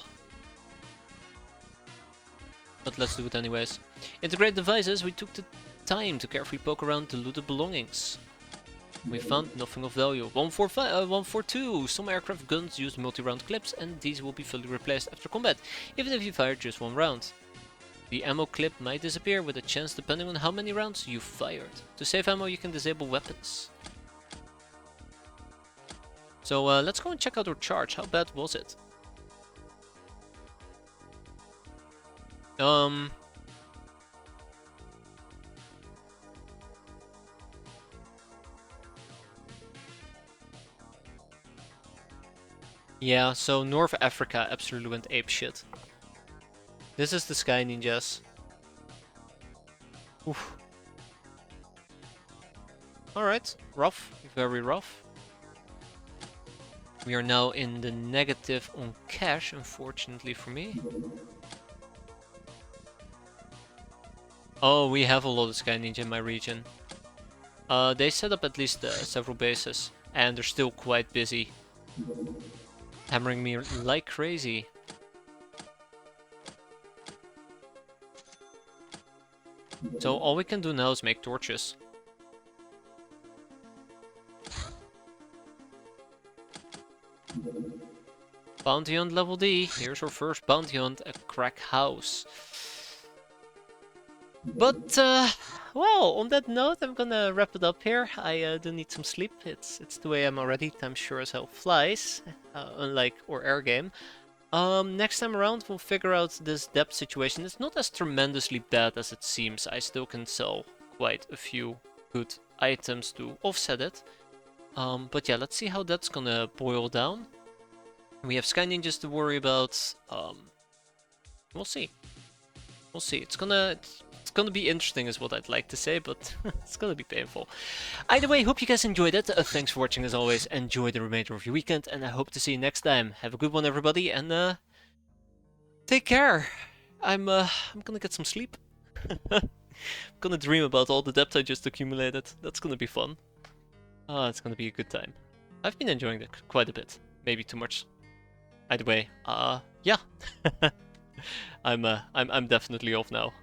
Speaker 1: But let's do it anyways. Integrate devices, we took the time to carefully poke around the looted belongings. We found nothing of value. 142. Some aircraft guns use multi-round clips and these will be fully replaced after combat, even if you fire just one round. The ammo clip might disappear with a chance depending on how many rounds you fired. To save ammo you can disable weapons. So let's go and check out our charge. How bad was it? Yeah, so North Africa absolutely went apeshit. This is the Sky Ninjas. Oof. Alright, rough, very rough. We are now in the negative on cash, unfortunately for me. Oh, we have a lot of Sky Ninja in my region. They set up at least several bases, and they're still quite busy. Hammering me like crazy. So all we can do now is make torches. Bounty hunt level D. Here's our first bounty hunt, a crack house. But, well, on that note, I'm gonna wrap it up here. I do need some sleep. It's 2 AM already. Time sure as hell flies, unlike our air game. Next time around, we'll figure out this depth situation. It's not as tremendously bad as it seems. I still can sell quite a few good items to offset it. But yeah, let's see how that's gonna boil down. We have Sky Ninjas to worry about. We'll see. We'll see. It's gonna be interesting is what I'd like to say, but it's gonna be painful. Either way, hope you guys enjoyed it. Thanks for watching as always. Enjoy the remainder of your weekend, and I hope to see you next time. Have a good one, everybody, and take care. I'm gonna get some sleep. I'm gonna dream about all the depth I just accumulated. That's gonna be fun. It's gonna be a good time. I've been enjoying it quite a bit. Maybe too much. Either way, yeah. I'm definitely off now.